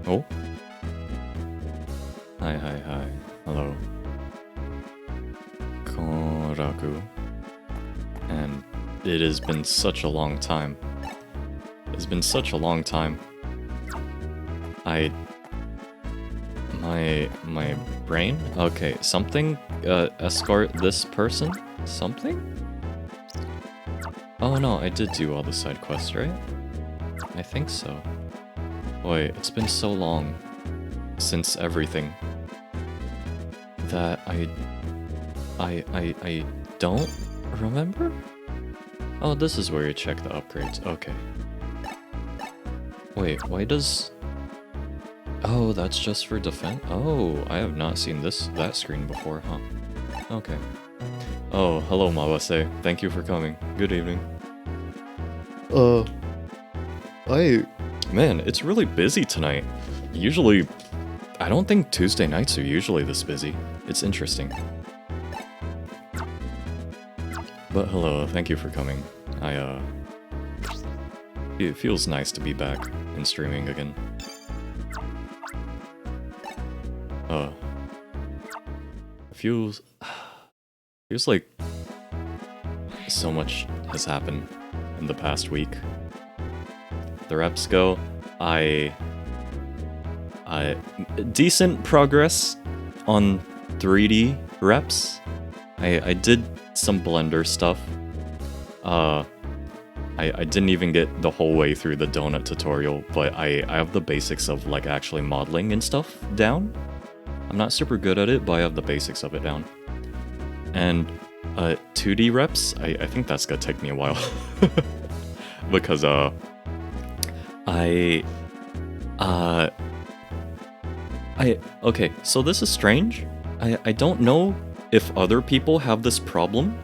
Oh? Hi, hi, hi. Hello. Raku. And it has been such a long time. It's been such a long time. My brain? Okay, something? Escort this person? Something? Oh no, I did do all the side quests, right? I think so. Boy, it's been so long since everything that I don't remember? Oh, this is where you check the upgrades. Okay. Wait, why does... Oh, that's just for defense? Oh, I have not seen that screen before, huh? Okay. Oh, hello, Mawase. Thank you for coming. Good evening. Man, it's really busy tonight. Usually, I don't think Tuesday nights are usually this busy. It's interesting. But hello, thank you for coming. It feels nice to be back and streaming again. Feels like so much has happened in the past week. The reps go, decent progress on 3D reps. I did some Blender stuff. I didn't even get the whole way through the donut tutorial, but I have the basics of like actually modeling and stuff down. I'm not super good at it, but I have the basics of it down. And 2D reps, I think that's gonna take me a while. Because okay, so this is strange. I don't know if other people have this problem,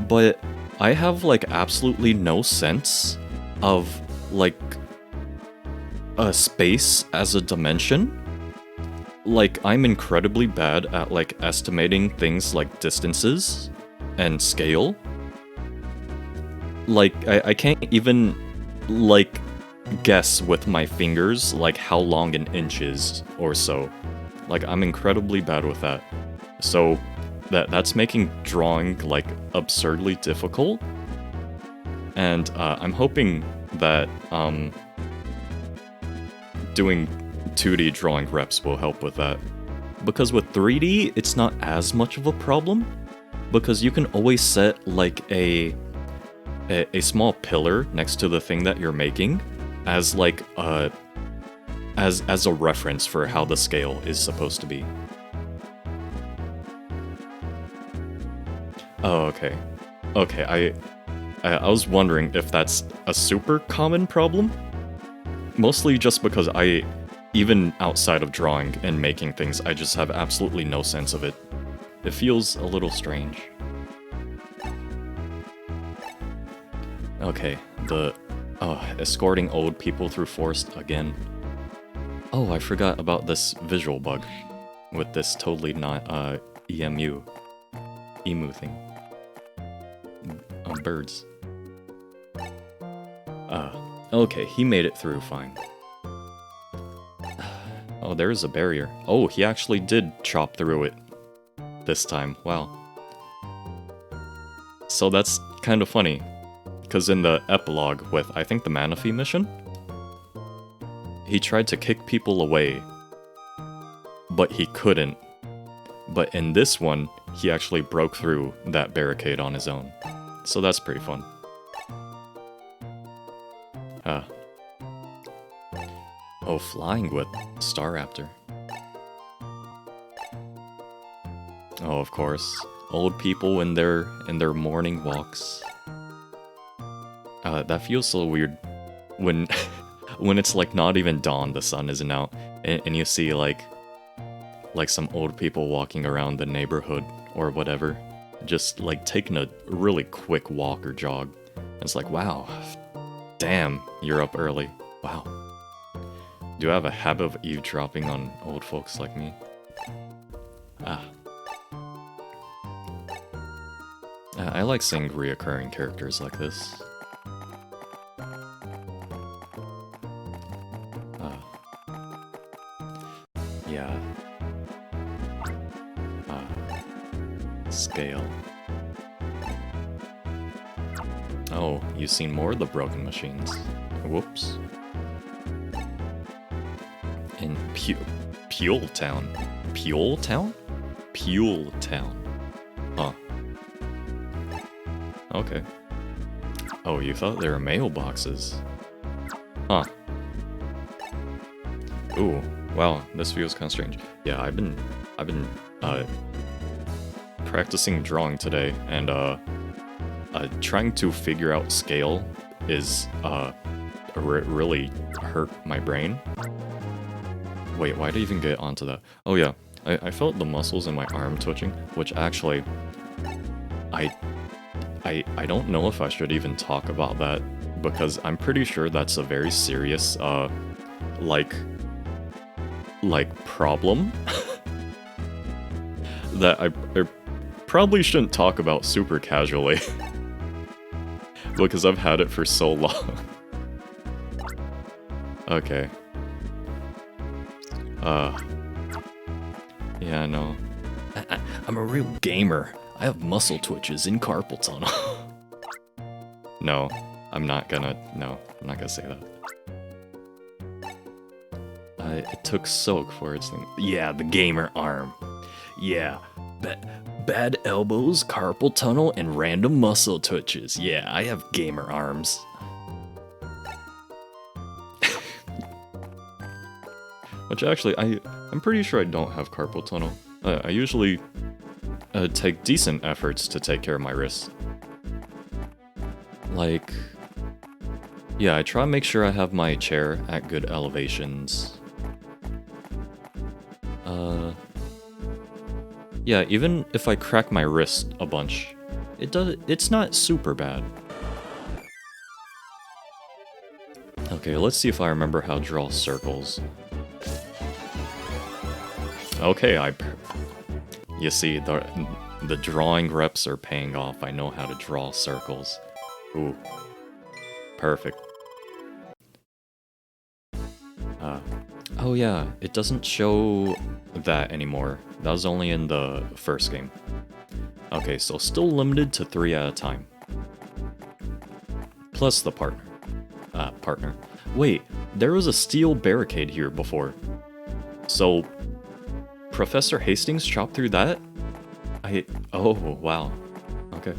but I have like absolutely no sense of like a space as a dimension. Like, I'm incredibly bad at like estimating things like distances and scale. Like, I can't even like guess with my fingers like how long an inch is or so. Like, I'm incredibly bad with that. So that's making drawing like absurdly difficult. And I'm hoping that doing 2D drawing reps will help with that. Because with 3D, it's not as much of a problem, because you can always set like a small pillar next to the thing that you're making as like as a reference for how the scale is supposed to be. Oh, okay. Okay, I was wondering if that's a super common problem. Mostly just because even outside of drawing and making things, I just have absolutely no sense of it. It feels a little strange. Okay, escorting old people through forest again. Oh, I forgot about this visual bug with this totally not emu thing. Birds. Okay, he made it through fine. Oh, there's a barrier. Oh, he actually did chop through it this time. Wow. So that's kind of funny, because in the epilogue with, I think, the Manaphy mission, he tried to kick people away, but he couldn't. But in this one, he actually broke through that barricade on his own. So that's pretty fun. Oh, flying with Staraptor. Oh, of course. Old people in their morning walks. That feels so weird when when it's like not even dawn, the sun isn't out, and you see like some old people walking around the neighborhood or whatever, just like taking a really quick walk or jog. It's like, wow, damn, you're up early. Wow. Do I have a habit of eavesdropping on old folks like me? I like seeing reoccurring characters like this. Yeah. Scale. Oh, you've seen more of the broken machines. Whoops. In Pule Town. Pule Town? Pule Town. Huh. Okay. Oh, you thought they were mailboxes. Huh. Ooh, wow, this feels kind of strange. Yeah, I've been practicing drawing today, and trying to figure out scale is really hurt my brain. Wait, why did I even get onto that? Oh yeah, I felt the muscles in my arm twitching, which actually, I don't know if I should even talk about that, because I'm pretty sure that's a very serious, like problem that I probably shouldn't talk about super casually because I've had it for so long. Okay. Yeah, no. I'm a real gamer. I have muscle twitches in carpal tunnel. No, I'm not gonna say that. It took soak for its thing. Yeah, the gamer arm. Yeah, bad elbows, carpal tunnel, and random muscle twitches. Yeah, I have gamer arms. Which actually, I'm pretty sure I don't have carpal tunnel. I usually take decent efforts to take care of my wrists. Like, yeah, I try to make sure I have my chair at good elevations. Yeah, even if I crack my wrist a bunch, it's not super bad. Okay, let's see if I remember how to draw circles. Okay, you see, the drawing reps are paying off. I know how to draw circles. Ooh. Perfect. Oh yeah, it doesn't show that anymore. That was only in the first game. Okay, so still limited to 3 at a time. Plus the partner. Wait, there was a steel barricade here before. So, Professor Hastings chopped through that? Oh, wow. Okay.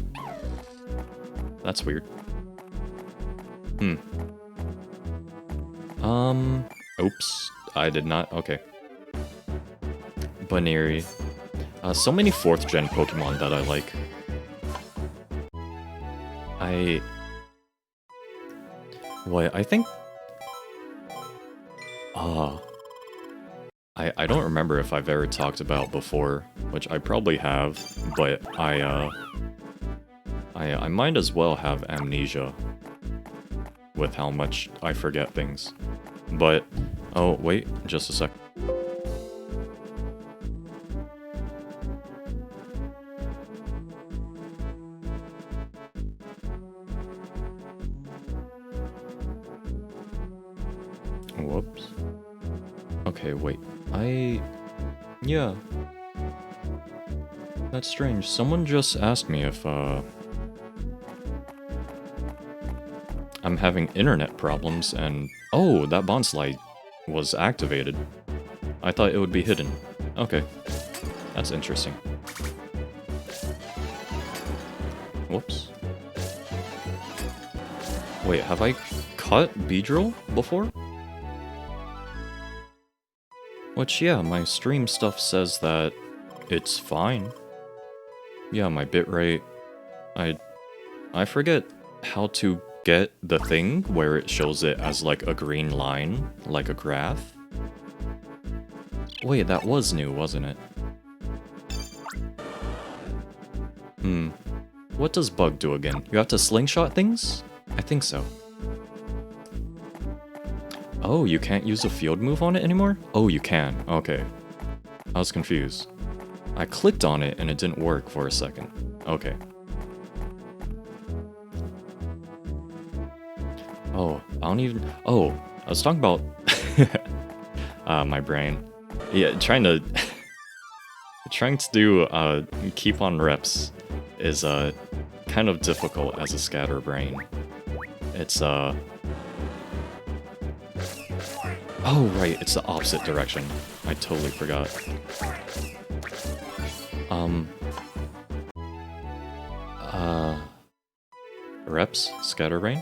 That's weird. Oops. I did not. Okay. Baneri. So many 4th gen Pokemon that I like. I think... I don't remember if I've ever talked about before, which I probably have, but I might as well have amnesia with how much I forget things. But, oh, wait, just a sec. Whoops. Okay, wait. Yeah. That's strange. Someone just asked me if, I'm having internet problems, and... Oh, that bond slide was activated. I thought it would be hidden. Okay. That's interesting. Whoops. Wait, have I cut Beedrill before? Which, yeah, my stream stuff says that it's fine. Yeah, my bitrate... I forget how to get the thing where it shows it as like a green line, like a graph. Wait, that was new, wasn't it? What does bug do again? You have to slingshot things? I think so. Oh, you can't use a field move on it anymore? Oh, you can. Okay. I was confused. I clicked on it and it didn't work for a second. Okay. Oh, I don't even... Oh, I was talking about... my brain. Yeah, trying to do keep on reps is kind of difficult as a scatterbrain. It's oh right, it's the opposite direction. I totally forgot. Reps, scatterbrain.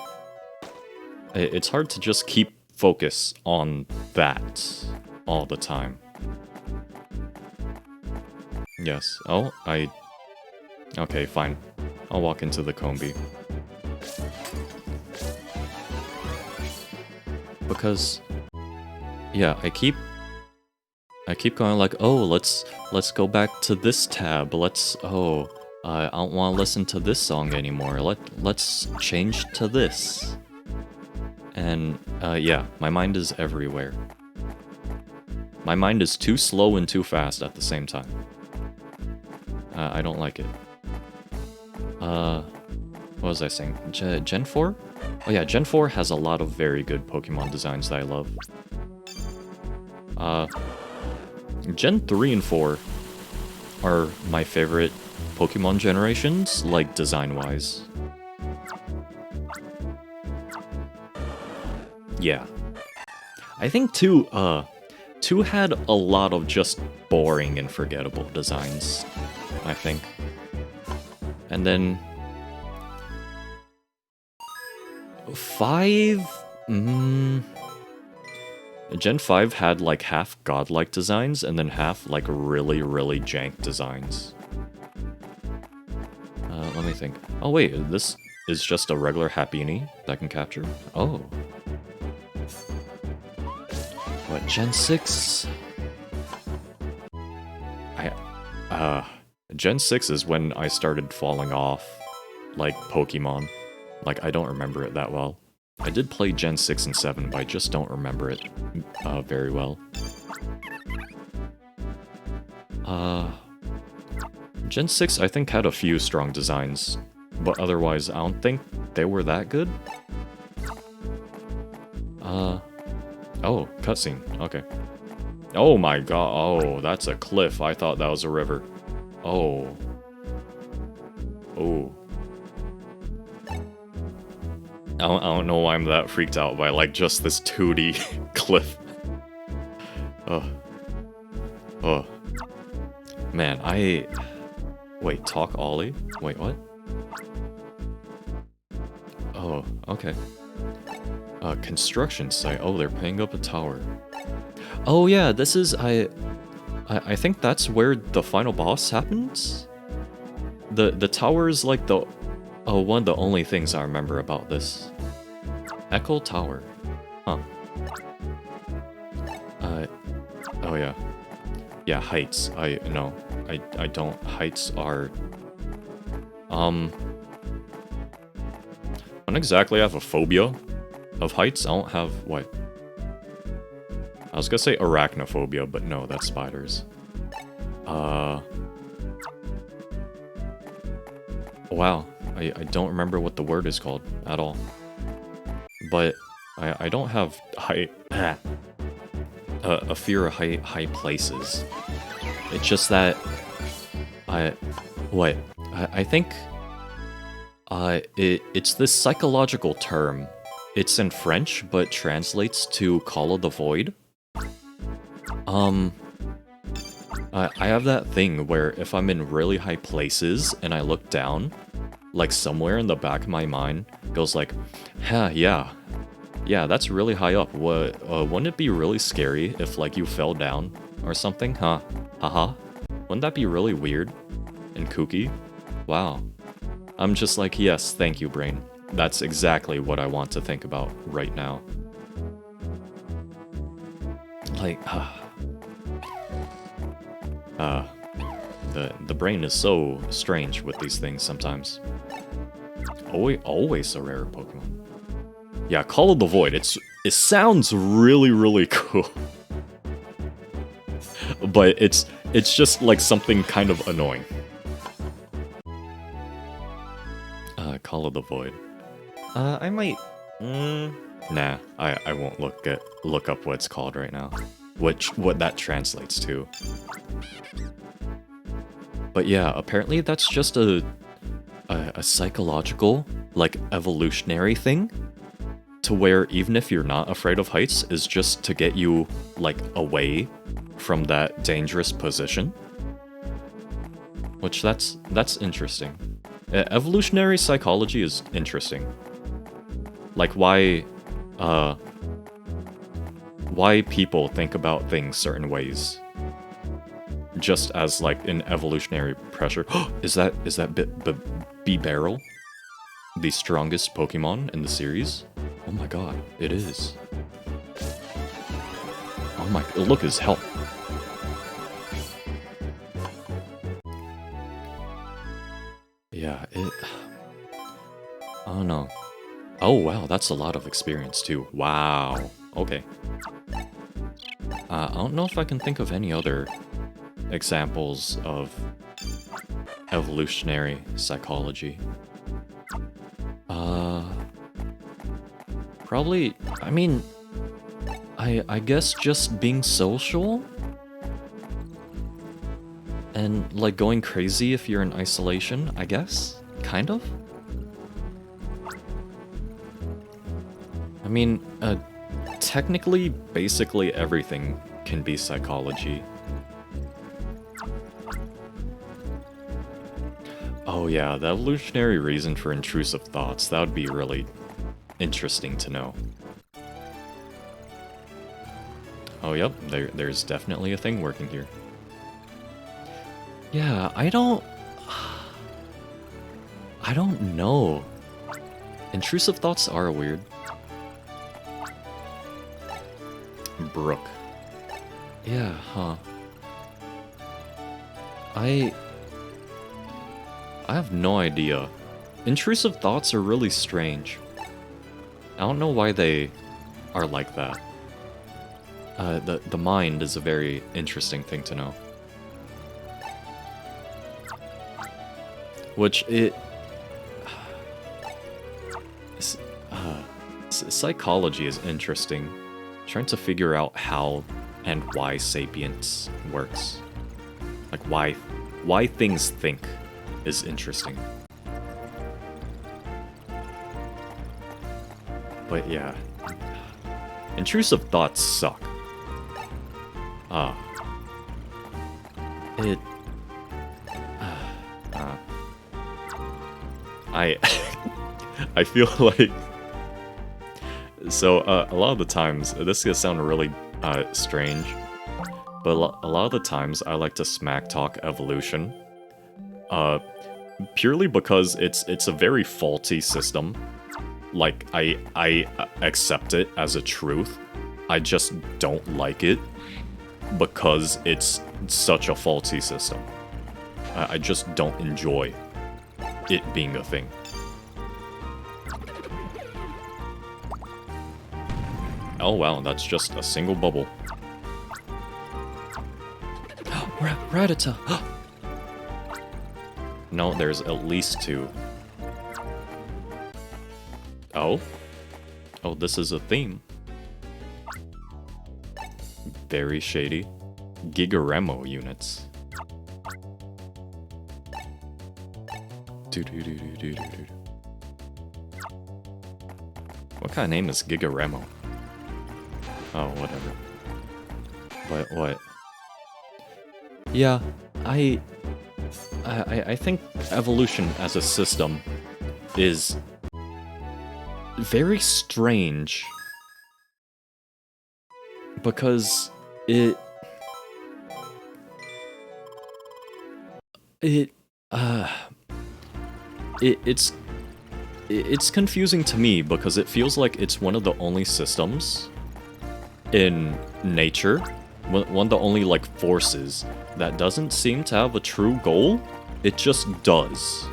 It's hard to just keep focus on that all the time. Yes. Oh, okay, fine. I'll walk into the combi. Because, yeah, I keep going like, oh, let's go back to this tab. I don't want to listen to this song anymore. Let's change to this. And yeah, my mind is everywhere. My mind is too slow and too fast at the same time. I don't like it. What was I saying? Gen 4? Oh yeah, Gen 4 has a lot of very good Pokemon designs that I love. Gen 3 and 4 are my favorite Pokemon generations, like design-wise. Yeah. I think 2 had a lot of just boring and forgettable designs, I think. And then 5? Gen 5 had like half godlike designs and then half like really, really jank designs. Let me think. Oh wait, this is just a regular Happiny that can capture? Oh. What, Gen 6? Gen 6 is when I started falling off, like, Pokemon. Like, I don't remember it that well. I did play Gen 6 and 7, but I just don't remember it very well. Gen 6, I think, had a few strong designs, but otherwise, I don't think they were that good. Oh, cutscene. Okay. Oh my god. Oh, that's a cliff. I thought that was a river. Oh. Oh. I don't know why I'm that freaked out by, like, just this 2D cliff. Oh. Oh. Man, Wait, talk Ollie? Wait, what? Oh, okay. Construction site. Oh, they're putting up a tower. Oh yeah, this is... I think that's where the final boss happens? The tower is like the... one of the only things I remember about this. Echo Tower. Huh. Oh yeah. Yeah, heights. I don't... Heights are... I don't exactly have a phobia of heights. I don't have... What? I was gonna say arachnophobia, but no, that's spiders. Wow. I don't remember what the word is called at all. But I don't have a fear of high places. It's just that I think it's this psychological term. It's in French, but translates to Call of the Void. I have that thing where if I'm in really high places and I look down, like somewhere in the back of my mind goes like, yeah, that's really high up. Wouldn't it be really scary if like you fell down or something? Huh? Haha. Wouldn't that be really weird and kooky? Wow. I'm just like, yes, thank you, brain. That's exactly what I want to think about right now. Like, the brain is so strange with these things sometimes. Always a rare Pokemon. Yeah, Call of the Void. It sounds really, really cool. But it's just like something kind of annoying. Call of the Void. I might... Nah, I won't look up what it's called right now. what that translates to. But yeah, apparently that's just a psychological, like, evolutionary thing, to where even if you're not afraid of heights, is just to get you, like, away from that dangerous position. Which, that's interesting. Evolutionary psychology is interesting. Like, why people think about things certain ways. Just as, like, an evolutionary pressure. Is that B-Barrel? The strongest Pokemon in the series? Oh my god, it is. Oh my, look at his health. Yeah, I don't know. Oh wow, that's a lot of experience too. Wow. Okay. I don't know if I can think of any other examples of evolutionary psychology. Probably, I mean, I guess just being social? And, like, going crazy if you're in isolation, I guess? Kind of? I mean, technically, basically everything can be psychology. Oh yeah, the evolutionary reason for intrusive thoughts, that would be really interesting to know. Oh yep, there's definitely a thing working here. Yeah, I don't know. Intrusive thoughts are weird. Brooke. Yeah, huh. I have no idea. Intrusive thoughts are really strange. I don't know why they are like that. The mind is a very interesting thing to know. Which psychology is interesting. Trying to figure out how and why sapience works. Like why things think is interesting. But yeah. Intrusive thoughts suck. I feel like... So, a lot of the times, this is gonna sound really strange, but a lot of the times I like to smack talk evolution. Purely because it's a very faulty system. Like, I accept it as a truth. I just don't like it because it's such a faulty system. I just don't enjoy it being a thing. Oh wow, that's just a single bubble. Rattata! No, there's at least two. Oh? Oh, this is a theme. Very shady. Gigaremo units. What kind of name is Gigaremo? Oh, whatever. But what? Yeah, I think evolution as a system is very strange because it's confusing to me because it feels like it's one of the only systems in nature, one of the only, like, forces that doesn't seem to have a true goal. It just does.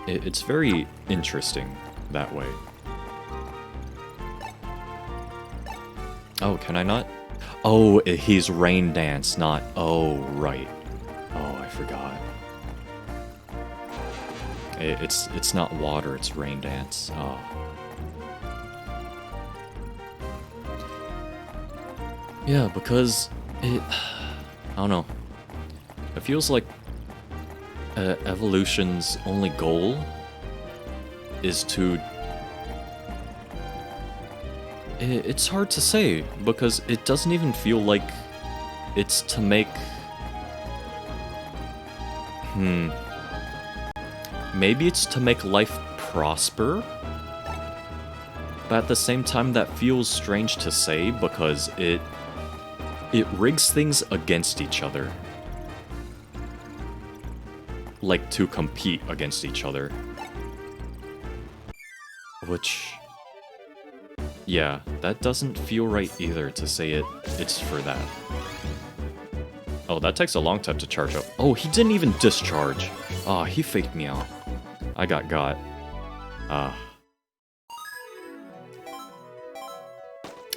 It's very interesting that way. Oh, can I not? Oh, he's Rain Dance, not... Oh, right. Oh, I forgot. It's not water, it's Rain Dance. Oh. Yeah, because it... I don't know. It feels like evolution's only goal is to... It's hard to say, because it doesn't even feel like it's to make... Maybe it's to make life prosper? But at the same time, that feels strange to say, because it rigs things against each other. Like, to compete against each other. Which... yeah, that doesn't feel right either to say it's for that. Oh, that takes a long time to charge up. Oh, he didn't even discharge. Ah, he faked me out. I got.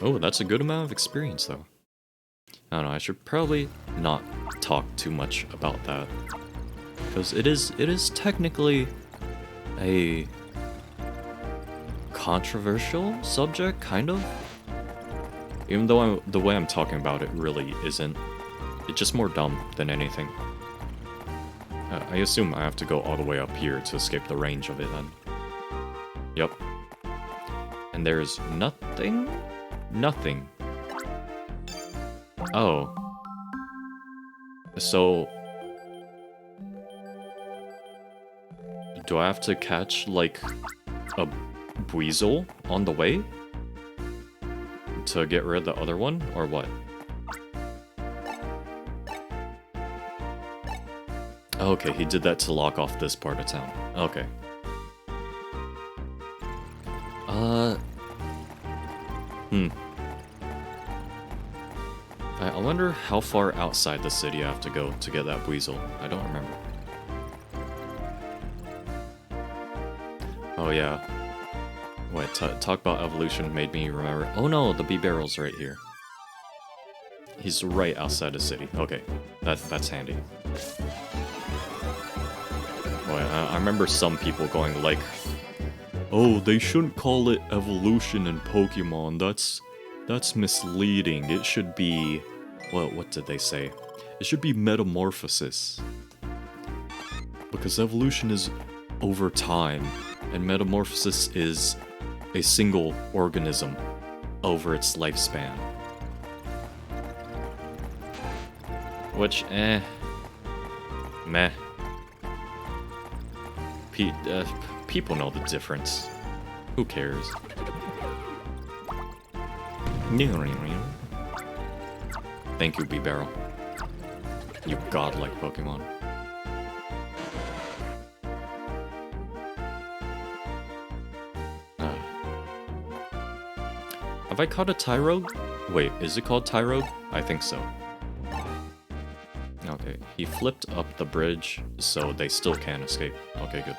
Oh, that's a good amount of experience, though. I don't know, I should probably not talk too much about that. Because it is technically a controversial subject, kind of. Even though the way I'm talking about it really isn't. It's just more dumb than anything. I assume I have to go all the way up here to escape the range of it then. Yep. And there's nothing? Nothing. Oh. So... do I have to catch, like, a Weasel on the way? To get rid of the other one, or what? Okay, he did that to lock off this part of town. Okay. I wonder how far outside the city I have to go to get that Weasel. I don't remember. Oh yeah. Wait, talk about evolution made me remember. Oh no, the bee barrel's right here. He's right outside the city. Okay, that's handy. Boy, I remember some people going like, "Oh, they shouldn't call it evolution in Pokemon. That's misleading. It should be, what did they say? It should be metamorphosis. Because evolution is over time, and metamorphosis is a single organism over its lifespan." Which, meh. People know the difference. Who cares? Thank you, B-Barrel. You godlike Pokemon. Have I caught a Tyrogue? Wait, is it called Tyrogue? I think so. Okay, he flipped up the bridge, so they still can't escape. Okay, good.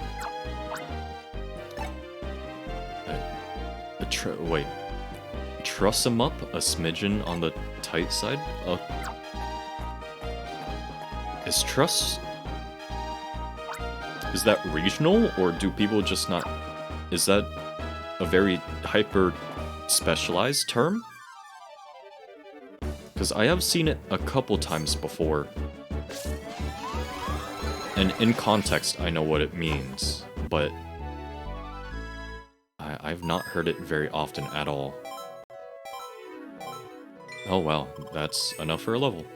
Wait. Truss him up a smidgen on the tight side? Is truss... is that regional, or do people just not... is that a very hyper-specialized term? Because I have seen it a couple times before. And in context, I know what it means, but... I've not heard it very often at all. Oh well, that's enough for a level.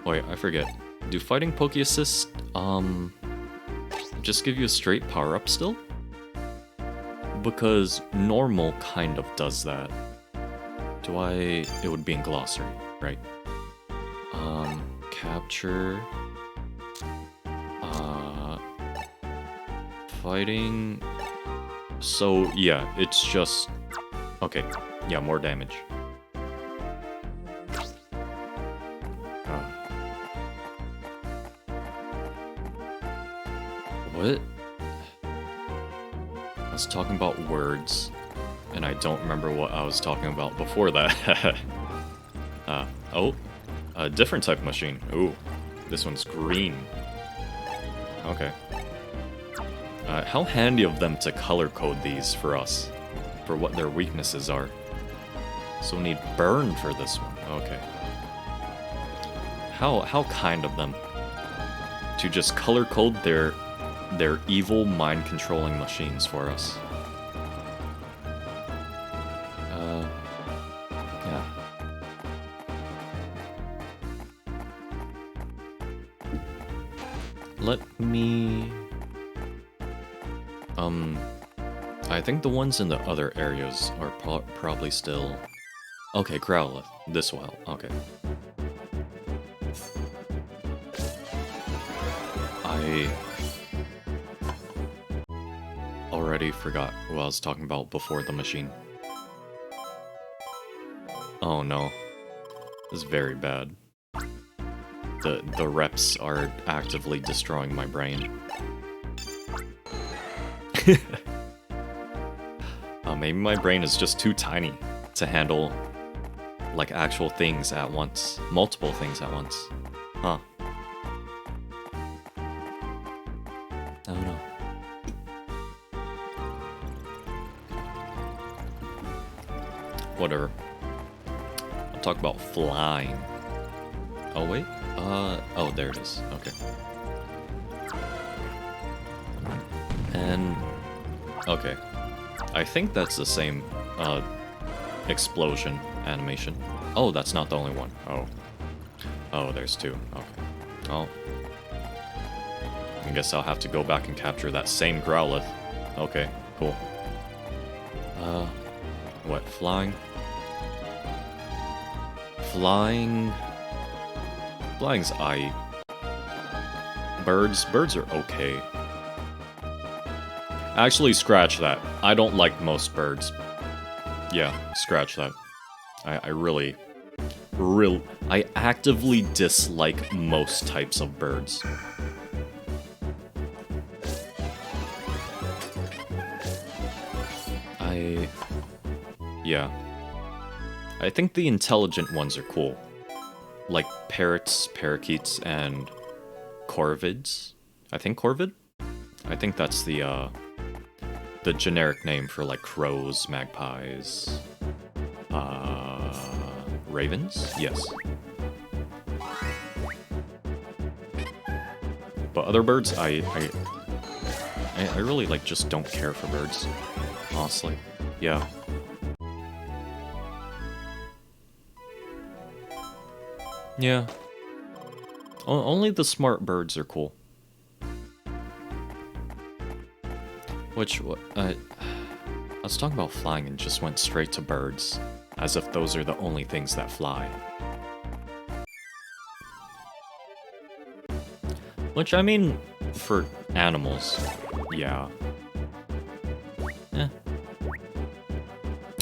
Wait, I forget. Do fighting Poke Assist, just give you a straight power-up still? Because normal kind of does that. It would be in glossary, right? Capture... fighting... so, yeah, it's just... okay, yeah, more damage. What? I was talking about words, and I don't remember what I was talking about before that. Oh, a different type of machine. Ooh, this one's green. Okay. How handy of them to color code these for us. for what their weaknesses are. So we need burn for this one. Okay. How kind of them to just color code their evil mind controlling machines for us. Yeah. Let me... I think the ones in the other areas are probably still... Okay, Growlithe. This will help. Okay. I already forgot what I was talking about before the machine. Oh no. This is very bad. The reps are actively destroying my brain. Maybe my brain is just too tiny to handle, like, actual things at once. Multiple things at once. Huh. I don't know. Whatever. I'll talk about flying. Oh, wait. Oh, there it is. Okay. And... okay. I think that's the same, explosion animation. Oh, that's not the only one. Oh. Oh, there's two. Okay. Oh. I guess I'll have to go back and capture that same Growlithe. Okay, cool. What, flying? Flying's aight. Birds are okay. Actually, scratch that. I don't like most birds. Yeah, scratch that. I actively dislike most types of birds. Yeah. I think the intelligent ones are cool. Like parrots, parakeets, and corvids. I think corvid? I think that's the generic name for, like, crows, magpies, ravens? Yes. But other birds, I really, like, just don't care for birds, honestly. Yeah. Yeah. Only the smart birds are cool. Which, I was talking about flying and just went straight to birds, as if those are the only things that fly. Which, I mean, for animals, yeah. Eh.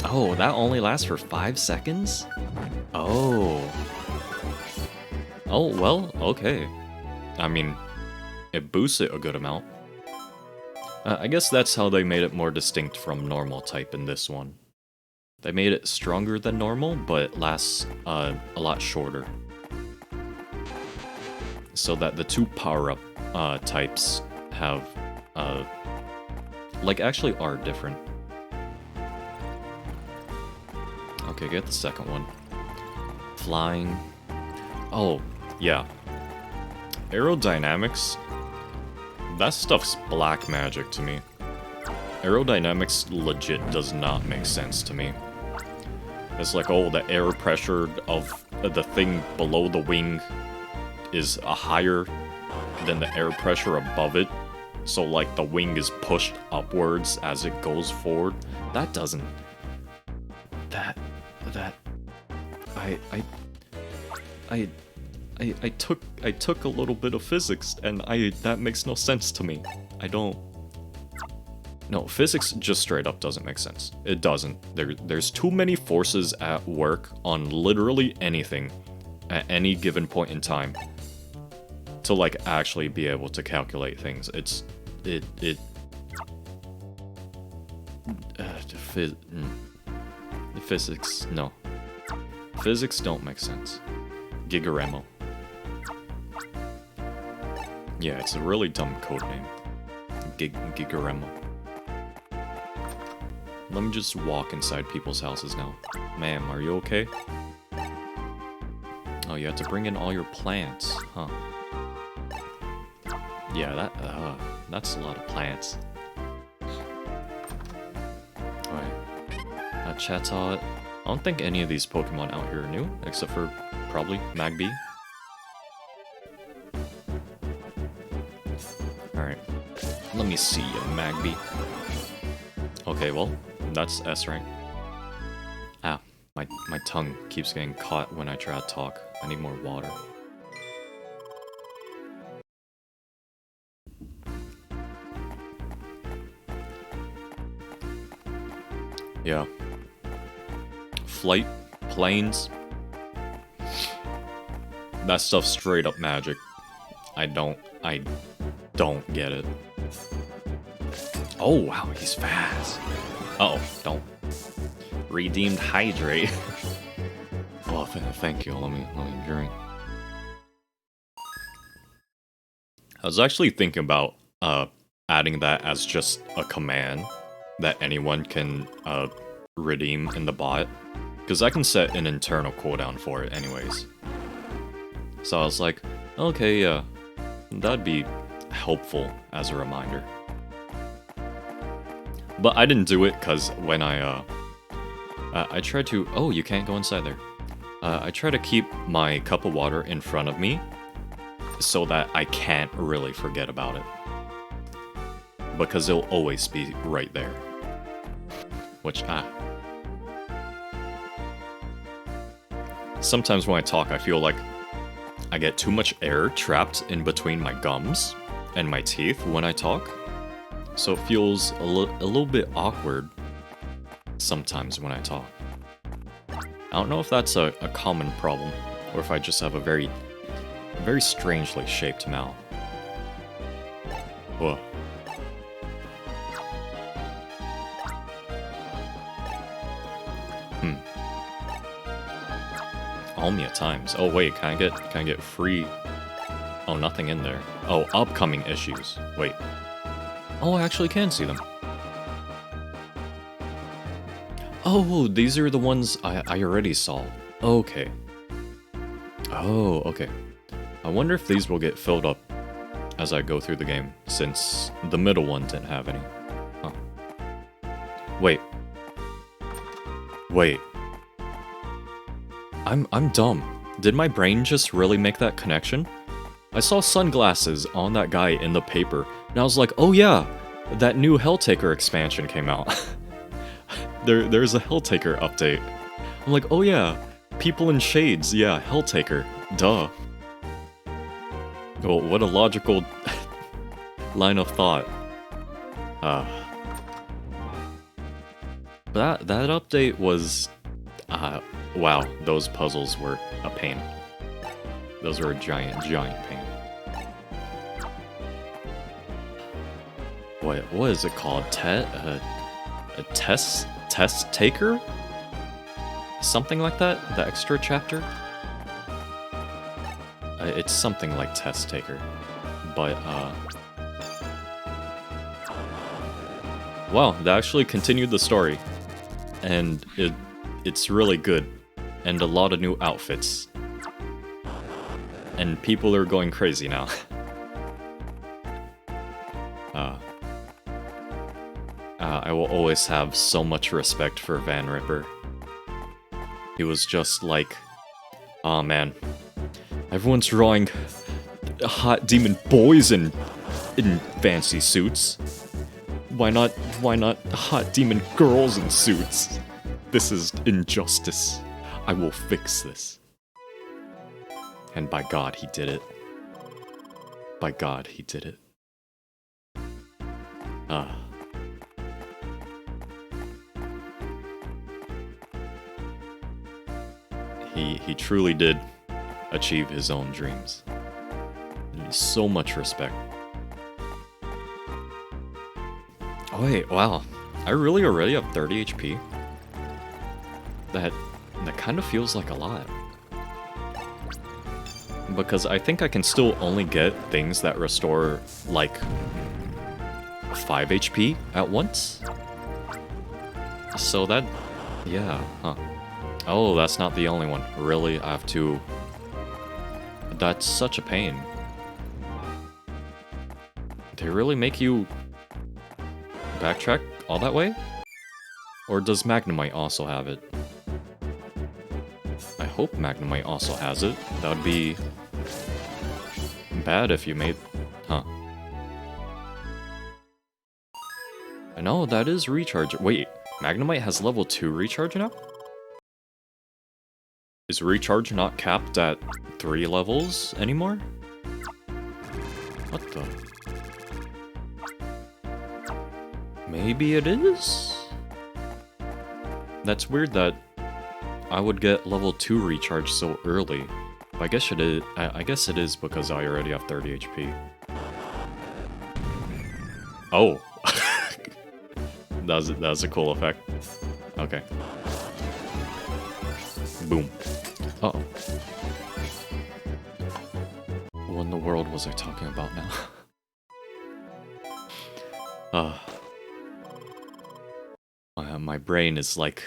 Oh, that only lasts for 5 seconds? Oh. Oh, well, okay. I mean, it boosts it a good amount. I guess that's how they made it more distinct from normal type in this one. They made it stronger than normal, but it lasts a lot shorter. So that the two power-up types have, like, actually are different. Okay, get the second one. Flying. Oh, yeah. Aerodynamics. That stuff's black magic to me. Aerodynamics legit does not make sense to me. It's like, oh, the air pressure of the thing below the wing is higher than the air pressure above it. So, like, the wing is pushed upwards as it goes forward. That doesn't... I took a little bit of physics, and that makes no sense to me. I don't... No, physics just straight up doesn't make sense. It doesn't. There's too many forces at work on literally anything at any given point in time to, like, actually be able to calculate things. Physics, no. Physics don't make sense. Gigaremo. Yeah, it's a really dumb codename. Gigaremo. let me just walk inside people's houses now. Ma'am, are you okay? Oh, you have to bring in all your plants, huh? Yeah, that's a lot of plants. Alright. Chatot. I don't think any of these Pokemon out here are new, except for probably Magby. Alright. Let me see you, Magby. Okay, well, that's S rank. Ah, my tongue keeps getting caught when I try to talk. I need more water. Yeah. Flight, planes. That stuff's straight up magic. I don't get it. Oh wow, he's fast. Uh oh, don't. Redeemed hydrate. Oh, thank you. Let me drink. I was actually thinking about adding that as just a command that anyone can redeem in the bot, because I can set an internal cooldown for it anyways. So I was like, okay, yeah, that'd be helpful as a reminder. But I didn't do it because when I tried to... Oh, you can't go inside there. I try to keep my cup of water in front of me so that I can't really forget about it. Because it'll always be right there. Which, sometimes when I talk, I feel like I get too much air trapped in between my gums and my teeth when I talk. So it feels a little bit awkward sometimes when I talk. I don't know if that's a common problem, or if I just have a very strangely shaped mouth. Whoa. Almia times. Oh wait, can I get free? Oh, nothing in there. Oh, upcoming issues. Wait. Oh, I actually can see them. Oh, these are the ones I already saw. Okay. Oh, okay. I wonder if these will get filled up as I go through the game, since the middle one didn't have any. Huh. Wait. Wait. I'm dumb. Did my brain just really make that connection? I saw sunglasses on that guy in the paper, and I was like, oh yeah, that new Helltaker expansion came out. There's a Helltaker update. I'm like, oh yeah, people in shades, yeah, Helltaker, duh. Oh, what a logical line of thought. That update was... wow, those puzzles were a pain. Those were a giant pain. What is it called? A test taker? Something like that? The extra chapter? It's something like test taker. But, wow, they actually continued the story. And it's really good. And a lot of new outfits. And people are going crazy now. I will always have so much respect for Van Ripper. He was just like, oh man, everyone's drawing hot demon boys in fancy suits. Why not hot demon girls in suits? This is injustice. I will fix this. And by God, he did it. By God, he did it. He truly did achieve his own dreams. So much respect. Oh wait, wow. I really already have 30 HP? That kind of feels like a lot. Because I think I can still only get things that restore, like, 5 HP at once? So that... Yeah, huh. Oh, that's not the only one. Really? I have to... That's such a pain. They really make you... backtrack all that way? Or does Magnemite also have it? I hope Magnemite also has it. That would be... bad if you made... Huh. I know, that is recharge. Wait, Magnemite has level 2 recharge now? Is recharge not capped at 3 levels anymore? What the... Maybe it is? That's weird that I would get level 2 recharge so early. I guess it is. I guess it is because I already have 30 HP. Oh, that was a cool effect. Okay. Boom. Uh oh. What in the world was I talking about now? My brain is like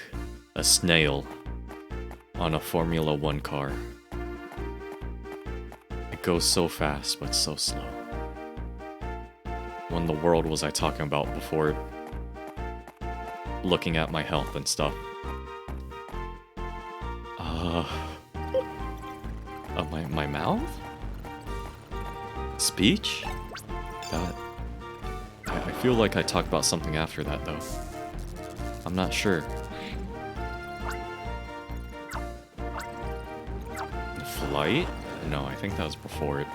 a snail on a Formula 1 car. It goes so fast, but so slow. What in the world was I talking about before looking at my health and stuff? My mouth? Speech? That... I feel like I talked about something after that, though. I'm not sure. Flight? No, I think that was before it.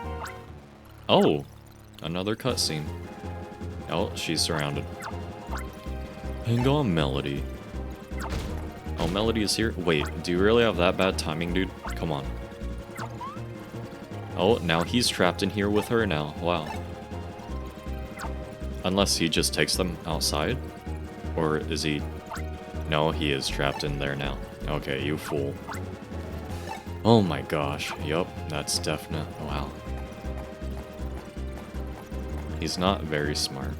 Oh! Another cutscene. Oh, she's surrounded. Hang on, Melody. Oh, Melody is here? Wait, do you really have that bad timing, dude? Come on. Oh, now he's trapped in here with her now. Wow. Unless he just takes them outside? Or is he... No, he is trapped in there now. Okay, you fool. Oh my gosh. Yup, that's definite. Wow. He's not very smart.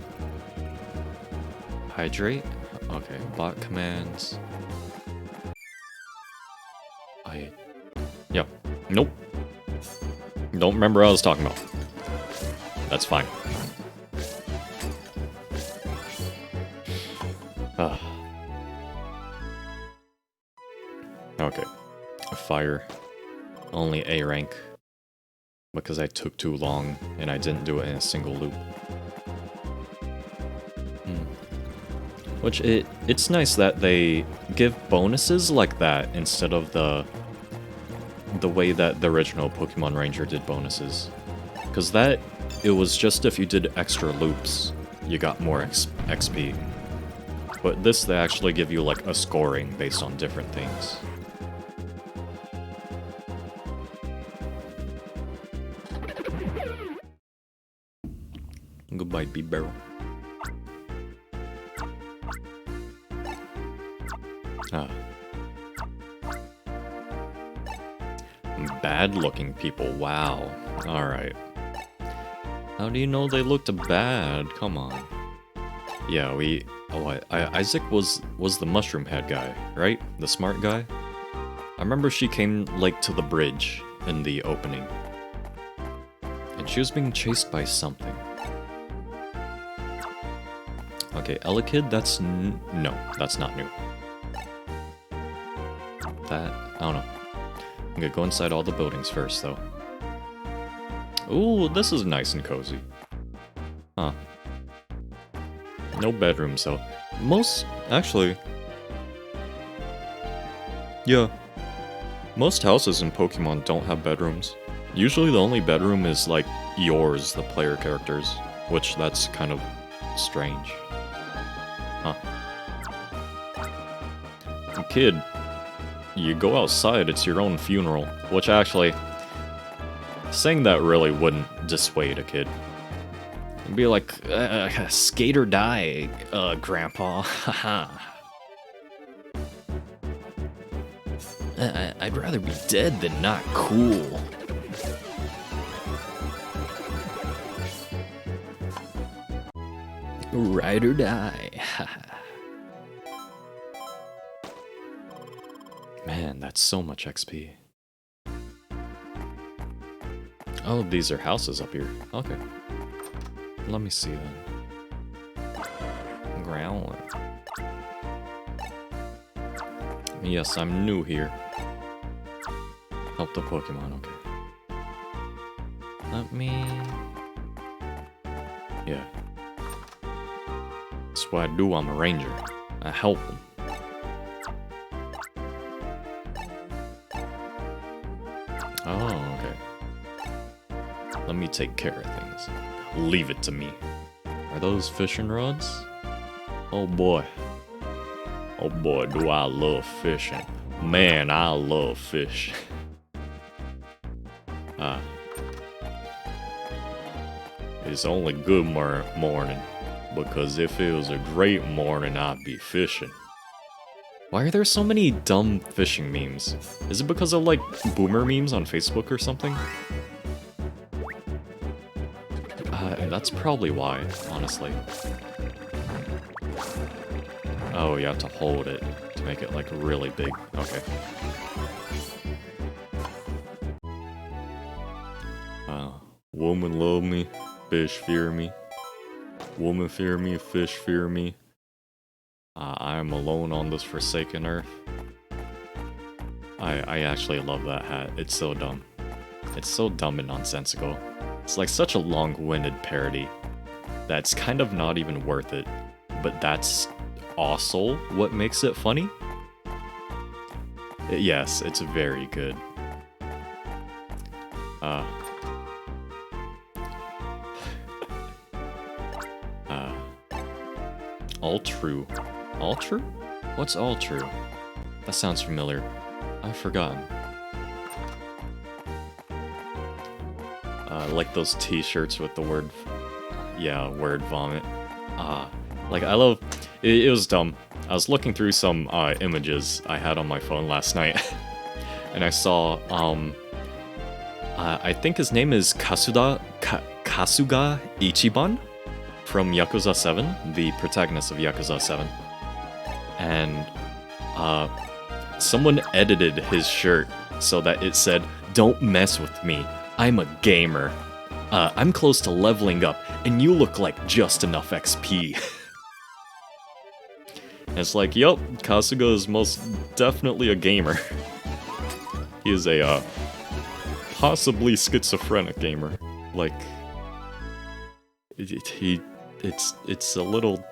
Hydrate? Okay, bot commands. Yep. Nope. Don't remember what I was talking about. That's fine. Okay. Fire. Only A rank. Because I took too long and I didn't do it in a single loop. Which, it's nice that they give bonuses like that instead of the way that the original Pokemon Ranger did bonuses. Because that, it was just if you did extra loops, you got more XP. But this, they actually give you like a scoring based on different things. Goodbye, B-Barrel. Bad-looking people, wow. Alright. How do you know they looked bad? Come on. Yeah, Isaac was the mushroom head guy, right? The smart guy? I remember she came, like, to the bridge in the opening. And she was being chased by something. Okay, Elekid, that's no, that's not new. That, I don't know. I'm gonna go inside all the buildings first, though. Ooh, this is nice and cozy. Huh. No bedrooms, though. Actually... Yeah. Most houses in Pokemon don't have bedrooms. Usually the only bedroom is, like, yours, the player characters. Which, that's kind of strange. Huh. Kid, you go outside, it's your own funeral. Which actually, saying that really wouldn't dissuade a kid. It'd be like, skate or die, Grandpa, haha. I'd rather be dead than not cool. Ride or die, haha. Man, that's so much XP. Oh, these are houses up here. Okay. Let me see then. Ground. Yes, I'm new here. Help the Pokemon, okay. Let me... Yeah. That's what I do, I'm a ranger. I help them. Oh, okay. Let me take care of things. Leave it to me. Are those fishing rods? Oh boy. Oh boy, do I love fishing. Man, I love fish. It's only good morning, because if it was a great morning, I'd be fishing. Why are there so many dumb fishing memes? Is it because of, like, boomer memes on Facebook or something? That's probably why, honestly. Oh, you have to hold it to make it, like, really big. Okay. Woman love me, fish fear me. Woman fear me, fish fear me. I am alone on this forsaken earth. I actually love that hat. It's so dumb. It's so dumb and nonsensical. It's like such a long-winded parody that's kind of not even worth it. But that's also what makes it funny. Yes, it's very good. All true. All true? What's all true? That sounds familiar. I've forgotten. Like those t-shirts with the word... Yeah, word vomit. Like I love... It was dumb. I was looking through some images I had on my phone last night. And I saw, I think his name is Kasuga Ichiban? From Yakuza 7, the protagonist of Yakuza 7. And, someone edited his shirt so that it said, "Don't mess with me, I'm a gamer. I'm close to leveling up, and you look like just enough XP." And it's like, yup, Kasuga is most definitely a gamer. He is a, possibly schizophrenic gamer. Like, it's a little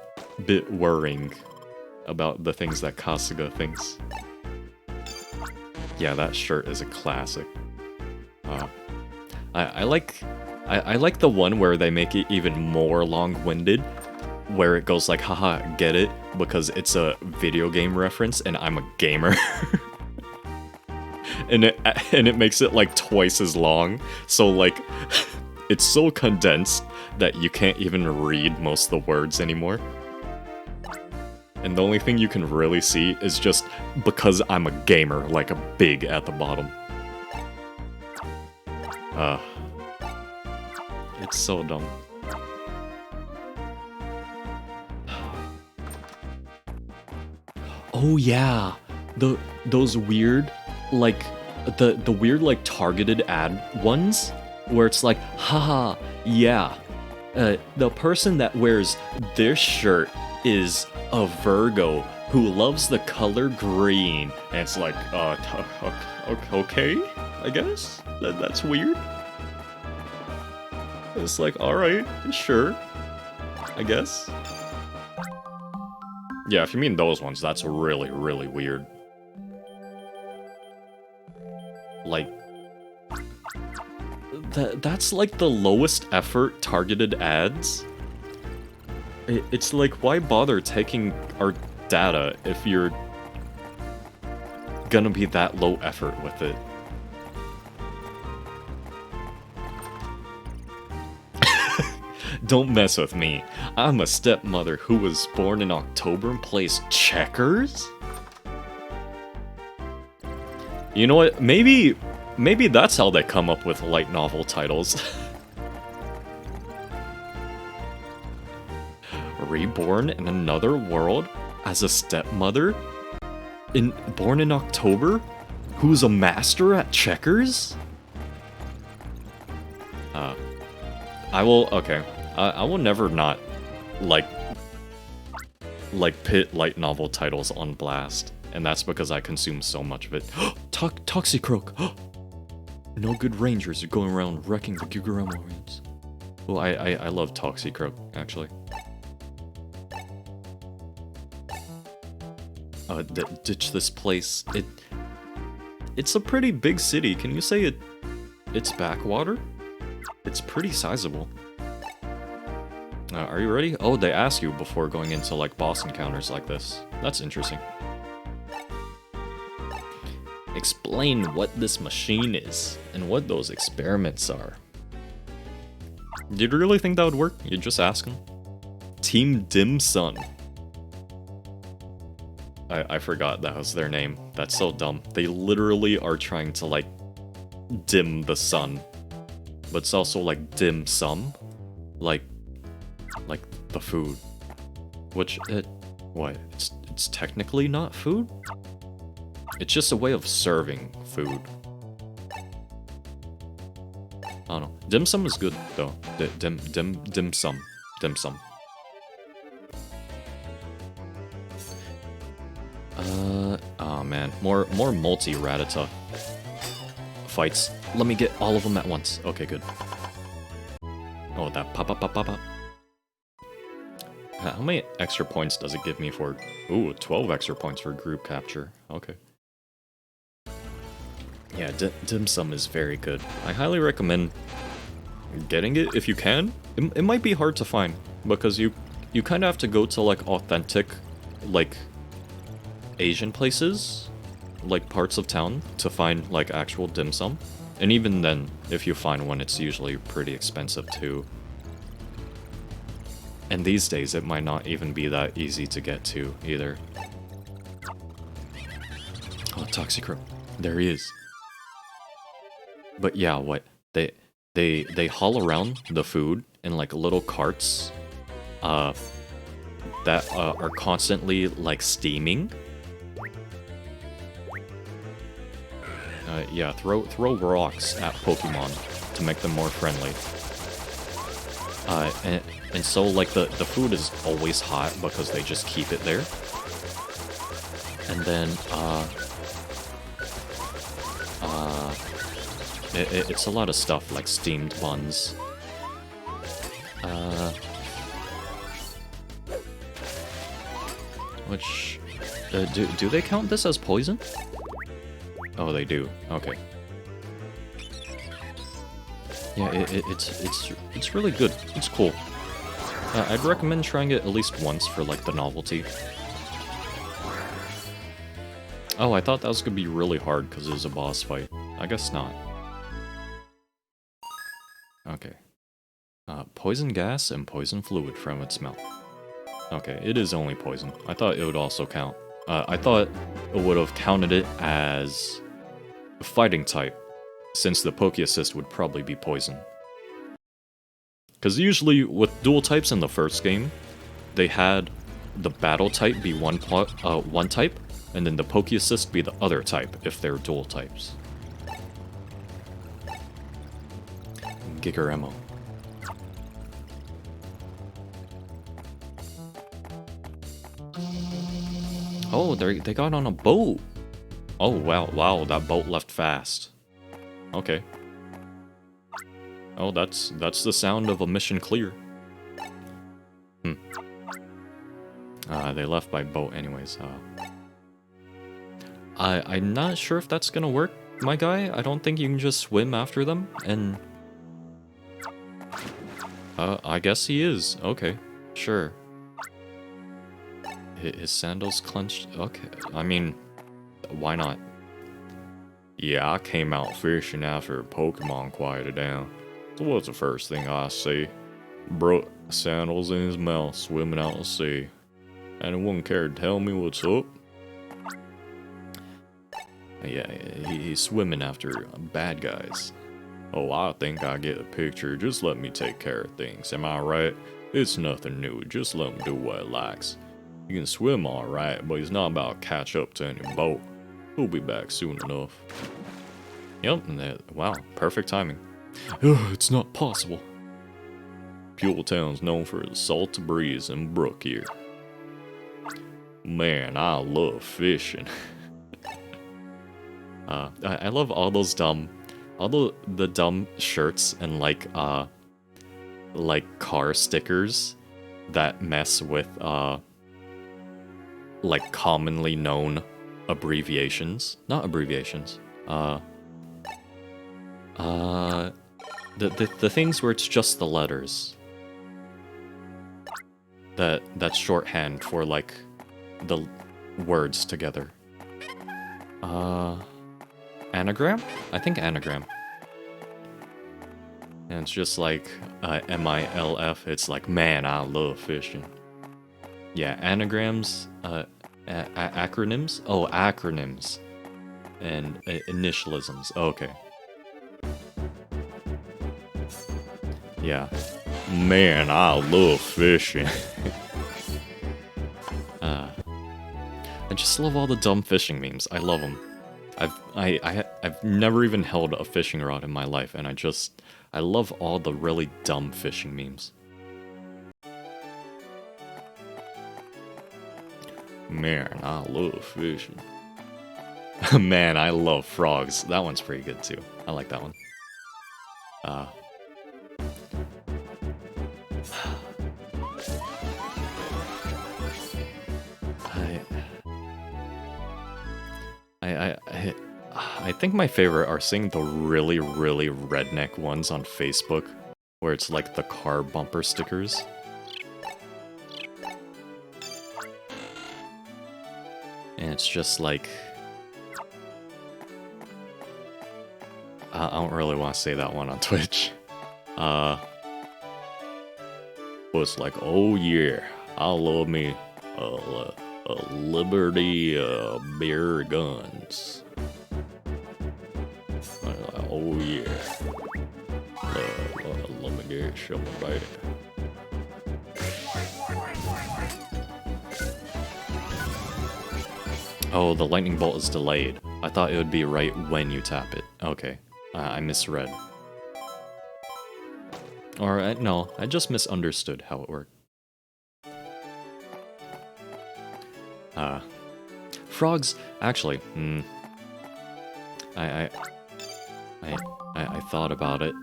bit worrying about the things that Kasuga thinks. Yeah, that shirt is a classic. I like the one where they make it even more long-winded, where it goes like, haha, get it? Because it's a video game reference and I'm a gamer. and it makes it like twice as long, so like, it's so condensed that you can't even read most of the words anymore. And the only thing you can really see is just, because I'm a gamer, like a big at the bottom. It's so dumb. Oh yeah, those weird, like, the weird, like, targeted ad ones, where it's like, haha, yeah, the person that wears this shirt is a Virgo who loves the color green. And it's like, okay, I guess? That's weird. It's like, alright, sure, I guess. Yeah, if you mean those ones, that's really, really weird. Like, that's like the lowest effort targeted ads. It's like, why bother taking our data if you're gonna be that low effort with it? Don't mess with me. I'm a stepmother who was born in October and plays checkers? You know what? Maybe that's how they come up with light novel titles. Reborn in another world as a stepmother? born in October? Who's a master at checkers? I will never not like pit light novel titles on blast, and that's because I consume so much of it. Toxicroak! No good rangers are going around wrecking the Guguramo ruins. Well, I love Toxicroak, actually. Ditch this place. It's a pretty big city. Can you say it's backwater? It's pretty sizable. Are you ready? Oh, they ask you before going into like boss encounters like this. That's interesting. Explain what this machine is and what those experiments are. Did you really think that would work? You just ask them. Team Dim Sun. I forgot that was their name. That's so dumb. They literally are trying to like dim the sun. But it's also like dim sum. Like the food. Which what? It's technically not food? It's just a way of serving food. I don't know. Dim sum is good though. Dim sum. Dim sum. Oh man, more multi-Ratata fights. Let me get all of them at once. Okay, good. Oh, that pop. How many extra points does it give me for? Ooh, 12 extra points for group capture. Okay. Yeah, dim sum is very good. I highly recommend getting it if you can. It might be hard to find because you kind of have to go to like authentic, like Asian places, like parts of town, to find like actual dim sum. And even then, if you find one, it's usually pretty expensive too. And these days, it might not even be that easy to get to either. Oh, Toxicroak. There he is. But yeah, what? They haul around the food in like little carts that are constantly like steaming. Yeah, throw rocks at Pokemon to make them more friendly. And so like the food is always hot because they just keep it there. And then it's a lot of stuff like steamed buns. Which do they count this as poison? Oh, they do. Okay. Yeah, it's really good. It's cool. I'd recommend trying it at least once for like the novelty. Oh, I thought that was gonna be really hard because it was a boss fight. I guess not. Okay. Poison gas and poison fluid from its mouth. Okay, it is only poison. I thought it would also count. I thought it would have counted it as a fighting type, since the Poke Assist would probably be poison. Because usually with dual types in the first game, they had the battle type be one type, and then the Poke Assist be the other type if they're dual types. Gigaremo. Oh, they got on a boat. Oh wow, that boat left fast. Okay. Oh, that's the sound of a mission clear. They left by boat anyways. I'm not sure if that's gonna work, my guy. I don't think you can just swim after them, and... I guess he is. Okay, sure. His sandals clenched? Okay, I mean, why not? Yeah, I came out fishing after Pokemon quieted down. So what's the first thing I see? Bro, sandals in his mouth, swimming out to sea. Anyone care to tell me what's up? Yeah, he's swimming after bad guys. Oh, I think I get a picture. Just let me take care of things. Am I right? It's nothing new. Just let him do what he likes. He can swim alright, but he's not about to catch up to any boat. He'll be back soon enough. Yep, wow, perfect timing. It's not possible. Pule Town's known for its salt breeze and brook here. Man, I love fishing. I love all those dumb, the dumb shirts and like car stickers that mess with like commonly known abbreviations. Not abbreviations. The things where it's just the letters. That's shorthand for like the words together. Anagram? I think anagram. And it's just like MILF. It's like, man, I love fishing. Yeah, anagrams, acronyms? Oh, acronyms. And initialisms. Okay. Yeah. Man, I love fishing. I just love all the dumb fishing memes. I love them. I've never even held a fishing rod in my life, and I love all the really dumb fishing memes. Man, I love fishing. Man, I love frogs. That one's pretty good too. I like that one. I think my favorite are seeing the really, really redneck ones on Facebook, where it's like the car bumper stickers. And it's just like... I don't really want to say that one on Twitch. But it's like, oh yeah, I love me Liberty beer guns. Oh yeah. Let me get some baby. Oh, the lightning bolt is delayed. I thought it would be right when you tap it. Okay, I misread. Or, no, I just misunderstood how it worked. Frogs, actually, I thought about it.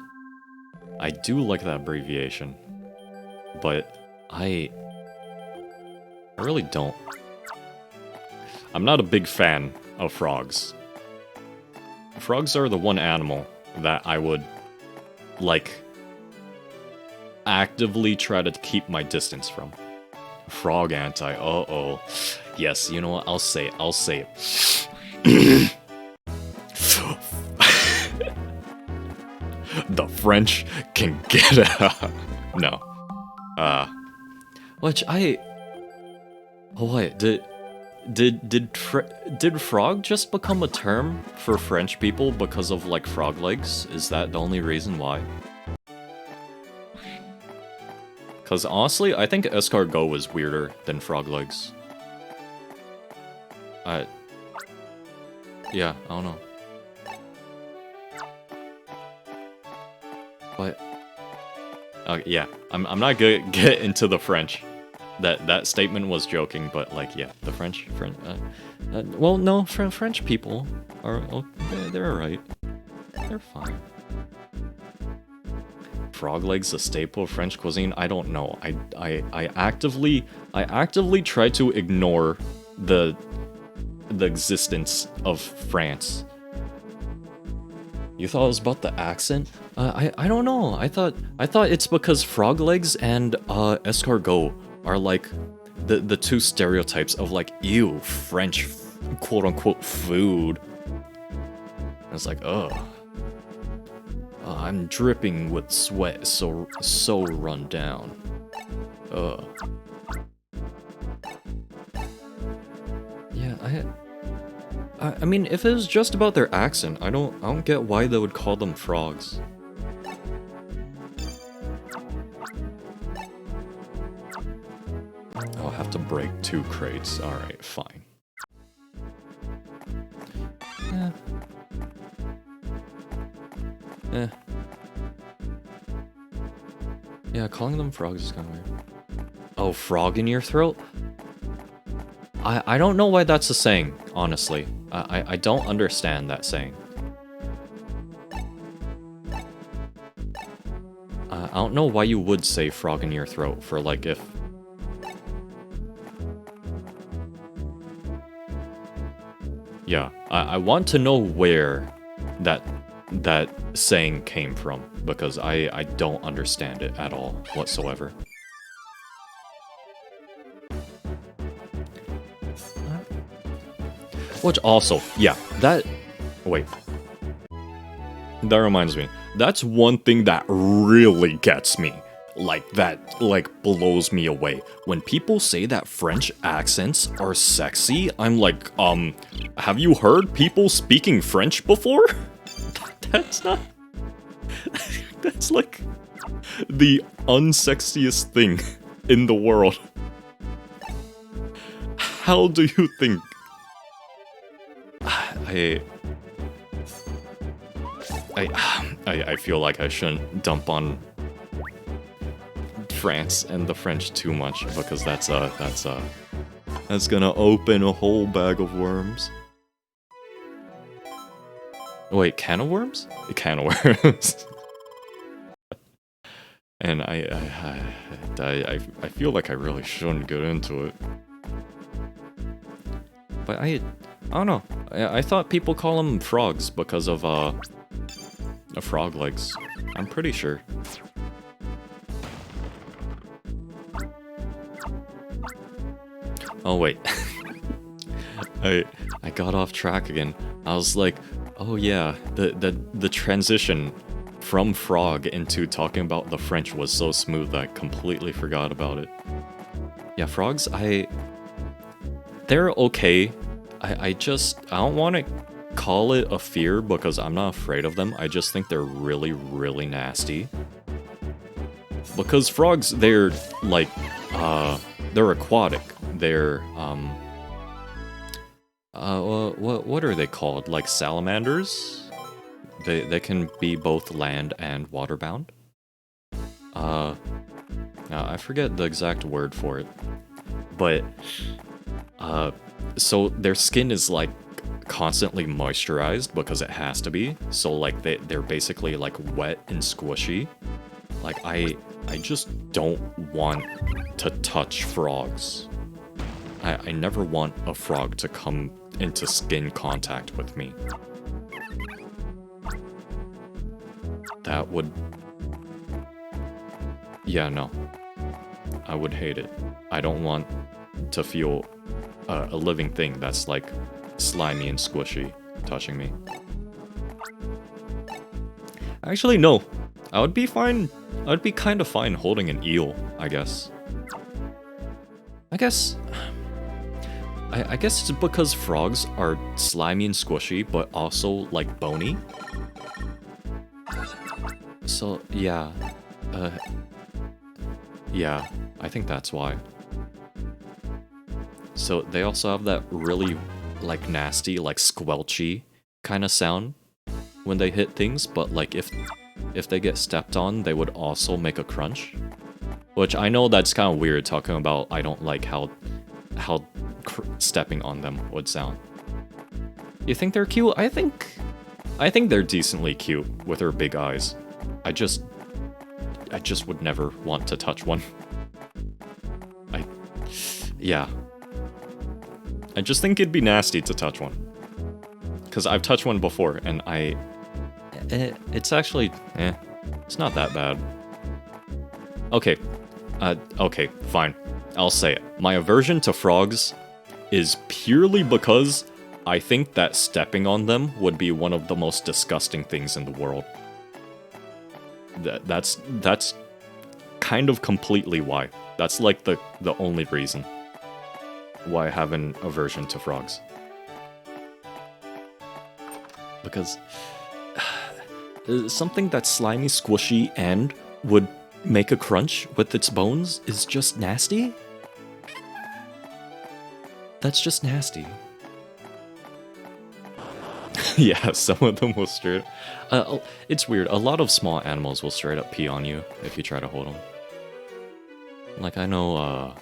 I do like that abbreviation, but I really don't. I'm not a big fan of frogs. Frogs are the one animal that I would, like, actively try to keep my distance from. Frog anti, uh-oh. Yes, you know what, I'll say it. The French can get it. No. Which what, did frog just become a term for French people because of, like, frog legs? Is that the only reason why? Because honestly, I think escargot is weirder than frog legs. Yeah, I don't know. But yeah, I'm not gonna get into the French. That statement was joking, but like, yeah, the French. Well, no, French people are they're alright. They're fine. Frog legs a staple of French cuisine? I don't know. I actively try to ignore the existence of France. You thought it was about the accent? I don't know. I thought it's because frog legs and escargot are like the two stereotypes of, like, ew, French quote unquote food. And it's like, ugh. I'm dripping with sweat, so run down. Ugh. Yeah, I mean, if it was just about their accent, I don't get why they would call them frogs. I'll have to break 2 crates. Alright, fine. Yeah, calling them frogs is kind of weird. Oh, frog in your throat? I don't know why that's a saying, honestly. I don't understand that saying. I don't know why you would say frog in your throat for, like, if... Yeah, I want to know where that saying came from, because I don't understand it at all, whatsoever. Which also, yeah, that... Wait. That reminds me. That's one thing that really gets me. Like, that, like, blows me away. When people say that French accents are sexy, I'm like, have you heard people speaking French before? That's not... That's like the unsexiest thing in the world. How do you think... I feel like I shouldn't dump on France and the French too much, because that's gonna open a whole bag of worms. Wait, can of worms? A can of worms. And I feel like I really shouldn't get into it. But I don't know. I thought people call them frogs because of frog legs. I'm pretty sure. Oh wait. I got off track again. I was like, oh yeah, the transition from frog into talking about the French was so smooth that I completely forgot about it. Yeah, frogs, they're okay. I don't want to call it a fear because I'm not afraid of them. I just think they're really, really nasty. Because frogs, they're like, they're aquatic. They're, what are they called? Like salamanders? They can be both land and waterbound. I forget the exact word for it. But, so their skin is like constantly moisturized because it has to be. So like they're basically like wet and squishy. Like I just don't want to touch frogs. I never want a frog to come into skin contact with me. That would... Yeah, no. I would hate it. I don't want to feel a living thing that's like slimy and squishy touching me. Actually, no. I would be fine. I would be kind of fine holding an eel, I guess. I guess it's because frogs are slimy and squishy, but also, like, bony. So, yeah. Yeah, I think that's why. So, they also have that really, like, nasty, like, squelchy kind of sound when they hit things, but, like, if they get stepped on, they would also make a crunch. Which I know that's kind of weird talking about I don't like how stepping on them would sound. You think they're cute? I think they're decently cute with their big eyes. I just would never want to touch one. Yeah. I just think it'd be nasty to touch one. Because I've touched one before, and it's actually, it's not that bad. Okay. Okay, fine. I'll say it. My aversion to frogs is purely because I think that stepping on them would be one of the most disgusting things in the world. That's kind of completely why. That's like the only reason why I have an aversion to frogs. Because something that's slimy, squishy, and would make a crunch with its bones is just nasty? That's just nasty. Yeah, some of them will straight. It's weird. A lot of small animals will straight up pee on you if you try to hold them. Like I know,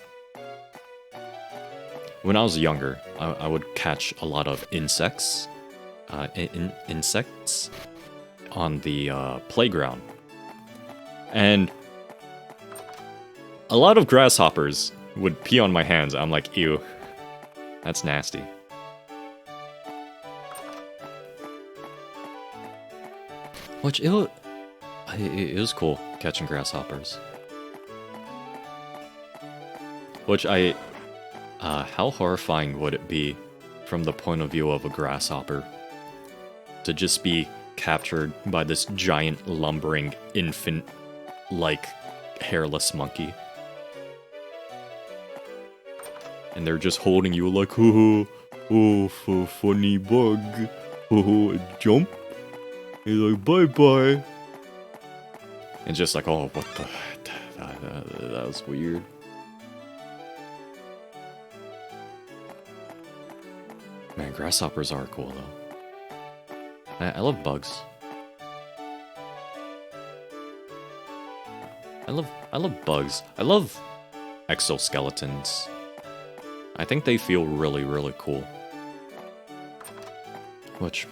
when I was younger, I would catch a lot of insects, insects on the playground, and a lot of grasshoppers would pee on my hands. I'm like, ew, that's nasty. Which it was cool catching grasshoppers. Which how horrifying would it be from the point of view of a grasshopper to just be captured by this giant lumbering infant like hairless monkey? And they're just holding you like, oh, funny bug, oh, jump. He's like, bye-bye. And just like, oh, what the... That was weird. Man, grasshoppers are cool, though. I love bugs. I love bugs. I love exoskeletons. I think they feel really, really cool. Which,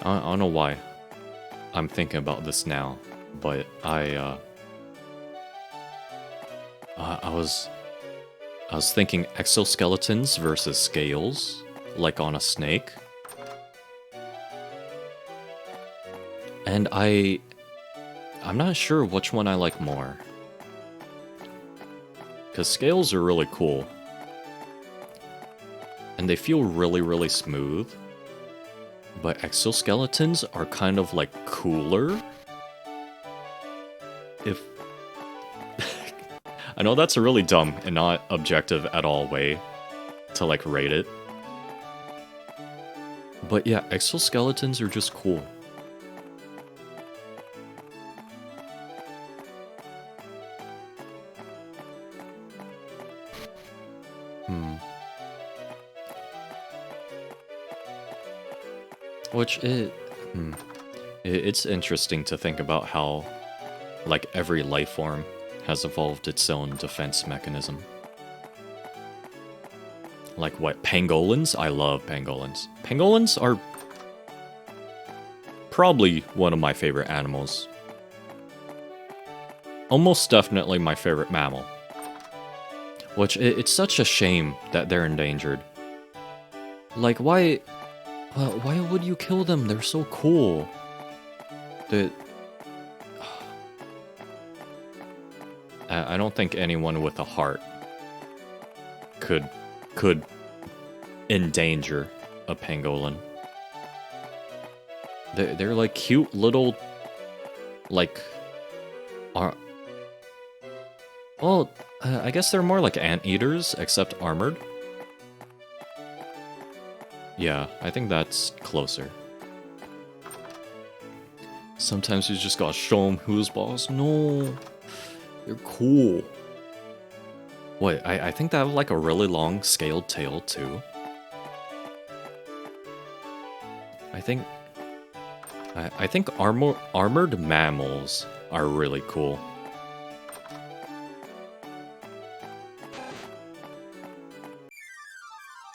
I don't know why I'm thinking about this now, but I was thinking exoskeletons versus scales, like on a snake. And I'm not sure which one I like more. Because scales are really cool. And they feel really, really smooth. But exoskeletons are kind of like cooler. If... I know that's a really dumb and not objective at all way to like rate it. But yeah, exoskeletons are just cool. Which it's interesting to think about how, like, every life form has evolved its own defense mechanism. Like what, pangolins? I love pangolins. Pangolins are probably one of my favorite animals. Almost definitely my favorite mammal. Which, it's such a shame that they're endangered. Like, why would you kill them? They're so cool. I don't think anyone with a heart could endanger a pangolin. They're like cute little, like, I guess they're more like anteaters, except armored. Yeah, I think that's closer. Sometimes you just gotta show them who's boss. No, they're cool. Wait, I think they have like a really long scaled tail too. I think armored mammals are really cool.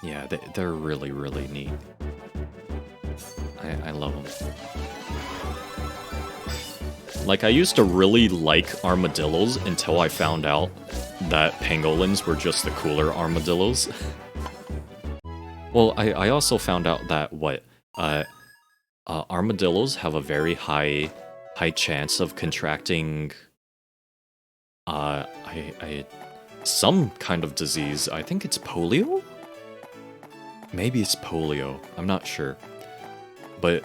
Yeah, they're really, really neat. I love them. Like, I used to really like armadillos until I found out that pangolins were just the cooler armadillos. Well, I also found out that, armadillos have a very high chance of contracting, some kind of disease. I think it's polio? Maybe it's polio. I'm not sure. But,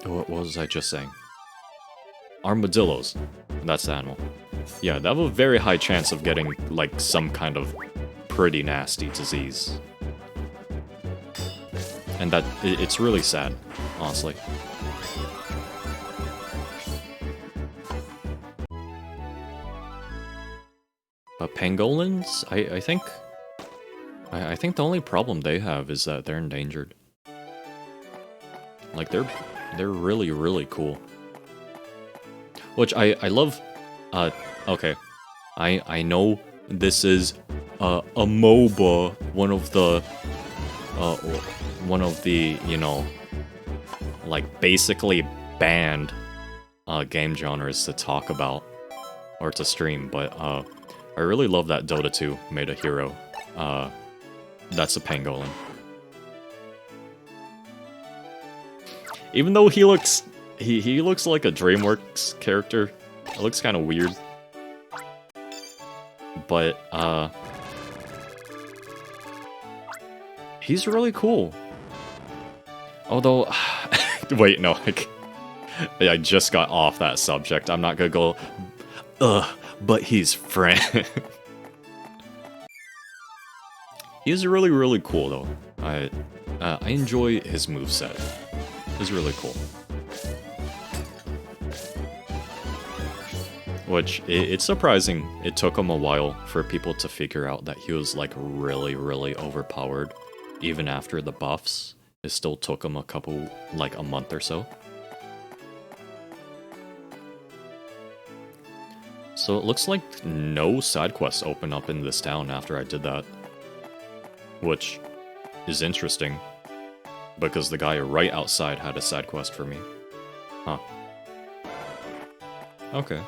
what was I just saying? Armadillos. That's the animal. Yeah, they have a very high chance of getting, like, some kind of pretty nasty disease. And it's really sad, honestly. But pangolins, I think... I think the only problem they have is that they're endangered. Like, they're really, really cool. Which I love... okay. I know this is a MOBA, one of the, you know, like, basically banned game genres to talk about or to stream, but I really love that Dota 2 made a hero. That's a pangolin. Even though he looks like a DreamWorks character, it looks kind of weird. But he's really cool. Although, wait, no, I just got off that subject. I'm not gonna go, but he's friend. He's really, really cool though. I enjoy his moveset. It's really cool. Which, it's surprising it took him a while for people to figure out that he was like really, really overpowered. Even after the buffs, it still took him like a month or so. So it looks like no side quests open up in this town after I did that. Which is interesting, because the guy right outside had a side quest for me. Huh. Okay.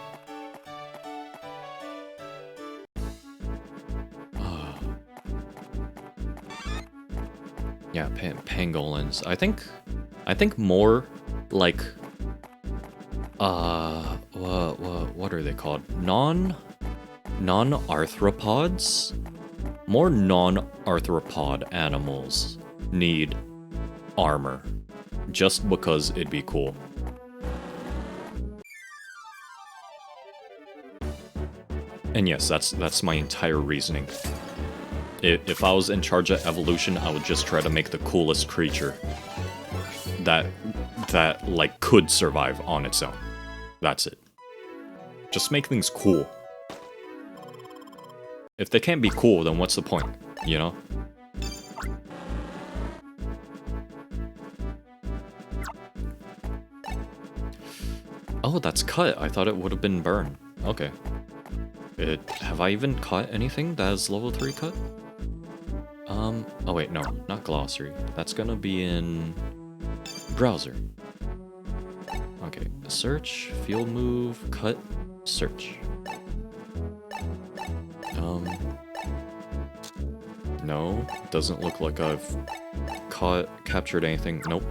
Yeah, pangolins. I think more like what are they called? Non-arthropods? More non-arthropod animals need armor, just because it'd be cool. And yes, that's my entire reasoning. If I was in charge of evolution, I would just try to make the coolest creature that like could survive on its own. That's it. Just make things cool. If they can't be cool, then what's the point, you know? Oh, that's cut. I thought it would have been burn. Okay. Have I even caught anything that is level 3 cut? Oh wait, no, not glossary. That's gonna be in browser. Okay, search, field move, cut, search. No, doesn't look like I've captured anything. Nope.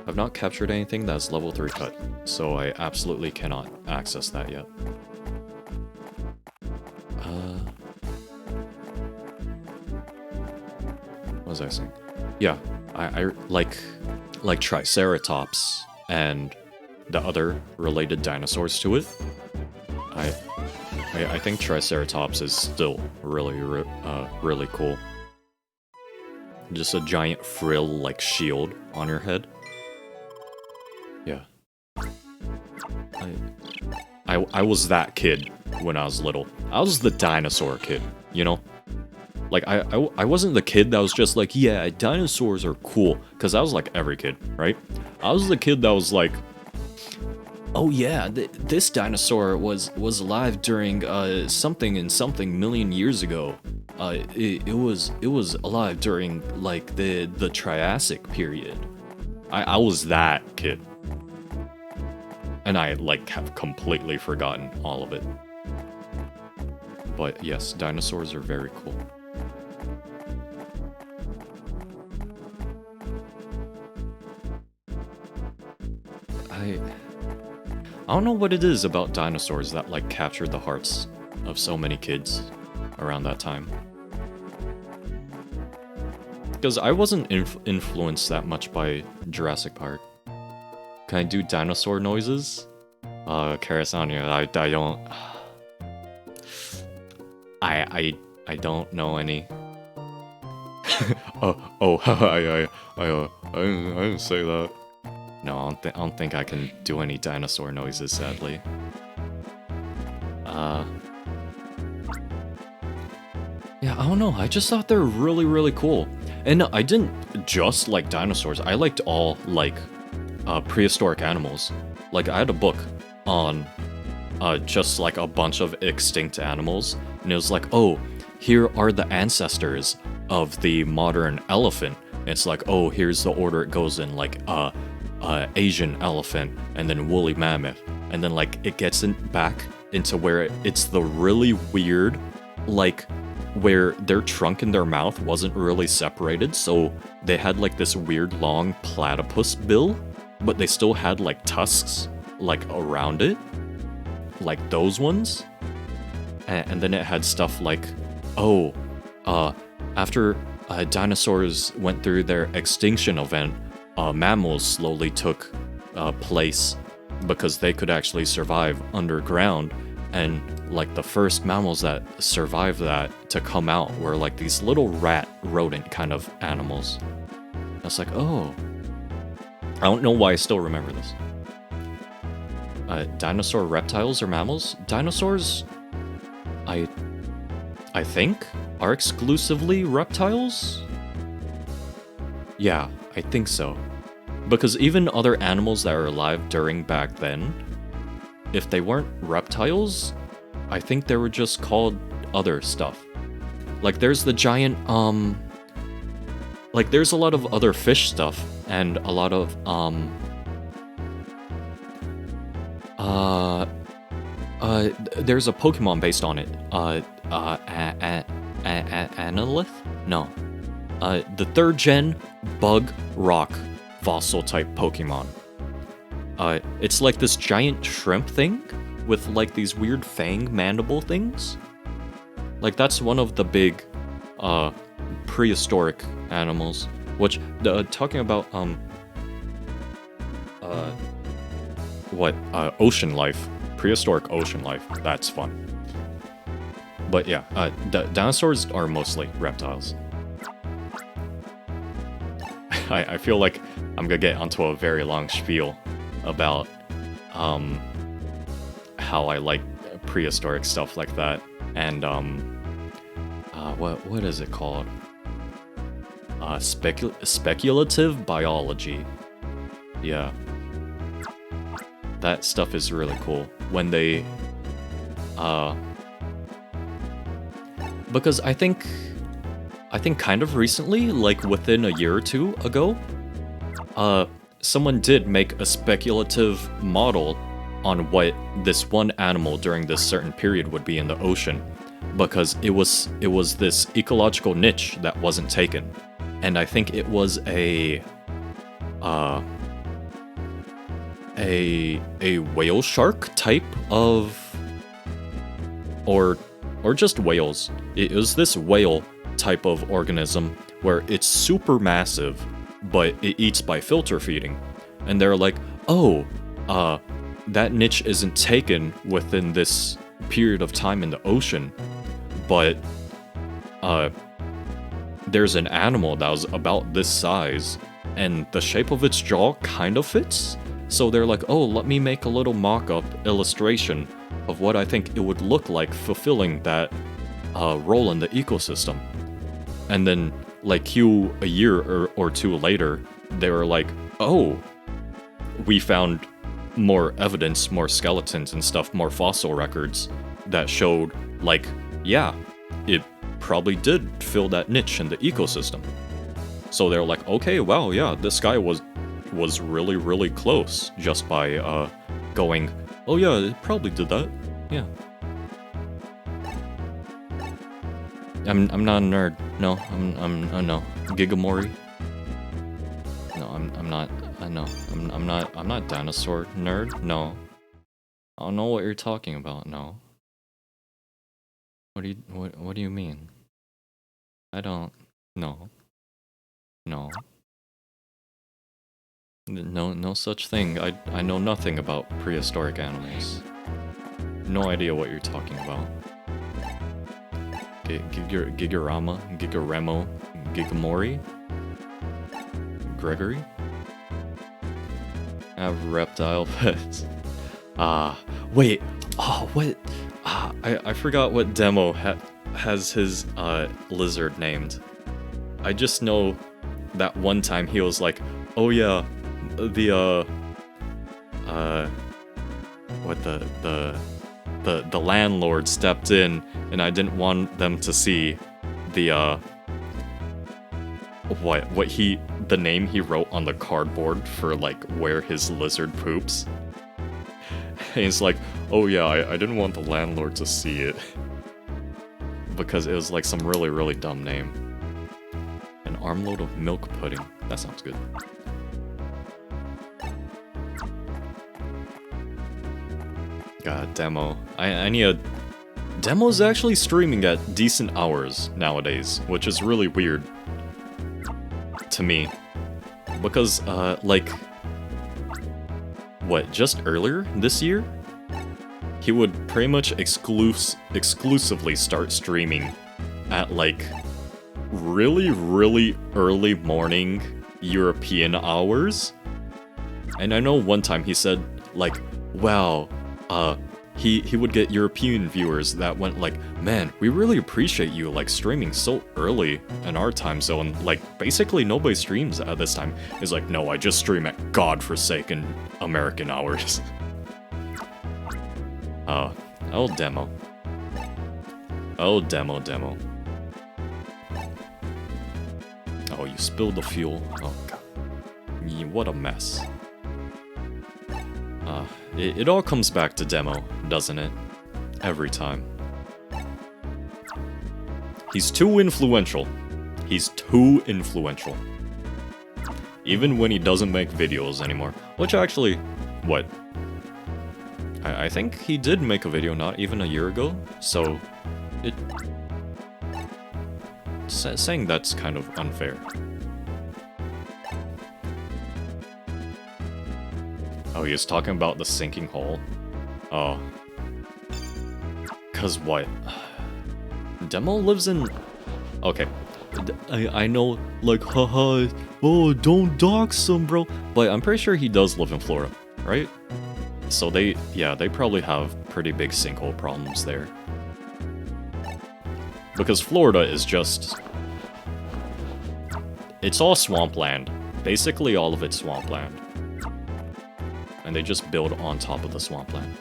I've not captured anything that's level 3 cut, so I absolutely cannot access that yet. What was I saying? Yeah, I like Triceratops and the other related dinosaurs to it. I think Triceratops is still really cool. Just a giant frill like shield on your head. Yeah. I was that kid when I was little. I was the dinosaur kid, you know? Like, I wasn't the kid that was just like, yeah, dinosaurs are cool. Because I was like every kid, right? I was the kid that was like, oh yeah, this dinosaur was alive during something and something million years ago. It was alive during like the Triassic period. I was that kid. And I like have completely forgotten all of it. But yes, dinosaurs are very cool. I don't know what it is about dinosaurs that like captured the hearts of so many kids around that time. Because I wasn't influenced that much by Jurassic Park. Can I do dinosaur noises? Karasania, I don't... I don't know any. I didn't say that. No, I don't think I can do any dinosaur noises, sadly. I don't know. I just thought they're really, really cool. And I didn't just like dinosaurs. I liked all, like, prehistoric animals. Like, I had a book on just, like, a bunch of extinct animals. And it was like, oh, here are the ancestors of the modern elephant. And it's like, oh, here's the order it goes in. Like, Asian elephant, and then woolly mammoth. And then, like, it gets back into where it's the really weird, like, where their trunk and their mouth wasn't really separated, so they had, like, this weird long platypus bill, but they still had, like, tusks, like, around it. Like those ones. And then it had stuff like, oh, after dinosaurs went through their extinction event, mammals slowly took place because they could actually survive underground. And, like, the first mammals that survived that to come out were, like, these little rodent kind of animals. I was like, oh. I don't know why I still remember this. Dinosaur reptiles or mammals? Dinosaurs, I think, are exclusively reptiles? Yeah, I think so. Because even other animals that are alive during back then, if they weren't reptiles, I think they were just called other stuff. Like, there's the giant, like, there's a lot of other fish stuff, and a lot of, there's a Pokemon based on it. Analith? No. The 3rd gen bug rock fossil type Pokemon. It's like this giant shrimp thing with, like, these weird fang mandible things. Like, that's one of the big prehistoric animals. Which, talking about ocean life, prehistoric ocean life, that's fun. But yeah, dinosaurs are mostly reptiles. I feel like I'm gonna get onto a very long spiel about how I like prehistoric stuff like that, and what is it called? Speculative biology. Yeah. That stuff is really cool. When they because I think kind of recently, like within a year or two ago, someone did make a speculative model on what this one animal during this certain period would be in the ocean, because it was this ecological niche that wasn't taken. And I think it was a whale shark type of, or just whales. It was this whale type of organism where it's super massive, but it eats by filter feeding. And they're like, oh, that niche isn't taken within this period of time in the ocean, but there's an animal that was about this size, and the shape of its jaw kind of fits. So they're like, oh, let me make a little mock-up illustration of what I think it would look like fulfilling that role in the ecosystem. And then, like, a year or two later, they were like, oh, we found more evidence, more skeletons and stuff, more fossil records that showed, like, yeah, it probably did fill that niche in the ecosystem. So they're like, okay, wow, yeah, this guy was really, really close just by going, oh yeah, it probably did that. Yeah. I'm not a nerd. No, I'm no. Gigamori. No, I'm not. I know. I'm not dinosaur nerd. No. I don't know what you're talking about. No. What do you mean? I don't. No. No. No such thing. I know nothing about prehistoric animals. No idea what you're talking about. Gigarama, Gigaremo, Gigamori, Gregory. Have reptile pets. Wait. Oh, what? I forgot what demo has his lizard named. I just know that one time he was like, "Oh yeah, the what the landlord stepped in, and I didn't want them to see the the name he wrote on the cardboard for like where his lizard poops." And he's like, "Oh yeah, I didn't want the landlord to see it." Because it was like some really, really dumb name. An armload of milk pudding. That sounds good. God, Demo. I need a... Demo's actually streaming at decent hours nowadays, which is really weird to me. Because, like... What, just earlier this year? He would pretty much exclusively start streaming at, like, really, really early morning European hours. And I know one time he said, like, wow, he would get European viewers that went like, man, we really appreciate you, like, streaming so early in our time zone. Like, basically nobody streams at this time. He's like, no, I just stream at godforsaken American hours. Oh, Demo. Oh, Demo. Oh, you spilled the fuel. Oh, God. What a mess. It all comes back to Demo, doesn't it? Every time. He's too influential. He's too influential. Even when he doesn't make videos anymore. Which actually, what? I think he did make a video not even a year ago, so saying that's kind of unfair. Oh, he was talking about the sinking hole? Oh. 'Cause what? Demo lives in... Okay. I know, like, haha, oh, don't dox him, bro. But I'm pretty sure he does live in Florida, right? So they probably have pretty big sinkhole problems there. Because Florida is just... It's all swampland. Basically all of it's swampland. And they just build on top of the swampland.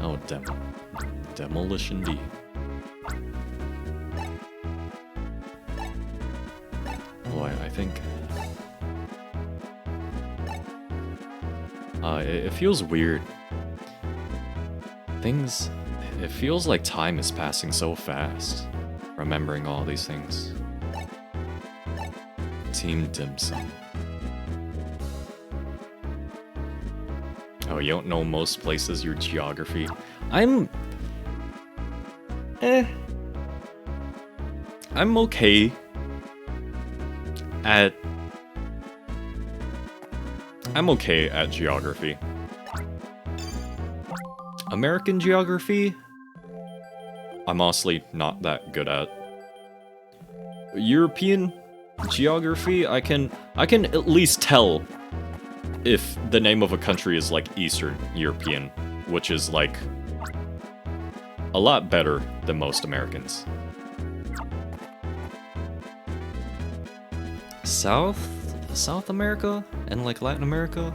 Oh, Demo. Demolition D. Boy, I think... it feels weird. It feels like time is passing so fast, remembering all these things. Team Dim Sum. Oh, you don't know most places, your geography. I'm okay at... I'm okay at geography. American geography, I'm honestly not that good at. European geography, I can at least tell if the name of a country is like Eastern European, which is like a lot better than most Americans. South America and like Latin America,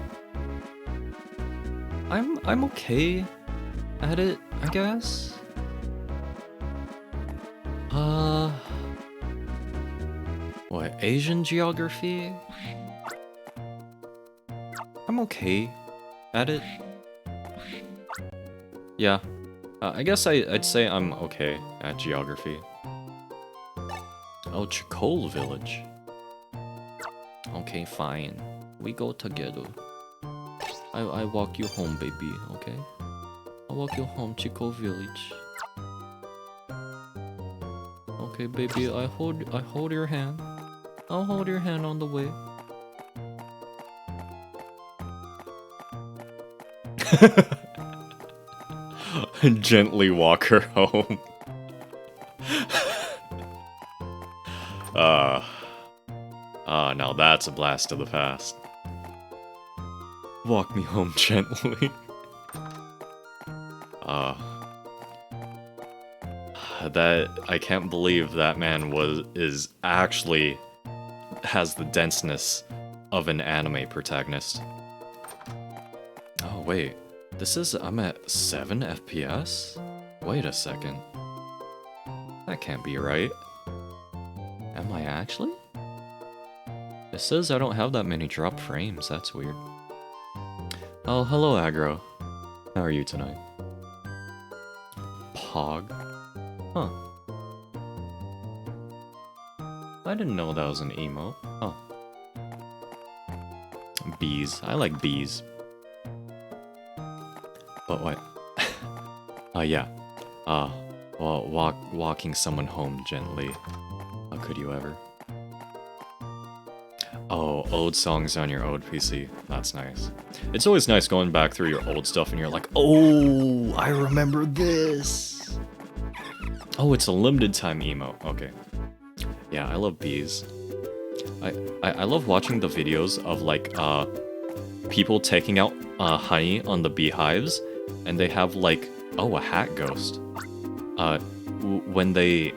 I'm okay at it, I guess. What, Asian geography? I'm okay at it. Yeah, I guess I'd say I'm okay at geography. Oh, Chicole Village. Okay, fine. We go together. I walk you home, baby, okay? I'll walk you home, Chico Village. Okay, baby, I hold your hand. I'll hold your hand on the way. Gently walk her home. Now that's a blast of the past. Walk me home gently. That I can't believe that man is actually has the denseness of an anime protagonist. Oh wait, I'm at 7 FPS? Wait a second. That can't be right. Am I actually? It says I don't have that many drop frames, that's weird. Oh, hello Aggro. How are you tonight? Pog? Huh. I didn't know that was an emote. Huh. Bees. I like bees. But what? Yeah. Well, walking someone home gently. How could you ever? Oh, old songs on your old PC. That's nice. It's always nice going back through your old stuff and you're like, oh, I remember this. Oh, it's a limited time emo. Okay. Yeah, I love bees. I love watching the videos of like people taking out honey on the beehives, and they have like a hat ghost. When they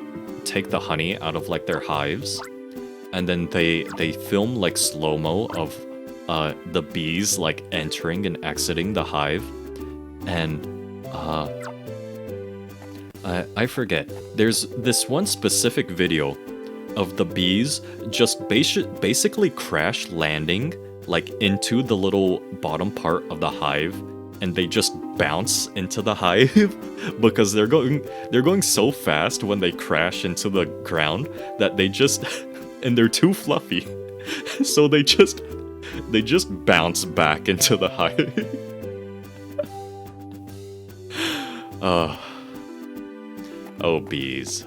take the honey out of like their hives, and then they film like slow-mo of the bees like entering and exiting the hive, and I forget. There's this one specific video of the bees just basically crash landing like into the little bottom part of the hive, and they just bounce into the hive because they're going so fast when they crash into the ground that they just and they're too fluffy. So they just bounce back into the hive. Oh, bees.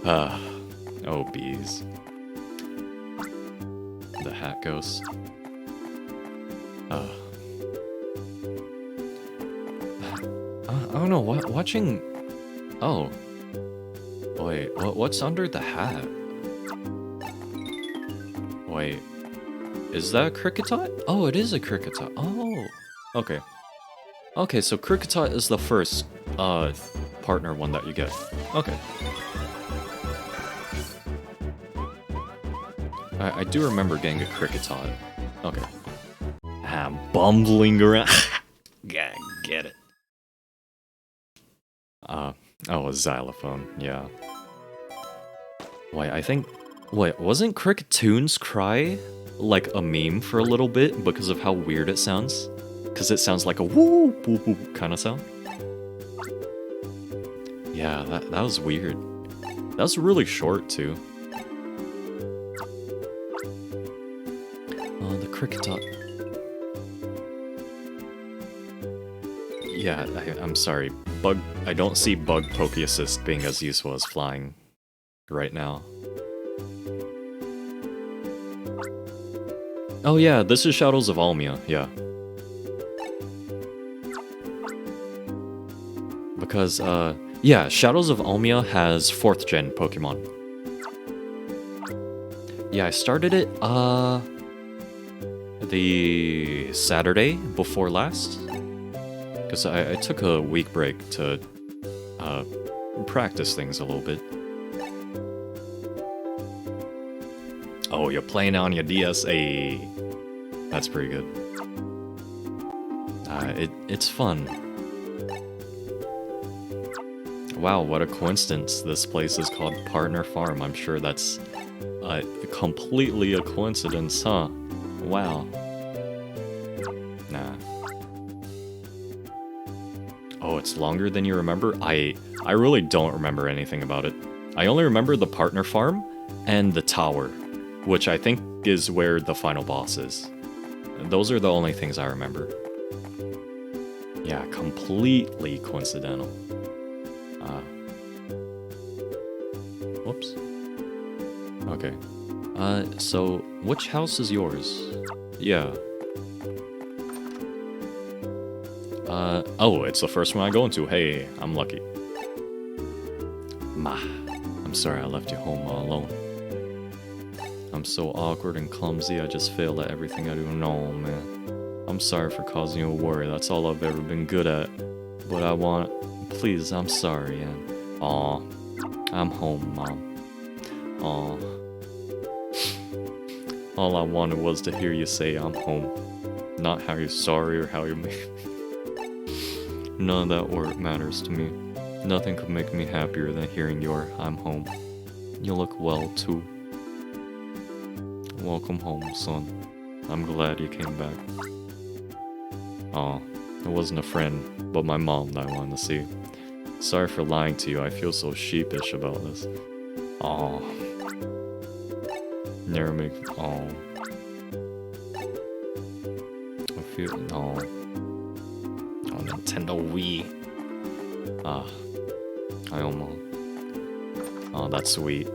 Oh, bees. The hat ghost. I don't know, watching... Oh. Wait, what's under the hat? Wait. Is that a Cricketot? Oh, it is a Cricketot. Oh. Okay. Okay, so Cricketot is the first, partner one that you get. Okay. I do remember getting a Cricketot. Okay. I'm bumbling around. Yeah, get it. Oh, a xylophone, yeah. Wait, wasn't Cricketoon's cry like a meme for a little bit because of how weird it sounds? Because it sounds like a woo woo woo kind of sound. Yeah, that was weird. That was really short too. Oh, the Cricketot. Yeah, I'm sorry. I don't see Bug Poke Assist being as useful as flying right now. Oh yeah, this is Shadows of Almia, yeah. Because, yeah, Shadows of Almia has 4th gen Pokemon. Yeah, I started it, the Saturday before last. Because I took a week break to, practice things a little bit. Oh, you're playing on your DSA. That's pretty good. It's fun. Wow, what a coincidence. This place is called Partner Farm. I'm sure that's completely a coincidence, huh? Wow. Nah. Oh, it's longer than you remember? I really don't remember anything about it. I only remember the Partner Farm and the tower, which I think is where the final boss is. Those are the only things I remember. Yeah, completely coincidental. Whoops. Okay. So, which house is yours? Yeah. Oh, it's the first one I go into. Hey, I'm lucky. Ma, I'm sorry I left you home all alone. I'm so awkward and clumsy, I just fail at everything I do. No, man. I'm sorry for causing you a worry, that's all I've ever been good at. But I want... Please, I'm sorry, Anne. Aw. I'm home, Mom. Aw. All I wanted was to hear you say I'm home. Not how you're sorry or how you're made. None of that word matters to me. Nothing could make me happier than hearing your I'm home. You look well, too. Welcome home, son. I'm glad you came back. Aw, it wasn't a friend, but my mom that I wanted to see. Sorry for lying to you, I feel so sheepish about this. Aw. Never make... Aw. I feel... Aw. Oh, Nintendo Wii. Ah. I almost... Oh, that's sweet.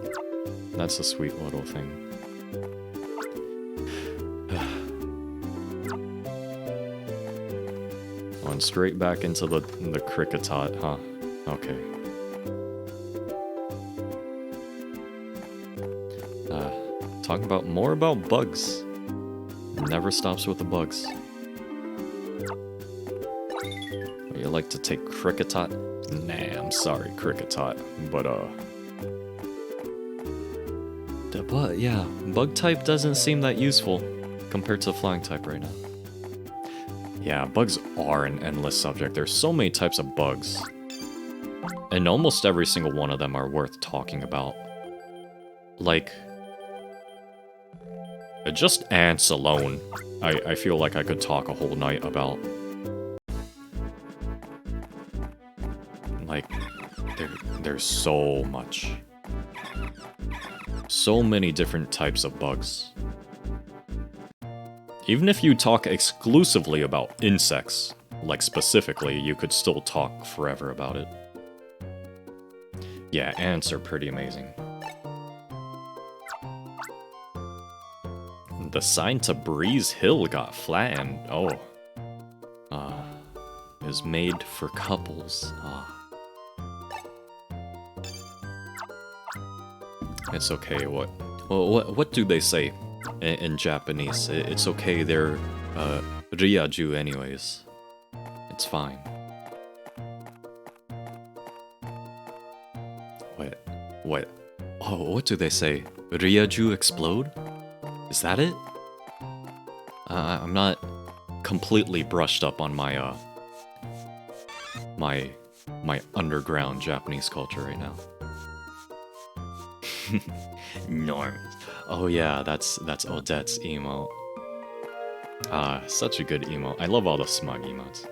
That's a sweet little thing. Going straight back into the Cricketot, huh? Okay. Talking about more about bugs. Never stops with the bugs. Would you like to take Cricketot? Nah, I'm sorry, Cricketot. But yeah, bug type doesn't seem that useful compared to flying type right now. Yeah, bugs are an endless subject. There's so many types of bugs. And almost every single one of them are worth talking about. Like... just ants alone. I feel like I could talk a whole night about. Like, there's so much. So many different types of bugs. Even if you talk exclusively about insects, like specifically, you could still talk forever about it. Yeah, ants are pretty amazing. The sign to Breeze Hill got flattened. Oh. Is made for couples. It's okay, what do they say in Japanese? It's okay, they're ryaju anyways. It's fine. What? Oh, what do they say? Ryaju explode? Is that it? I'm not completely brushed up on my my underground Japanese culture right now. Norm. Oh yeah, that's Odette's emote. Such a good emote. I love all the smug emotes.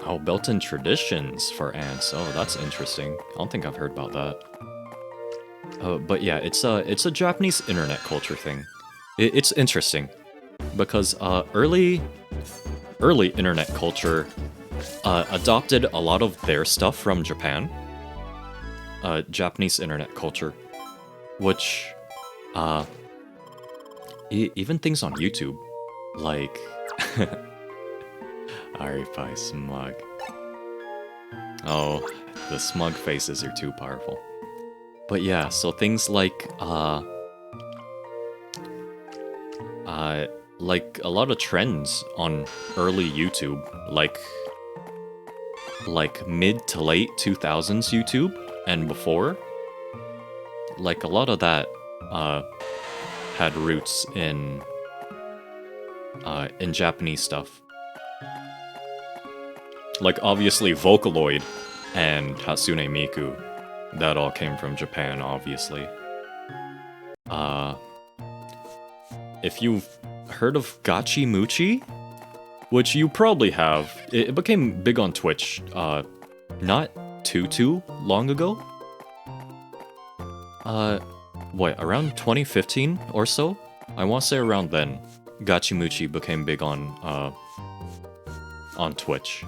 Oh, built-in traditions for ants. Oh, that's interesting. I don't think I've heard about that. But yeah, it's a Japanese internet culture thing. It's interesting because early internet culture adopted a lot of their stuff from Japan. Japanese internet culture, which even things on YouTube, like Arifai smug. Oh, the smug faces are too powerful. But yeah, so things like a lot of trends on early YouTube, like mid to late 2000s YouTube and before, like a lot of that had roots in Japanese stuff. Like obviously Vocaloid and Hatsune Miku. That all came from Japan, obviously. If you've heard of Gachi Muchi, which you probably have, it became big on Twitch, not too long ago? Around 2015 or so? I want to say around then, Gachi Muchi became big on Twitch.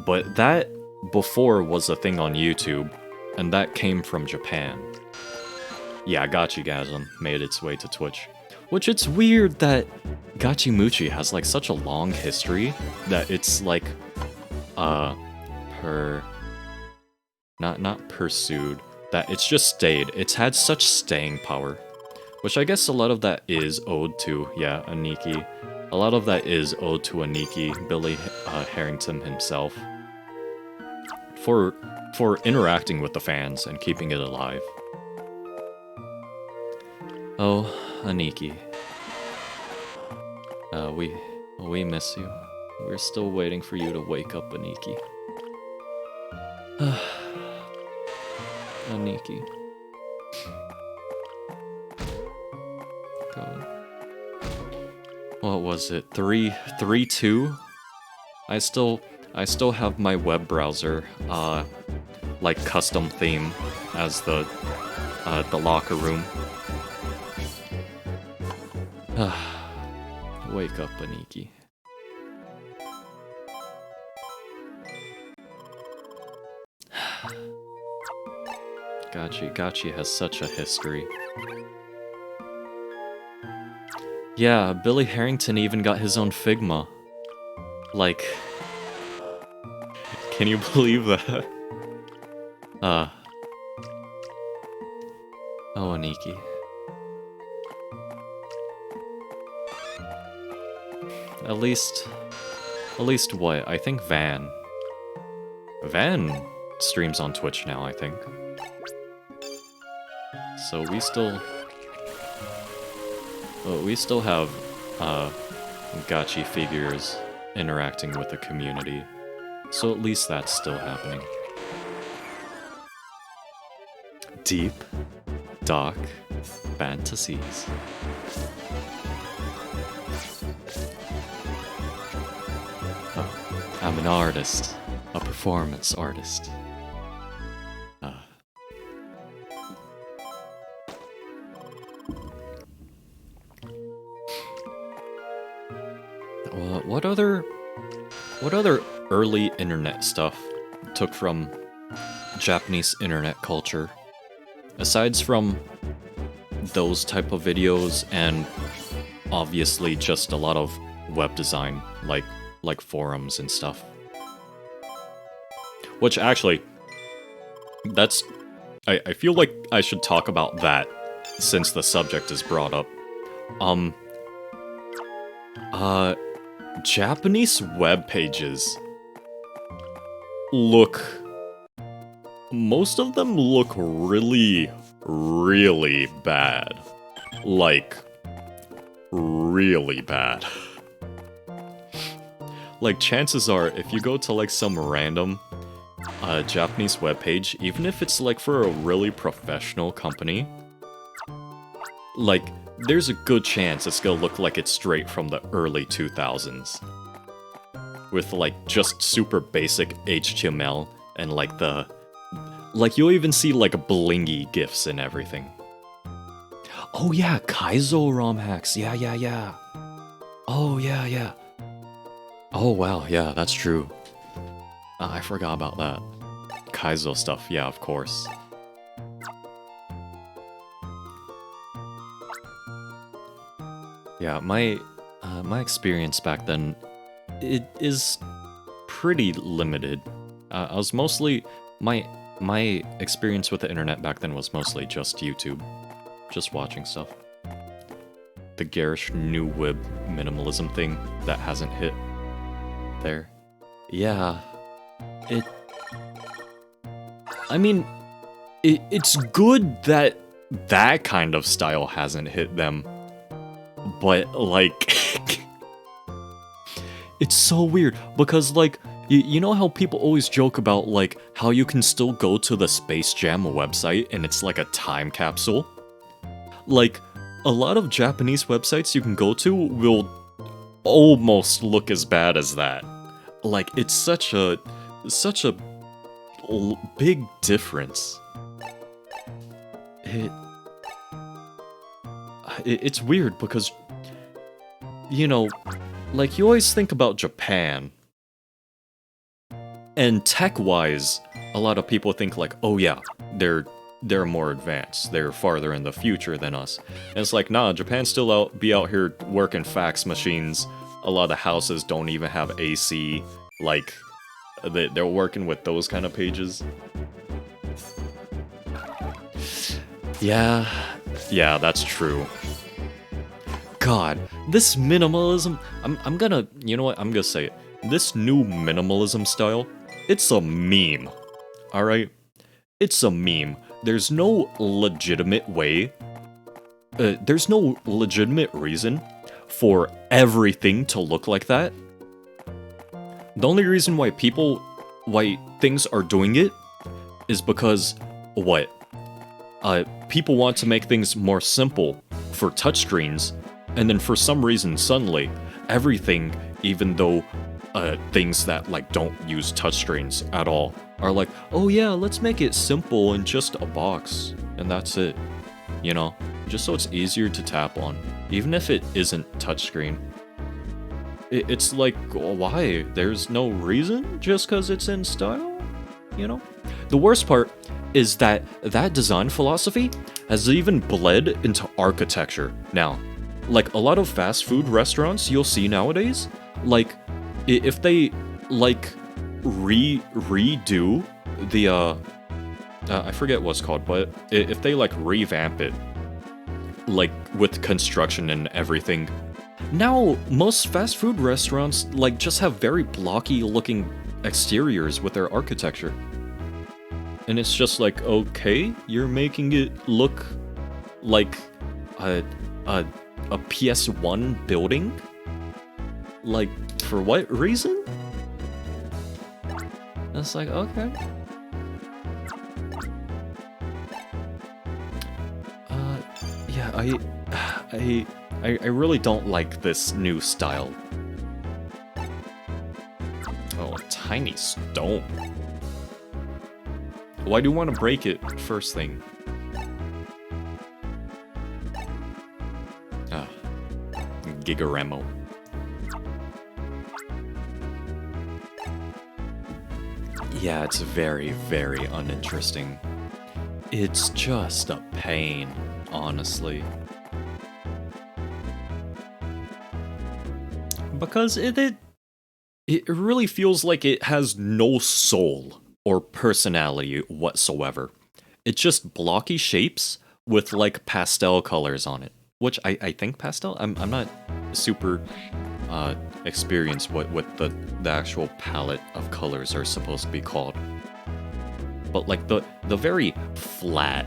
But that before was a thing on YouTube, and that came from Japan. Yeah, Gachigasm made its way to Twitch. Which it's weird that Gachimuchi has like such a long history that it's like not pursued, that it's just stayed. It's had such staying power. Which I guess a lot of that is owed to, yeah, Aniki. A lot of that is owed to Aniki, Billy Harrington himself. For interacting with the fans and keeping it alive. Oh, Aniki. We miss you. We're still waiting for you to wake up, Aniki. Aniki. God. What was it? 3.2? I still have my web browser, like custom theme as the locker room. Wake up, Aniki. Gachi has such a history. Yeah, Billy Harrington even got his own Figma. Like, can you believe that? Oh, Aniki. At least what? I think Van streams on Twitch now, I think. So we still have gachi figures interacting with the community. So at least that's still happening. Deep, dark fantasies. I'm an artist, a performance artist. What other early internet stuff took from Japanese internet culture? Aside from those type of videos and obviously just a lot of web design, like forums and stuff. Which actually, I feel like I should talk about that since the subject is brought up. Japanese web pages most of them look really, really bad. Like, really bad. Like, chances are, if you go to like some random Japanese webpage, even if it's like for a really professional company, like, there's a good chance it's gonna look like it's straight from the early 2000s. With like just super basic HTML and like you'll even see like blingy GIFs and everything. Oh yeah, Kaizo ROM hacks, yeah. Oh yeah. Oh wow, yeah, that's true. I forgot about that. Kaizo stuff, yeah, of course. Yeah, my experience back then, it is pretty limited. I was mostly my experience with the internet back then was mostly just YouTube, just watching stuff. The garish new web minimalism thing that hasn't hit there. Yeah, it's good that that kind of style hasn't hit them. But, like, it's so weird, because, like, you know how people always joke about, like, how you can still go to the Space Jam website and it's like a time capsule? Like, a lot of Japanese websites you can go to will almost look as bad as that. Like, it's such a big difference. It's weird because, you know, like, you always think about Japan, and tech-wise, a lot of people think like, oh yeah, they're more advanced, they're farther in the future than us. And it's like, nah, Japan's still out here working fax machines. A lot of houses don't even have AC. Like, they're working with those kind of pages. Yeah, yeah, that's true. God, this minimalism, I'm gonna, you know what, I'm gonna say it. This new minimalism style, it's a meme, alright? It's a meme. There's no legitimate way, there's no legitimate reason for everything to look like that. The only reason why things are doing it is because, what? People want to make things more simple for touchscreens, and then for some reason, suddenly, everything, even though things that like don't use touchscreens at all, are like, oh yeah, let's make it simple and just a box, and that's it. You know, just so it's easier to tap on, even if it isn't touchscreen. It's like, why? There's no reason just because it's in style? You know? The worst part is that design philosophy has even bled into architecture now. Like, a lot of fast food restaurants you'll see nowadays, like, if they, like, redo the, I forget what's called, but if they, like, revamp it, like, with construction and everything, now most fast food restaurants, like, just have very blocky-looking exteriors with their architecture. And it's just like, okay, you're making it look like a PS1 building? Like, for what reason? It's like, okay. Yeah, I really don't like this new style. Oh, a tiny stone. Why do you want to break it first thing? Ah, Gigaramo. Yeah, it's very, very uninteresting. It's just a pain, honestly. Because it really feels like it has no soul or personality whatsoever. It's just blocky shapes with like pastel colors on it. Which I think pastel? I'm not super experienced what the actual palette of colors are supposed to be called. But like the very flat,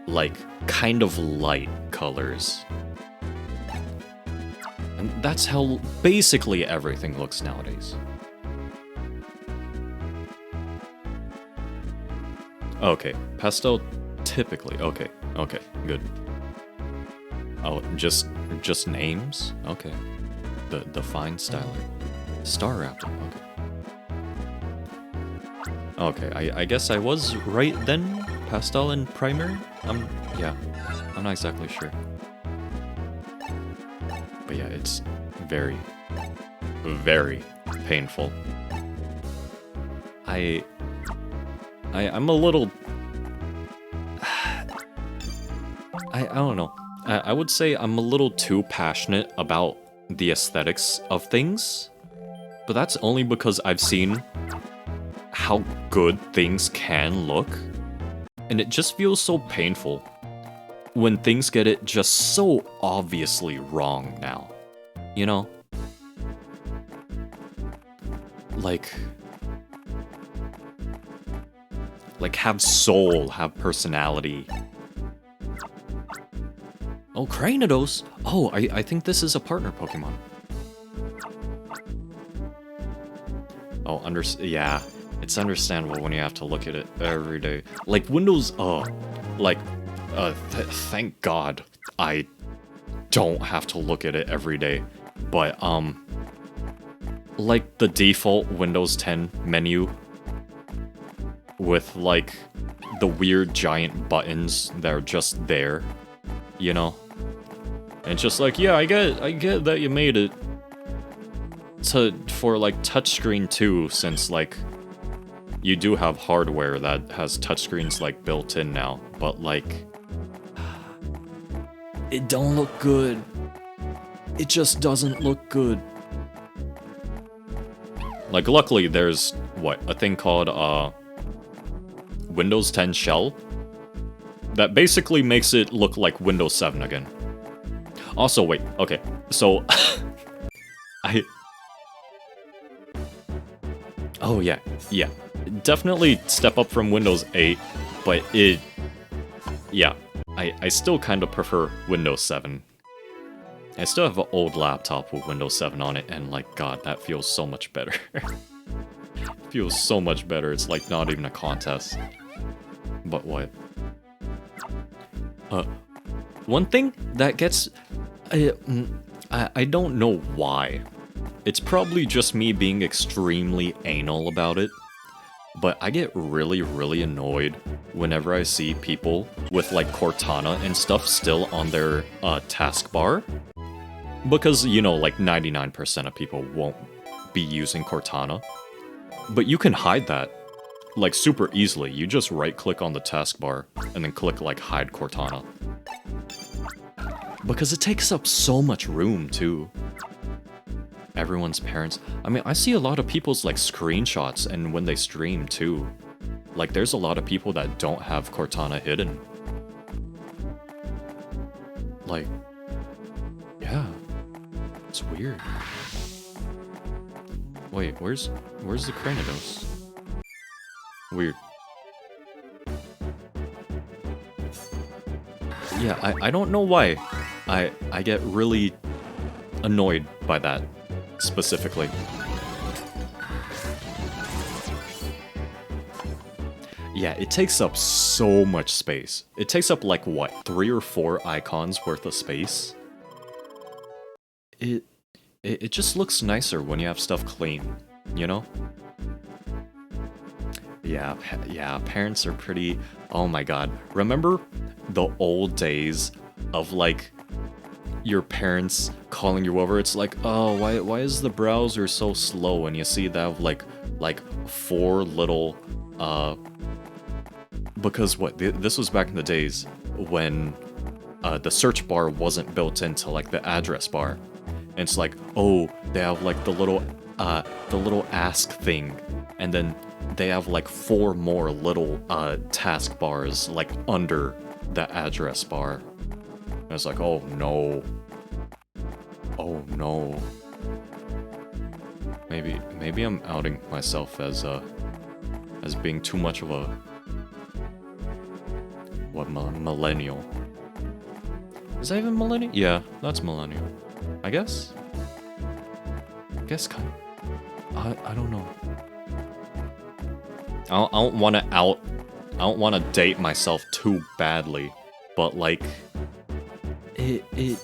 like kind of light colors. And that's how basically everything looks nowadays. Okay, pastel typically. Okay, good. Oh, just names? Okay. The fine styler. Star Raptor, okay. Okay, I guess I was right then? Pastel and primary? Yeah, I'm not exactly sure. But yeah, it's very, very painful. I'm a little... I don't know. I would say I'm a little too passionate about the aesthetics of things, but that's only because I've seen how good things can look, and it just feels so painful when things get it just so obviously wrong now, you know? Like have soul, have personality. Oh, Cranidos! Oh, I think this is a partner Pokemon. Oh, yeah. It's understandable when you have to look at it every day. Like, Windows, thank God I don't have to look at it every day. But, like, the default Windows 10 menu with, like, the weird giant buttons that are just there, you know? And it's just like, yeah, I get that you made it for like touchscreen too, since like you do have hardware that has touchscreens like built in now, but like it don't look good. It just doesn't look good. Like, luckily there's a thing called Windows 10 Shell That basically makes it look like Windows 7 again. Also, wait, okay, so... Oh yeah, yeah. Definitely step up from Windows 8, but it... Yeah, I still kind of prefer Windows 7. I still have an old laptop with Windows 7 on it, and like, god, that feels so much better. Feels so much better, it's like not even a contest. But what? One thing that gets... I don't know why. It's probably just me being extremely anal about it, but I get really, really annoyed whenever I see people with like Cortana and stuff still on their taskbar. Because, you know, like 99% of people won't be using Cortana. But you can hide that, like, super easily. You just right-click on the taskbar, and then click, like, Hide Cortana. Because it takes up so much room, too. Everyone's parents... I mean, I see a lot of people's, like, screenshots, and when they stream, too. Like, there's a lot of people that don't have Cortana hidden. Like... Yeah. It's weird. Wait, where's the Cranidos? Weird. Yeah, I don't know why. I get really annoyed by that, specifically. Yeah, it takes up so much space. It takes up like, what, 3 or 4 icons worth of space? It just looks nicer when you have stuff clean, you know? Yeah, parents are pretty... Oh my god. Remember the old days of, like, your parents calling you over? It's like, oh, why is the browser so slow? And you see they have, like 4 little, Because, what, this was back in the days when the search bar wasn't built into, like, the address bar. And it's like, oh, they have like the little ask thing, and then they have like 4 more little task bars like under the address bar. And it's like, oh no. Oh no. Maybe I'm outing myself as being too much of a millennial. Is that even millennial? Yeah, that's millennial. I guess kind of. I don't know. I don't want to date myself too badly, but like it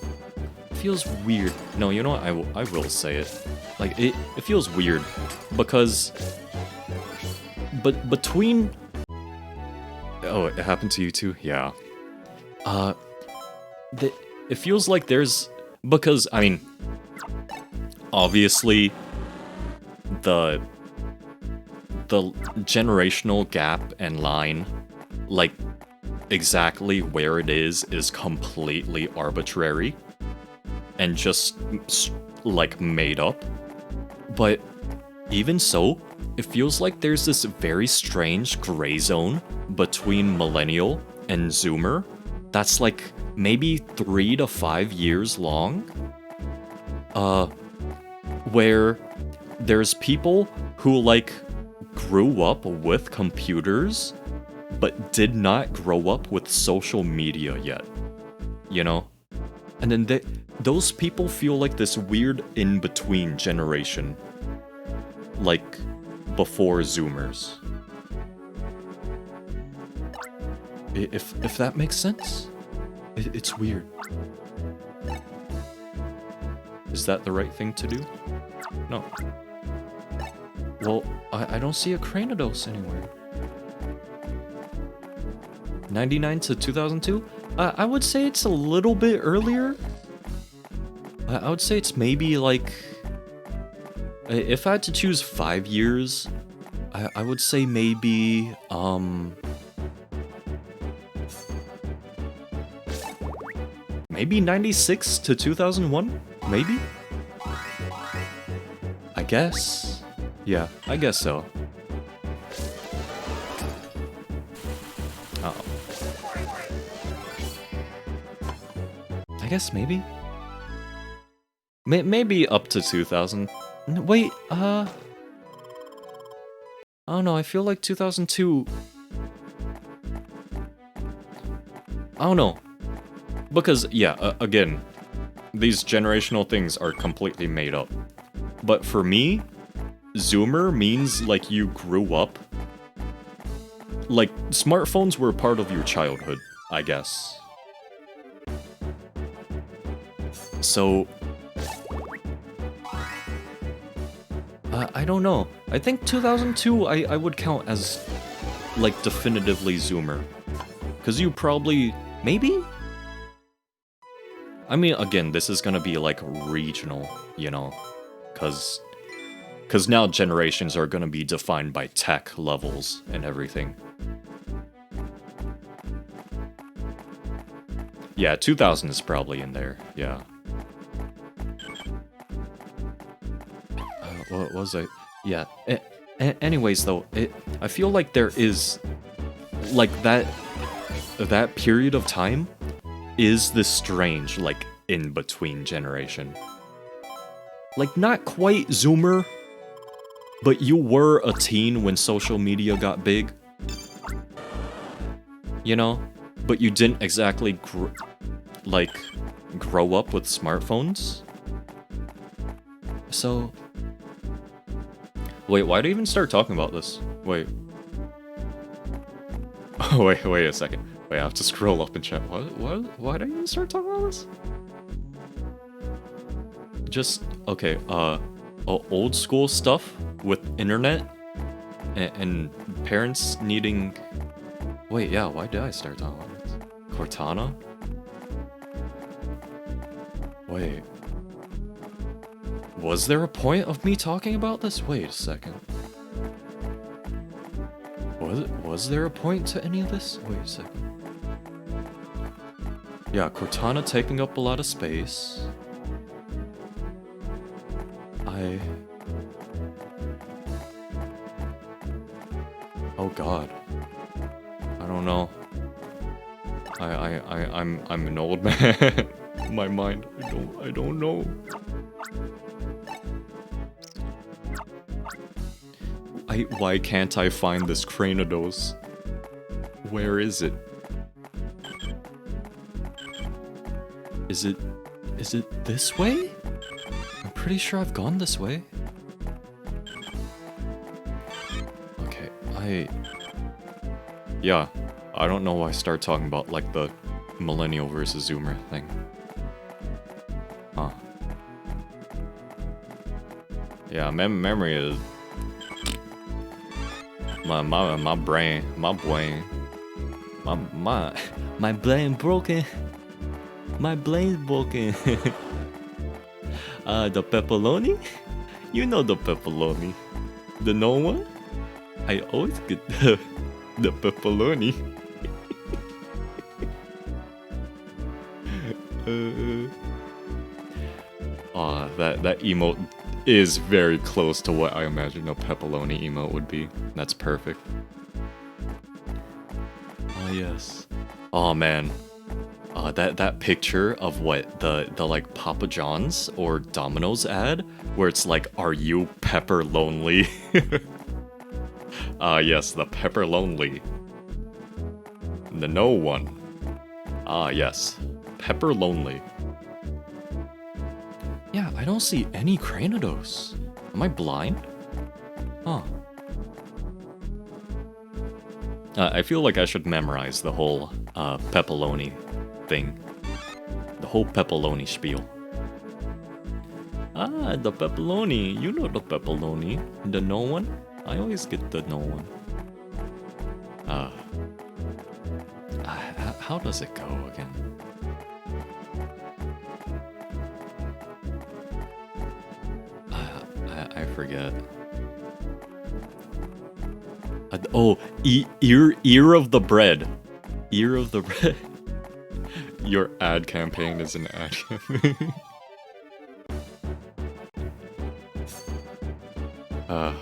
feels weird. No, you know what? I will say it. Like it feels weird because between... Oh, it happened to you too? Yeah. It feels like there's... Because, I mean, obviously, the generational gap and line, like, exactly where it is completely arbitrary and just, like, made up. But even so, it feels like there's this very strange gray zone between millennial and Zoomer that's, like, maybe 3 to 5 years long, where there's people who, like, grew up with computers, but did not grow up with social media yet, you know? And then those people feel like this weird in-between generation, like, before Zoomers. If that makes sense? It's weird. Is that the right thing to do? No. Well, I don't see a Cranidos anywhere. 99 to 2002? I would say it's a little bit earlier. I would say it's maybe like... If I had to choose 5 years, I would say maybe, maybe 96 to 2001? Maybe? I guess. Yeah, I guess so. Uh-oh. guess maybe? Maybe up to 2000. Wait, I don't know, I feel like 2002... I don't know. Because, yeah, again, these generational things are completely made up. But for me, Zoomer means, like, you grew up. Like, smartphones were part of your childhood, I guess. So... I don't know. I think 2002 I would count as, like, definitively Zoomer. Because you probably... maybe? I mean, again, this is gonna be, like, regional, you know? Because now generations are gonna be defined by tech levels and everything. Yeah, 2000 is probably in there, yeah. What was I? Yeah, anyways, though, I feel like there is... like, that period of time is this strange, like, in-between generation. Like, not quite Zoomer, but you were a teen when social media got big. You know? But you didn't exactly, grow up with smartphones. So... wait, why do you even start talking about this? Wait. Oh, wait a second. Wait, I have to scroll up and check. Why did I even start talking about this? Just, okay, old school stuff with internet and parents needing... wait, yeah, why did I start talking about this? Cortana? Wait. Was there a point of me talking about this? Wait a second. Was there a point to any of this? Wait a second. Yeah, Cortana taking up a lot of space. Oh god. I don't know. I'm an old man. My mind, I don't know. Why can't I find this Cranidos? Where is it? Is it this way? I'm pretty sure I've gone this way. Okay, yeah, I don't know why I start talking about, like, the millennial versus Zoomer thing. Huh. Yeah, memory is... my brain broken. My brain's broken. The pepperoni? You know the pepperoni. The no one? I always get the pepperoni. That emote is very close to what I imagine a pepperoni emote would be. That's perfect. Oh yes. Oh man. That picture of what the like Papa John's or Domino's ad where it's like, are you pepper lonely? Yes, the pepper lonely. The no one. Yes. Pepper lonely. Yeah, I don't see any Cranidos. Am I blind? Huh. I feel like I should memorize the whole pepperoni thing. The whole pepperoni spiel. The pepperoni. You know the pepperoni. The no one? I always get the no one. How does it go again? I forget. Oh, ear of the bread. Ear of the bread. Your ad campaign is an ad campaign. Oh,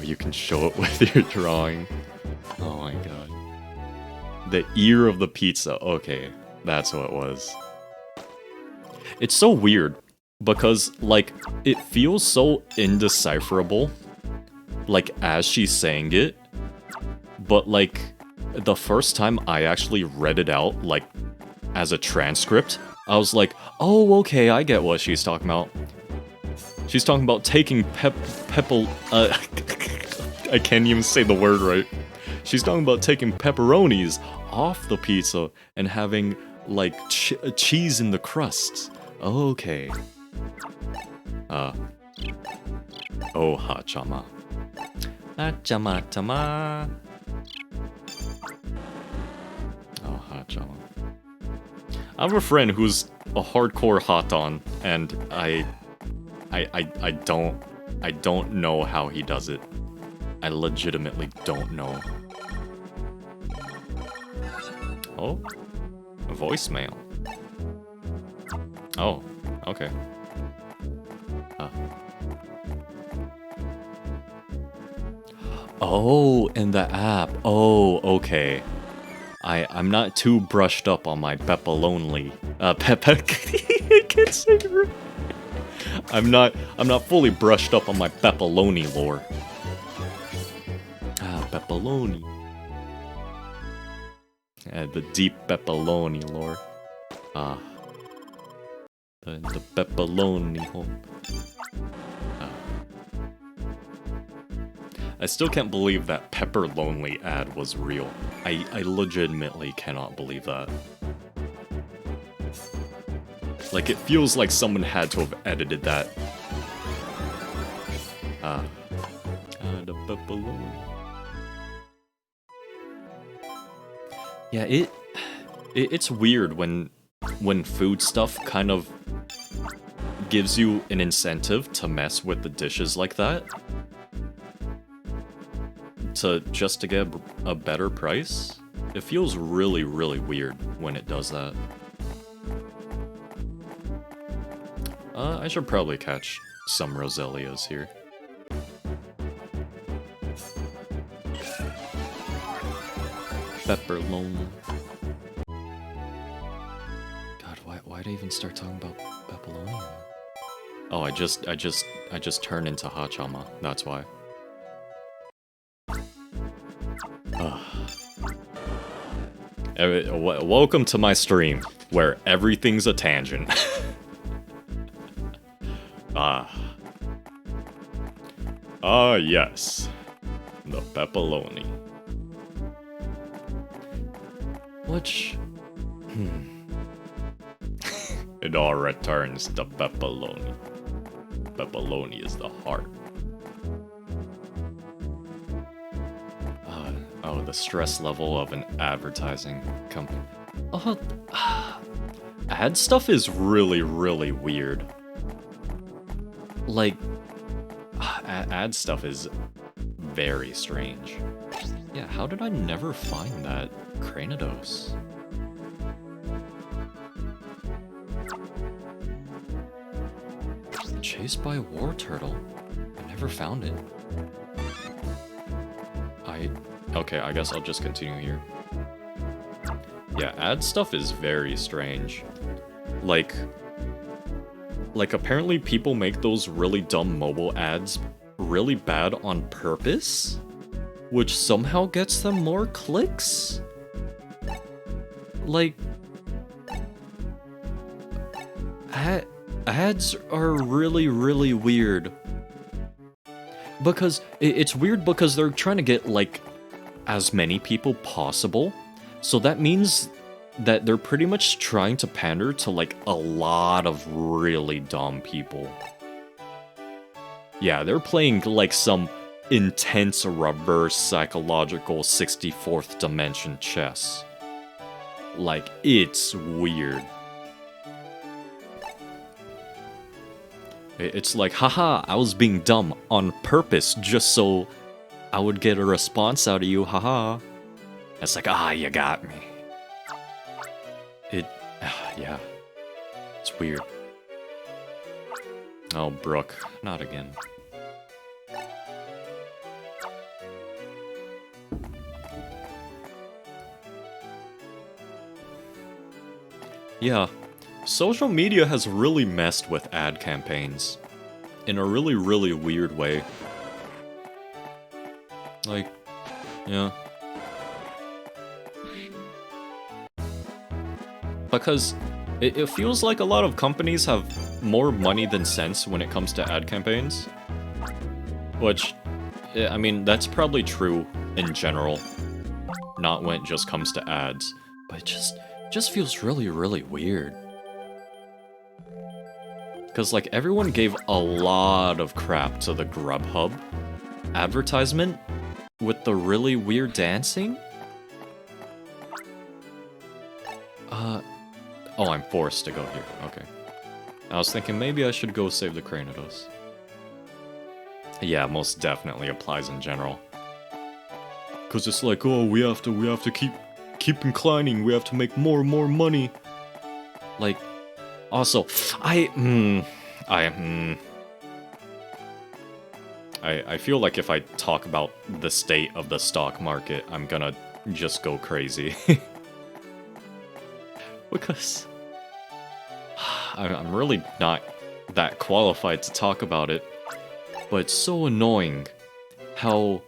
you can show it with your drawing. Oh my god. The ear of the pizza. Okay, That's what it was. It's so weird, because, like, it feels so indecipherable, like, as she's saying it, but, like, the first time I actually read it out, like, as a transcript, I was like, oh, okay, I get what she's talking about. She's talking about taking I can't even say the word right. She's talking about taking pepperonis off the pizza and having, like, cheese in the crust. Okay. Oh, Hachama. Hachama-tama. Oh, Hachama. I have a friend who's a hardcore Haton, and I don't know how he does it. I legitimately don't know. Oh, a voicemail. Oh, okay. Oh, in the app. Oh, okay. I'm not too brushed up on my Pepalonely. I can't say it right. I'm not fully brushed up on my Pepaloni lore. Ah, Pepaloni. The deep Pepaloni lore. Ah. The Pepaloni home. I still can't believe that Pepper Lonely ad was real. I legitimately cannot believe that. Like, it feels like someone had to have edited that. The Pepper Lonely. Yeah, it's weird when food stuff kind of gives you an incentive to mess with the dishes like that. Just to get a better price? It feels really, really weird when it does that. I should probably catch some Roselias here. Pepper Lonely. God, why'd I even start talking about Pepperoni? Oh, I just turned into Hachama. That's why. Welcome to my stream, where everything's a tangent. Yes. The Pepperoni. Which... It all returns to Pepperoni. Pepperoni is the heart. Oh, the stress level of an advertising company. Ad stuff is really, really weird. Like, ad stuff is very strange. Yeah, how did I never find that Cranidos? Chased by a war turtle. I never found it. Okay, I guess I'll just continue here. Yeah, ad stuff is very strange. Like apparently people make those really dumb mobile ads really bad on purpose, which somehow gets them more clicks? Like... ads are really, really weird. Because it's weird because they're trying to get, like, as many people possible. So that means that they're pretty much trying to pander to, like, a lot of really dumb people. Yeah, they're playing, like, some intense reverse psychological 64th dimension chess. Like, it's weird. It's like, haha, I was being dumb on purpose just so I would get a response out of you, haha. It's like, you got me. Yeah. It's weird. Oh, Brooke, not again. Yeah, social media has really messed with ad campaigns in a really, really weird way. Like, yeah. Because it feels like a lot of companies have more money than sense when it comes to ad campaigns. Which, I mean, that's probably true in general. Not when it just comes to ads. But it just feels really, really weird. Because, like, everyone gave a lot of crap to the Grubhub advertisement with the really weird dancing. Oh, I'm forced to go here. Okay. I was thinking maybe I should go save the Cranidos. Yeah, most definitely applies in general. Cause it's like, oh, we have to keep inclining. We have to make more and more money. Like, also, I feel like if I talk about the state of the stock market, I'm gonna just go crazy. Because I'm really not that qualified to talk about it, but it's so annoying how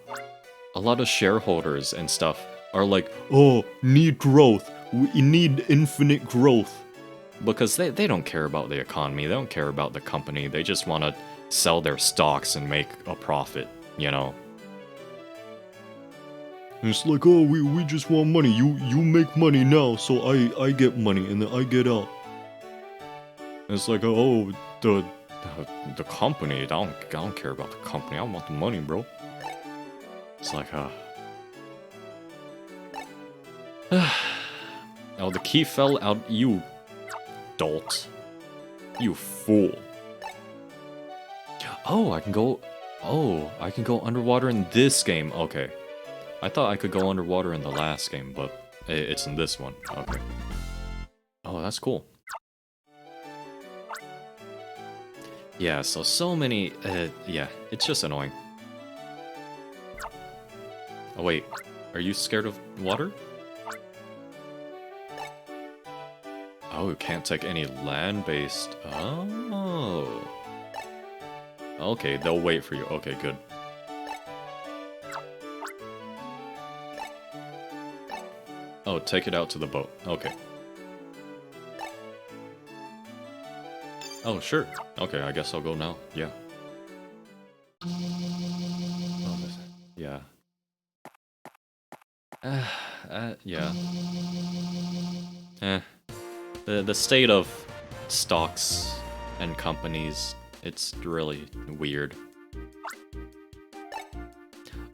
a lot of shareholders and stuff are like, oh, need growth, we need infinite growth. Because they don't care about the economy, they don't care about the company, they just want to sell their stocks and make a profit, you know? And it's like, oh, we just want money. You make money now, so I get money and then I get out. And it's like, oh, the company. I don't care about the company. I want the money, bro. It's like, oh, the key fell out. You dolt. You fool. Oh, I can go. Oh, I can go underwater in this game. Okay. I thought I could go underwater in the last game, but it's in this one. Okay. Oh, that's cool. Yeah, so many... yeah, it's just annoying. Oh, wait. Are you scared of water? Oh, you can't take any land-based... Oh. Okay, they'll wait for you. Okay, good. Oh, take it out to the boat. Okay. Oh, sure. Okay, I guess I'll go now. Yeah. Yeah. Yeah. The state of stocks and companies, it's really weird.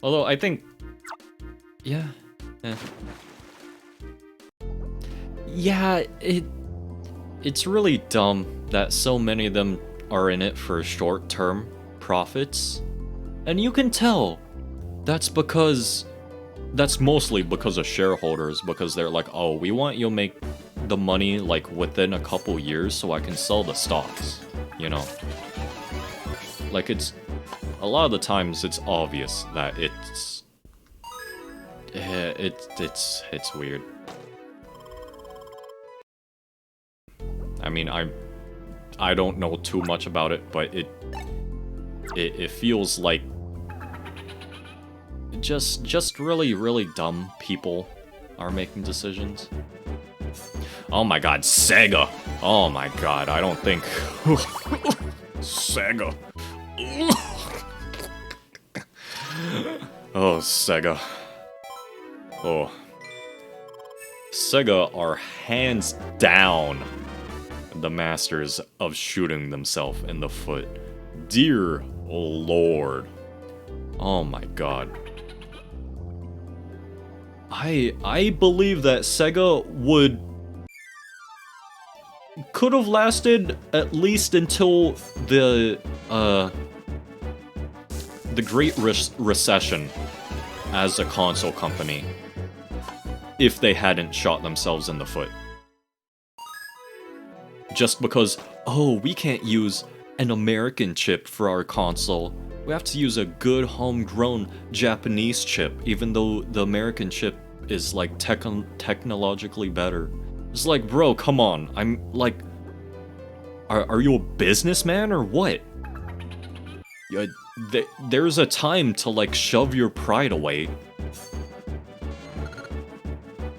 Although, I think... Yeah. Yeah, it's really dumb that so many of them are in it for short-term profits. And you can tell that's mostly because of shareholders, because they're like, oh, we want you to make the money like within a couple years so I can sell the stocks, you know? Like, it's a lot of the times it's obvious that it's weird. I mean, I don't know too much about it, but it feels like just really, really dumb people are making decisions. Oh my god, Sega! Oh my god, I don't think... Sega. Oh, Sega. Oh. Sega are hands down the masters of shooting themselves in the foot. Dear Lord. Oh my god. I believe that Sega could have lasted at least until the Great Recession as a console company, if they hadn't shot themselves in the foot. Just because, oh, we can't use an American chip for our console. We have to use a good homegrown Japanese chip, even though the American chip is like technologically better. It's like, bro, come on. I'm like, are you a businessman or what? Yeah, there's a time to like shove your pride away.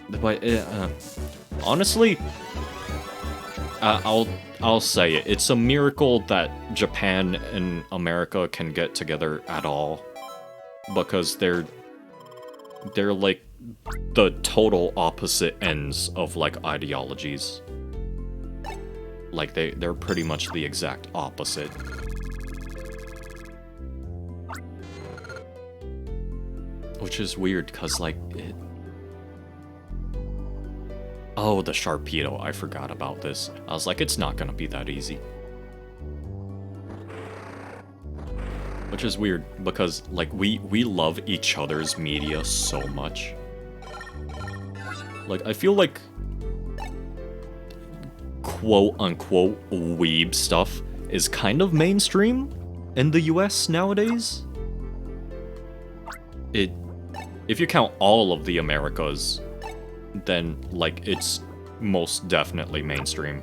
But honestly, I'll say it. It's a miracle that Japan and America can get together at all, because they're like the total opposite ends of like ideologies. Like they're pretty much the exact opposite. Which is weird, cause like oh, the Sharpedo, I forgot about this. I was like, it's not gonna be that easy. Which is weird, because, like, we love each other's media so much. Like, I feel like quote-unquote weeb stuff is kind of mainstream in the US nowadays. If you count all of the Americas, then, like, it's most definitely mainstream.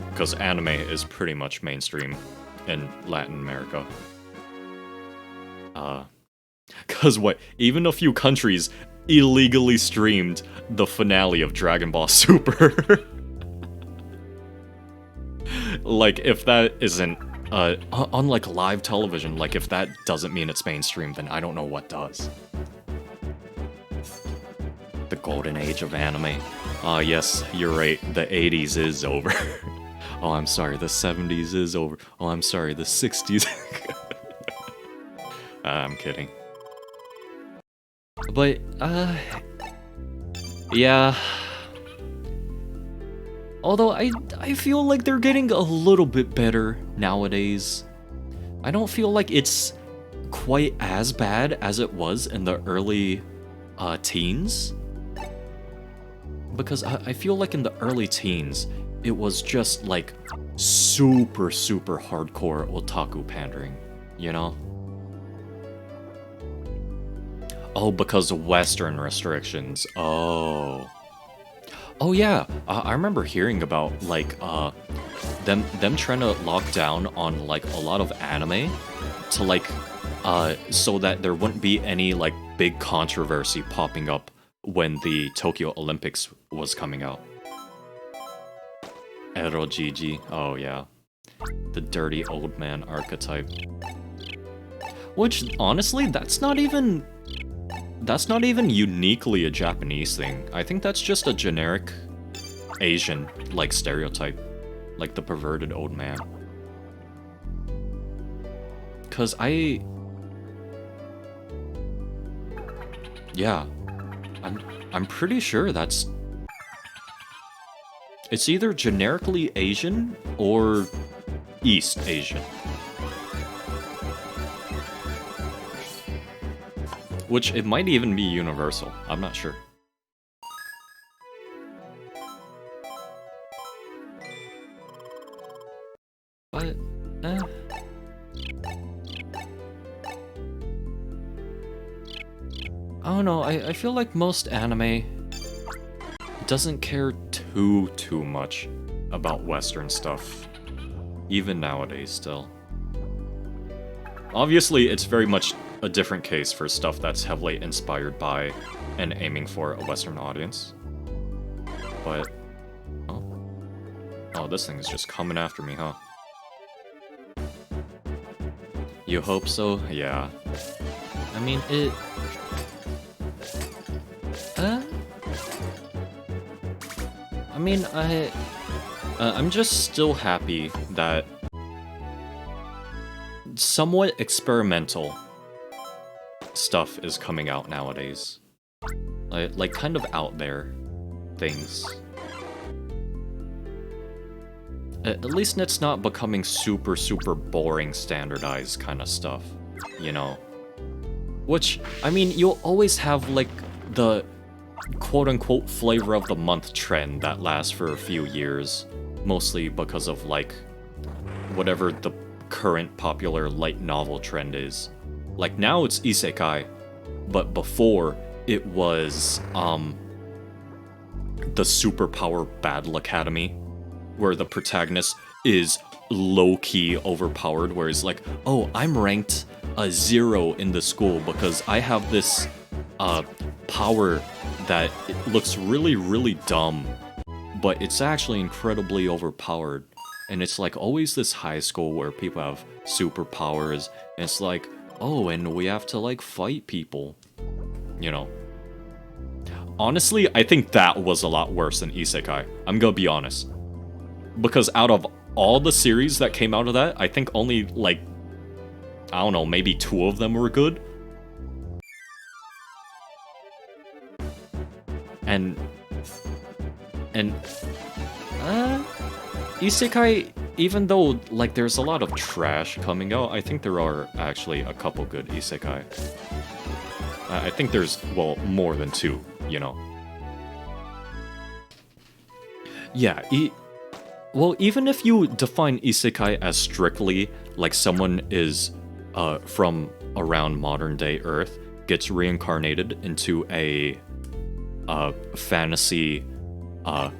Because anime is pretty much mainstream in Latin America. Because what? Even a few countries illegally streamed the finale of Dragon Ball Super. Like, if that isn't, on, like, live television, like, if that doesn't mean it's mainstream, then I don't know what does. The golden age of anime. Yes, you're right, the 80s is over. Oh, I'm sorry, the 70s is over. Oh, I'm sorry, the 60s. I'm kidding. But, yeah. Although, I feel like they're getting a little bit better nowadays. I don't feel like it's quite as bad as it was in the early, teens. Because I feel like in the early teens, it was just, like, super, super hardcore otaku pandering, you know? Oh, because of Western restrictions. Oh. Oh yeah, I remember hearing about, like, them trying to lock down on, like, a lot of anime to, like, so that there wouldn't be any, like, big controversy popping up when the Tokyo Olympics was coming out. Ero Gigi, oh yeah. The dirty old man archetype. Which, honestly, that's not even uniquely a Japanese thing. I think that's just a generic Asian, like, stereotype. Like the perverted old man. 'Cause yeah. I'm pretty sure it's either generically Asian or East Asian. Which, it might even be universal. I'm not sure. But, I don't know, I feel like most anime doesn't care too much about Western stuff. Even nowadays, still. Obviously, it's very much a different case for stuff that's heavily inspired by and aiming for a Western audience. But, oh, this thing is just coming after me, huh? You hope so? Yeah. I mean, I'm just still happy that somewhat experimental stuff is coming out nowadays. Like kind of out there things. At least it's not becoming super boring standardized kind of stuff, you know? Which, I mean, you'll always have, like, the quote-unquote flavor of the month trend that lasts for a few years, mostly because of, like, whatever the current popular light novel trend is. Like, now it's isekai, but before, it was, the Superpower Battle Academy, where the protagonist is low-key overpowered, where he's like, oh, I'm ranked a 0 in the school because I have this power that it looks really, really dumb, but it's actually incredibly overpowered. And it's like always this high school where people have superpowers, and it's like, oh, and we have to like fight people, you know. Honestly, I think that was a lot worse than Isekai. I'm gonna be honest. Because out of all the series that came out of that, I think only, like, I don't know, maybe 2 of them were good. And Isekai, even though, like, there's a lot of trash coming out, I think there are actually a couple good Isekai. I think there's, well, more than 2, you know. Yeah, well, even if you define Isekai as strictly, like, someone is from around modern-day Earth, gets reincarnated into a fantasy, a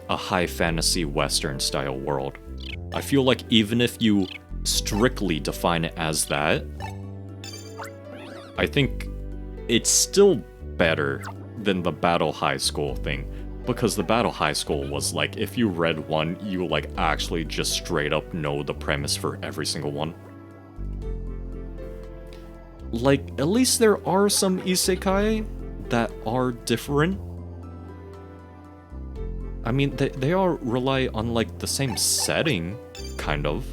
high fantasy Western-style world. I feel like even if you strictly define it as that, I think it's still better than the Battle High School thing. Because the Battle High School was like, if you read one, you like actually just straight up know the premise for every single one. Like, at least there are some isekai that are different. I mean, they all rely on like the same setting, kind of.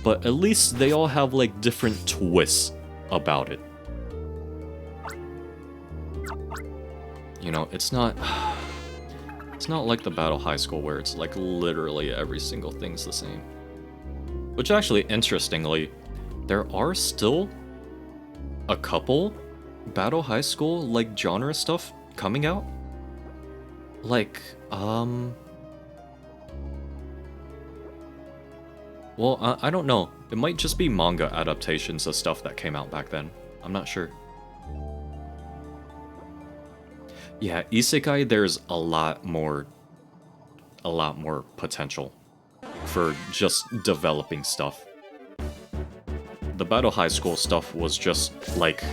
But at least they all have like different twists about it. You know, it's not like the Battle High School where it's like literally every single thing's the same. Which actually, interestingly, there are still a couple Battle High School like genre stuff coming out. Like, well, I don't know. It might just be manga adaptations of stuff that came out back then. I'm not sure. Yeah, isekai, there's a lot more potential for just developing stuff. The Battle High School stuff was just like,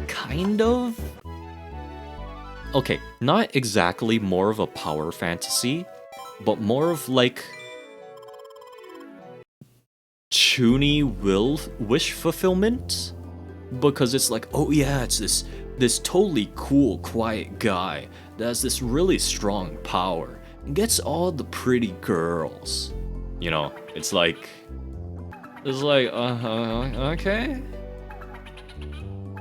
kind of. Okay, not exactly more of a power fantasy, but more of like chuny wish fulfillment, because it's like, oh yeah, it's this totally cool, quiet guy that has this really strong power and gets all the pretty girls. You know, it's like, okay,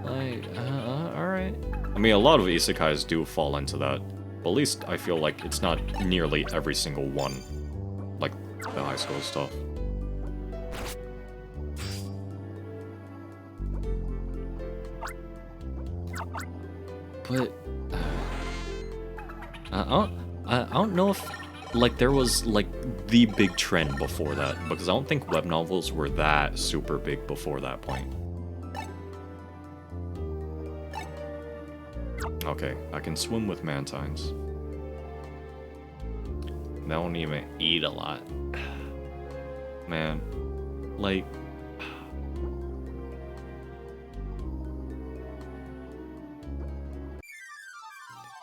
like, alright. I mean, a lot of isekais do fall into that, but at least I feel like it's not nearly every single one, like the high school stuff. But I don't know if like there was like the big trend before that, because I don't think web novels were that super big before that point. Okay, I can swim with mantines. They don't even eat a lot. Man, like,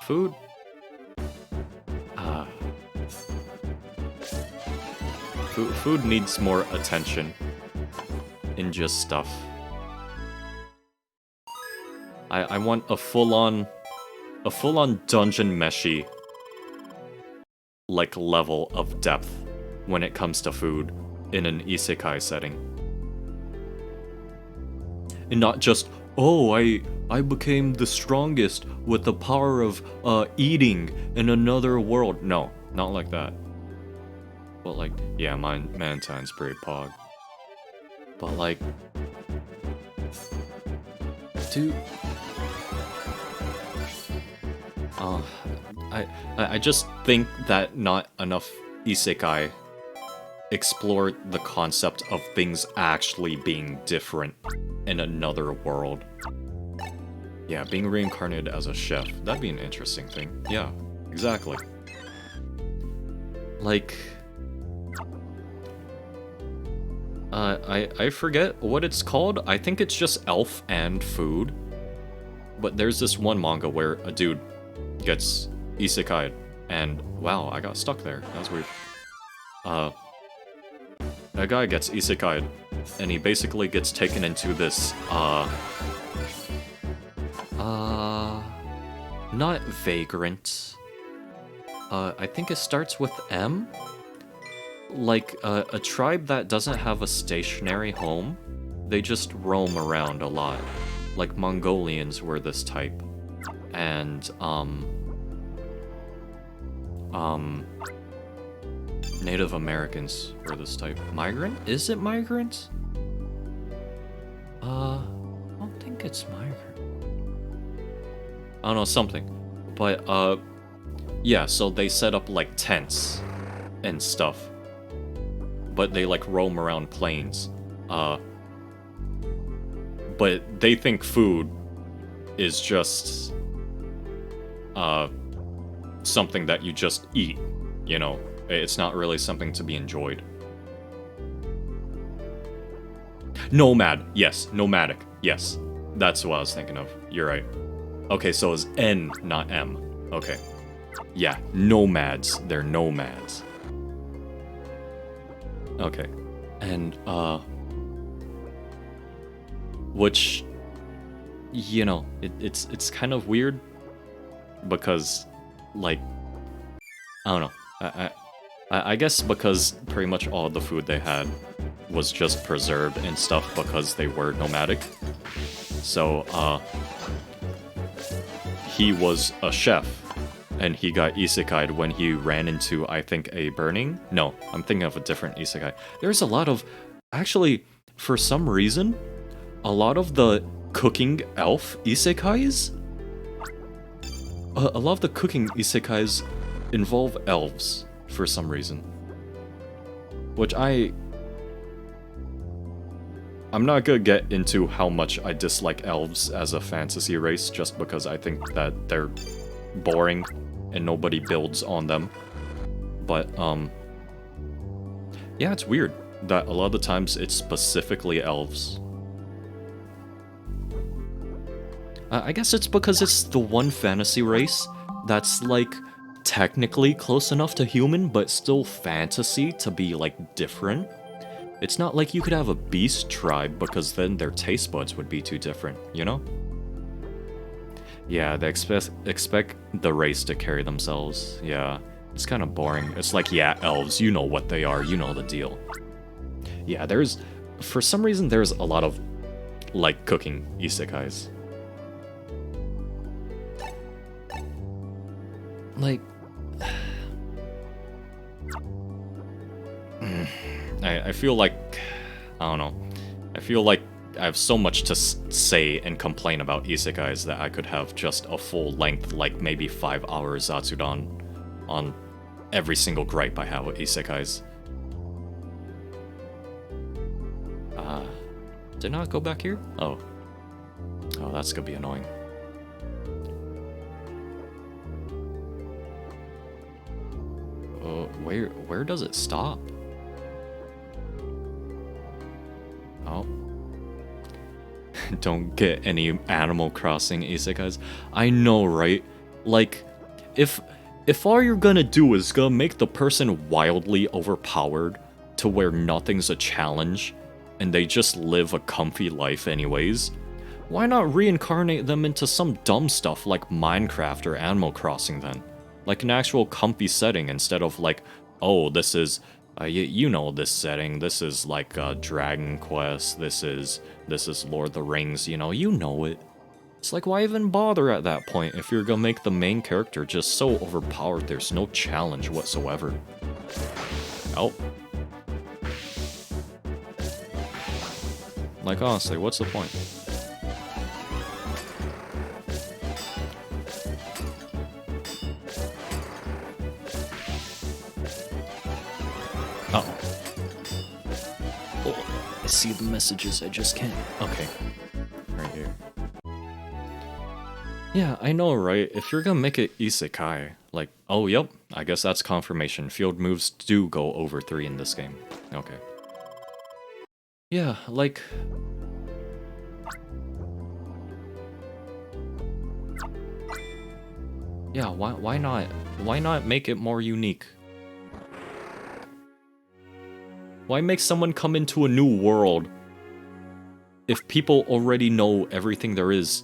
food? Food needs more attention in just stuff. I want a full-on dungeon meshi like level of depth when it comes to food in an isekai setting. And not just, oh, I became the strongest with the power of eating in another world. No, not like that. But like, yeah, Mantine's pretty pog. But like, dude, I just think that not enough isekai explore the concept of things actually being different in another world. Yeah, being reincarnated as a chef. That'd be an interesting thing. Yeah, exactly. Like... I forget what it's called. I think it's just Elf and Food. But there's this one manga where a dude gets isekai'd. And, wow, I got stuck there. That was weird. A guy gets isekai'd. And he basically gets taken into this, not vagrant. I think it starts with M? Like, a tribe that doesn't have a stationary home. They just roam around a lot. Like, Mongolians were this type. And, Native Americans were this type. Migrant? Is it migrant? I don't think it's migrant. I don't know, something. But, yeah, so they set up, like, tents and stuff. But they, like, roam around plains. But they think food is just, something that you just eat, you know? It's not really something to be enjoyed. Nomad, yes, nomadic, yes. That's what I was thinking of, you're right. Okay, so it's N, not M. Okay. Yeah, nomads, they're nomads. Okay. And, which, you know, it's kind of weird, because, like, I don't know, I guess because pretty much all the food they had was just preserved and stuff because they were nomadic. So, he was a chef, and he got isekai'd when he ran into, I think, a burning? No, I'm thinking of a different isekai. There's a lot of... Actually, for some reason, a lot of the cooking elf isekais... a lot of the cooking isekais involve elves, for some reason. Which I'm not gonna get into how much I dislike elves as a fantasy race, just because I think that they're boring and nobody builds on them. But, yeah, it's weird that a lot of the times it's specifically elves. I guess it's because it's the one fantasy race that's, like, technically close enough to human, but still fantasy to be, like, different. It's not like you could have a beast tribe, because then their taste buds would be too different, you know? Yeah, they expect the race to carry themselves. Yeah, it's kind of boring. It's like, yeah, elves, you know what they are, you know the deal. Yeah, for some reason, there's a lot of, like, cooking isekais. Like... I feel like... I don't know. I feel like I have so much to say and complain about isekais that I could have just a full length, like maybe 5 hour Zatsudan on every single gripe I have with isekais. Did not go back here? Oh. Oh, that's gonna be annoying. Where does it stop? Oh. Don't get any Animal Crossing isekais. I know, right? Like, if all you're gonna do is gonna make the person wildly overpowered to where nothing's a challenge, and they just live a comfy life anyways, why not reincarnate them into some dumb stuff like Minecraft or Animal Crossing then? Like an actual comfy setting instead of like, oh, this is... you know this setting, this is like Dragon Quest, this is Lord of the Rings, you know it. It's like, why even bother at that point if you're gonna make the main character just so overpowered there's no challenge whatsoever? Oh. Like, honestly, what's the point? Uh-oh. Oh, I see the messages, I just can't. Okay. Right here. Yeah, I know, right? If you're gonna make it isekai, like, oh, yep, I guess that's confirmation. Field moves do go over 3 in this game. Okay. Yeah, like... Yeah, why not? Why not make it more unique? Why make someone come into a new world if people already know everything there is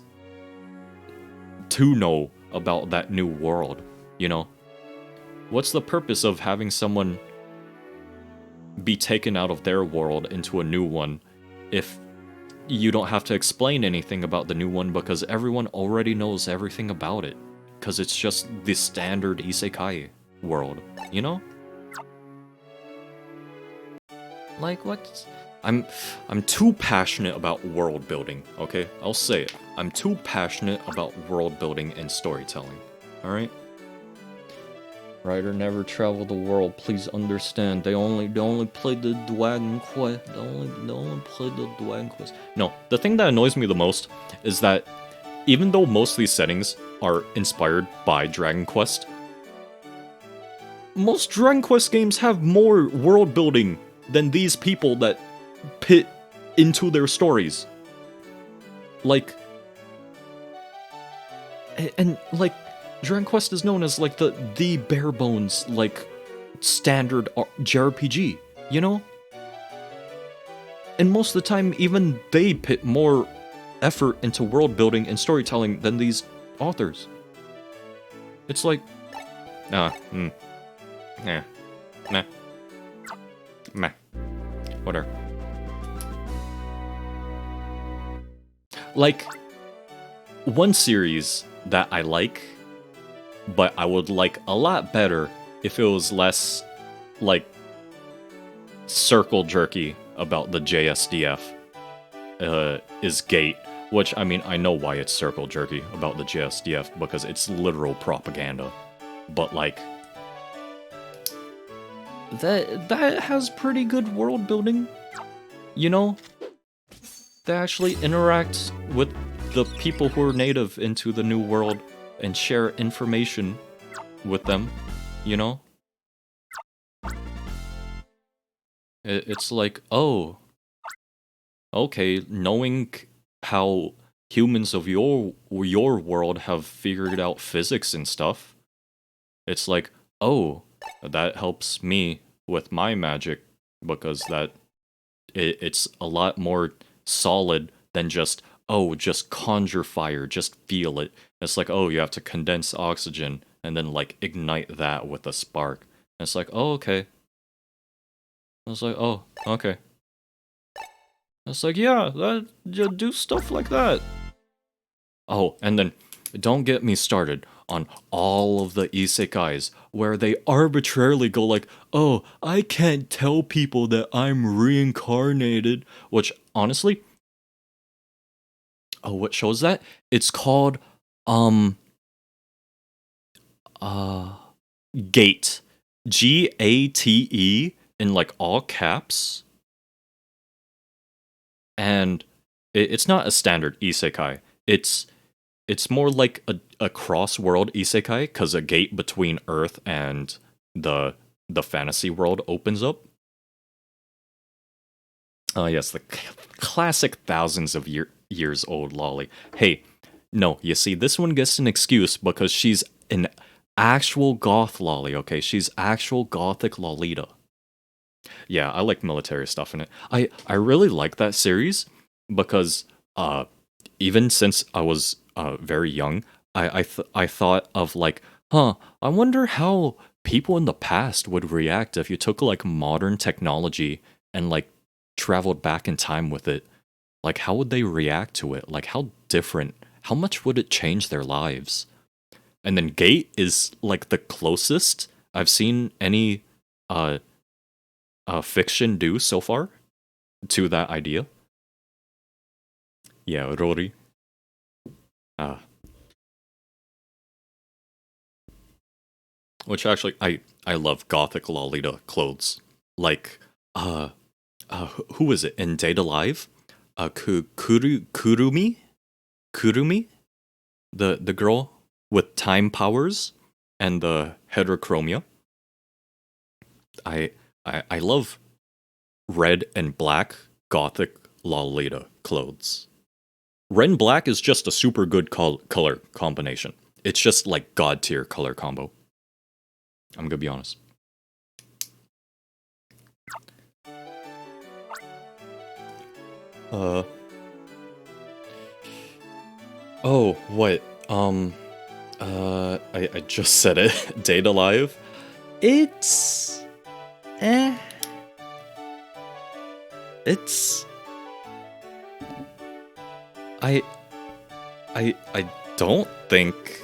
to know about that new world, you know? What's the purpose of having someone be taken out of their world into a new one if you don't have to explain anything about the new one because everyone already knows everything about it? Because it's just the standard isekai world, you know? Like, what? I'm too passionate about world building, okay? I'll say it. I'm too passionate about world building and storytelling, alright? Writer never traveled the world, please understand. They only played the Dragon Quest. They only played the Dragon Quest. No, the thing that annoys me the most is that even though most of these settings are inspired by Dragon Quest, most Dragon Quest games have more world building than these people that pit into their stories. Like, and like, Dragon Quest is known as like the bare bones like standard JRPG, you know? And most of the time, even they put more effort into world building and storytelling than these authors. It's like, nah, nah, meh, whatever. Like, one series that I like, but I would like a lot better if it was less, like, circle jerky about the JSDF, is Gate. Which, I mean, I know why it's circle jerky about the JSDF, because it's literal propaganda. But, like, that has pretty good world building, you know? They actually interact with the people who are native into the new world and share information with them, you know? It's like, oh, okay, knowing how humans of your world have figured out physics and stuff, it's like, oh, that helps me with my magic because it's a lot more solid than just, oh, just conjure fire, just feel it. It's like, oh, you have to condense oxygen and then like ignite that with a spark. And it's like, oh, okay. I was like, oh, okay. It's like, yeah, do stuff like that. Oh, and then don't get me started on all of the isekais where they arbitrarily go like, oh, I can't tell people that I'm reincarnated. Which, honestly, oh, what shows that? It's called, um, uh, Gate. Gate in like all caps. And it's not a standard isekai. It's more like a cross-world isekai, because a gate between Earth and the fantasy world opens up. Oh yes, the classic thousands of years old lolly. Hey, no, you see, this one gets an excuse because she's an actual goth lolly, okay? She's actual gothic Lolita. Yeah, I like military stuff in it. I really like that series because even since I was very young, I thought of like, huh, I wonder how people in the past would react if you took like modern technology and like traveled back in time with it. Like, how would they react to it? Like, how different? How much would it change their lives? And then Gate is like the closest I've seen any uh fiction do so far to that idea. Yeah, Rory. Uh, which actually, I love gothic Lolita clothes. Like, who is it in Date Alive? Kurumi? Kurumi? The girl with time powers and the heterochromia. I love red and black gothic Lolita clothes. Red and black is just a super good color combination. It's just like god tier color combo. I'm gonna be honest. Oh, what? I just said it. Data Live. It's... It's... I don't think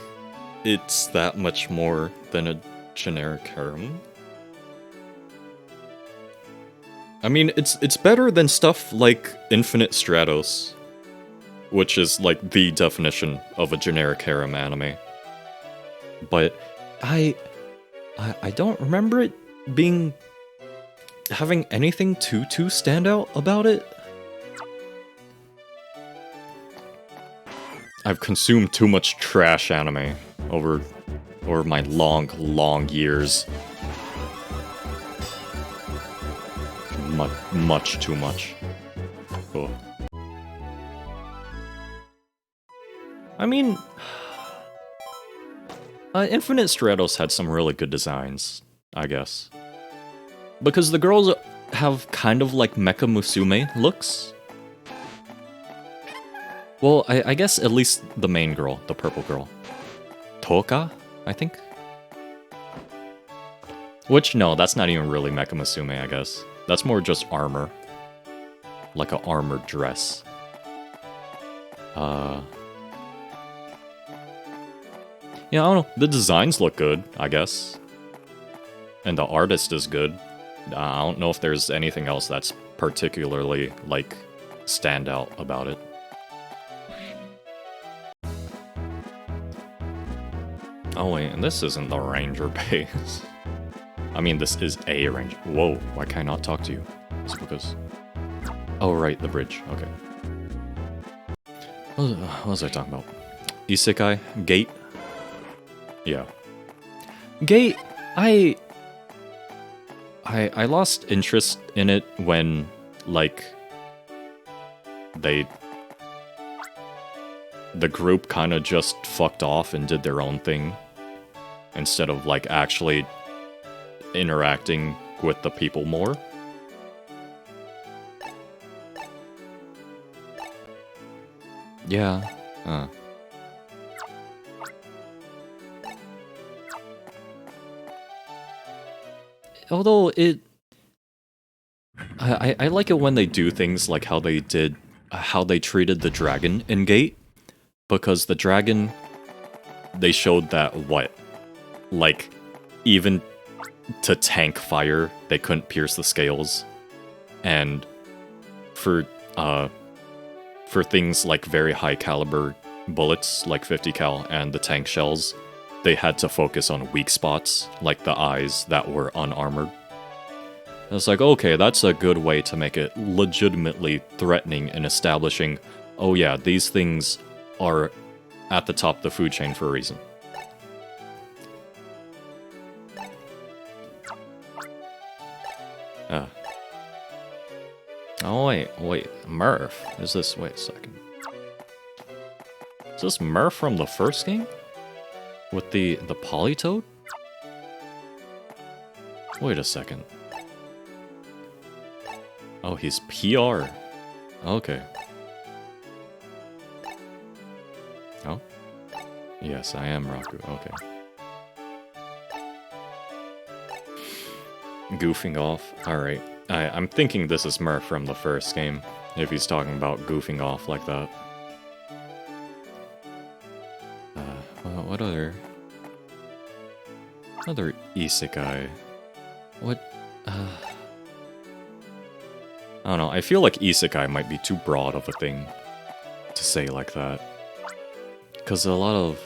it's that much more than a generic harem. I mean, it's better than stuff like Infinite Stratos, which is like the definition of a generic harem anime. But I don't remember it having anything too stand out about it. I've consumed too much trash anime over my long years. Much too much. Oh. I mean, Infinite Stratos had some really good designs, I guess. Because the girls have kind of like Mecha Musume looks. Well, I guess at least the main girl, the purple girl. Toka, I think? Which, no, that's not even really Mecha Musume, I guess. That's more just armor. Like an armored dress. Yeah, I don't know. The designs look good, I guess. And the artist is good. I don't know if there's anything else that's particularly, like, stand out about it. Oh wait, and this isn't the ranger base. I mean, this is a ranger. Whoa, why can I not talk to you? It's because... Oh right, the bridge, okay. What was I talking about? Isekai? Gate? Yeah. Gate, I lost interest in it when, like, the group kind of just fucked off and did their own thing. Instead of, like, actually interacting with the people more. Yeah. Although it... I like it when they do things like how they treated the dragon in Gate. Because the dragon, they showed that, what? Like, even to tank fire, they couldn't pierce the scales. And for things like very high caliber bullets, like 50 cal and the tank shells, they had to focus on weak spots, like the eyes that were unarmored. And it's like, okay, that's a good way to make it legitimately threatening in establishing, oh yeah, these things are at the top of the food chain for a reason. Oh wait, Murph? Is this, wait a second. Is this Murph from the first game? With the Polytoad? Wait a second. Oh, he's PR. Okay. Oh? Yes, I am Raku, okay. Goofing off, alright. I'm thinking this is Murph from the first game, if he's talking about goofing off like that. What other isekai? What, I don't know, I feel like isekai might be too broad of a thing to say like that. Because a lot of...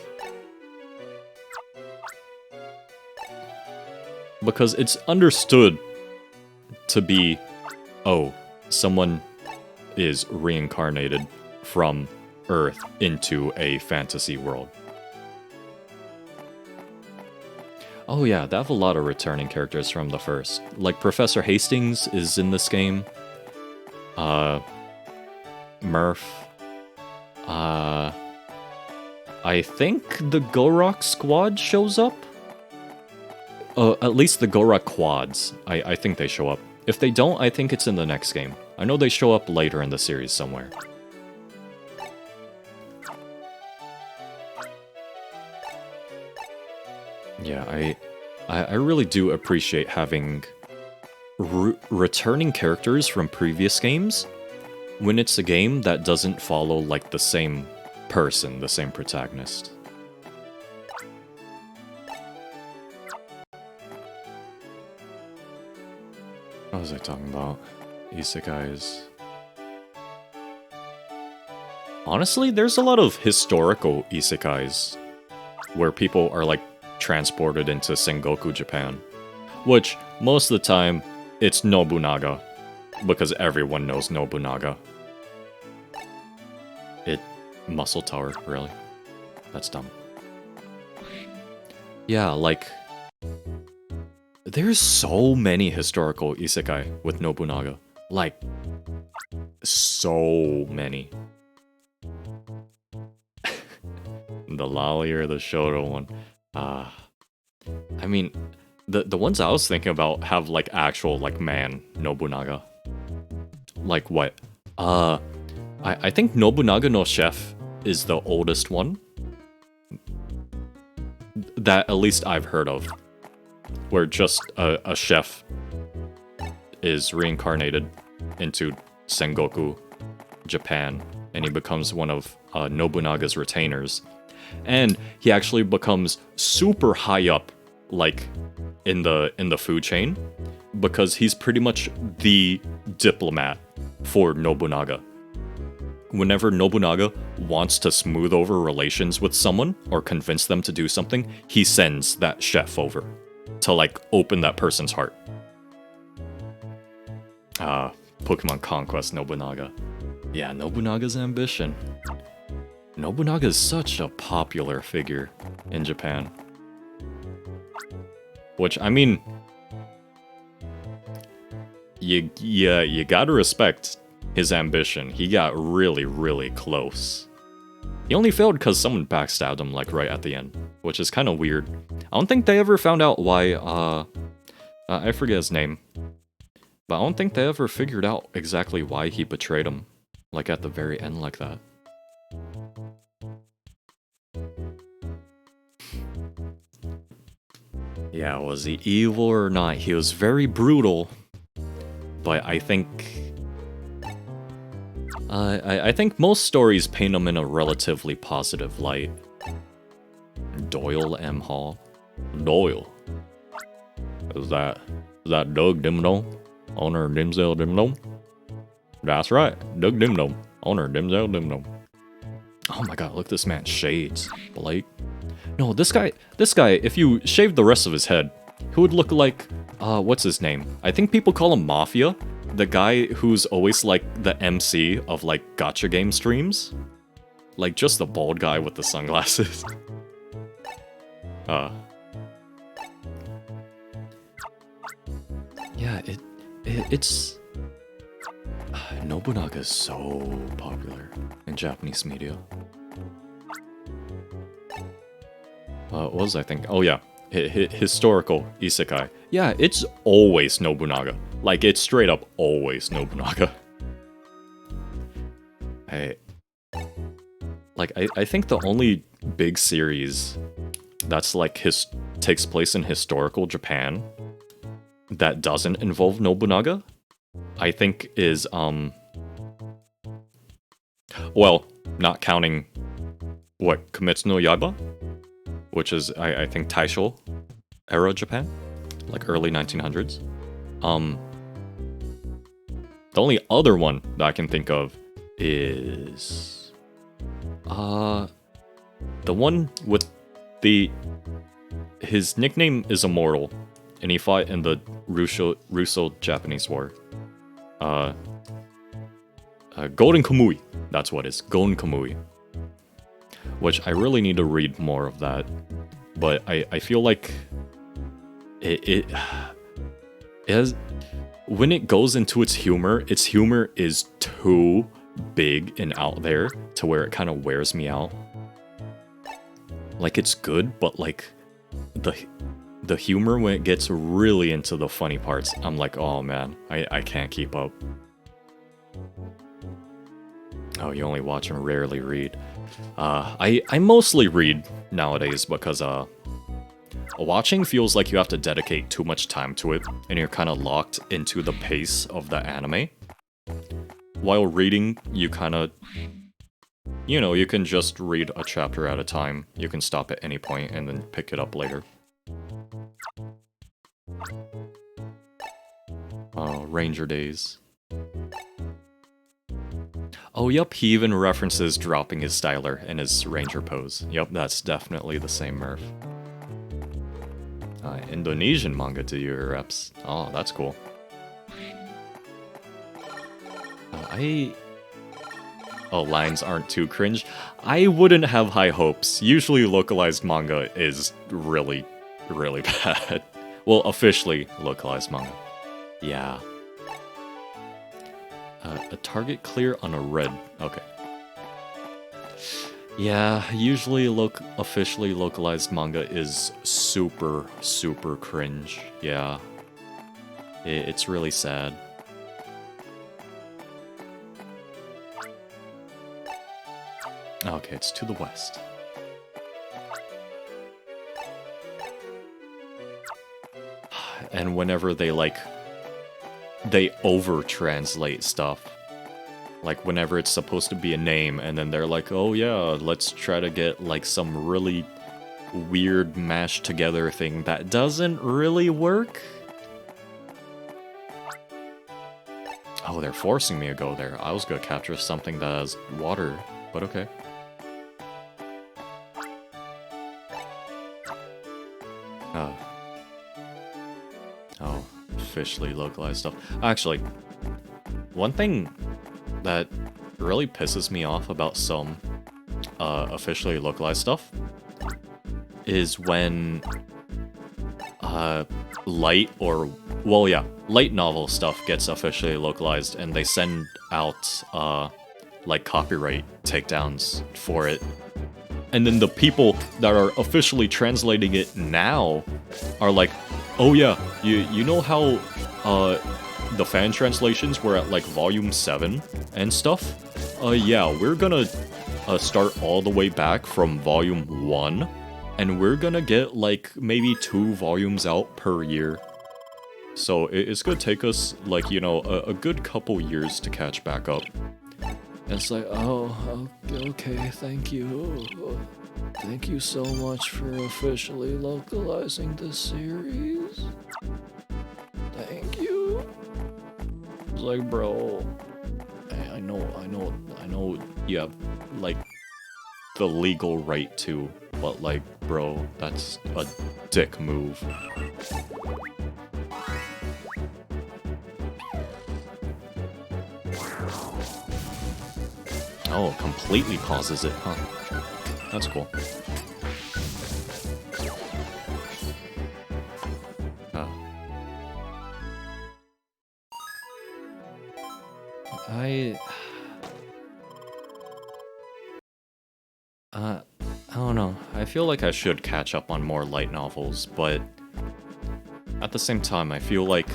Because it's understood to be, oh, someone is reincarnated from Earth into a fantasy world. Oh yeah, they have a lot of returning characters from the first. Like Professor Hastings is in this game. Murph. I think the Gorok squad shows up? At least the Gorok quads. I think they show up. If they don't, I think it's in the next game. I know they show up later in the series somewhere. Yeah, I really do appreciate having returning characters from previous games when it's a game that doesn't follow like the same person, the same protagonist. What was I talking about? Isekais. Honestly, there's a lot of historical isekais where people are like transported into Sengoku Japan, which most of the time it's Nobunaga, because everyone knows Nobunaga. Muscle Tower, really? That's dumb. Yeah, like there's so many historical isekai with Nobunaga. Like, so many. The Lolly or the Shoto one. I mean, the ones I was thinking about have like actual like man Nobunaga. Like what? I think Nobunaga no Chef is the oldest one. That at least I've heard of. Where just a chef is reincarnated into Sengoku, Japan, and he becomes one of Nobunaga's retainers. And he actually becomes super high up, like, in the food chain, because he's pretty much the diplomat for Nobunaga. Whenever Nobunaga wants to smooth over relations with someone or convince them to do something, he sends that chef over to, like, open that person's heart. Pokemon Conquest Nobunaga. Yeah, Nobunaga's ambition. Nobunaga is such a popular figure in Japan. Which, I mean, you gotta respect his ambition. He got really, really close. He only failed because someone backstabbed him, like, right at the end, which is kind of weird. I don't think they ever found out why, I forget his name. But I don't think they ever figured out exactly why he betrayed him, like, at the very end like that. Yeah, was he evil or not? He was very brutal, but I think... I think most stories paint him in a relatively positive light. Doyle M. Hall. Doyle. Is that Doug Dimmadome? Owner of Dimsdale Dimmadome? That's right, Doug Dimmadome. Owner of Dimsdale Dimmadome. Oh my god, look at this man's shades. Blake. No, this guy, if you shaved the rest of his head, he would look like, what's his name? I think people call him Mafia. The guy who's always, like, the MC of, like, gacha game streams. Like, just the bald guy with the sunglasses. Yeah, it's... Nobunaga is so popular in Japanese media. What was I thinking? Oh yeah, historical isekai. Yeah, it's always Nobunaga. Like, it's straight up always Nobunaga. I think the only big series that's like takes place in historical Japan that doesn't involve Nobunaga, I think is well, not counting what, Kimetsu no Yaiba, which is I think Taisho era Japan, like early 1900s. The only other one that I can think of is the one with his nickname is Immortal, and he fought in the Russo-Japanese War. Golden Kamui, that's what it is. Golden Kamui. which I really need to read more of that. But I feel like it has, when it goes into its humor is too big and out there to where it kind of wears me out. Like, it's good, but like the humor when it gets really into the funny parts, I'm like, oh man, I can't keep up. Oh, you only watch and rarely read. I mostly read nowadays because watching feels like you have to dedicate too much time to it, and you're kind of locked into the pace of the anime. While reading, you kind of, you know, you can just read a chapter at a time. You can stop at any point and then pick it up later. Oh, Ranger Days. Oh, yup, he even references dropping his styler in his ranger pose. Yup, that's definitely the same Murph. Indonesian manga to your reps. Oh, that's cool. Oh, lines aren't too cringe. I wouldn't have high hopes. Usually localized manga is really, really bad. Well, officially localized manga. Yeah. A target clear on a red. Okay. Yeah, usually officially localized manga is super, super cringe. Yeah. It's really sad. Okay, it's to the west. And whenever they over-translate stuff. Like, whenever it's supposed to be a name, and then they're like, oh yeah, let's try to get, like, some really weird mashed together thing that doesn't really work. Oh, they're forcing me to go there. I was gonna capture something that has water, but okay. Oh, officially localized stuff. Actually, one thing that really pisses me off about some officially localized stuff is when light novel stuff gets officially localized and they send out like copyright takedowns for it. And then the people that are officially translating it now are like, oh yeah, you know how the fan translations were at like volume 7 and stuff? Yeah, we're gonna start all the way back from volume 1, and we're gonna get like maybe 2 volumes out per year. So it's gonna take us like, you know, a good couple years to catch back up. And it's like, oh, okay, thank you. Thank you so much for officially localizing this series. Thank you. It's like, bro, I know you have, like, the legal right to, but, like, bro, that's a dick move. Oh, completely pauses it, huh? That's cool. I don't know. I feel like I should catch up on more light novels, but at the same time, I feel like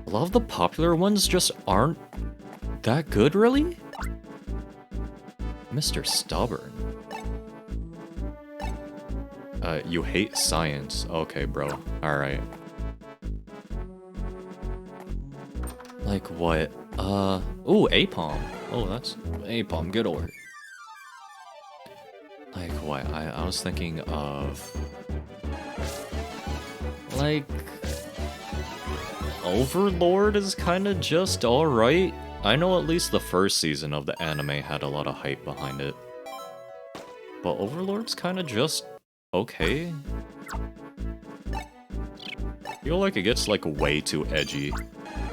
a lot of the popular ones just aren't that good, really? Mr. Stubborn. You hate science. Okay, bro. Alright. Like what? Ooh, Apom. Oh, that's... Apom, get over it. Like what? I was thinking of... Like... Overlord is kinda just alright. I know at least the first season of the anime had a lot of hype behind it. But Overlord's kinda just okay. I feel like it gets like way too edgy.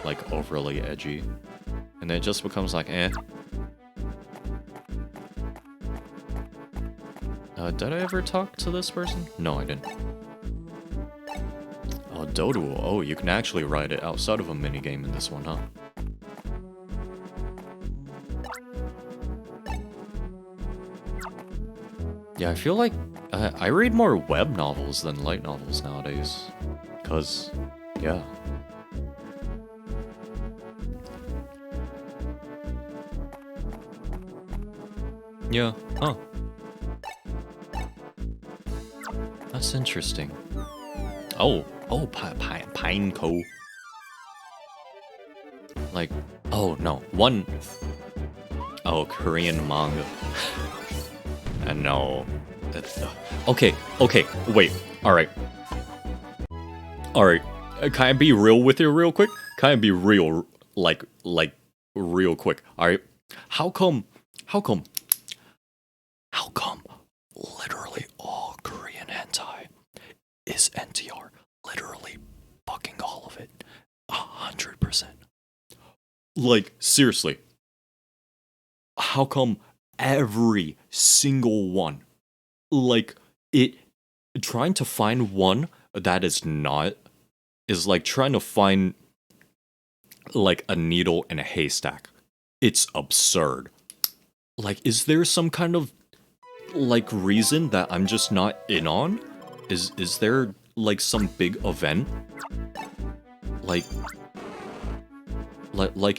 Like overly edgy. And then it just becomes like, eh. Did I ever talk to this person? No, I didn't. Oh, Dodo. Oh, you can actually ride it outside of a minigame in this one, huh? Yeah, I feel like I read more web novels than light novels nowadays. Cause, yeah. Yeah, huh. That's interesting. Oh, Pineco. Like, oh no, one... Oh, Korean manga. And no. Okay, wait, alright. Alright, can I be real with you real quick? Can I be real, like, real quick, alright? How come literally all Korean hentai is NTR? Literally fucking all of it. 100%. Like, seriously. How come every single one? Like, trying to find one that is not, is like trying to find, like, a needle in a haystack. It's absurd. Like, is there some kind of, like, reason that I'm just not in on? Is there, like, some big event? Like,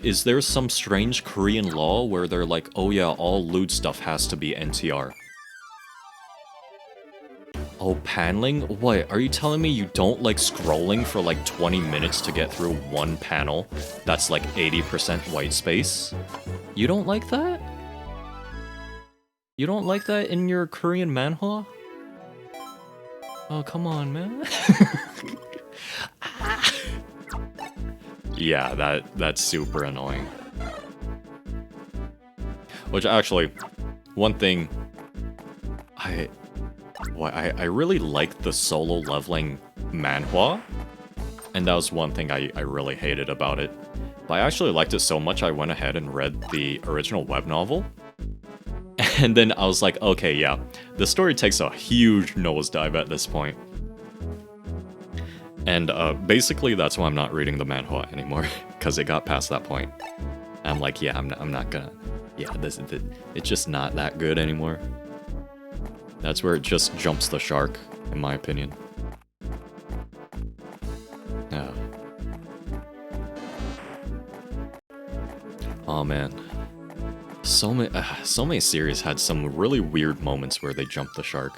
is there some strange Korean law where they're like, oh yeah, all lewd stuff has to be NTR? Oh, paneling? What, are you telling me you don't like scrolling for like 20 minutes to get through one panel that's like 80% white space? You don't like that? You don't like that in your Korean manhwa? Oh, come on, man. Yeah, that's super annoying. Which actually, one thing I really liked the solo leveling manhwa, and that was one thing I really hated about it. But I actually liked it so much I went ahead and read the original web novel. And then I was like, okay, yeah, the story takes a huge nosedive at this point. And basically that's why I'm not reading the manhwa anymore, because it got past that point. I'm like, yeah, I'm not gonna, yeah, it's just not that good anymore. That's where it just jumps the shark, in my opinion. Yeah. Oh man. So many series had some really weird moments where they jumped the shark.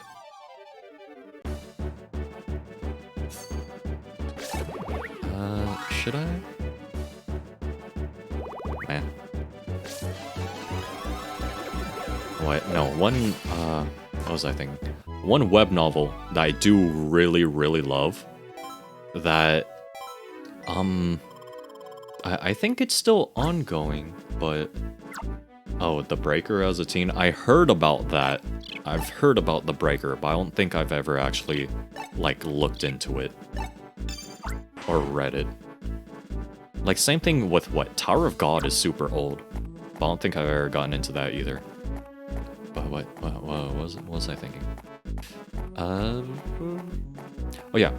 Should I? Man. What? No, one, what was I thinking? One web novel that I do really, really love, that, I think it's still ongoing, but... Oh, The Breaker as a teen? I heard about that. I've heard about The Breaker, but I don't think I've ever actually, like, looked into it. Or read it. Like, same thing with what? Tower of God is super old. But I don't think I've ever gotten into that either. But what was I thinking? Oh yeah.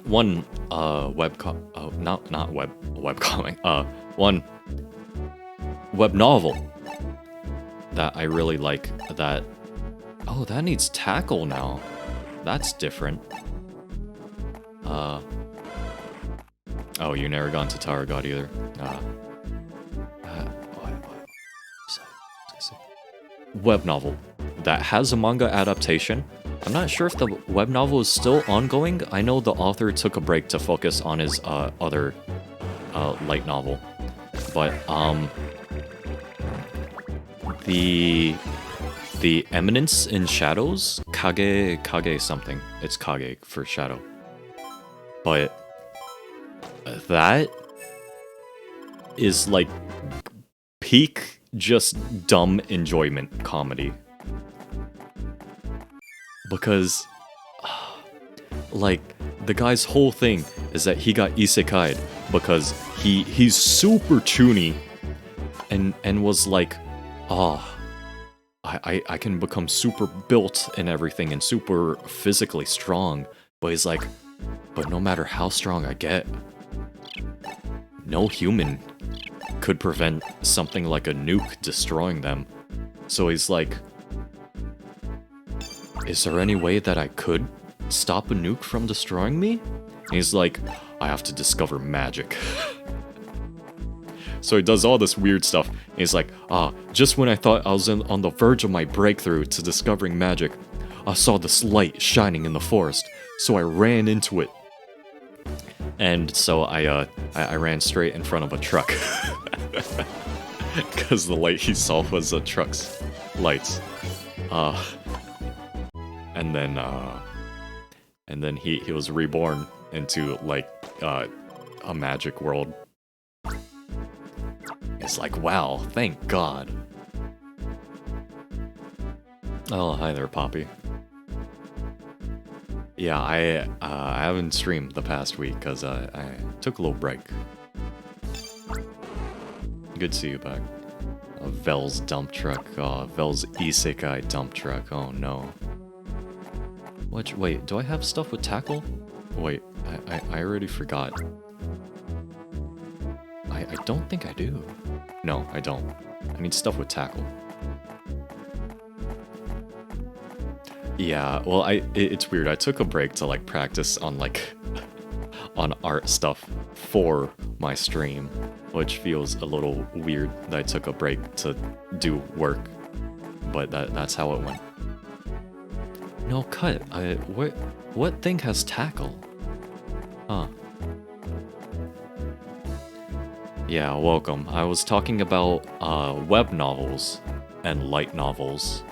One, one web novel that I really like that... Oh, that needs tackle now. That's different. Oh, you never gone to Tower of God either. Web novel that has a manga adaptation. I'm not sure if the web novel is still ongoing. I know the author took a break to focus on his other light novel. But the Eminence in Shadows, Kage something. It's Kage for shadow. But that is like peak just dumb enjoyment comedy. Because like the guy's whole thing is that he got isekai'd because he's super toony and was like, oh, I can become super built and everything and super physically strong. But he's like, but no matter how strong I get, no human could prevent something like a nuke destroying them. So he's like, is there any way that I could stop a nuke from destroying me? And he's like, I have to discover magic. So he does all this weird stuff. And he's like, just when I thought I was on the verge of my breakthrough to discovering magic, I saw this light shining in the forest, so I ran into it. And so I ran straight in front of a truck. Because the light he saw was a truck's lights. And then he was reborn into, like, a magic world. It's like, wow, thank God. Oh, hi there, Poppy. Yeah, I haven't streamed the past week because I took a little break. Good to see you back. Vel's dump truck. Vel's isekai dump truck. Oh no. Wait, do I have stuff with tackle? Wait, I already forgot. I don't think I do. No, I don't. I need stuff with tackle. Yeah, well, it's weird. I took a break to, like, practice on, like, on art stuff for my stream, which feels a little weird that I took a break to do work, but that's how it went. No, cut. What thing has tackle? Huh. Yeah, welcome. I was talking about web novels and light novels.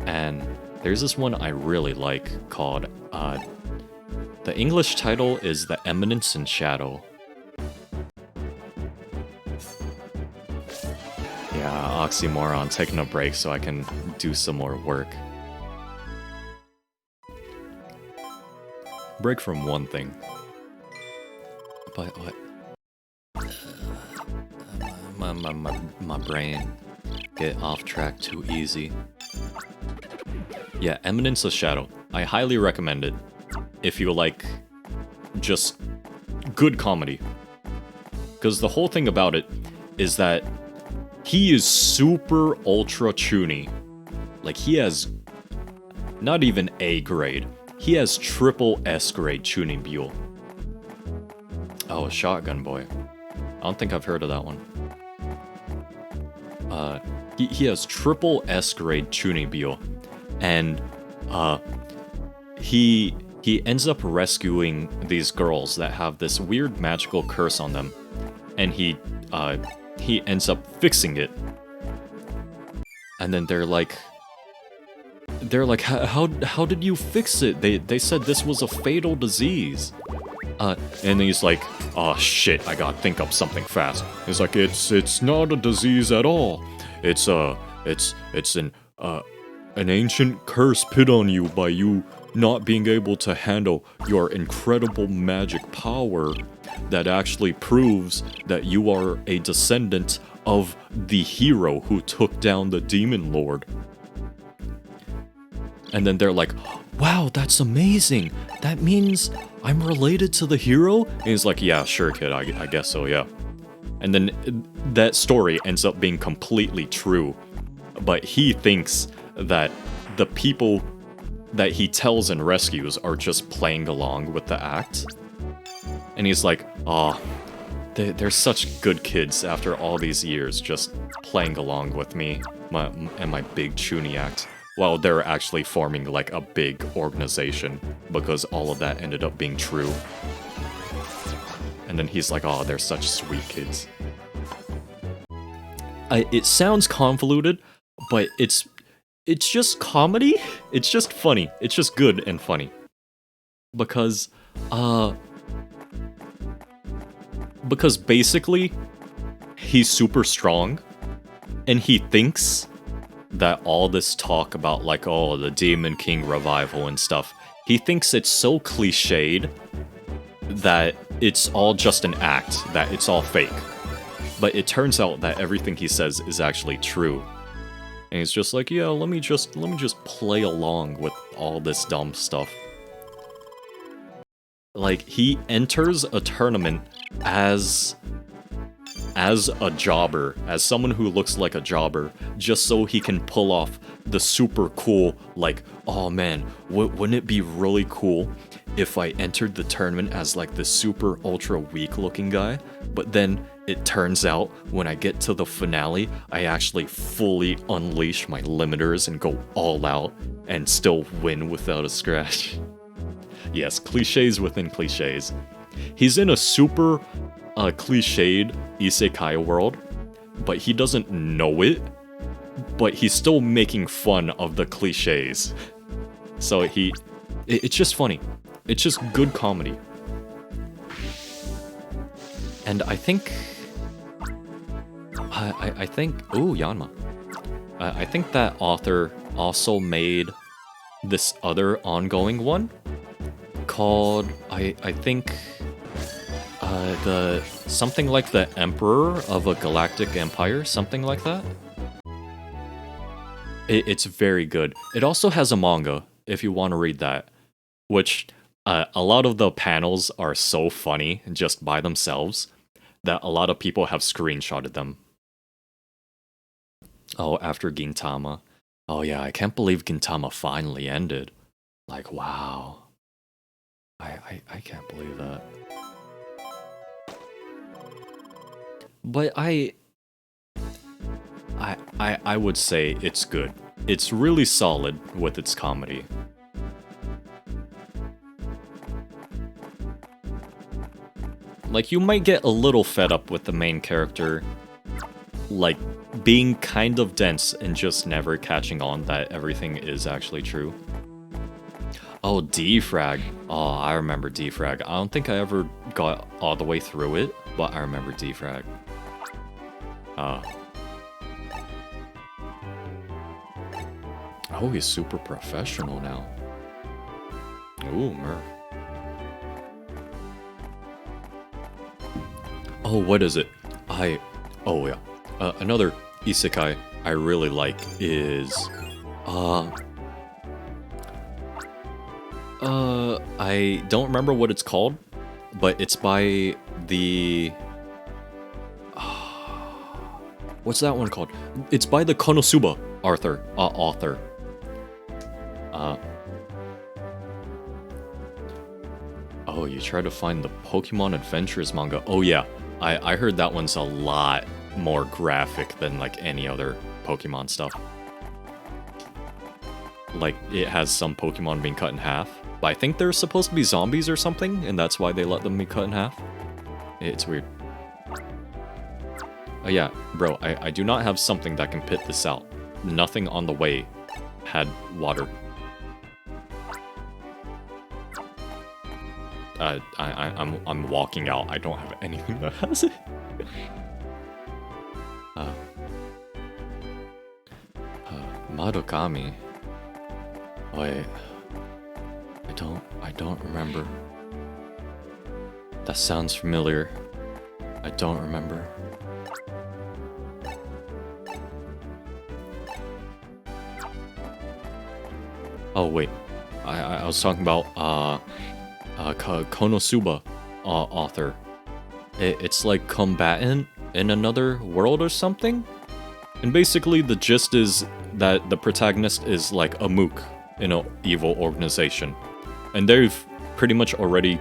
And there's this one I really like called, the English title is The Eminence in Shadow. Yeah, oxymoron, taking a break so I can do some more work. Break from one thing. But what? My brain get off track too easy. Yeah, Eminence of Shadow. I highly recommend it if you like just good comedy. Because the whole thing about it is that he is super ultra chuny. Like, he has not even A grade. He has triple S grade tuning Buell. Oh, Shotgun Boy. I don't think I've heard of that one. He has triple S grade tuning Buell. And he ends up rescuing these girls that have this weird magical curse on them, and he ends up fixing it. And then they're like, how did you fix it? They said this was a fatal disease. And then he's like, oh shit, I gotta think up something fast. He's like, it's not a disease at all. It's an ancient curse put on you by you not being able to handle your incredible magic power that actually proves that you are a descendant of the hero who took down the demon lord. And then they're like, wow, that's amazing. That means I'm related to the hero? And he's like, yeah, sure, kid, I guess so, yeah. And then that story ends up being completely true. But he thinks that the people that he tells and rescues are just playing along with the act. And he's like, oh, they're such good kids after all these years just playing along with me and my big chuny act. While they're actually forming like a big organization because all of that ended up being true. And then he's like, oh, they're such sweet kids. It sounds convoluted, but it's just comedy. It's just funny. It's just good and funny. Because basically, he's super strong, and he thinks that all this talk about, like, oh, the Demon King revival and stuff, he thinks it's so cliched that it's all just an act, that it's all fake. But it turns out that everything he says is actually true. And he's just like, yeah, let me just play along with all this dumb stuff. Like, he enters a tournament as a jobber, as someone who looks like a jobber, just so he can pull off the super cool, like, oh man, wouldn't it be really cool if I entered the tournament as like the super ultra weak looking guy, but then it turns out when I get to the finale, I actually fully unleash my limiters and go all out and still win without a scratch. Yes, cliches within cliches. He's in a super cliched isekai world, but he doesn't know it, but he's still making fun of the cliches. So it's just funny. It's just good comedy. And I think... I think... Ooh, Yanma. I think that author also made this other ongoing one called, I think... something like the Emperor of a Galactic Empire, something like that. It's very good. It also has a manga, if you want to read that, which a lot of the panels are so funny just by themselves that a lot of people have screenshotted them. Oh, after Gintama. Oh yeah, I can't believe Gintama finally ended. Like, wow. I can't believe that. But I would say it's good. It's really solid with its comedy. Like, you might get a little fed up with the main character, like, being kind of dense and just never catching on that everything is actually true. Oh, Defrag. Oh, I remember Defrag. I don't think I ever got all the way through it, but I remember Defrag. Oh, he's super professional now. Ooh, Murph. Oh, what is it? Oh yeah. Another isekai I really like is... I don't remember what it's called, but it's by the... What's that one called? It's by the Konosuba author. Oh, you try to find the Pokemon Adventures manga. Oh yeah, I heard that one's a lot more graphic than like any other Pokemon stuff. Like, it has some Pokemon being cut in half, but I think they're supposed to be zombies or something, and that's why they let them be cut in half. It's weird. Oh yeah, bro, I do not have something that can pit this out. Nothing on the way had water. I'm walking out. I don't have anything that has it. Madokami. Wait. I don't remember. That sounds familiar. I don't remember. Oh wait, I was talking about Konosuba author. It's like combatant in another world or something? And basically the gist is that the protagonist is like a mook in an evil organization. And they've pretty much already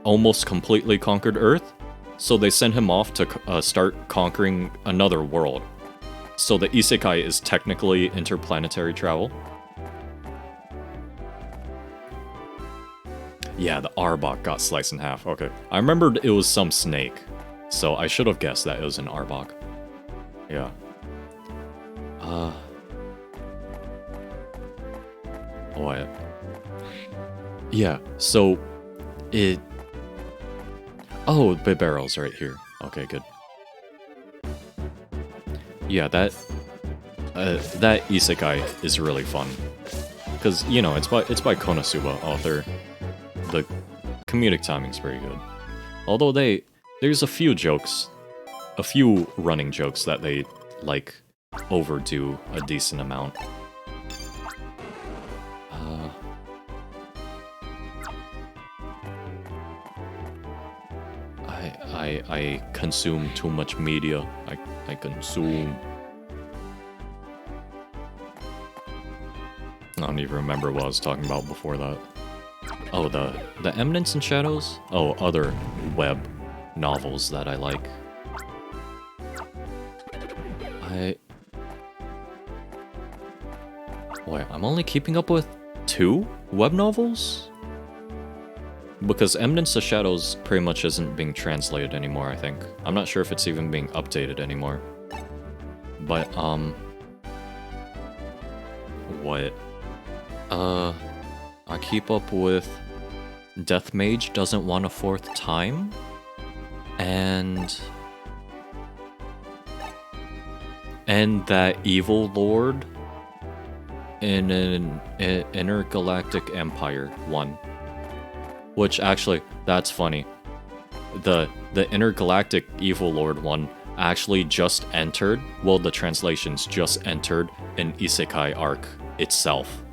almost completely conquered Earth, so they send him off to start conquering another world. So the isekai is technically interplanetary travel. Yeah, the Arbok got sliced in half. Okay. I remembered it was some snake, so I should have guessed that it was an Arbok. Yeah. Oh, yeah, so it... Oh, the barrel's right here. Okay, good. Yeah, that isekai is really fun. Because, you know, it's by Konosuba author. The comedic timing's pretty good. Although there's a few jokes, a few running jokes that they, like, overdo a decent amount. I consume too much media. I consume. I don't even remember what I was talking about before that. Oh, the Eminence and Shadows? Oh, other web novels that I like. Wait, I'm only keeping up with 2 web novels? Because Eminence of Shadows pretty much isn't being translated anymore, I think. I'm not sure if it's even being updated anymore. But, what? I keep up with Death Mage Doesn't Want a Fourth Time? And that Evil Lord in an Intergalactic Empire one. Which, actually, that's funny. The Intergalactic Evil Lord one actually just entered, well, the translations just entered an Isekai arc itself.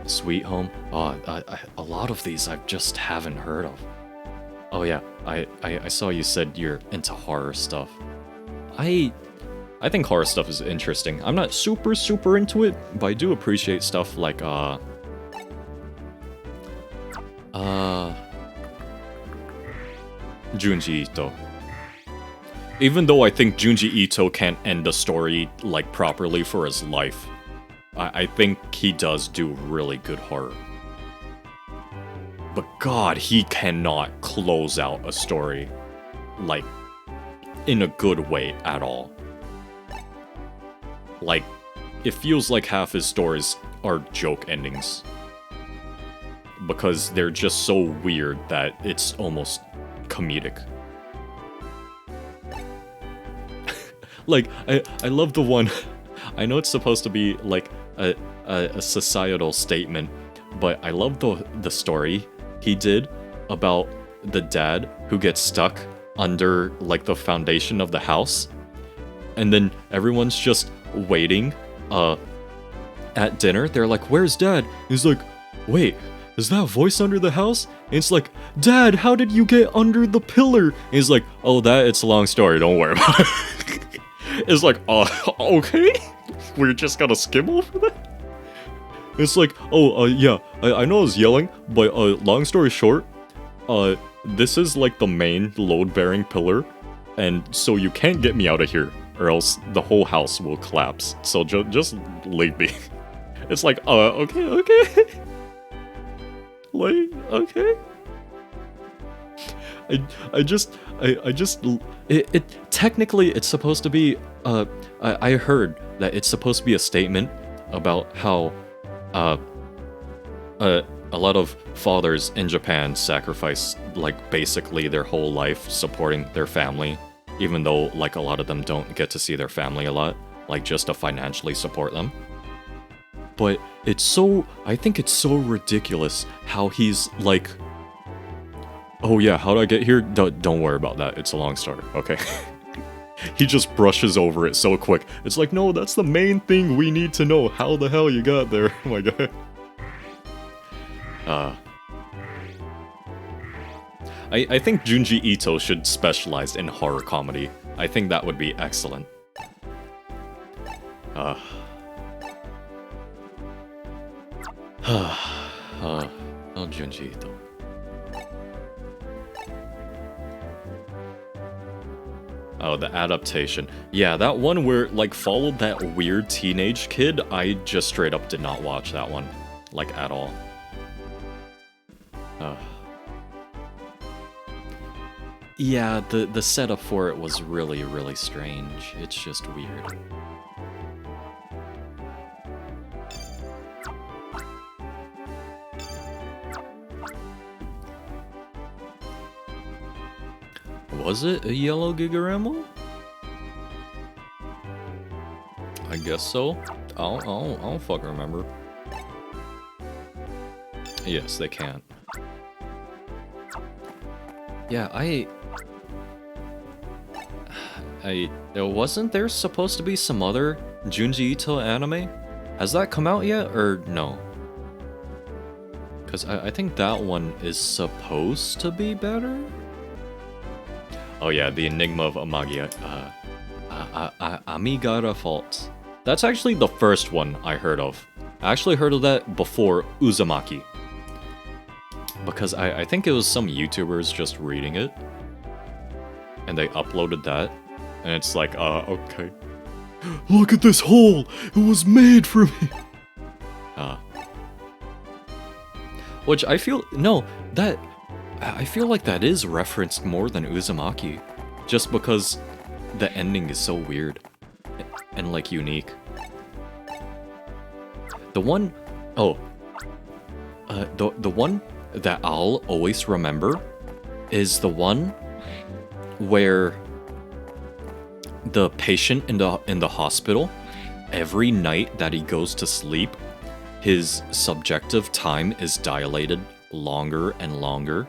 Sweet Home? Oh, a lot of these I just haven't heard of. Oh yeah, I saw you said you're into horror stuff. I think horror stuff is interesting. I'm not super into it, but I do appreciate stuff like, Junji Ito. Even though I think Junji Ito can't end the story, like, properly for his life, I think he does do really good horror. But god, he cannot close out a story, like, in a good way at all. Like, it feels like half his stories are joke endings. Because they're just so weird that it's almost comedic. Like, I love the one... I know it's supposed to be, like, a societal statement, but I love the story he did about the dad who gets stuck under, like, the foundation of the house. And then everyone's just waiting, at dinner. They're like, "Where's Dad?" He's like, "Wait, is that voice under the house?" And it's like, "Dad, how did you get under the pillar?" And he's like, "Oh, it's a long story, don't worry about it." It's like, okay? We're just gonna skim over that? It's like, yeah, I know I was yelling, but, long story short, this is like the main load-bearing pillar, and so you can't get me out of here, or else the whole house will collapse, so just leave me. It's like, okay. Like, okay. Technically, it's supposed to be, I heard that it's supposed to be a statement about how, a lot of fathers in Japan sacrifice, like, basically their whole life supporting their family, even though, like, a lot of them don't get to see their family a lot, like, just to financially support them. But I think it's so ridiculous how he's like, "Oh yeah, how did I get here? Don't worry about that, it's a long story, okay?" He just brushes over it so quick. It's like, no, that's the main thing we need to know. How the hell you got there? Oh my god. I think Junji Ito should specialize in horror comedy. I think that would be excellent. Oh, Junji Ito. Oh, the adaptation. Yeah, that one where, like, followed that weird teenage kid, I just straight up did not watch that one. Like, at all. Yeah, the setup for it was really, really strange. It's just weird. Was it a yellow Gigaramo? I guess so. I don't fucking remember. Yes, they can't. Yeah, wasn't there supposed to be some other Junji Ito anime? Has that come out yet, or no? Because I think that one is supposed to be better? Oh yeah, The Enigma of Amigara Fault. That's actually the first one I heard of. I actually heard of that before Uzumaki. Because I think it was some YouTubers just reading it. And they uploaded that. And it's like, okay. Look at this hole! It was made for me! Which I feel, no, that, I feel like that is referenced more than Uzumaki. Just because the ending is so weird. And like unique. The one, the one that I'll always remember is the one where the patient in the hospital, every night that he goes to sleep, his subjective time is dilated longer and longer.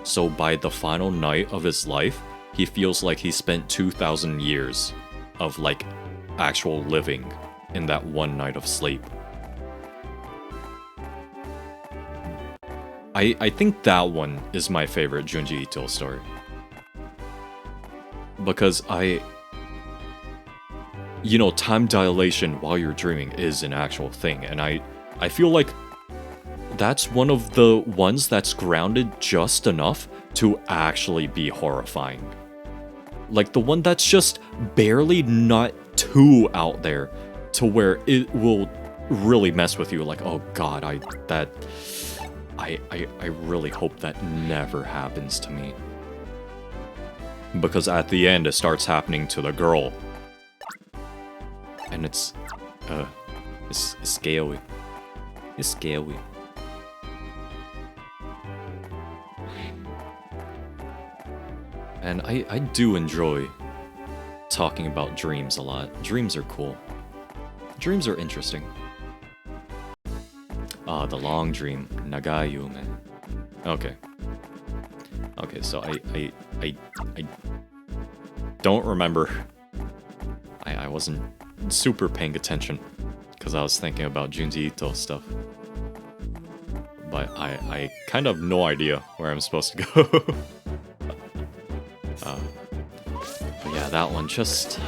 So by the final night of his life, he feels like he spent 2,000 years of like actual living in that one night of sleep. I think that one is my favorite Junji Ito story. Because you know, time dilation while you're dreaming is an actual thing, and I feel like that's one of the ones that's grounded just enough to actually be horrifying. Like the one that's just barely not too out there to where it will really mess with you, like, oh god, I really hope that never happens to me. Because at the end it starts happening to the girl. And it's scary. It's scary. And I do enjoy talking about dreams a lot. Dreams are cool. Dreams are interesting. Ah, the long dream. Nagai yume. Okay. Okay, so I don't remember. I wasn't super paying attention because I was thinking about Junji Ito stuff. But I kind of have no idea where I'm supposed to go. But yeah, that one just...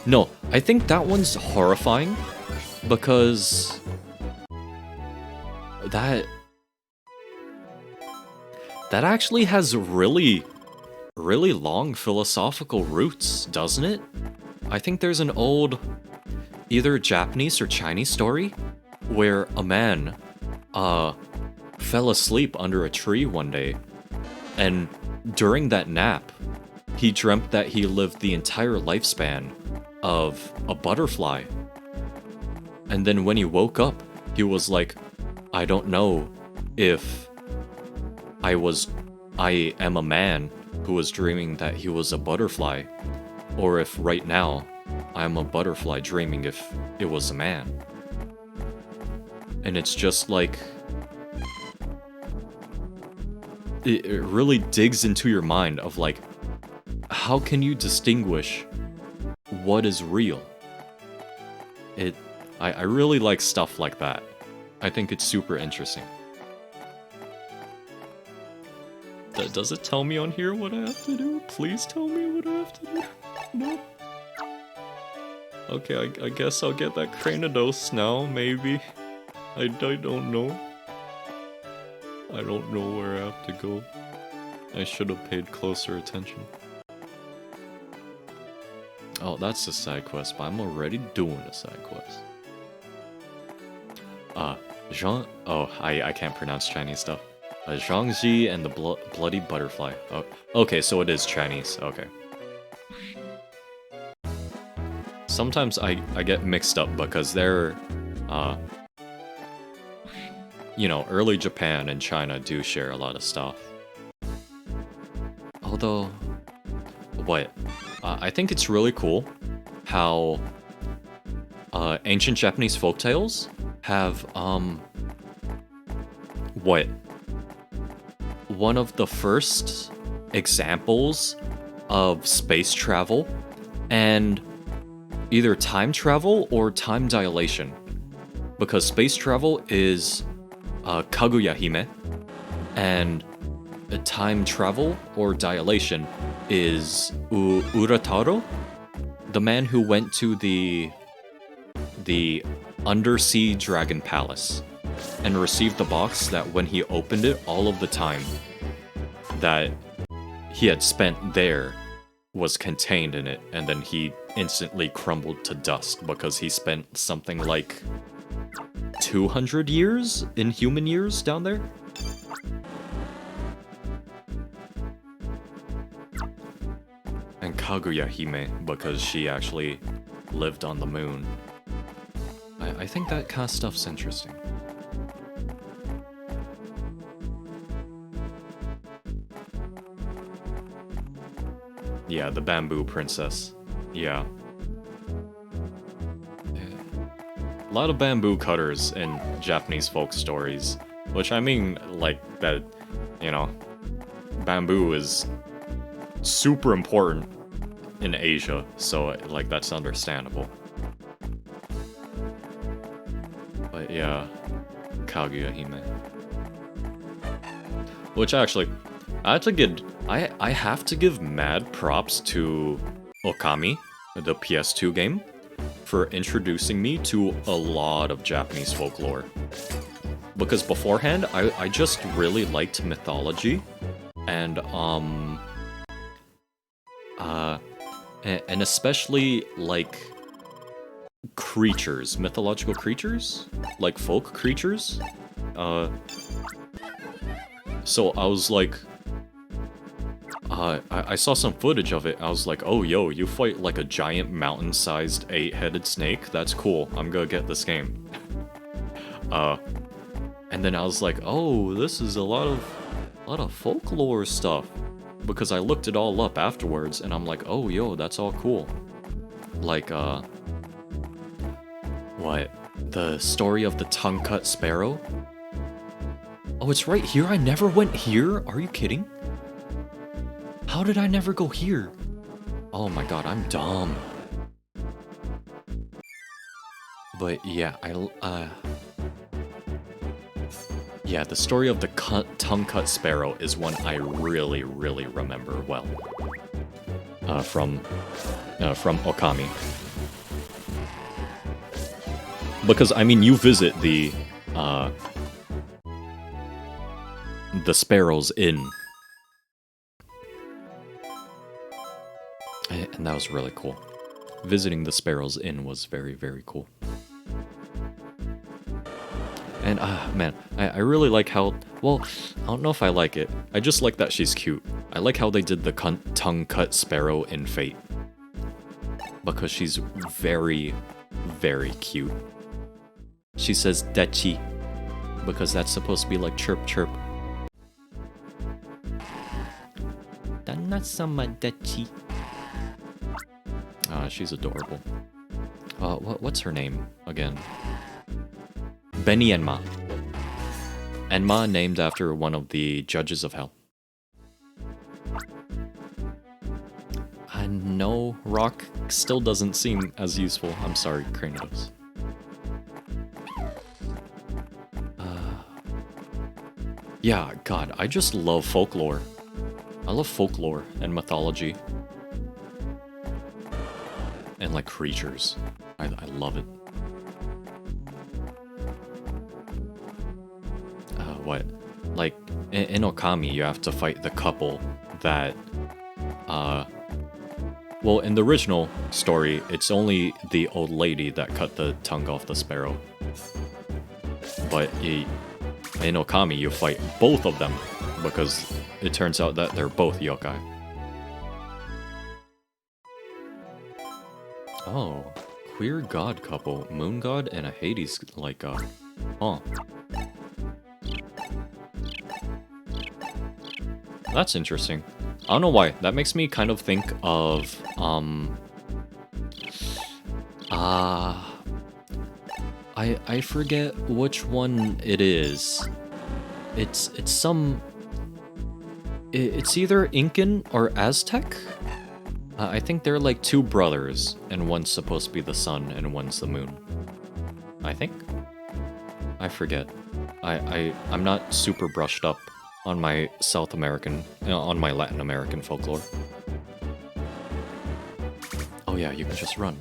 No, I think that one's horrifying because that actually has really long philosophical roots, doesn't it? I think there's an old, either Japanese or Chinese story where a man fell asleep under a tree one day, and during that nap, he dreamt that he lived the entire lifespan of a butterfly. And then when he woke up, he was like, I don't know if I am a man who was dreaming that he was a butterfly, or if right now I'm a butterfly dreaming if it was a man. And it's just like, it really digs into your mind of like, how can you distinguish what is real? I really like stuff like that. I think it's super interesting. Does it tell me on here what I have to do? Please tell me what I have to do. No? Okay, I guess I'll get that Cranidos now, maybe. I don't know. I don't know where I have to go. I should have paid closer attention. Oh, that's a side quest, but I'm already doing a side quest. Zhang... Oh, I can't pronounce Chinese stuff. Zhangji and the Bloody Butterfly. Oh, okay, so it is Chinese. Okay. Sometimes I get mixed up because they're... you know, early Japan and China do share a lot of stuff. Although... What? I think it's really cool how ancient Japanese folktales have, what? One of the first examples of space travel and either time travel or time dilation. Because space travel is Kaguya Hime, and time travel or dilation is Urataro, the man who went to the undersea dragon palace and received the box that when he opened it, all of the time that he had spent there was contained in it, and then he instantly crumbled to dust because he spent something like 200 years in human years down there. And Kaguya Hime, because she actually lived on the moon. I think that kind of stuff's interesting. Yeah, the bamboo princess. Yeah. A lot of bamboo cutters in Japanese folk stories. Which, I mean, like, that, you know, bamboo is super important in Asia, so, like, that's understandable. But yeah, Kaguya Hime. Which, actually, I have to give mad props to Okami, the PS2 game, for introducing me to a lot of Japanese folklore. Because beforehand, I just really liked mythology, and especially, like, creatures, mythological creatures, like folk creatures. So I was like, I saw some footage of it. I was like, oh, yo, you fight like a giant mountain-sized 8-headed snake? That's cool. I'm gonna get this game. And then I was like, oh, this is a lot of folklore stuff. Because I looked it all up afterwards, and I'm like, oh, yo, that's all cool. Like, what? The story of the tongue-cut sparrow? Oh, it's right here? I never went here? Are you kidding? How did I never go here? Oh my god, I'm dumb. But yeah, yeah, the story of the tongue-cut sparrow is one I really, really remember well. From Okami. Because, I mean, you visit the Sparrow's Inn. And that was really cool. Visiting the Sparrow's Inn was very, very cool. And, man, I really like how... Well, I don't know if I like it. I just like that she's cute. I like how they did the tongue-cut sparrow in Fate. Because she's very, very cute. She says dechi, because that's supposed to be like chirp chirp. Danna-sama dechi. She's adorable. What's her name again? Benny Enma. Enma named after one of the judges of hell. I know rock still doesn't seem as useful. I'm sorry, Kratos. Yeah, God, I just love folklore. I love folklore and mythology. And, like, creatures. I love it. What? Like, in Okami, you have to fight the couple that, well, in the original story, it's only the old lady that cut the tongue off the sparrow. But in Okami, you fight both of them, because it turns out that they're both yokai. Oh, queer god couple, moon god and a Hades-like god. Huh. That's interesting. I don't know why. That makes me kind of think of, I forget which one it is. It's some... It's either Incan or Aztec. I think they're like two brothers, and one's supposed to be the sun and one's the moon. I think? I forget. I'm not super brushed up on my South American, on my Latin American folklore. Oh yeah, you can just run.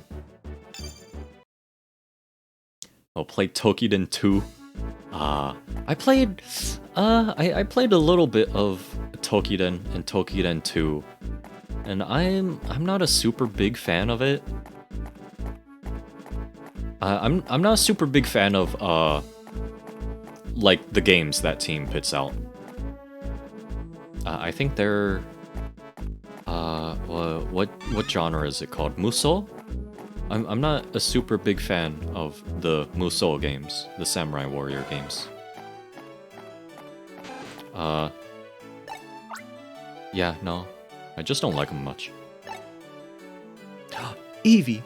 Oh, play Tokiden 2. I played a little bit of Tokiden and Tokiden 2, and I'm not a super big fan of it. I'm not a super big fan of like the games that team puts out. I think they're what genre is it called? Musou? I'm not a super big fan of the Musou games, the Samurai Warrior games. Yeah, no. I just don't like them much. Eevee!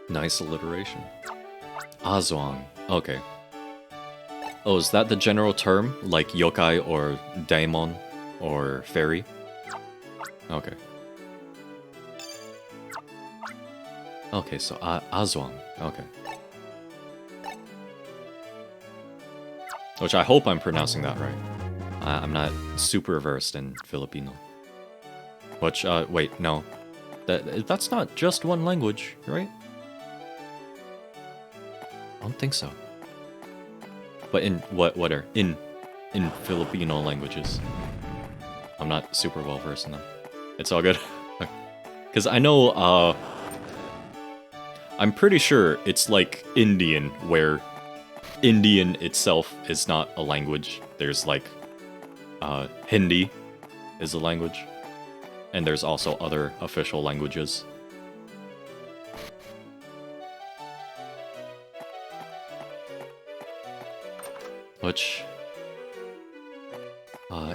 Nice alliteration. Azwang. Okay. Oh, is that the general term? Like yokai or daemon or fairy? Okay. Okay, so Azwang. Okay. Which I hope I'm pronouncing that right. I'm not super versed in Filipino. Which, wait, no. That's not just one language, right? I don't think so. But in what are in Filipino languages? I'm not super well versed in them. It's all good. Cause I know I'm pretty sure it's like Indian, where Indian itself is not a language. There's like Hindi is a language. And there's also other official languages. Which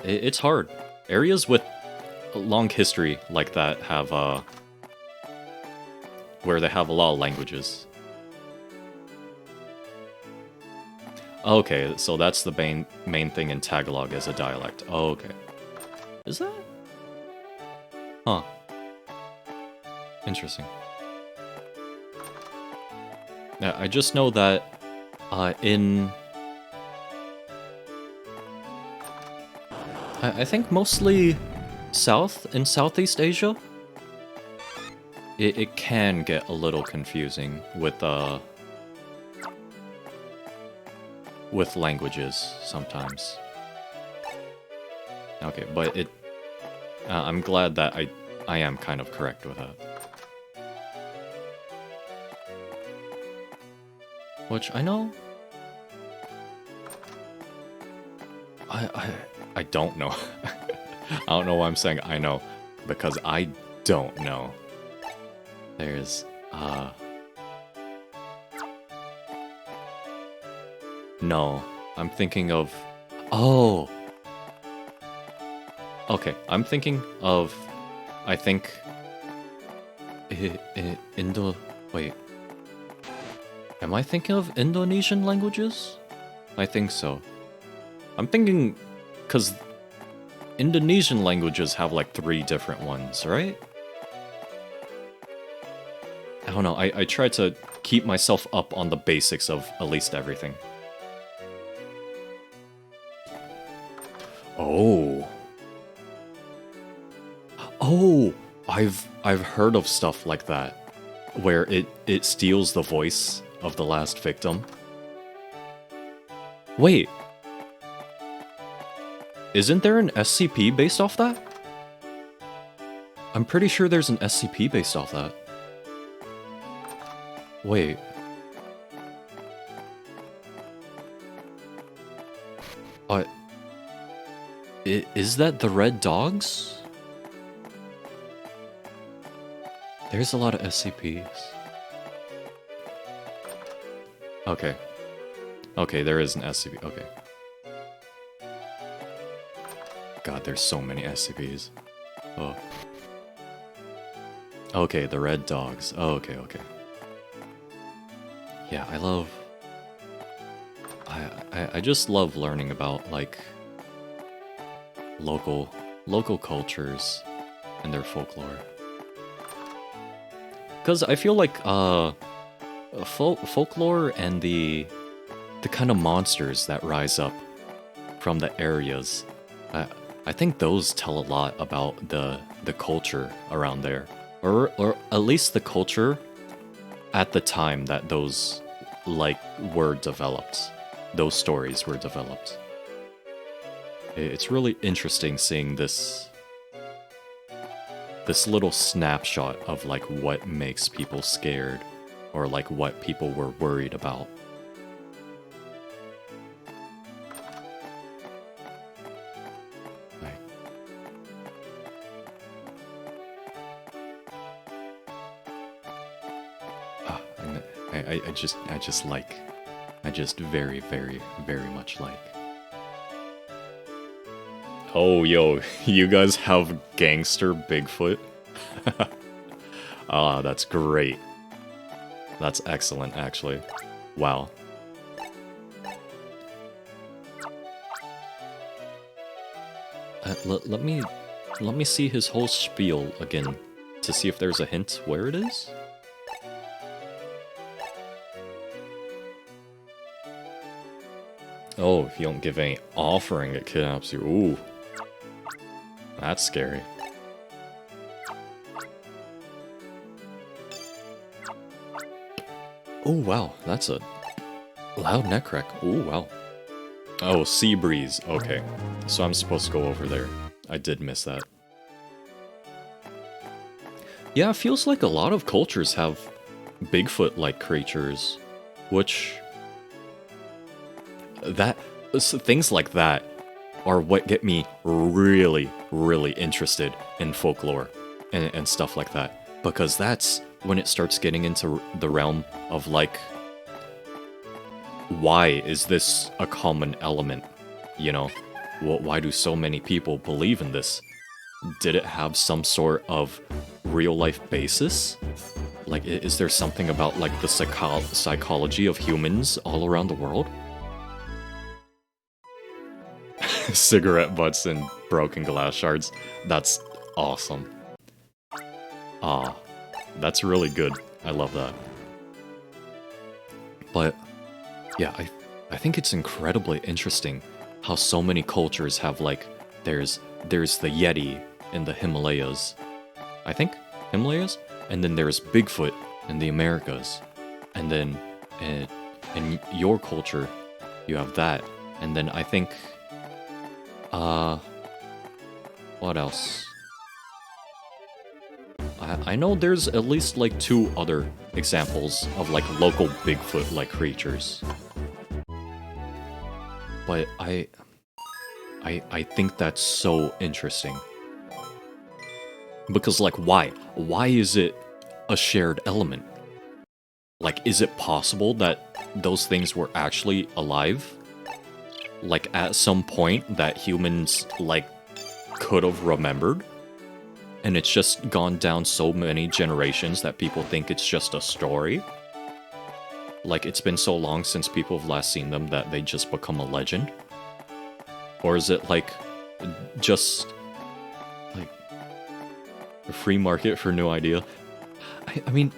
it's hard. Areas with a long history like that have where they have a lot of languages. Okay, so that's the main thing in Tagalog as a dialect. Oh, okay. Is that? Huh. Interesting. Yeah, I just know that in... I think mostly South and Southeast Asia, it can get a little confusing with languages sometimes. Okay, but it... I'm glad that I am kind of correct with that. Which I know... I don't know. I don't know why I'm saying I know, because I don't know. There's, no, I'm thinking of... Oh! Okay, I'm thinking of... I think... Wait. Am I thinking of Indonesian languages? I think so. I'm thinking... Because Indonesian languages have like 3 different ones, right? I don't know, I try to keep myself up on the basics of at least everything. Oh. Oh! I've heard of stuff like that. Where it steals the voice of the last victim. Wait. Isn't there an SCP based off that? I'm pretty sure there's an SCP based off that. Wait. Is that the Red Dogs? There's a lot of SCPs. Okay. Okay, there is an SCP. Okay. God, there's so many SCPs. Oh. Okay, the Red Dogs. Oh, okay, okay. Yeah, I love... I just love learning about like local cultures and their folklore. Because I feel like folklore and the kind of monsters that rise up from the areas, I think those tell a lot about the culture around there, or at least the culture at the time that those like were developed, those stories were developed. It's really interesting seeing this little snapshot of like what makes people scared or like what people were worried about. Like, and I just very, very, very much like. Oh, yo, you guys have gangster Bigfoot? Ah, that's great. That's excellent, actually. Wow. Let me see his whole spiel again to see if there's a hint where it is. Oh, if you don't give any offering, it kidnaps you. Ooh. That's scary. Oh, wow. That's a loud neck crack. Oh, wow. Oh, sea breeze. Okay. So I'm supposed to go over there. I did miss that. Yeah, it feels like a lot of cultures have Bigfoot-like creatures, which... things like that are what get me really, really interested in folklore and stuff like that. Because that's when it starts getting into the realm of, like, why is this a common element? You know? Why do so many people believe in this? Did it have some sort of real-life basis? Like, is there something about, like, the psychology of humans all around the world? Cigarette butts and broken glass shards. That's awesome. Ah, that's really good. I love that. But, yeah, I think it's incredibly interesting how so many cultures have, like, there's the Yeti in the Himalayas. I think? Himalayas? And then there's Bigfoot in the Americas. And then in your culture, you have that. And then I think... what else? I know there's at least, like, 2 other examples of, like, local Bigfoot-like creatures. But I think that's so interesting. Because, like, why? Why is it a shared element? Like, is it possible that those things were actually alive? Like, at some point that humans, like, could have remembered? And it's just gone down so many generations that people think it's just a story? Like, it's been so long since people have last seen them that they just become a legend? Or is it, like, just, like, a free market for no idea? I mean,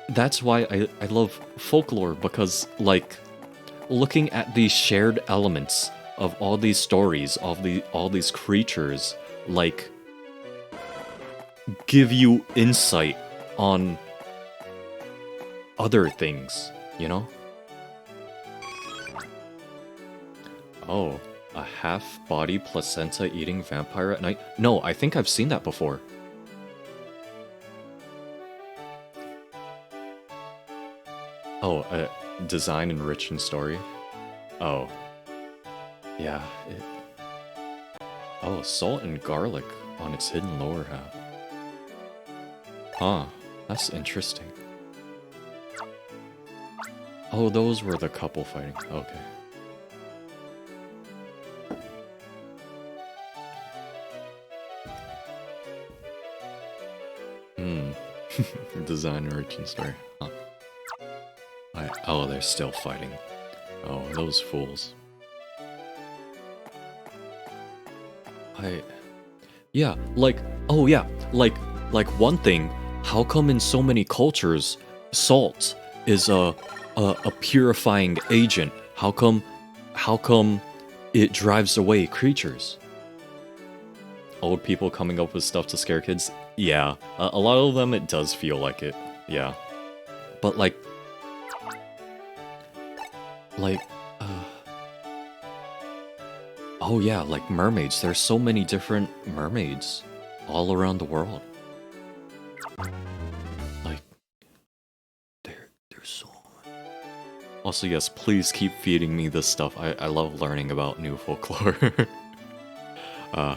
that's why I love folklore, because, like, looking at these shared elements of all these stories, all these creatures, like, give you insight on other things, you know? Oh, a half-body placenta-eating vampire at night? No, I think I've seen that before. Oh, design enriching story? Oh. Yeah, Oh, salt and garlic on its hidden lower half. Huh, that's interesting. Oh, those were the couple fighting. Okay. Hmm. Design enriching story. Huh. Oh, they're still fighting. Oh, those fools. Yeah, like, oh yeah, like one thing, how come in so many cultures, salt is a purifying agent? How come it drives away creatures? Old people coming up with stuff to scare kids? Yeah, a lot of them it does feel like it, yeah. But like, uh, oh yeah, like mermaids. There's so many different mermaids all around the world. Like, there's so many. Also, yes, please keep feeding me this stuff. I love learning about new folklore. uh,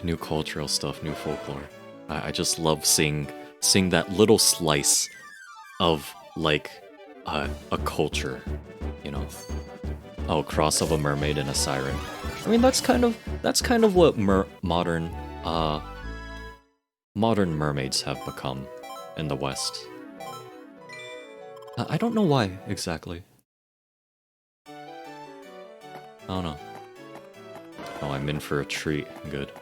New cultural stuff, new folklore. I just love seeing that little slice of like a culture, you know. Oh, cross of a mermaid and a siren. I mean, that's kind of what modern mermaids have become in the West. I don't know why exactly. I don't know. Oh, I'm in for a treat. Good.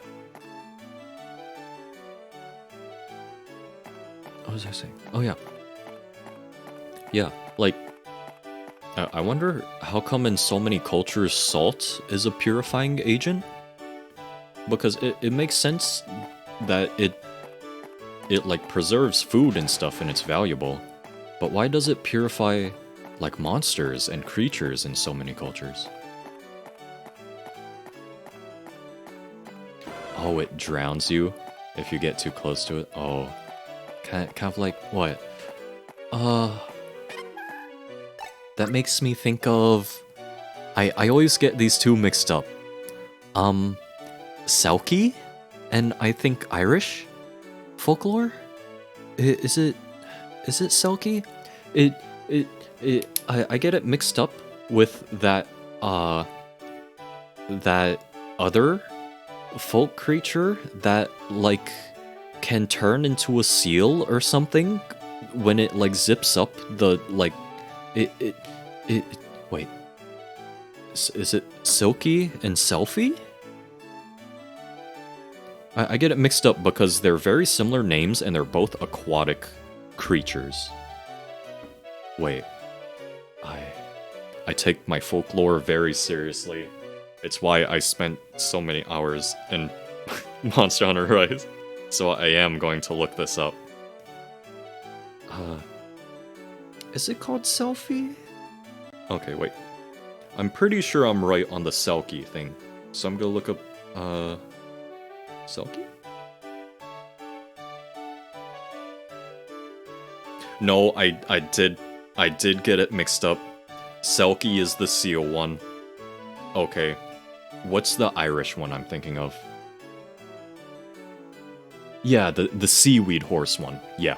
What was I saying? Oh yeah. Yeah, like I wonder how come in so many cultures salt is a purifying agent? Because it makes sense that it like preserves food and stuff and it's valuable. But why does it purify like monsters and creatures in so many cultures? Oh, it drowns you if you get too close to it. Oh, kind of like what? That makes me think of... I always get these two mixed up. Selkie? And I think Irish folklore? Is it Selkie? I get it mixed up with that other folk creature that, like, can turn into a seal or something when it, like, zips up the, like... Wait. Is it Silky and Selfie? I get it mixed up because they're very similar names and they're both aquatic creatures. Wait. I take my folklore very seriously. It's why I spent so many hours in Monster Hunter Rise. So I am going to look this up. Is it called Selfie? Okay, wait. I'm pretty sure I'm right on the Selkie thing. So I'm gonna look up, Selkie? No, I did get it mixed up. Selkie is the seal one. Okay. What's the Irish one I'm thinking of? Yeah, the seaweed horse one. Yeah.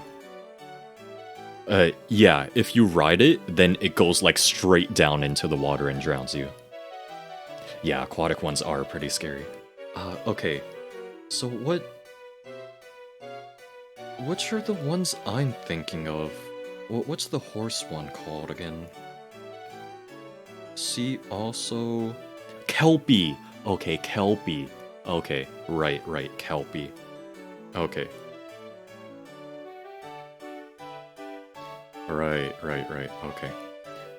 Yeah, if you ride it, then it goes like straight down into the water and drowns you. Yeah, aquatic ones are pretty scary. Okay. So which are the ones I'm thinking of? What's the horse one called again? See also... Kelpie! Okay, Kelpie. Okay, right, Kelpie. Okay. Right, okay.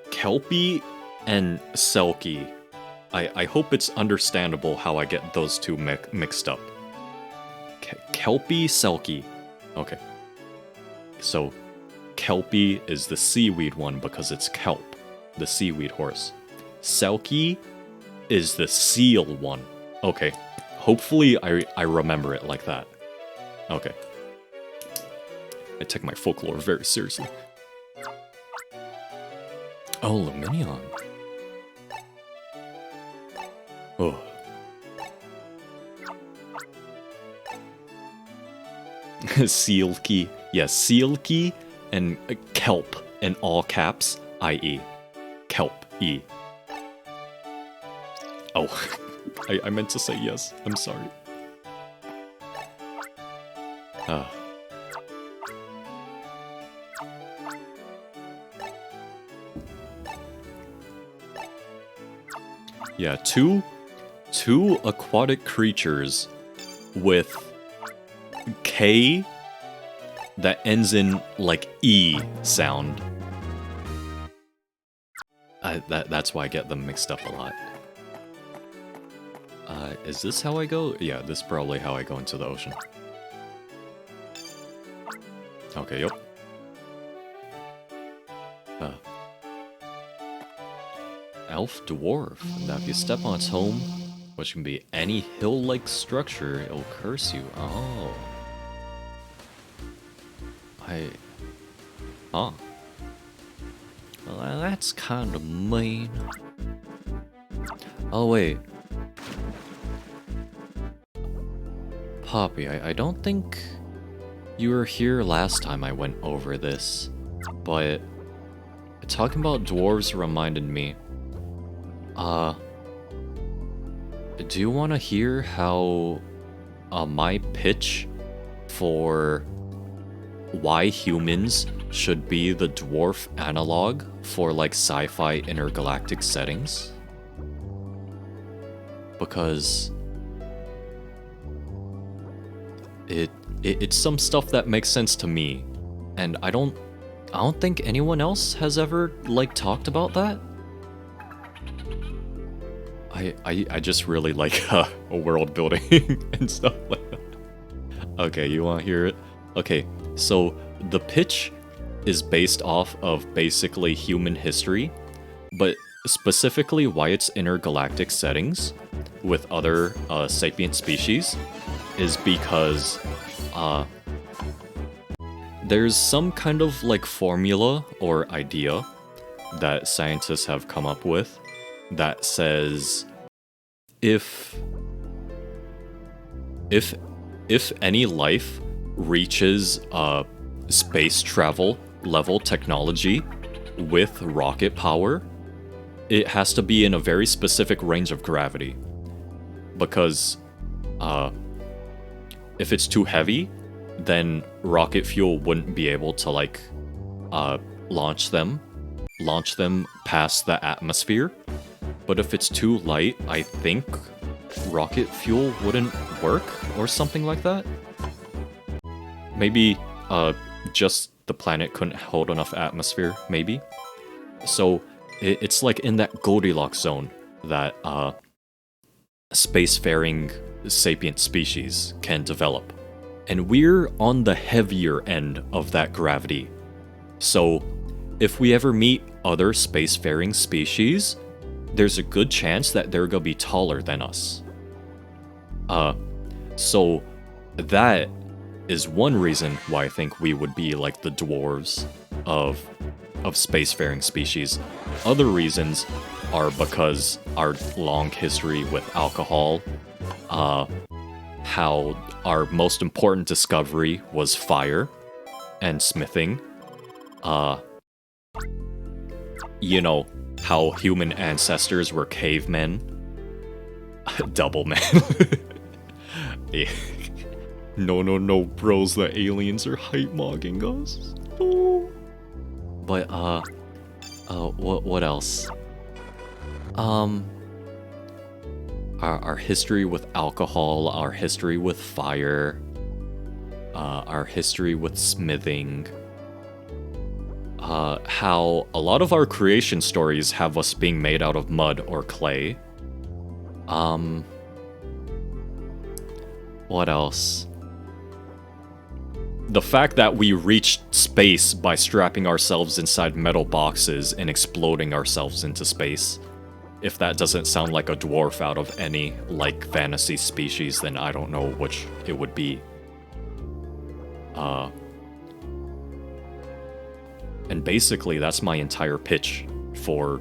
Kelpie and Selkie. I hope it's understandable how I get those two mixed up. Kelpie, Selkie. Okay. So, Kelpie is the seaweed one because it's kelp, the seaweed horse. Selkie is the seal one. Okay. Hopefully I remember it like that. Okay. I take my folklore very seriously. Oh, Luminion. Oh. Sealkey. Yes, Sealkey and kelp in all caps, i.e. kelp, E. Oh, I meant to say yes. I'm sorry. Yeah, two aquatic creatures with K that ends in like E sound. That's why I get them mixed up a lot. Is this how I go? Yeah, this is probably how I go into the ocean. Okay, yep. Elf Dwarf. Now if you step on its home, which can be any hill-like structure, it'll curse you. Oh. Huh. Well, that's kind of mean. Oh, wait. Poppy, I don't think you were here last time I went over this, but talking about dwarves reminded me. Do you want to hear how my pitch for why humans should be the dwarf analog for like sci-fi intergalactic settings? Because it's some stuff that makes sense to me, and I don't think anyone else has ever like talked about that. I just really like world building and stuff like that. Okay, you want to hear it? Okay, so the pitch is based off of basically human history, but specifically why it's intergalactic settings with other sapient species is because there's some kind of like formula or idea that scientists have come up with that says if any life reaches space travel level technology with rocket power, it has to be in a very specific range of gravity. Because if it's too heavy, then rocket fuel wouldn't be able to like launch them past the atmosphere. But if it's too light, I think rocket fuel wouldn't work or something like that. Maybe just the planet couldn't hold enough atmosphere, maybe. So it's like in that Goldilocks zone that spacefaring sapient species can develop. And we're on the heavier end of that gravity. So if we ever meet other spacefaring species, there's a good chance that they're gonna be taller than us. So that is one reason why I think we would be like the dwarves of spacefaring species. Other reasons are because our long history with alcohol, how our most important discovery was fire and smithing, you know, how human ancestors were cavemen. Double man. Yeah. No, bros, the aliens are hype-mogging us. Oh. But, what else? Our history with alcohol, our history with fire, our history with smithing, how a lot of our creation stories have us being made out of mud or clay. What else? The fact that we reached space by strapping ourselves inside metal boxes and exploding ourselves into space. If that doesn't sound like a dwarf out of any, like, fantasy species, then I don't know which it would be. And basically, that's my entire pitch for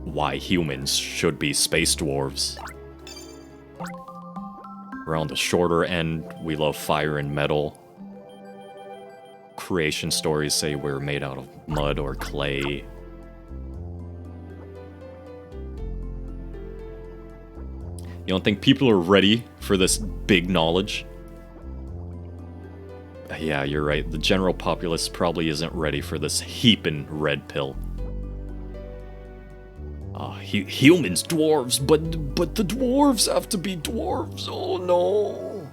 why humans should be space dwarves. We're on the shorter end, we love fire and metal. Creation stories say we're made out of mud or clay. You don't think people are ready for this big knowledge? Yeah, you're right. The general populace probably isn't ready for this heaping red pill. humans, dwarves, but the dwarves have to be dwarves. Oh no,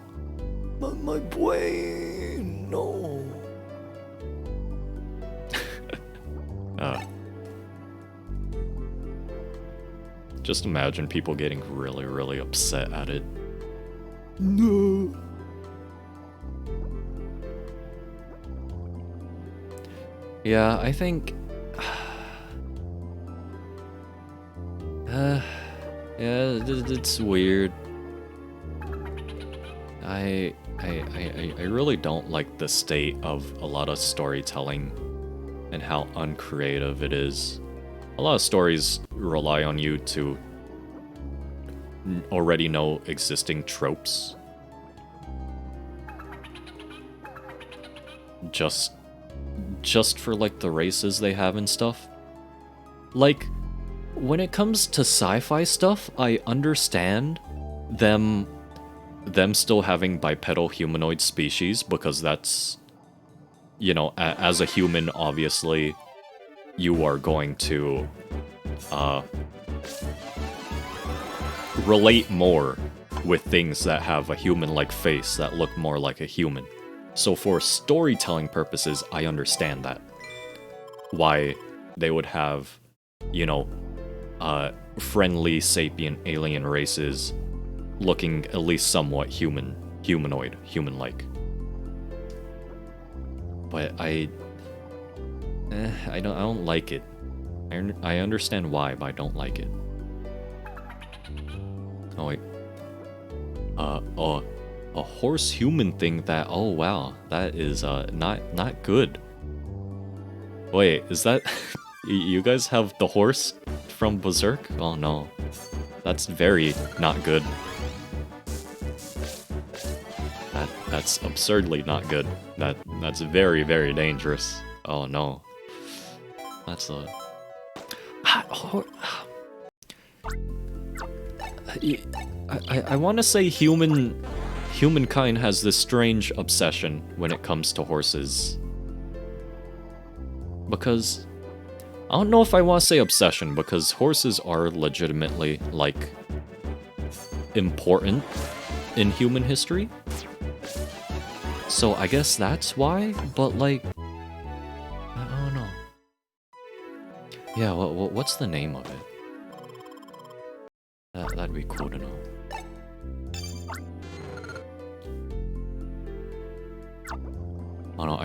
my brain, no. Just imagine people getting really, really upset at it. No. Yeah, I think. Yeah, it's weird. I really don't like the state of a lot of storytelling and how uncreative it is. A lot of stories rely on you to already know existing tropes. Just for like the races they have and stuff. Like, when it comes to sci-fi stuff, I understand them still having bipedal humanoid species, because that's, you know, as a human, obviously, you are going to relate more with things that have a human-like face that look more like a human. So for storytelling purposes, I understand that. Why they would have, you know, friendly sapient alien races looking at least somewhat humanoid, human-like. But I don't like it. I understand why, but I don't like it. Oh wait. A horse human thing that, oh wow, that is not good. Wait, is that you guys have the horse from Berserk? Oh no. That's very not good. That's absurdly not good. That's very, very dangerous. Oh no. That's a I want to say humankind has this strange obsession when it comes to horses. Because I don't know if I want to say obsession, because horses are legitimately, like, important in human history. So I guess that's why, but like, I don't know. Yeah, what's the name of it? That'd be cool to know. Oh no,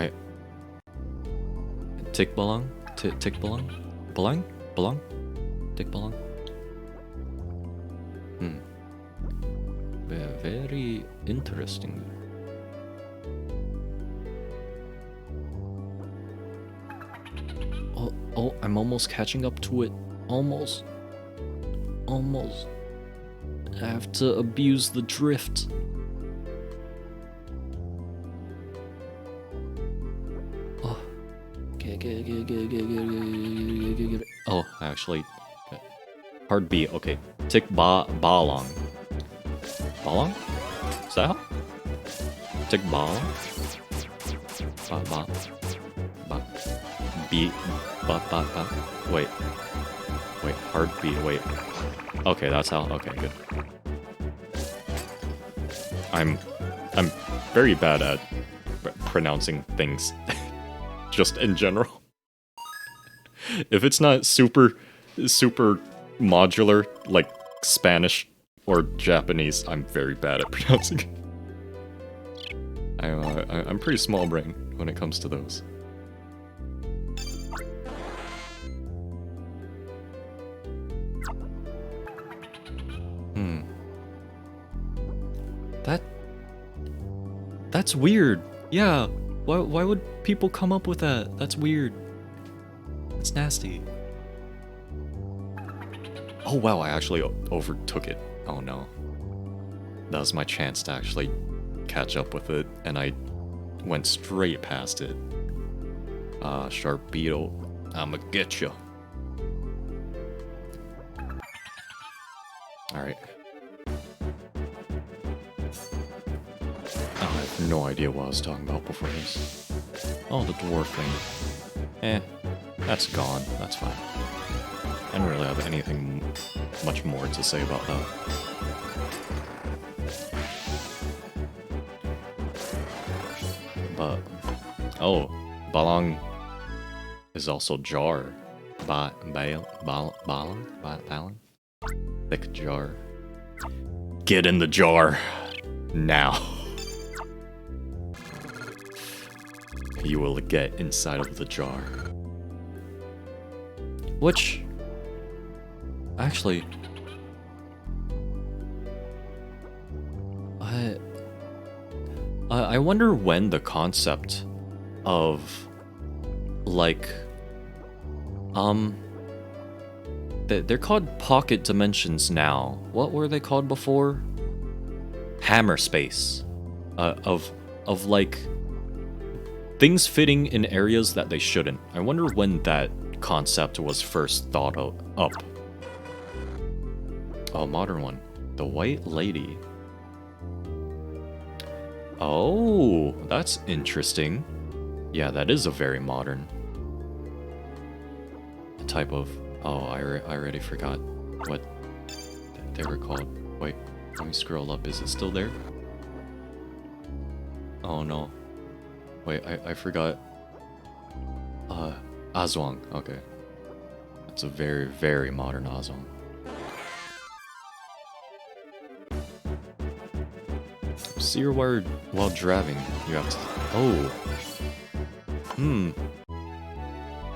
Tikbalang? Tikbalang? Balang? Tikbalang? Very interesting. Oh, I'm almost catching up to it. Almost. I have to abuse the drift. Oh. Oh, actually. Hard B, okay. Balong. Balong? Is that how? Balong? Wait, hard B, wait. Okay, that's how, okay, good. I'm very bad at pronouncing things, just in general. If it's not super modular, like Spanish or Japanese, I'm very bad at pronouncing it. I'm pretty small brain when it comes to those. That's weird. Yeah. Why would people come up with that? That's weird. It's nasty. Oh wow, I actually overtook it. Oh no. That was my chance to actually catch up with it, and I went straight past it. Sharp beetle. I'ma get you. Alright. I have no idea what I was talking about before this. Oh, the dwarf thing. That's gone. That's fine. I don't really have anything much more to say about that. But oh, Balang is also jar. Balang? Thick jar. Get in the jar now. You will get inside of the jar. Which, actually, I wonder when the concept of, like, they're called pocket dimensions now. What were they called before? Hammer space. Of like, things fitting in areas that they shouldn't. I wonder when that concept was first thought up. Oh, modern one. The White Lady. Oh, that's interesting. Yeah, that is a very modern type of... Oh, I already forgot what they were called. Wait, let me scroll up. Is it still there? Oh no. Wait, I forgot. Azwang. Okay. That's a very, very modern Azwang. See where while driving, you have to... Oh.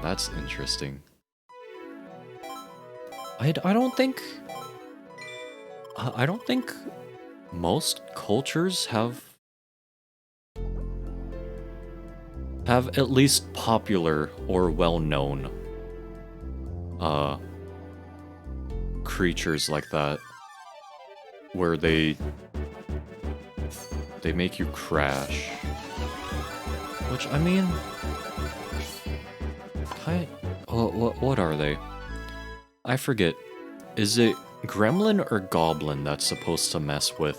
That's interesting. I don't think most cultures have at least popular or well-known creatures like that, where they make you crash. Which, I mean, what are they? I forget. Is it Gremlin or Goblin that's supposed to mess with,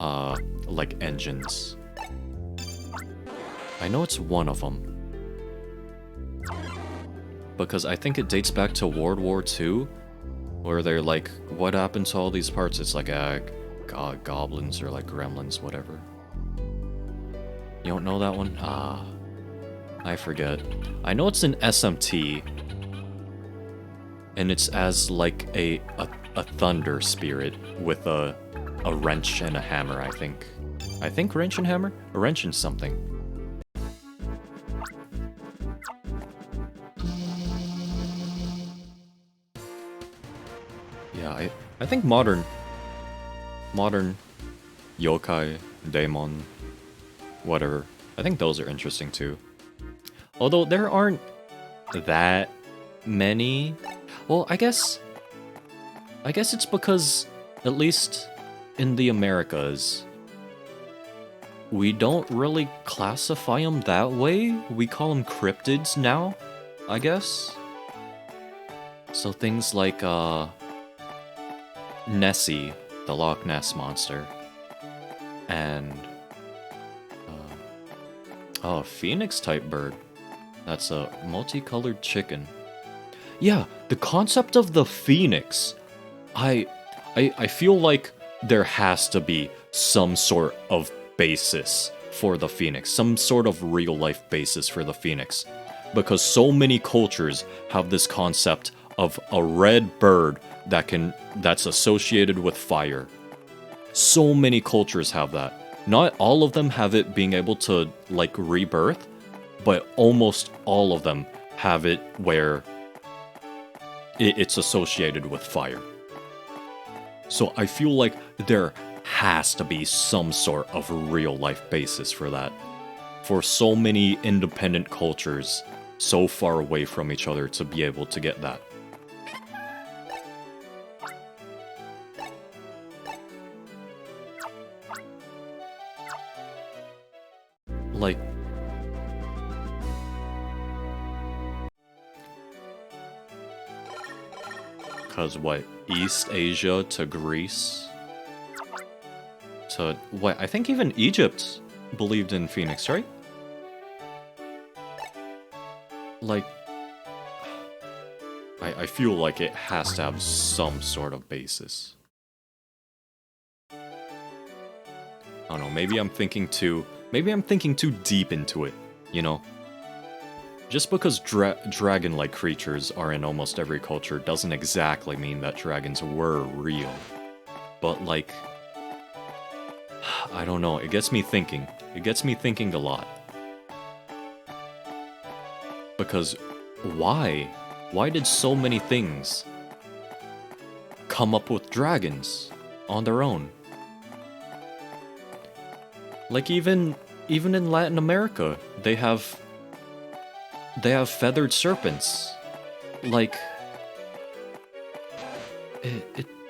like engines? I know it's one of them. Because I think it dates back to World War II, where they're like, what happened to all these parts? It's like, goblins or like gremlins, whatever. You don't know that one? Ah, I forget. I know it's an SMT. And it's as like a thunder spirit with a wrench and a hammer, I think. I think wrench and hammer? A wrench and something. Yeah, I think modern yokai, daemon, whatever. I think those are interesting too. Although there aren't that many. Well, I guess it's because, at least in the Americas, we don't really classify them that way. We call them cryptids now, I guess. So things like Nessie, the Loch Ness monster, and oh, a phoenix type bird. That's a multicolored chicken. Yeah, the concept of the phoenix. I feel like there has to be some sort of basis for the phoenix, some sort of real life basis for the phoenix, because so many cultures have this concept of a red bird that's associated with fire. So many cultures have that. Not all of them have it being able to like rebirth, but almost all of them have it where it's associated with fire. So I feel like there has to be some sort of real life basis for that. For so many independent cultures so far away from each other to be able to get that. Like, because what? East Asia to Greece to what? I think even Egypt believed in Phoenix, right? Like, I feel like it has to have some sort of basis. I don't know, maybe I'm thinking too deep into it, you know? Just because dragon-like creatures are in almost every culture doesn't exactly mean that dragons were real. But like, I don't know, it gets me thinking. It gets me thinking a lot. Because why? Why did so many things come up with dragons on their own? Like even in Latin America, they have feathered serpents. Like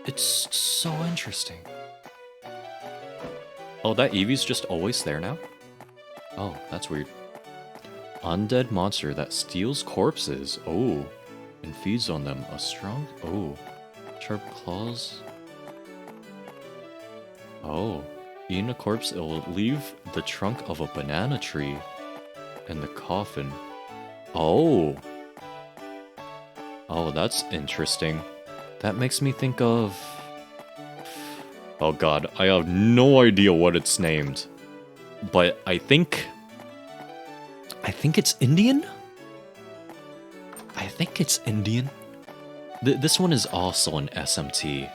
it's so interesting. Oh, that Eevee's just always there now? Oh, that's weird. Undead monster that steals corpses. Oh, and feeds on them. A strong... Oh. Sharp claws. Oh. Eating a corpse, it will leave the trunk of a banana tree and the coffin. Oh. Oh, that's interesting. That makes me think of... Oh god, I have no idea what it's named. But I think it's Indian? I think it's Indian. This one is also an SMT.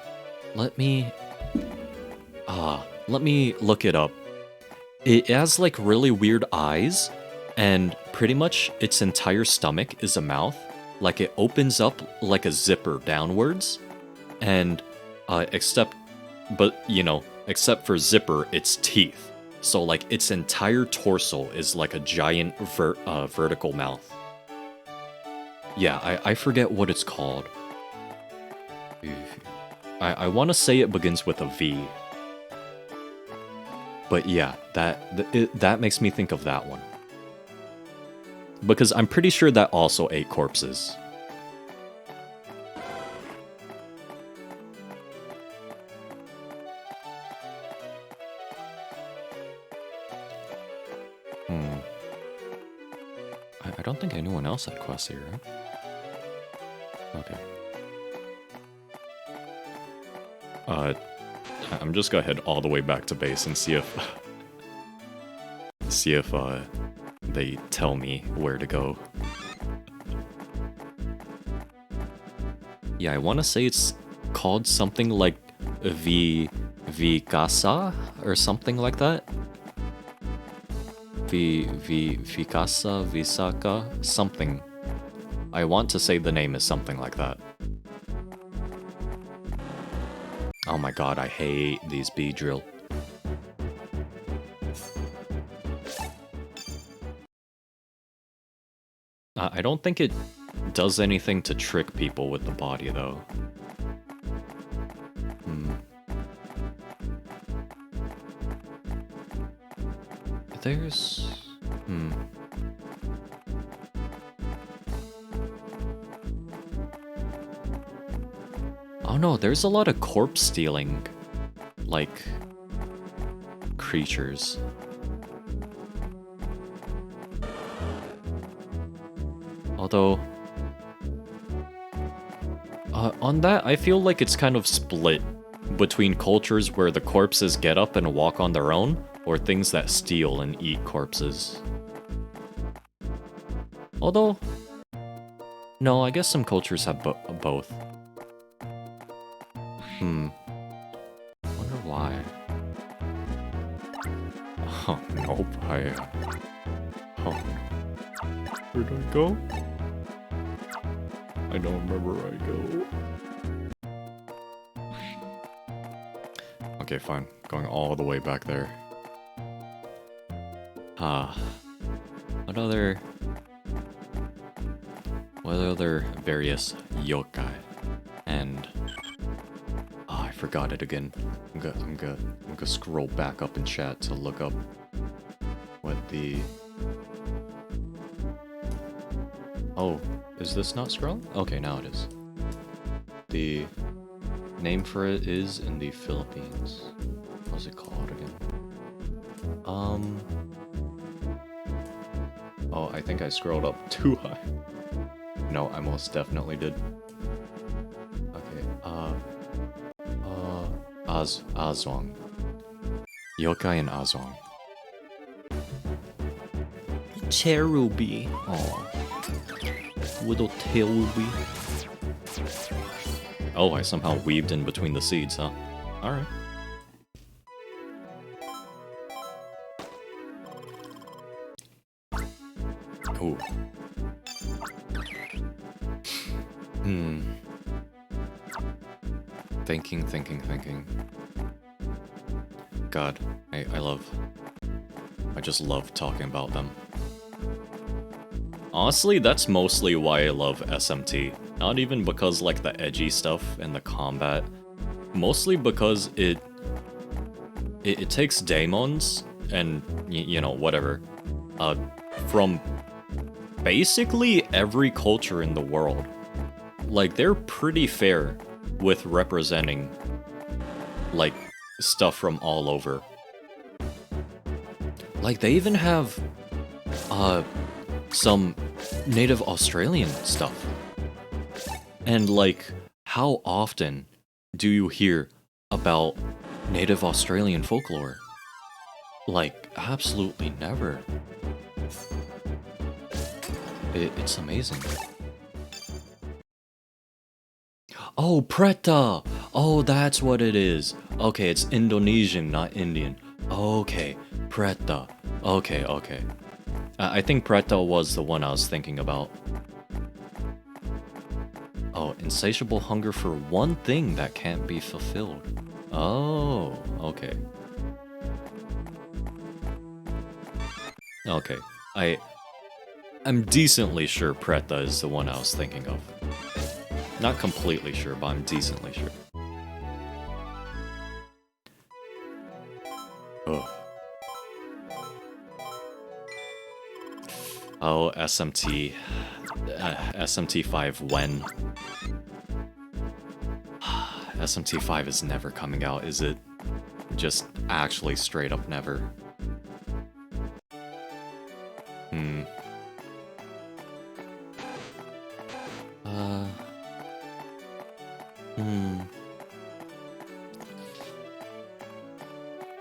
Let me look it up. It has like really weird eyes, and pretty much its entire stomach is a mouth. Like it opens up like a zipper downwards, and except for zipper, it's teeth. So like its entire torso is like a giant vertical mouth. Yeah, I forget what it's called. I want to say it begins with a V. But yeah, that makes me think of that one. Because I'm pretty sure that also ate corpses. I don't think anyone else had quests here, right? Okay. I'm just gonna head all the way back to base and see if they tell me where to go. Yeah, I want to say it's called something like Vikasa or something like that. Vikasa, Visaka, something. I want to say the name is something like that. Oh my god, I hate these bee drill. I don't think it does anything to trick people with the body, though. There's... Oh no, there's a lot of corpse stealing, like, creatures. Although, on that, I feel like it's kind of split between cultures where the corpses get up and walk on their own, or things that steal and eat corpses. Although, no, I guess some cultures have both. Wonder why. Oh, nope, oh, where do I go? I don't remember where I go. Okay, fine. Going all the way back there. What other various yokai? And I forgot it again. I'm gonna scroll back up in chat to look up what the... Oh, is this not scrolling? Okay, now it is. The name for it is in the Philippines. What's it called again? Oh, I think I scrolled up too high. No, I most definitely did. Uh, Azwang. Yokai and Azwang. Cherubi. Oh. Little Tailruby. Oh, I somehow weaved in between the seeds, huh? Alright. Ooh. Thinking. God, I just love talking about them. Honestly, that's mostly why I love SMT. Not even because, like, the edgy stuff and the combat. Mostly because it takes daemons and, you know, whatever, from basically every culture in the world. Like, they're pretty fair with representing, like, stuff from all over. Like, they even have, some native Australian stuff. And, like, how often do you hear about native Australian folklore? Like, absolutely never. It's amazing. Oh, Preta! Oh, that's what it is. Okay, it's Indonesian, not Indian. Okay, Preta. Okay. I think Preta was the one I was thinking about. Oh, insatiable hunger for one thing that can't be fulfilled. Oh, okay. Okay, I'm decently sure Preta is the one I was thinking of. Not completely sure, but I'm decently sure. Ugh. Oh, SMT. SMT5 when? SMT5 is never coming out, is it? Just actually straight up never.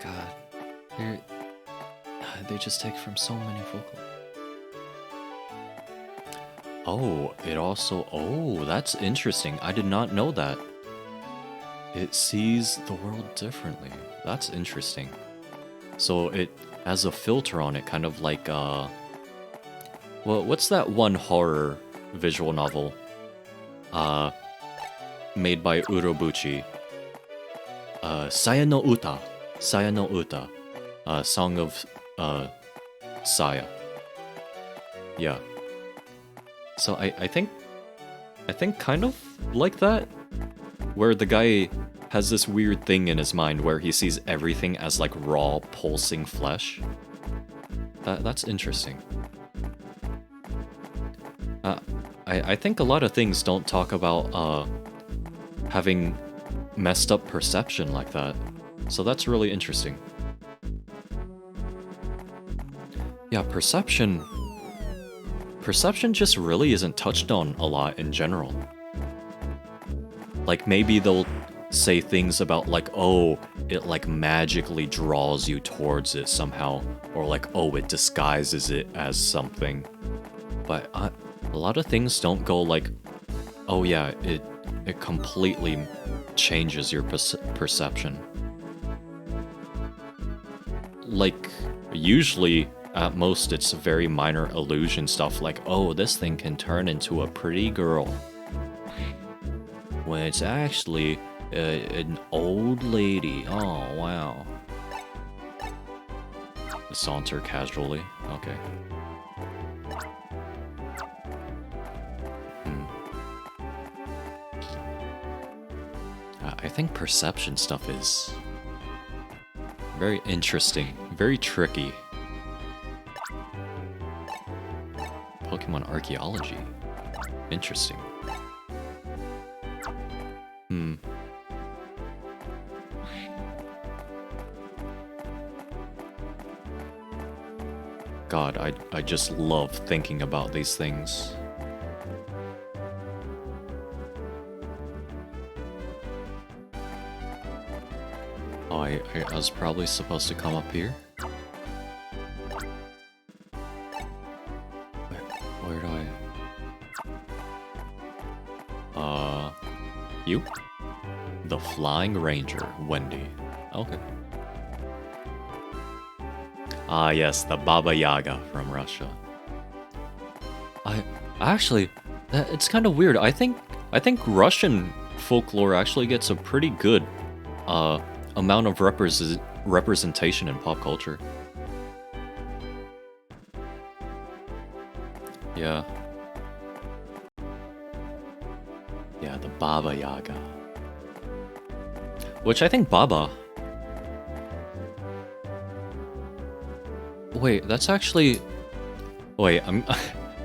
God. They just take from so many folklore. Oh, it also... Oh, that's interesting. I did not know that. It sees the world differently. That's interesting. So it has a filter on it, kind of like, well, what's that one horror visual novel? Made by Urobuchi. Saya no Uta. Saya no Uta. Song of, Saya. Yeah. So I think kind of like that, where the guy has this weird thing in his mind where he sees everything as like raw, pulsing flesh. That's interesting. I think a lot of things don't talk about having messed up perception like that, so that's really interesting. Yeah, perception just really isn't touched on a lot in general. Like, maybe they'll say things about, like, oh, it, like, magically draws you towards it somehow. Or, like, oh, it disguises it as something. But a lot of things don't go, like, oh, yeah, it completely changes your perception. Like, usually... At most, it's very minor illusion stuff like, oh, this thing can turn into a pretty girl. When it's actually an old lady. Oh, wow. Saunter casually. Okay. I think perception stuff is very interesting, very tricky. Pokemon archaeology. Interesting. God, I just love thinking about these things. Oh, I was probably supposed to come up here. Where do I... You? The Flying Ranger, Wendy. Okay. Ah, yes, the Baba Yaga from Russia. I actually, it's kind of weird. I think Russian folklore actually gets a pretty good amount of representation in pop culture. Yeah. Yeah, the Baba Yaga. Which I think Baba... Wait, that's actually... Wait, I'm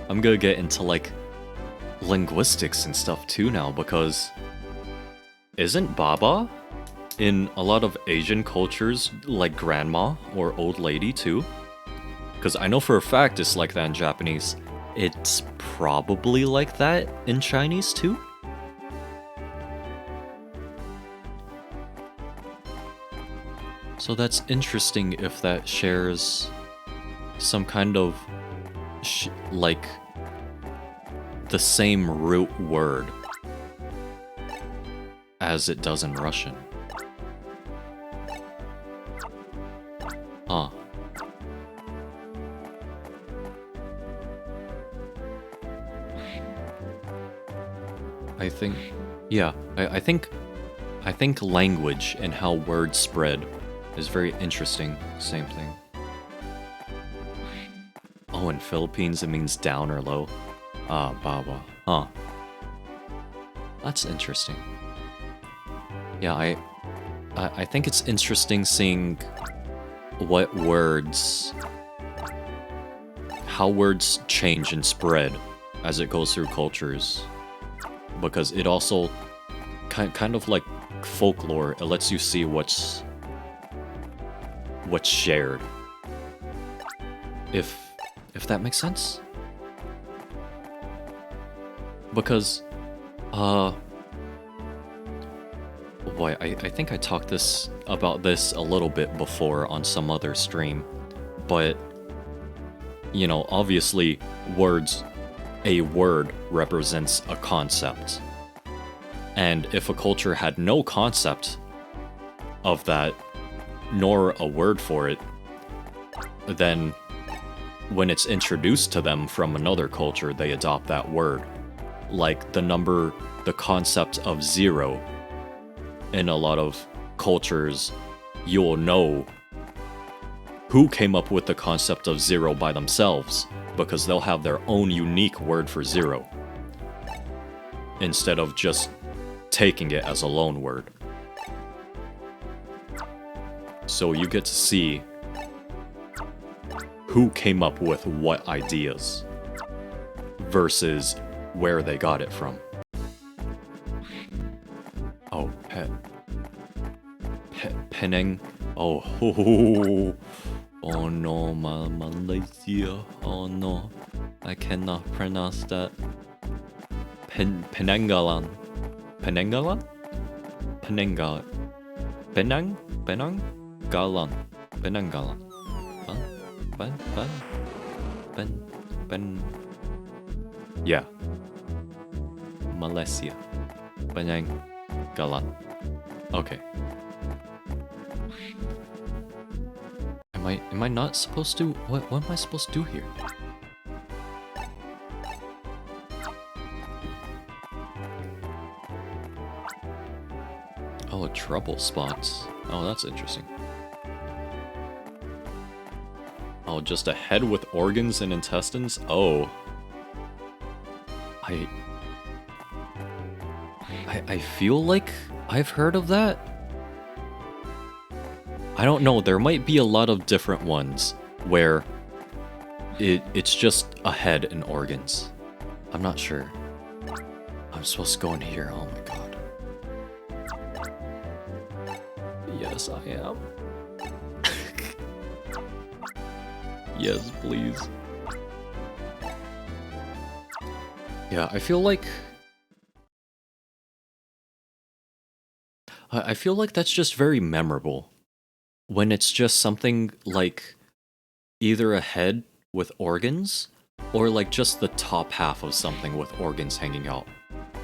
gonna get into, like, linguistics and stuff too now, because... Isn't Baba in a lot of Asian cultures like grandma or old lady too? Because I know for a fact it's like that in Japanese. It's probably like that in Chinese too? So that's interesting if that shares some kind of, like, the same root word as it does in Russian. Huh. I think, yeah, I think language and how words spread is very interesting. Same thing. Oh, in Philippines it means down or low. Ah, baba. Huh. That's interesting. Yeah, I think it's interesting seeing what words, how words change and spread as it goes through cultures. Because it also, kind of like folklore, it lets you see what's shared. If that makes sense? Because, boy, I think I talked about this a little bit before on some other stream, but, you know, obviously, a word represents a concept. And if a culture had no concept of that, nor a word for it, then when it's introduced to them from another culture, they adopt that word. Like the concept of zero. In a lot of cultures, you'll know who came up with the concept of zero by themselves, because they'll have their own unique word for zero, instead of just taking it as a loan word. So you get to see who came up with what ideas, versus where they got it from. Oh, Penang. Oh, oh no, Malaysia. Oh no, I cannot pronounce that. Penanggalan. Penanggalan? Penanggalan. Penanggalan. Penanggalan. Yeah. Malaysia. Penanggalan. Okay. Am I not supposed to? What am I supposed to do here? Oh, trouble spots. Oh, that's interesting. Oh, just a head with organs and intestines? Oh. I feel like I've heard of that. I don't know, there might be a lot of different ones where it's just a head and organs. I'm not sure. I'm supposed to go in here, oh my god. Yes, I am. Yes, please. Yeah, I feel like that's just very memorable. when it's just something like either a head with organs or like just the top half of something with organs hanging out.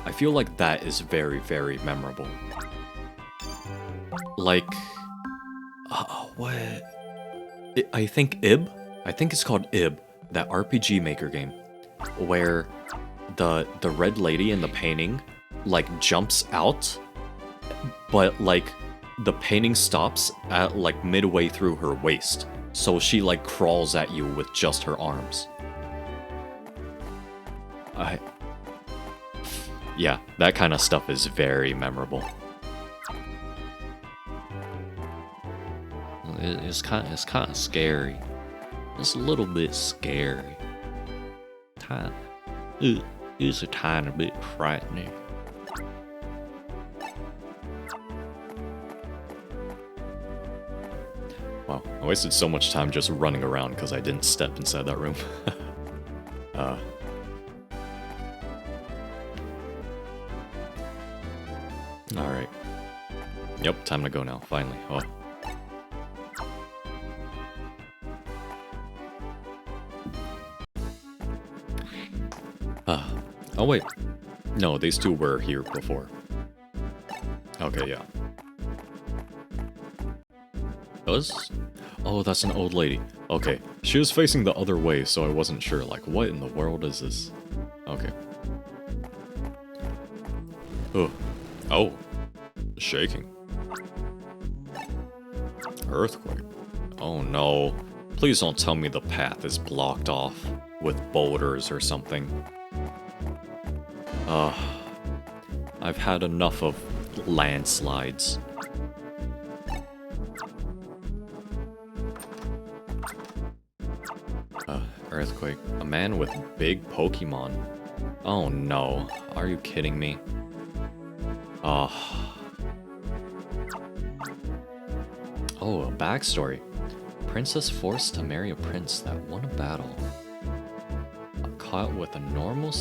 I feel like that is very, very memorable. Like, what? I think Ib? I think it's called Ib, that RPG Maker game, where the red lady in the painting, like, jumps out, but, like, the painting stops at, like, midway through her waist, so she, like, crawls at you with just her arms. Yeah, that kind of stuff is very memorable. It's kind of scary. It's a little bit scary. It's a tiny bit frightening. Wow, I wasted so much time just running around because I didn't step inside that room. Alright. Yep, time to go now, finally. Oh. Oh wait. No, these two were here before. Okay, yeah. Oh, that's an old lady. Okay, she was facing the other way, so I wasn't sure, like, what in the world is this? Okay. Oh. Shaking. Earthquake. Oh no. Please don't tell me the path is blocked off with boulders or something. I've had enough of landslides. Earthquake. A man with big Pokemon. Oh no. Are you kidding me? Oh, a backstory. Princess forced to marry a prince that won a battle. Caught with a normal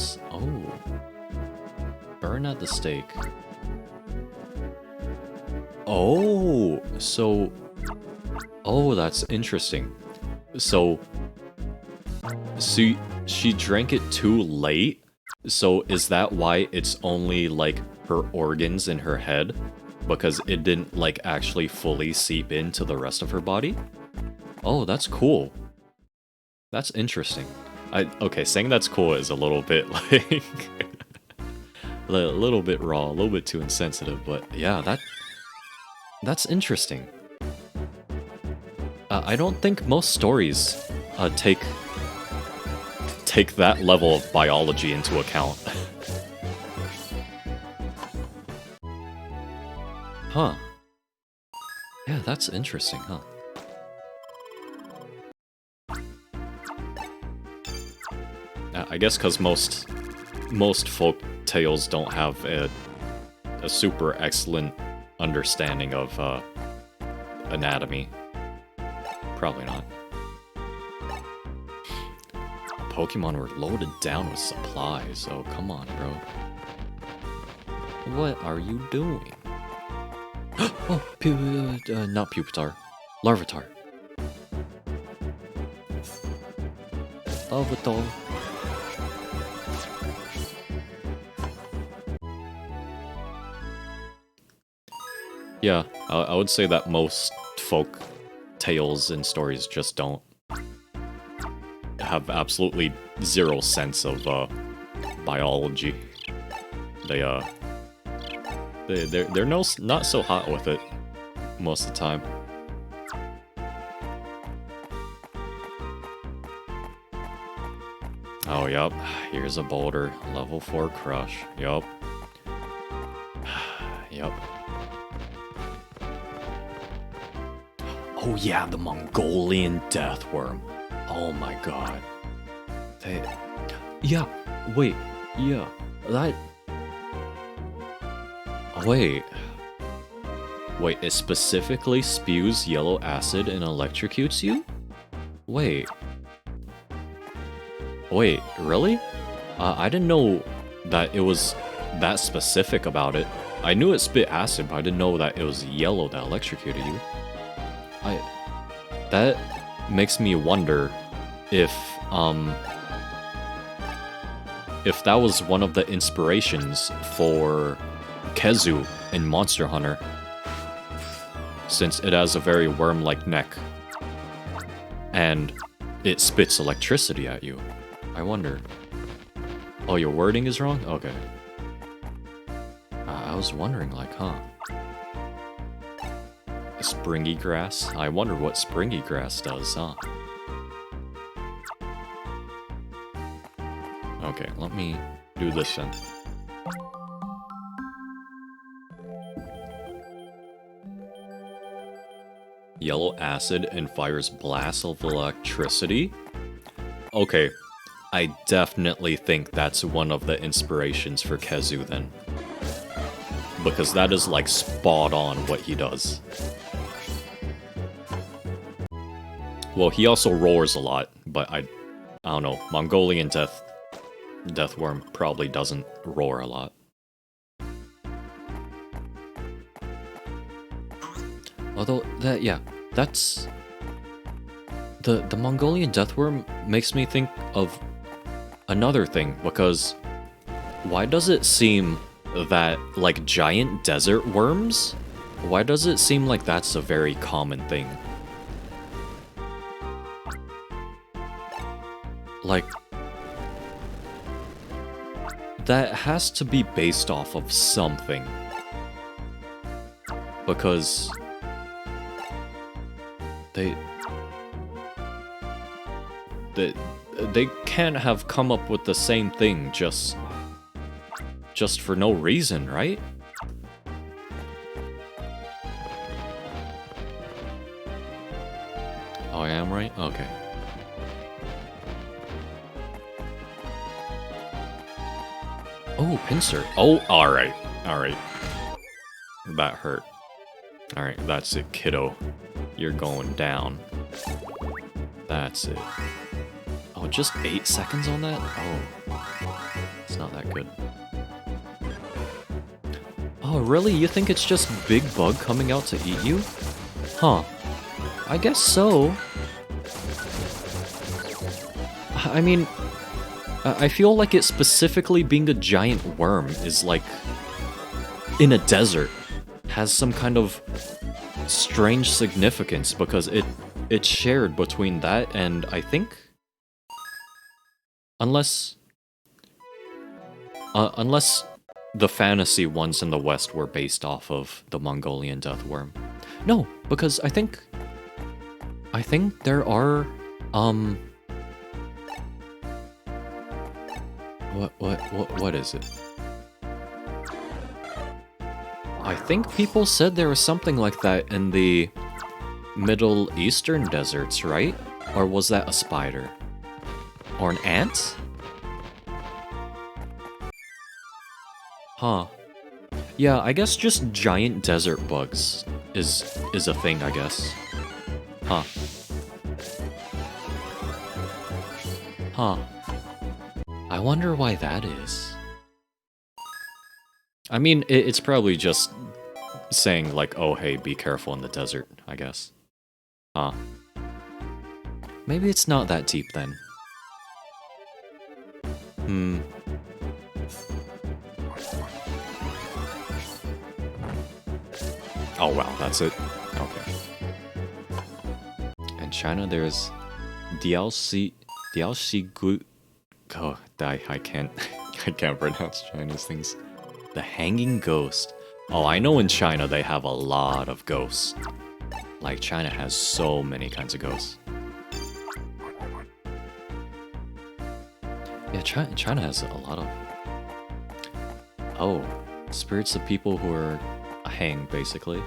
burn at the stake. Oh, so... Oh, that's interesting. So she drank it too late? So is that why it's only, like, her organs in her head? Because it didn't, like, actually fully seep into the rest of her body? Oh, that's cool. That's interesting. Okay, saying that's cool is a little bit, like... a little bit raw, a little bit too insensitive, but yeah, that's interesting. I don't think most stories take that level of biology into account. Huh. Yeah, that's interesting, huh? I guess because most folk tales don't have a super excellent understanding of anatomy. Probably not. Pokemon were loaded down with supplies, so come on, bro. What are you doing? Oh, not Pupitar. Larvitar. Larvitar. Yeah, I would say that most folk tales and stories just don't have absolutely zero sense of biology. They're not so hot with it most of the time. Oh, yup. Here's a boulder. Level 4 crush. Yup. Yup. Oh yeah, the Mongolian deathworm. Oh my god. Yeah, wait. Yeah, that... Wait, it specifically spews yellow acid and electrocutes you? Wait, really? I didn't know that it was that specific about it. I knew it spit acid, but I didn't know that it was yellow that electrocuted you. That makes me wonder if that was one of the inspirations for Gozu in Monster Hunter, since it has a very worm-like neck, and it spits electricity at you. I wonder. Oh, your wording is wrong? Okay. I was wondering, like, huh? Springy grass? I wonder what springy grass does, huh? Okay, let me do this then. Yellow acid and fires blasts of electricity? Okay, I definitely think that's one of the inspirations for Gozu then. Because that is like spot on what he does. Well, he also roars a lot, but I don't know, Mongolian Deathworm probably doesn't roar a lot. Although, that's... The Mongolian Deathworm makes me think of another thing, because why does it seem that, like, giant desert worms? Why does it seem like that's a very common thing? Like, that has to be based off of something. Because they can't have come up with the same thing just for no reason, right? Oh, I am right? Okay. Oh, pincer. Oh, alright. Alright. That hurt. Alright, that's it, kiddo. You're going down. That's it. Oh, just 8 seconds on that? Oh. It's not that good. Oh, really? You think it's just Big Bug coming out to eat you? Huh. I guess so. I mean, I feel like it specifically being a giant worm is like in a desert has some kind of strange significance because it's shared between that and I think unless the fantasy ones in the West were based off of the Mongolian Deathworm. No, because I think there are what is it? I think people said there was something like that in the Middle Eastern deserts, right? Or was that a spider? Or an ant? Huh. Yeah, I guess just giant desert bugs is a thing, I guess. Huh. Huh. I wonder why that is. I mean, it's probably just saying, like, oh, hey, be careful in the desert, I guess. Huh. Maybe it's not that deep, then. Oh, wow, that's it? Okay. In China, there's Diaoxi Gu... Oh, I can't pronounce Chinese things. The Hanging Ghost. Oh, I know in China they have a lot of ghosts. Like, China has so many kinds of ghosts. Yeah, China has a lot of... Oh, spirits of people who are hanged, basically.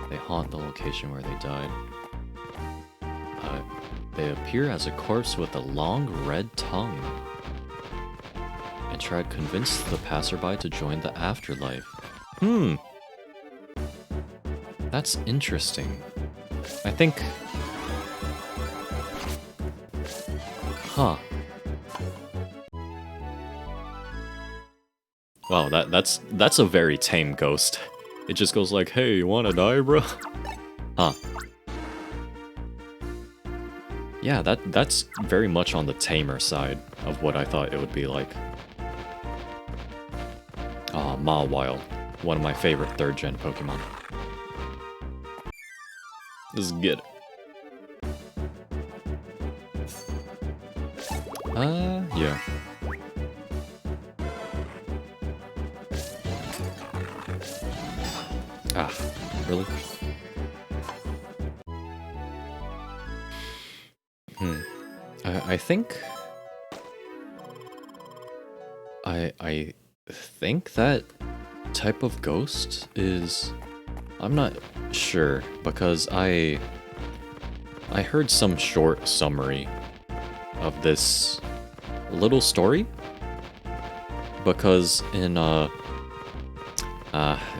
They haunt the location where they died. They appear as a corpse with a long red tongue. And try to convince the passerby to join the afterlife. That's interesting. I think... Huh. Wow, that's a very tame ghost. It just goes like, hey, you wanna die, bro? Huh. Yeah, that's very much on the tamer side of what I thought it would be like. Ah, Mawile, one of my favorite 3rd gen Pokemon. Let's get it. Yeah. Ah, really? I think... I think that type of ghost is... I'm not sure, because I heard some short summary of this little story, because in,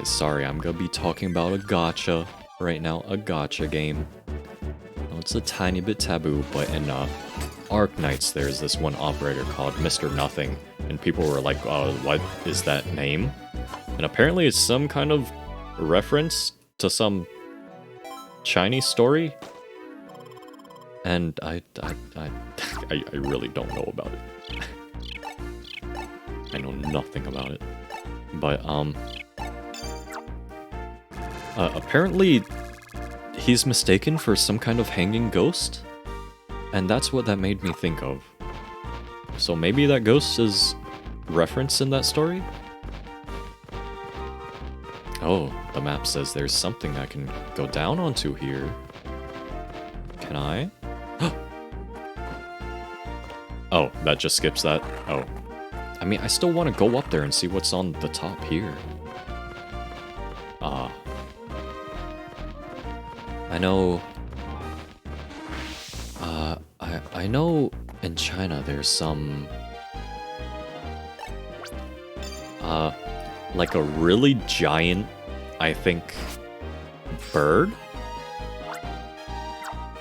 sorry, I'm gonna be talking about a gacha right now, a gacha game. It's a tiny bit taboo, but in, Arknights, there's this one operator called Mr. Nothing, and people were like, what is that name? And apparently it's some kind of reference to some Chinese story, and I really don't know about it. I know nothing about it. But, apparently he's mistaken for some kind of hanging ghost, and that's what that made me think of. So maybe that ghost is referenced in that story? Oh, the map says there's something I can go down onto here. Can I? Oh, that just skips that? Oh. I mean, I still want to go up there and see what's on the top here. Ah. I know... I know in China there's some... like a really giant, I think, bird?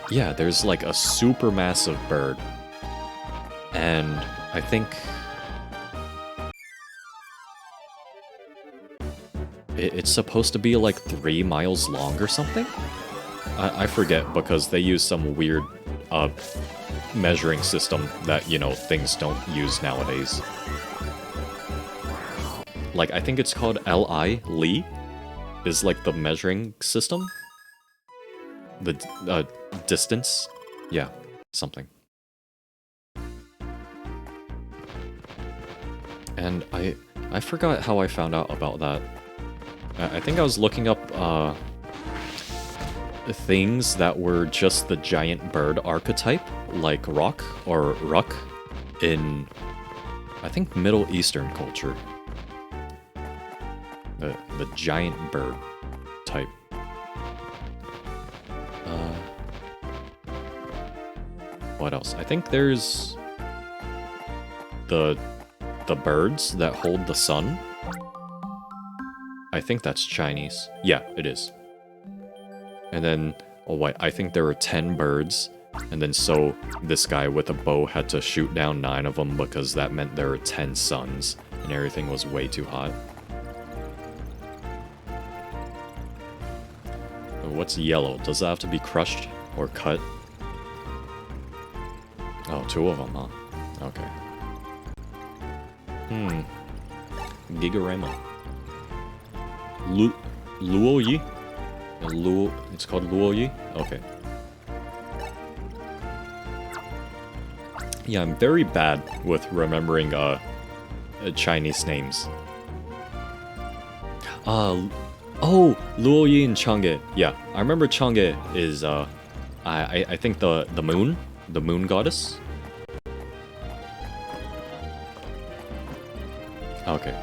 Yeah, there's like a super massive bird. And I think... it's supposed to be like 3 miles long or something? I forget, because they use some weird, measuring system that, you know, things don't use nowadays. Like, I think it's called Li, is like the measuring system? The, distance? Yeah, something. And I forgot how I found out about that. I think I was looking up, things that were just the giant bird archetype, like Rock or Ruck, in, I think, Middle Eastern culture. The giant bird type. What else? I think there's the birds that hold the sun. I think that's Chinese. Yeah, it is. And then, oh wait, I think there were 10 birds, and then so this guy with a bow had to shoot down 9 of them because that meant there were 10 suns, and everything was way too hot. What's yellow? Does that have to be crushed or cut? Oh, 2 of them, huh? Okay. Gigarama. Luoyi? It's called Luoyi? Okay. Yeah, I'm very bad with remembering Chinese names. Oh, Luoyi and Chang'e. Yeah, I remember Chang'e is I think the moon goddess. Okay.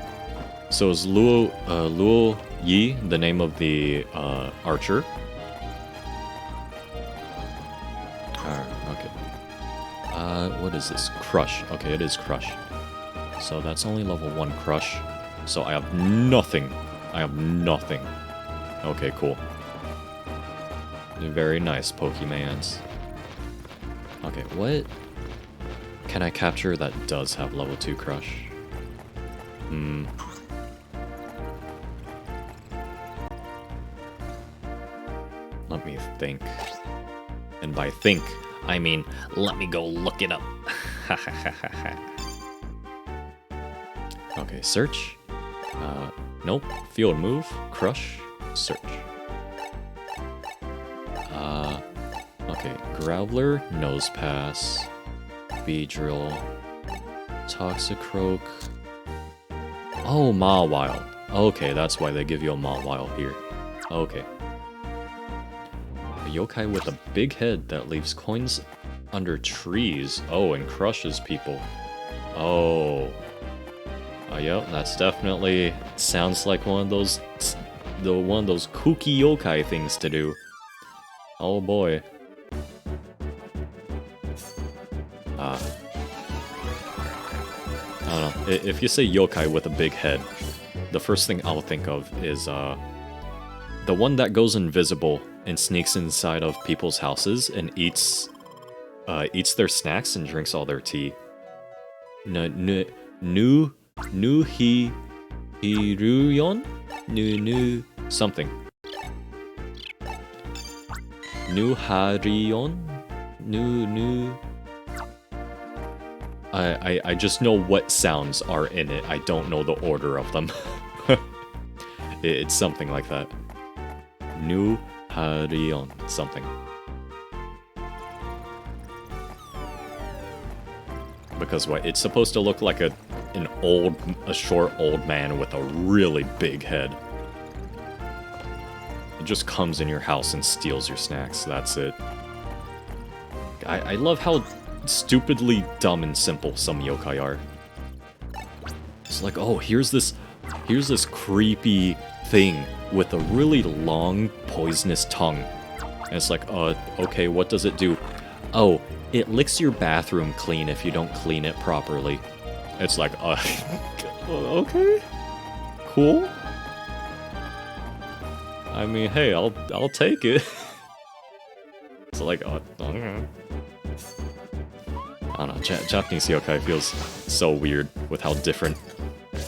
So is Luo Yi the name of the archer? Okay. What is this? Crush. Okay, it is Crush. So that's only level 1 Crush. So I have nothing. I have nothing. Okay, cool. Very nice, Pokemans. Okay, what can I capture that does have level 2 Crush? Let me think. And by think, I mean, let me go look it up. Okay, search. Nope. Field move. Crush. Search. Okay. Growler. Nose pass. Beedrill. Toxicroak. Oh, Mawile. Okay, that's why they give you a Mawile here. Okay. A yokai with a big head that leaves coins under trees. Oh, and crushes people. Oh. Yep, that's definitely sounds like one of those kooky yokai things to do. Oh boy. I don't know. If you say yokai with a big head, the first thing I'll think of is the one that goes invisible and sneaks inside of people's houses and eats their snacks and drinks all their tea. Hiruyon? Something. Harion? I just know what sounds are in it. I don't know the order of them. It's something like that. Harion. Something. Because what? It's supposed to look like a short old man with a really big head. It just comes in your house and steals your snacks. That's it. I love how stupidly dumb and simple some yokai are. It's like, oh, here's this creepy thing with a really long, poisonous tongue. And it's like, okay, what does it do? Oh, it licks your bathroom clean if you don't clean it properly. It's like, okay, cool. I mean, hey, I'll take it. It's like, okay. I don't know, Japanese yokai feels so weird with how different,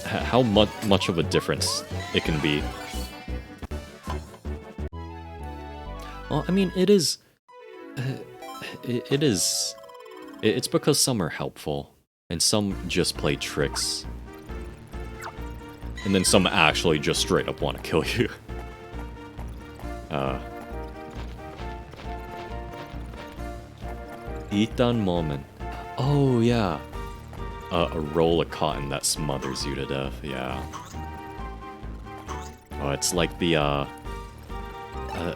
how much of a difference it can be. Well, I mean, it is, it's because some are helpful, and some just play tricks. And then some actually just straight up want to kill you. Itan moment. Oh, yeah. A roll of cotton that smothers you to death, yeah. Oh, it's like the,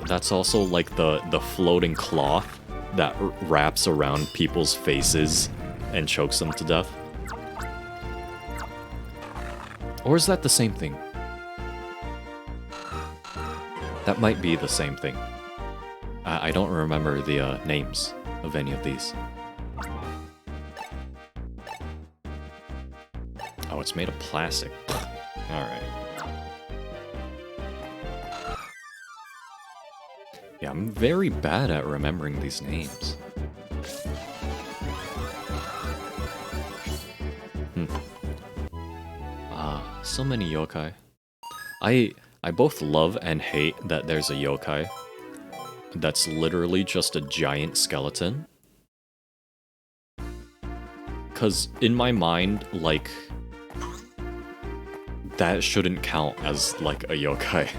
that's also like the floating cloth that wraps around people's faces and chokes them to death. Or is that the same thing? That might be the same thing. I don't remember the names of any of these. Oh, it's made of plastic. Alright. Yeah, I'm very bad at remembering these names. So many yokai. I both love and hate that there's a yokai that's literally just a giant skeleton. 'Cause in my mind, like, that shouldn't count as, like, a yokai.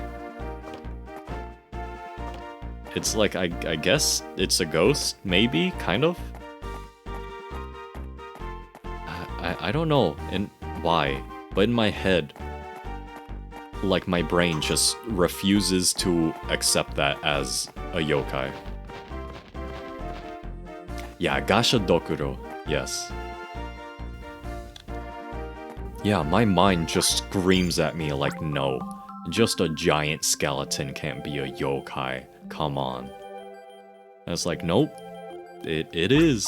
It's like, I guess it's a ghost, maybe, kind of? I don't know why, but in my head, like, my brain just refuses to accept that as a yokai. Yeah, Gasha Dokuro, yes. Yeah, my mind just screams at me like, no, just a giant skeleton can't be a yokai, come on. And it's like, nope, it is.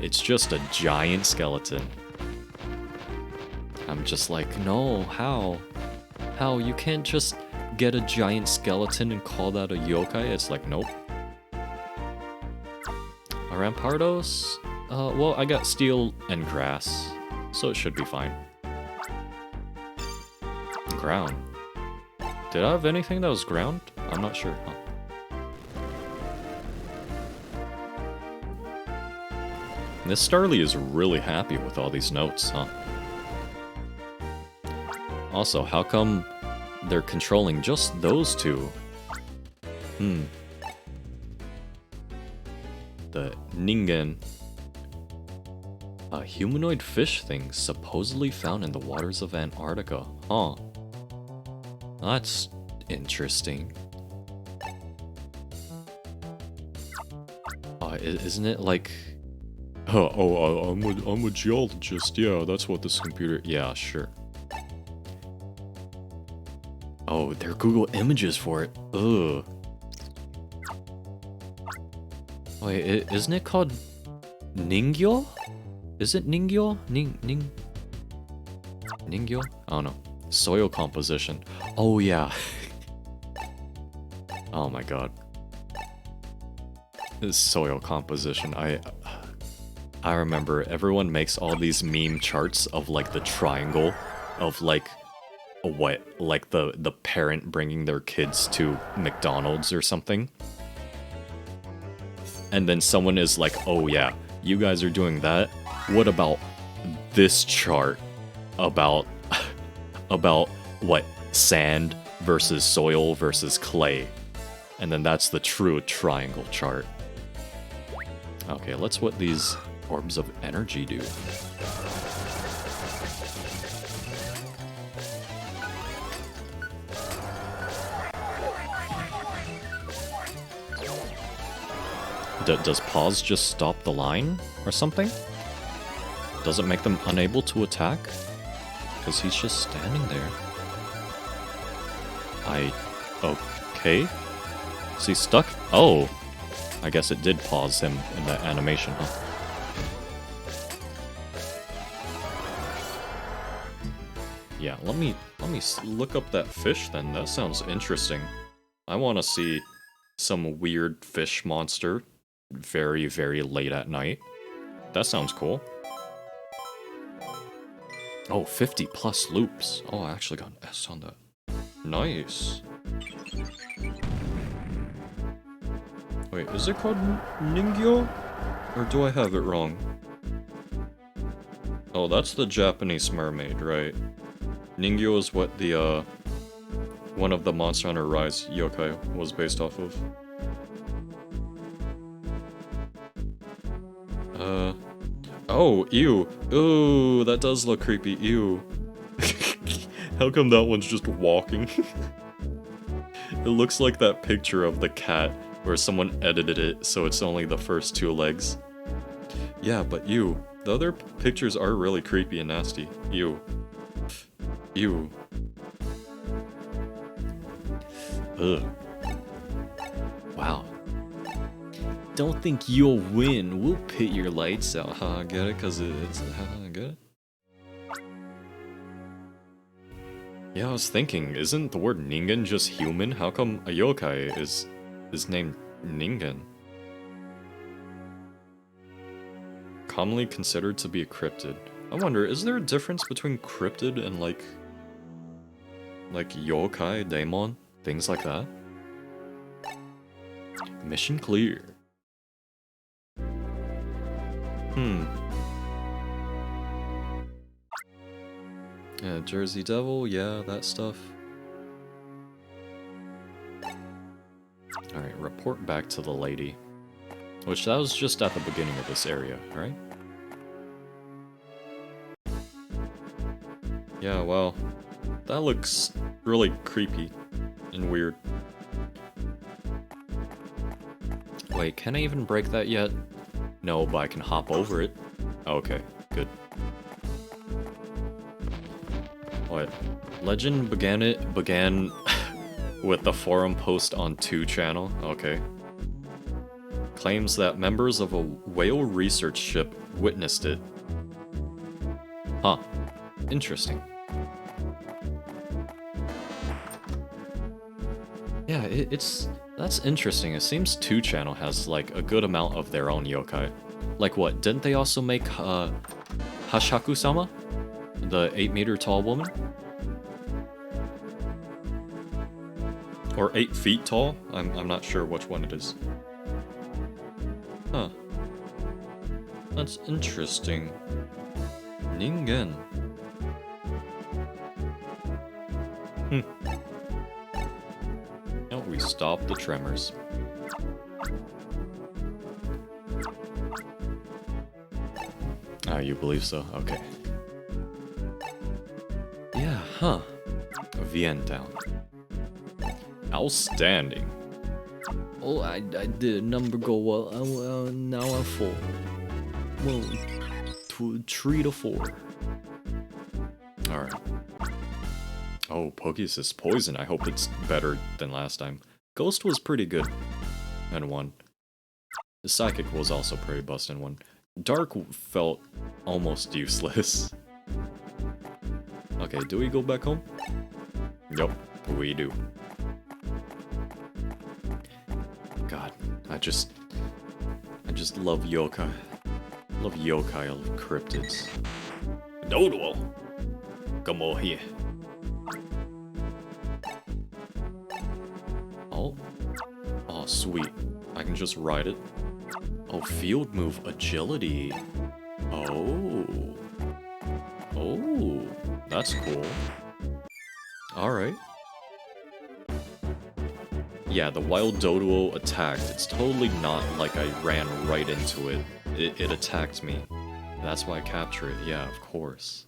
It's just a giant skeleton. I'm just like, no, how? How? You can't just get a giant skeleton and call that a yokai? It's like, nope. Rampardos? Well, I got steel and grass, so it should be fine. Ground. Did I have anything that was ground? I'm not sure. Huh. This Starly is really happy with all these notes, huh? Also, how come they're controlling just those two? The Ningen. A humanoid fish thing supposedly found in the waters of Antarctica. Huh. That's interesting. Isn't it like... I'm a geologist. Yeah, that's what this computer... Yeah, sure. Oh, they're Google Images for it. Ugh. Wait, isn't it called Ningyo? Is it Ningyo? Ningyo? I don't know. Soil composition. Oh yeah. Oh my god. This soil composition. I remember everyone makes all these meme charts of like the triangle of like what, like the parent bringing their kids to McDonald's or something. And then someone is like, "Oh yeah, you guys are doing that. What about this chart about what, sand versus soil versus clay?" And then that's the true triangle chart. Okay, let's what these orbs of energy do. Does pause just stop the line or something? Does it make them unable to attack? Because he's just standing there. Okay. Is he stuck? Oh! I guess it did pause him in the animation, huh? Yeah, let me look up that fish then. That sounds interesting. I want to see some weird fish monster very, very late at night. That sounds cool. Oh, 50 plus loops. Oh, I actually got an S on that. Nice. Wait, is it called Ningyo? Or do I have it wrong? Oh, that's the Japanese mermaid, right? Ningyo is what the, one of the Monster Hunter Rise yokai was based off of. Oh, ew. Ooh, that does look creepy. Ew. How come that one's just walking? It looks like that picture of the cat where someone edited it so it's only the first two legs. Yeah, but ew. The other pictures are really creepy and nasty. Ew. Ew. Ugh. Wow. Don't think you'll win. We'll pit your lights out. Huh, get it? Cause it's... get it? Yeah, I was thinking, isn't the word Ningen just human? How come a yokai is named Ningen? Commonly considered to be a cryptid. I wonder, is there a difference between cryptid and like yokai, daemon, things like that? Mission clear. Yeah, Jersey Devil, yeah, that stuff. Alright, report back to the lady. Which, that was just at the beginning of this area, right? Yeah, well, that looks really creepy and weird. Wait, can I even break that yet? No, but I can hop over it. Okay, good. What? Legend began with the forum post on 2 channel. Okay. Claims that members of a whale research ship witnessed it. Huh. Interesting. Yeah, that's interesting. It seems 2 channel has like a good amount of their own yokai. Like what? Didn't they also make Hashaku-sama? The 8-meter tall woman? Or 8 feet tall? I'm not sure which one it is. Huh. That's interesting. Ningen. Oh, we stopped the tremors. Ah, you believe so? Okay. Yeah, huh. Vienne town. Outstanding. Oh, I did number go well. Now I'm full. Well, 3 to 4. Alright. Oh, Pokies is poison. I hope it's better than last time. Ghost was pretty good in 1. The Psychic was also pretty bust in 1. Dark felt almost useless. Okay, do we go back home? Yup, we do. God, I just love yokai. Love yokai of cryptids. Dodo! Come over here. Oh. Oh, sweet. I can just ride it. Oh, field move agility. Oh. Oh, that's cool. Alright. Yeah, the wild dodo attacked. It's totally not like I ran right into it. It attacked me. That's why I capture it. Yeah, of course.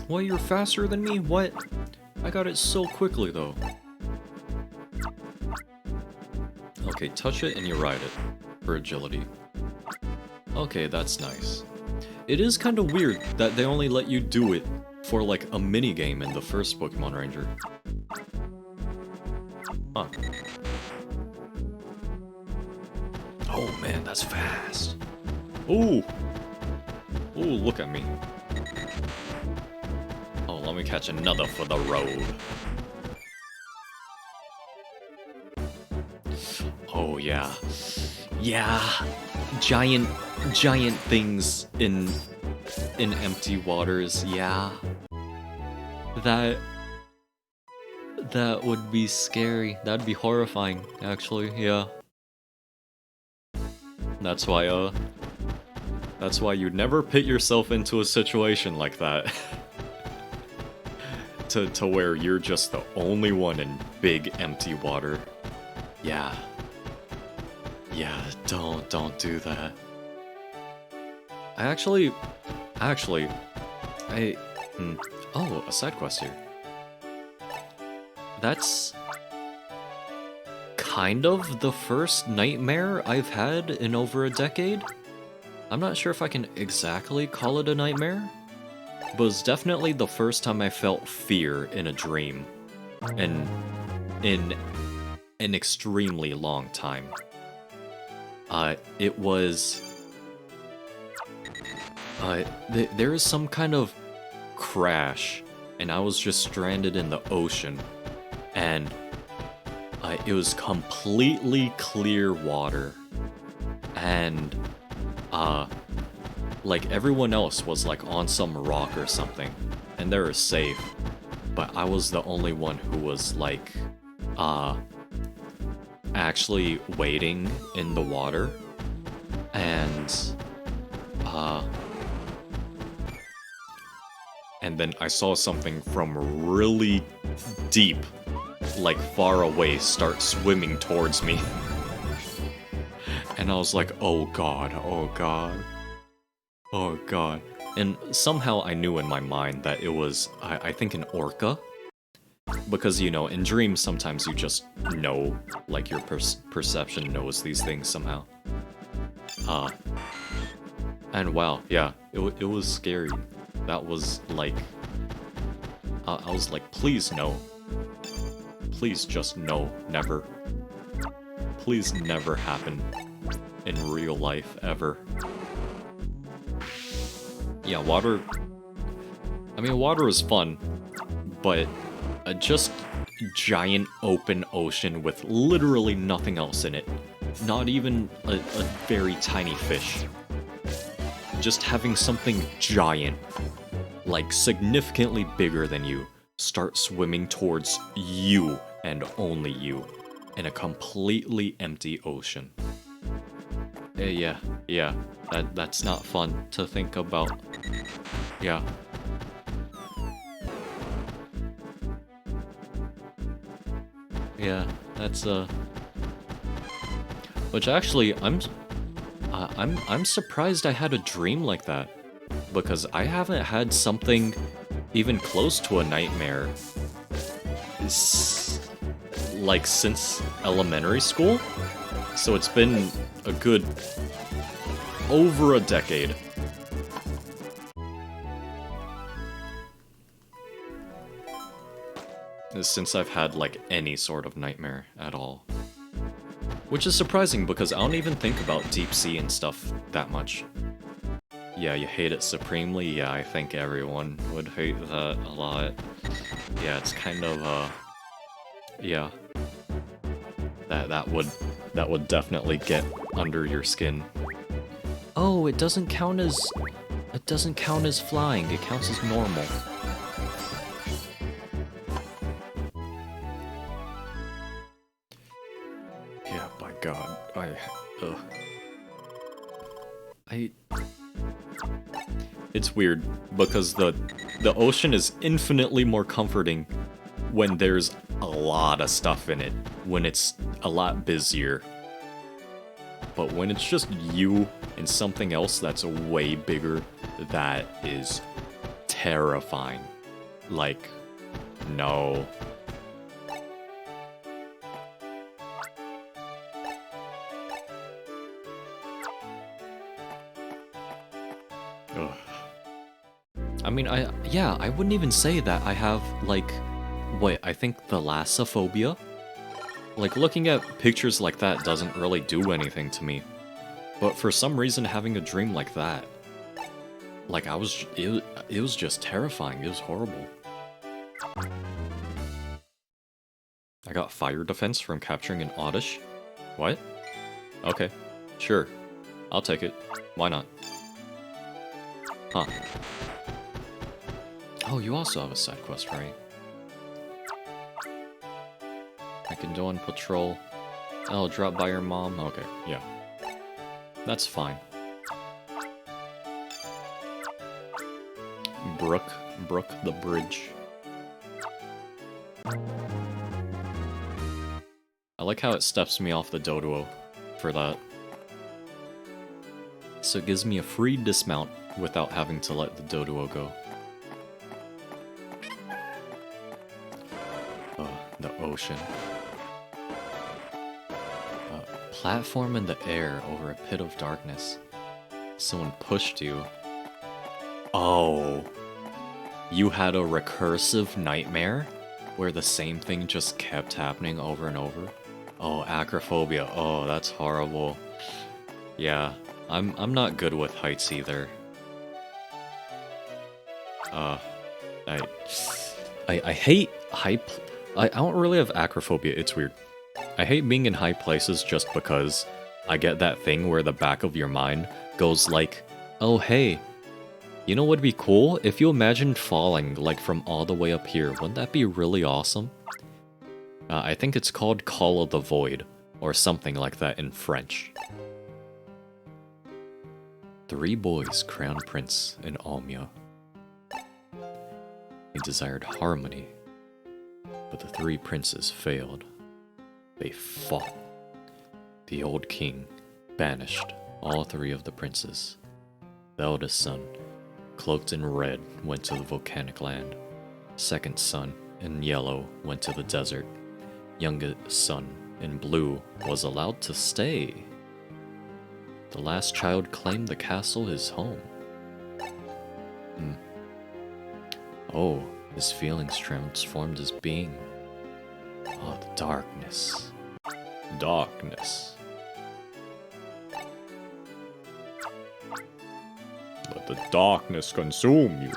Well, you're faster than me? What? I got it so quickly, though. Okay, touch it and you ride it. For agility. Okay, that's nice. It is kind of weird that they only let you do it for, like, a minigame in the first Pokemon Ranger. Huh. Oh, man, that's fast. Ooh! Ooh, look at me. Oh, let me catch another for the road. Oh, yeah. Yeah! Giant things in empty waters, yeah. That would be scary. That'd be horrifying, actually, yeah. That's why you'd never put yourself into a situation like that. to where you're just the only one in big empty water. Yeah. Yeah, don't do that. Oh, a side quest here. That's kind of the first nightmare I've had in over a decade. I'm not sure if I can exactly call it a nightmare, but it's definitely the first time I felt fear in a dream, and in an extremely long time. It was... there is some kind of crash, and I was just stranded in the ocean, and it was completely clear water, and like everyone else was like on some rock or something, and they were safe, but I was the only one who was like actually wading in the water, and then I saw something from really deep, like far away, start swimming towards me. And I was like, oh god, oh god, oh god. And somehow I knew in my mind that it was, I think, an orca. Because, you know, in dreams sometimes you just know, like your perception knows these things somehow. And wow, yeah, it was scary. That was like, I was like, please no. Please just no, never. Please never happen in real life, ever. Yeah, water... I mean, water is fun, but just giant open ocean with literally nothing else in it. Not even a very tiny fish. Just having something giant, like significantly bigger than you, start swimming towards you and only you in a completely empty ocean. Yeah, that's not fun to think about. Yeah. Yeah, that's which actually I'm surprised I had a dream like that, because I haven't had something even close to a nightmare like since elementary school. So it's been a good over a decade. Since I've had like any sort of nightmare at all. Which is surprising because I don't even think about deep sea and stuff that much. Yeah, you hate it supremely? Yeah, I think everyone would hate that a lot. Yeah, it's kind of yeah. That would definitely get under your skin. Oh, it doesn't count as flying. It counts as normal. Yeah, by God, it's weird because the ocean is infinitely more comforting when there's a lot of stuff in it, when it's a lot busier. But when it's just you and something else that's way bigger, that is terrifying. Like, no. Ugh. I mean, I wouldn't even say that I have, like, wait, I think thalassophobia? Like, looking at pictures like that doesn't really do anything to me. But for some reason, having a dream like that, like, it was just terrifying. It was horrible. I got fire defense from capturing an oddish? What? Okay, sure. I'll take it. Why not? Huh. Oh, you also have a side quest, right? I can go on patrol. Oh, drop by your mom? Okay, yeah. That's fine. Brook the bridge. I like how it steps me off the dodo for that. So it gives me a free dismount without having to let the dodo go. The ocean. Platform in the air over a pit of darkness. Someone pushed you. Oh. You had a recursive nightmare where the same thing just kept happening over and over? Oh, acrophobia. Oh, that's horrible. Yeah, I'm not good with heights either. I hate high. I don't really have acrophobia. It's weird. I hate being in high places just because I get that thing where the back of your mind goes like, oh hey, you know what would be cool? If you imagined falling like from all the way up here, wouldn't that be really awesome? I think it's called Call of the Void, or something like that in French. 3 boys crowned prince in Almia. They desired harmony, but the 3 princes failed. They fought. The old king banished all 3 of the princes. The eldest son, cloaked in red, went to the volcanic land. Second son, in yellow, went to the desert. Youngest son, in blue, was allowed to stay. The last child claimed the castle his home. Oh, his feelings transformed his being. Oh, the darkness. Darkness. Let the darkness consume you.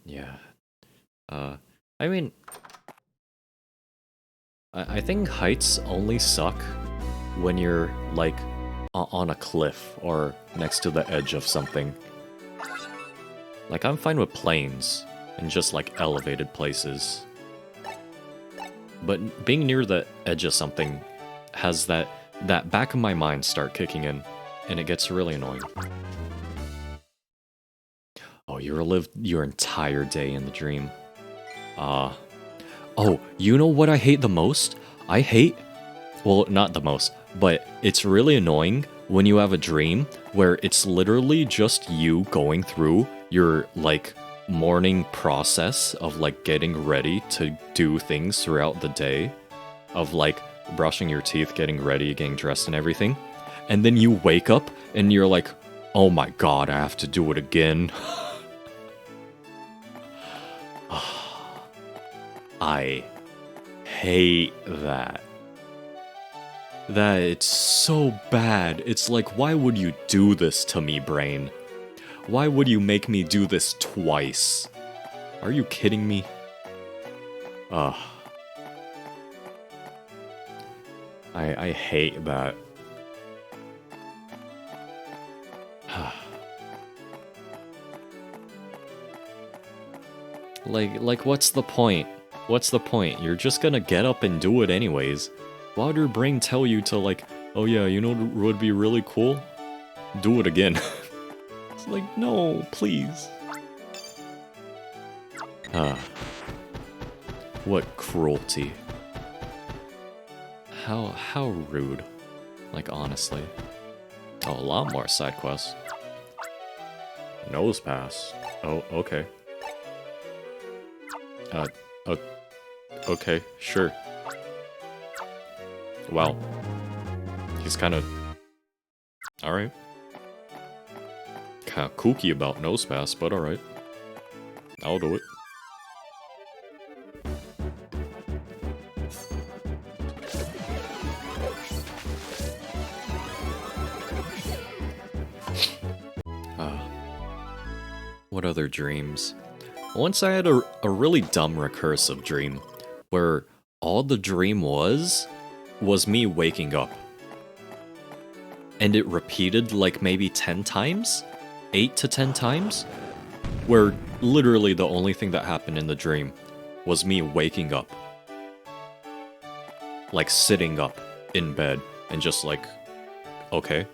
Yeah. I mean, I think heights only suck when you're, like, on a cliff or next to the edge of something. Like, I'm fine with plains and just like elevated places. But being near the edge of something has that back of my mind start kicking in, and it gets really annoying. Oh, you relived your entire day in the dream. Oh, you know what I hate the most? I hate... Well, not the most, but it's really annoying when you have a dream where it's literally just you going through your, like, morning process of, like, getting ready to do things throughout the day. Of, like, brushing your teeth, getting ready, getting dressed and everything. And then you wake up and you're like, oh my god, I have to do it again. I hate that. It's so bad. It's like, why would you do this to me, brain? Why would you make me do this twice? Are you kidding me? I hate that. Like, what's the point? What's the point? You're just gonna get up and do it anyways. Why would your brain tell you to, like, oh yeah, you know what would be really cool? Do it again. It's like, no, please. What cruelty. How rude. Like, honestly. Oh, a lot more side quests. Nose pass. Oh, okay. Okay, sure. Well, he's kind of... Alright. Kind of kooky about nose pass, but alright. I'll do it. What other dreams? Once I had a really dumb recursive dream, where all the dream was me waking up. And it repeated like maybe 10 times? 8 to 10 times? Where literally the only thing that happened in the dream was me waking up. Like sitting up in bed and just like, okay.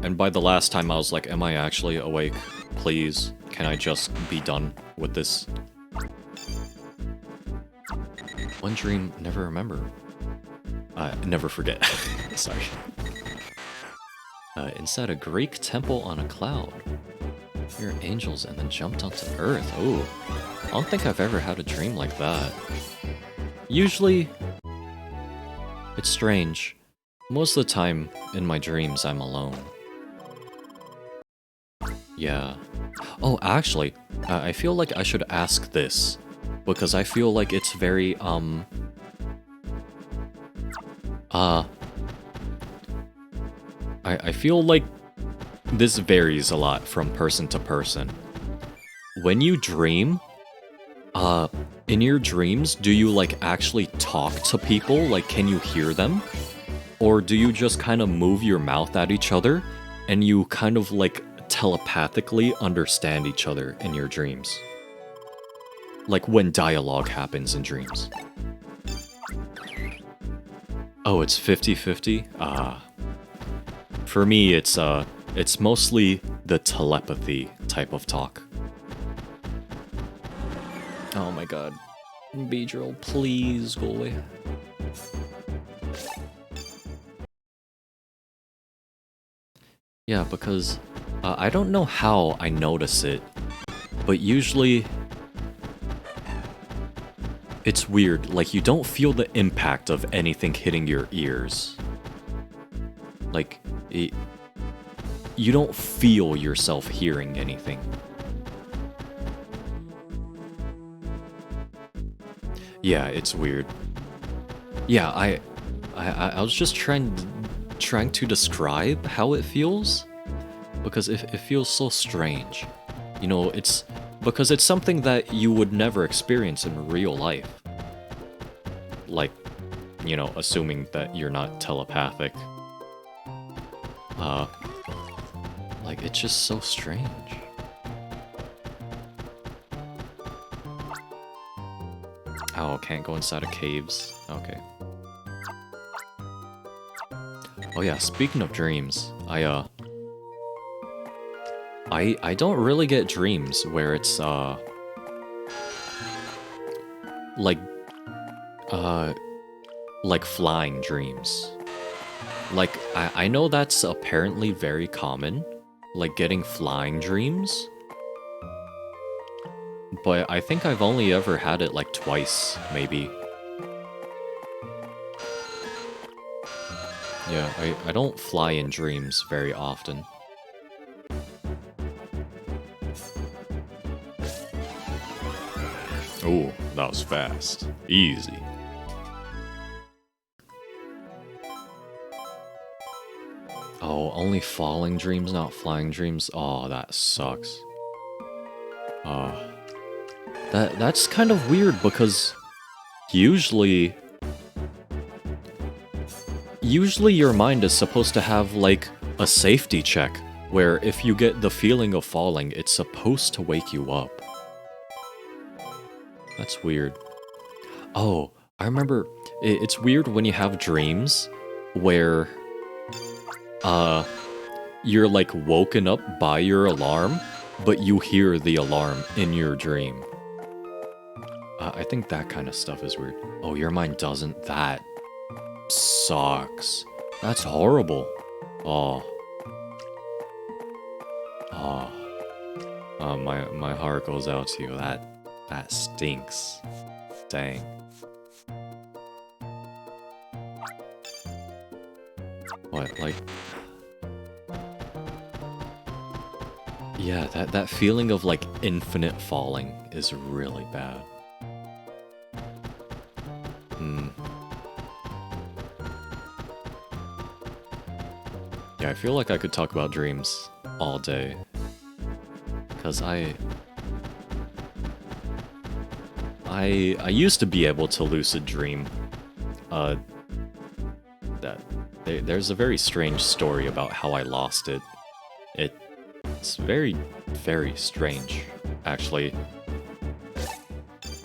And by the last time I was like, am I actually awake? Please, can I just be done with this? One dream, never remember. Never forget. Sorry. Inside a Greek temple on a cloud. You're angels and then jumped onto Earth. Ooh. I don't think I've ever had a dream like that. Usually, it's strange. Most of the time, in my dreams, I'm alone. Yeah. Oh, actually, I feel like I should ask this. Because I feel like it's very, I feel like this varies a lot from person to person. When you dream, in your dreams, do you, like, actually talk to people? Like, can you hear them? Or do you just kind of move your mouth at each other, and you kind of, like, telepathically understand each other in your dreams? Like, when dialogue happens in dreams. Oh, it's 50-50? For me, it's mostly the telepathy type of talk. Oh my god. Beedrill, please go away. Yeah, because I don't know how I notice it, but usually it's weird, like you don't feel the impact of anything hitting your ears. Like, you don't feel yourself hearing anything. Yeah, it's weird. Yeah, I was just trying to describe how it feels, because it feels so strange. You know, it's because it's something that you would never experience in real life. Like, you know, assuming that you're not telepathic Like, it's just so strange. Oh, can't go inside of caves. Okay. Oh yeah, speaking of dreams, I don't really get dreams where it's, like, like flying dreams. Like, I know that's apparently very common, like getting flying dreams. But I think I've only ever had it like twice, maybe. Yeah, I don't fly in dreams very often. Oh, that was fast. Easy. Oh, only falling dreams, not flying dreams? Oh, that sucks. That's kind of weird because usually your mind is supposed to have like a safety check where if you get the feeling of falling, it's supposed to wake you up. That's weird. Oh, I remember it's weird when you have dreams where you're like woken up by your alarm, but you hear the alarm in your dream. I think that kind of stuff is weird. Oh, your mind doesn't? That sucks. That's horrible. Oh. Oh. My heart goes out to you. That stinks. Dang. What, like... Yeah, that feeling of, like, infinite falling is really bad. Yeah, I feel like I could talk about dreams all day. Because I used to be able to lucid dream. There's a very strange story about how I lost it. It's very, very strange, actually.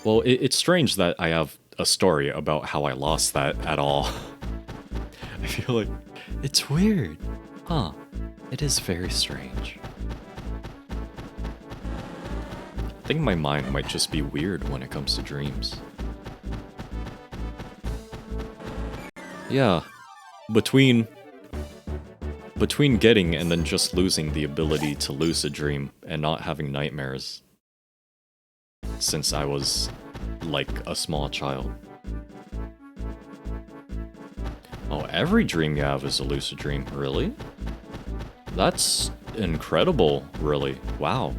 Well, it's strange that I have a story about how I lost that at all. I feel like it's weird. Huh. It is very strange. I think my mind might just be weird when it comes to dreams. Yeah. Between getting and then just losing the ability to lucid dream and not having nightmares since I was, like, a small child. Oh, every dream you have is a lucid dream, really? That's incredible, really. Wow.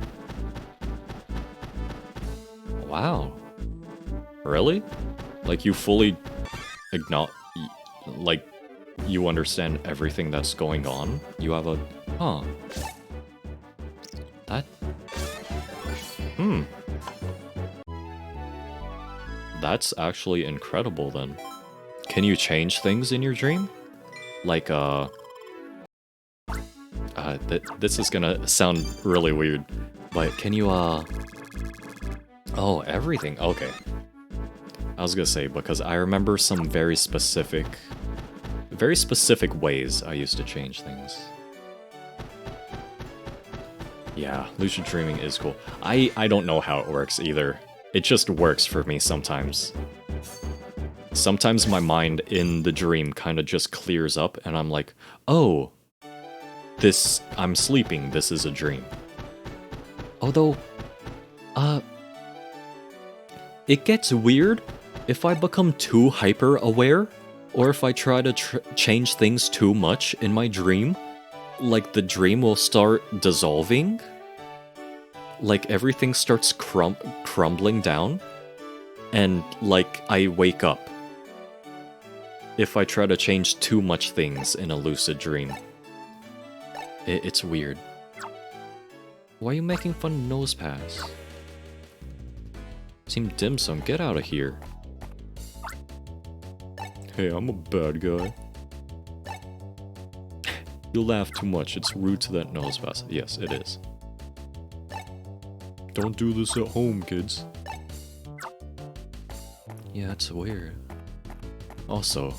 Wow. Really? Like, you fully acknowledge... Like, you understand everything that's going on? You have a... Huh. That... That's actually incredible, then. Can you change things in your dream? Like, this is gonna sound really weird, but can you, Oh, everything. Okay. I was gonna say, because I remember some very specific ways I used to change things. Yeah, lucid dreaming is cool. I don't know how it works either. It just works for me sometimes. Sometimes my mind in the dream kind of just clears up and I'm like, oh, I'm sleeping, this is a dream. Although, it gets weird if I become too hyper-aware, or if I try to change things too much in my dream. Like, the dream will start dissolving. Like, everything starts crumbling down. And, like, I wake up. If I try to change too much things in a lucid dream. It's weird. Why are you making fun of nose pads? Team Dim Sum, get out of here. Hey, I'm a bad guy. You laugh too much. It's rude to that nose fast. Yes, it is. Don't do this at home, kids. Yeah, it's weird. Also,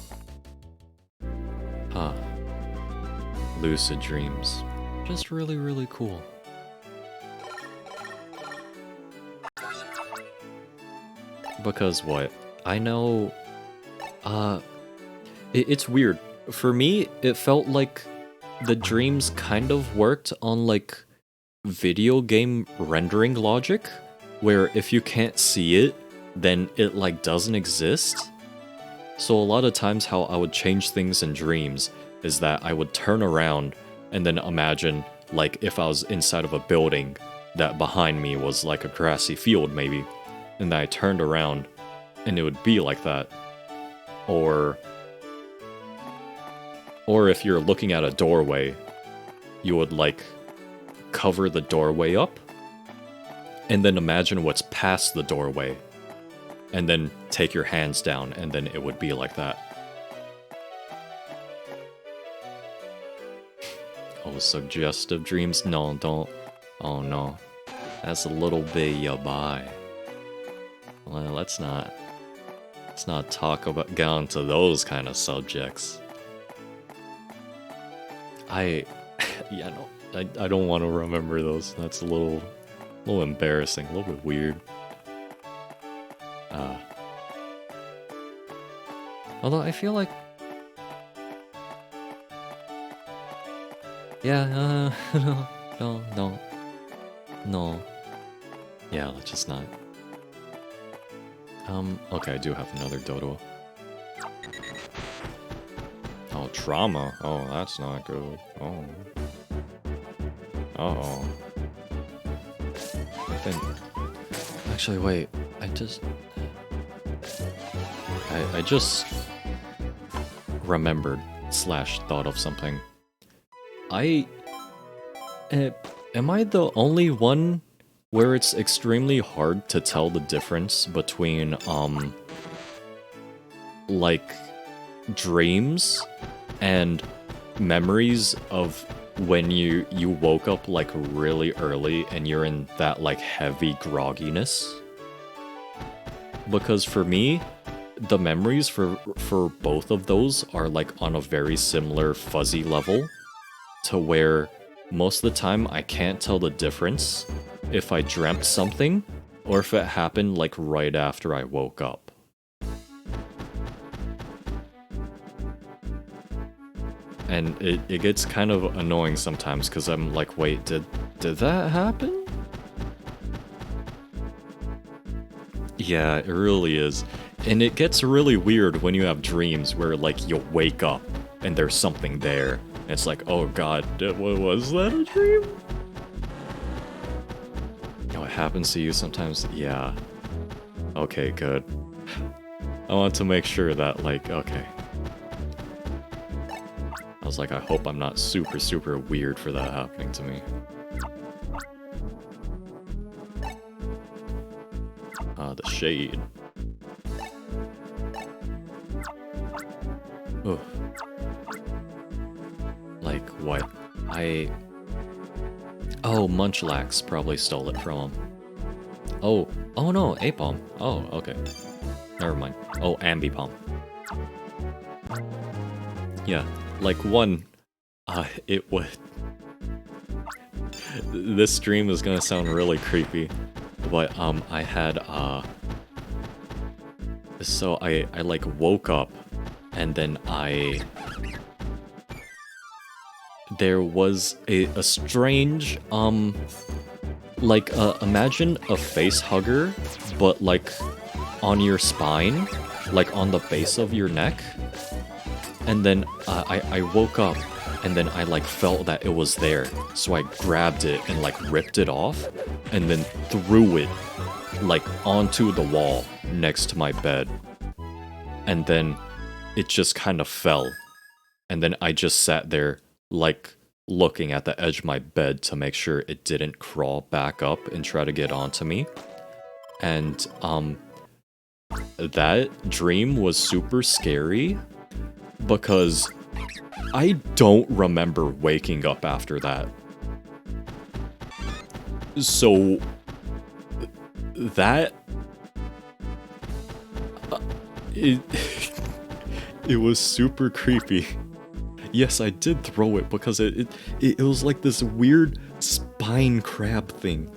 lucid dreams. Just really, really cool. Because what? I know, it's weird. For me, it felt like the dreams kind of worked on like video game rendering logic, where if you can't see it, then it like doesn't exist. So a lot of times how I would change things in dreams is that I would turn around and then imagine like if I was inside of a building that behind me was like a grassy field maybe, and then I turned around and it would be like that. Or if you're looking at a doorway, you would like cover the doorway up and then imagine what's past the doorway and then take your hands down and then it would be like that. Oh, suggestive dreams? No, don't. Oh no. That's a little bit yabai. Well, let's not talk about get onto those kind of subjects. Yeah, no, I don't want to remember those. That's a little embarrassing, a little bit weird. Although I feel like, yeah, no. Yeah, let's just not. Okay, I do have another dodo. Oh, trauma. Oh, that's not good. Oh. Uh-oh. I think... Actually, wait. I just... remembered / thought of something. Am I the only one where it's extremely hard to tell the difference between, like, dreams and memories of when you woke up, like, really early and you're in that, like, heavy grogginess? Because for me, the memories for both of those are, like, on a very similar fuzzy level, to where most of the time I can't tell the difference if I dreamt something or if it happened, like, right after I woke up. And it gets kind of annoying sometimes, because I'm like, wait, did that happen? Yeah, it really is. And it gets really weird when you have dreams where, like, you wake up and there's something there. And it's like, oh god, was that a dream? You know, it happens to you sometimes? Yeah. Okay, good. I want to make sure that, like, okay. I was like, I hope I'm not super, super weird for that happening to me. The shade. Ugh. Like, what? Oh, Munchlax probably stole it from him. Oh no, Apom. Oh, okay. Never mind. Oh, Ambipom. Yeah, like one, it would... This stream is gonna sound really creepy, but, I had, so I like, woke up, and then there was a strange, like, imagine a face hugger, but, like, on your spine, like, on the base of your neck. And then, I woke up, and then I, like, felt that it was there. So I grabbed it and, like, ripped it off, and then threw it, like, onto the wall next to my bed. And then it just kind of fell. And then I just sat there, like, looking at the edge of my bed to make sure it didn't crawl back up and try to get onto me. And, that dream was super scary, because I don't remember waking up after that. So... that... it... it was super creepy. Yes, I did throw it because it was like this weird spine crab thing.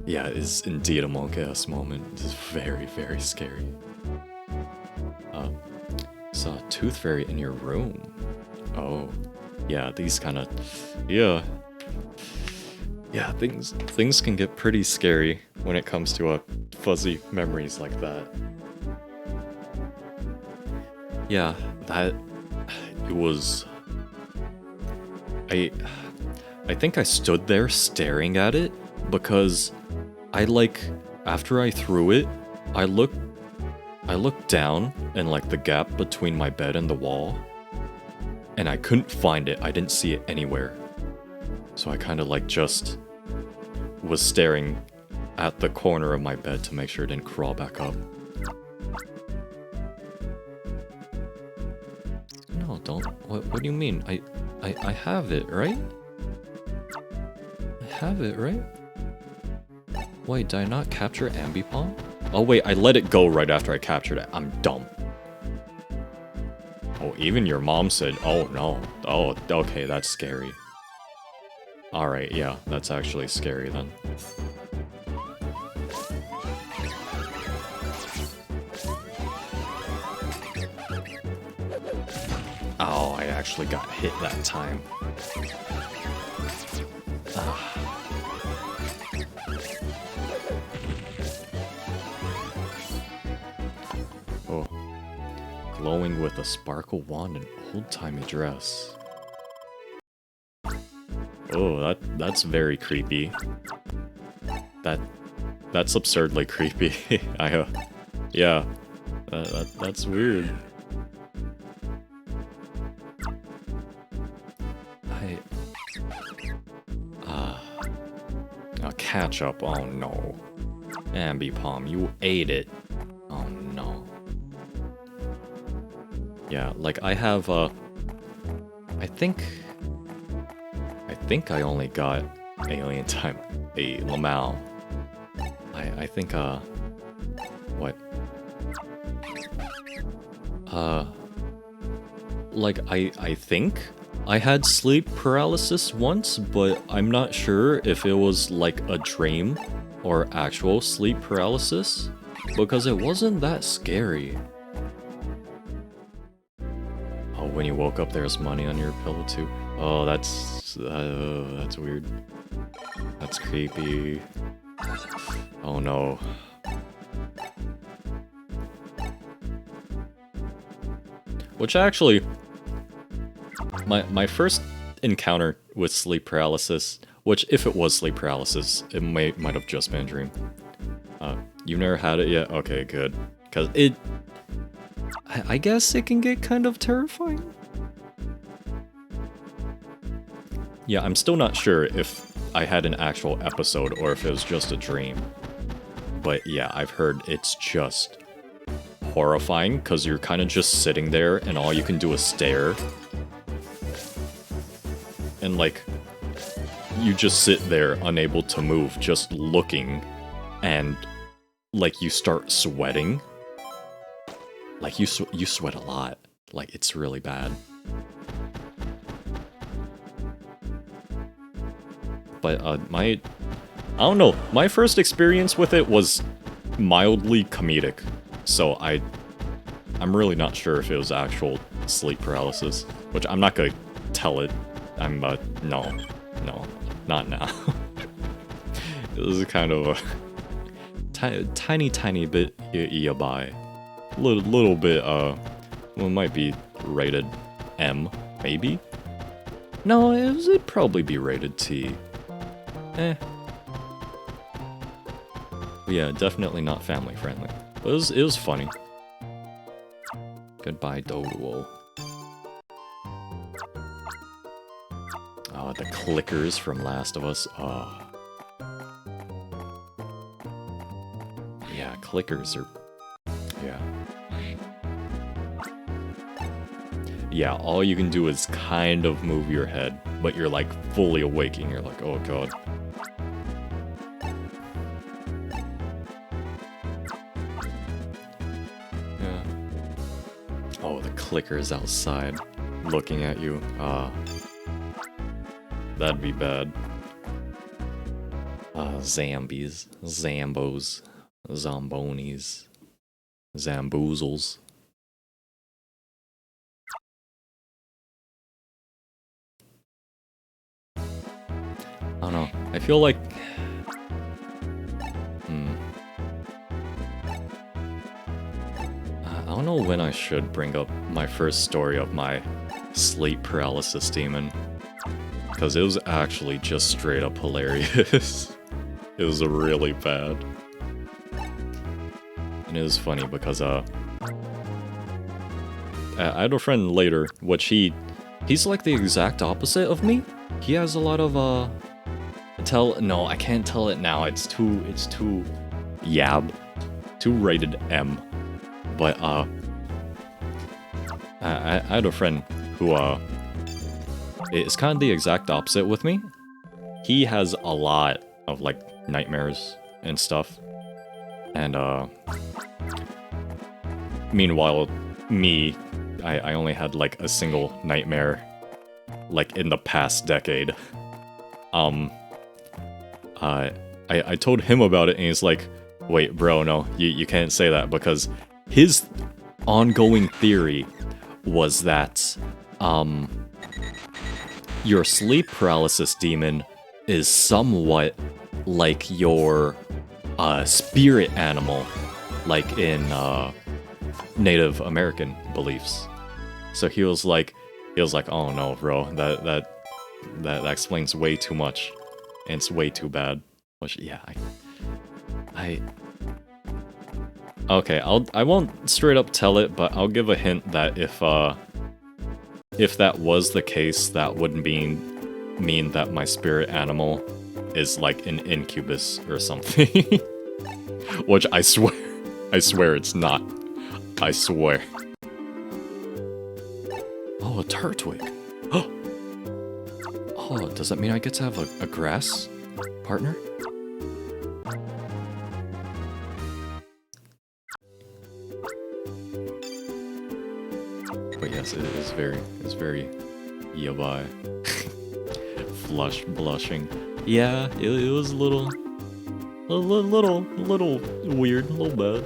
Yeah, it is indeed a monk-ass moment. It's very, very scary. Saw a tooth fairy in your room. Oh, yeah, these kind of, yeah, things can get pretty scary when it comes to fuzzy memories like that. Yeah, it was. I think I stood there staring at it because after I threw it, I looked down in the gap between my bed and the wall, and I couldn't find it. I didn't see it anywhere. So I kind of just was staring at the corner of my bed to make sure it didn't crawl back up. No, don't. What do you mean? I have it, right? I have it, right? Wait, did I not capture Ambipom? Oh wait, I let it go right after I captured it. I'm dumb. Oh, even your mom said, oh no. Oh, okay, that's scary. Alright, yeah, that's actually scary then. Oh, I actually got hit that time. Oh. Glowing with a sparkle wand and old-timey dress. Oh, that's very creepy. That's absurdly creepy. Yeah. That's weird. Catch up, oh no. Ambipom, you ate it. Oh no. Yeah, I have, I think I only got alien type a Lamau. I think, what? I think I had sleep paralysis once, but I'm not sure if it was a dream or actual sleep paralysis, because it wasn't that scary. Oh, when you woke up, there's money on your pillow too. Oh, that's weird. That's creepy. Oh no. Which actually, my first encounter with sleep paralysis, which if it was sleep paralysis, it might have just been a dream. You've never had it yet? Okay, good. Because I guess it can get kind of terrifying. Yeah, I'm still not sure if I had an actual episode or if it was just a dream. But yeah, I've heard it's just horrifying because you're kind of just sitting there and all you can do is stare. And you just sit there unable to move, just looking, and you start sweating. You sweat a lot. It's really bad. But I don't know, my first experience with it was mildly comedic. So I'm really not sure if it was actual sleep paralysis, which I'm not gonna tell it. I'm no, not now. It was kind of a tiny bit yabai. Little bit, well, it might be rated M, maybe? No, it'd probably be rated T. But yeah, definitely not family friendly. But it was funny. Goodbye, Doguo. Oh, the clickers from Last of Us. Oh. Yeah, clickers are... Yeah. yeah, all you can do is kind of move your head, but you're like fully awake and you're like, oh god. Yeah. Oh, the clicker's outside, looking at you. That'd be bad. Zambies, Zambos, Zombonis, Zamboozles. I don't know. I feel like... I don't know when I should bring up my first story of my sleep paralysis demon. Because it was actually just straight up hilarious. It was really bad. And it was funny because, I had a friend later, which he's like the exact opposite of me. He has a lot of, no, I can't tell it now, it's too yab. Too rated M. But, I had a friend who, is kind of the exact opposite with me. He has a lot of, like, nightmares and stuff. And, meanwhile, me, I only had, like, a single nightmare, like, in the past decade. I told him about it, and he's like, wait, bro, no, you can't say that, because his ongoing theory was that, your sleep paralysis demon is somewhat like your spirit animal, like in Native American beliefs. So he was like, oh no, bro, that explains way too much, and it's way too bad. Which, yeah, okay, I won't straight up tell it, but I'll give a hint that if that was the case, that would mean that my spirit animal is like an incubus or something. Which I swear it's not. I swear. Oh, a turtwig. Oh, does that mean I get to have a grass partner? But yes, it is very yabai. Blushing. Yeah, it was a little weird, a little bad.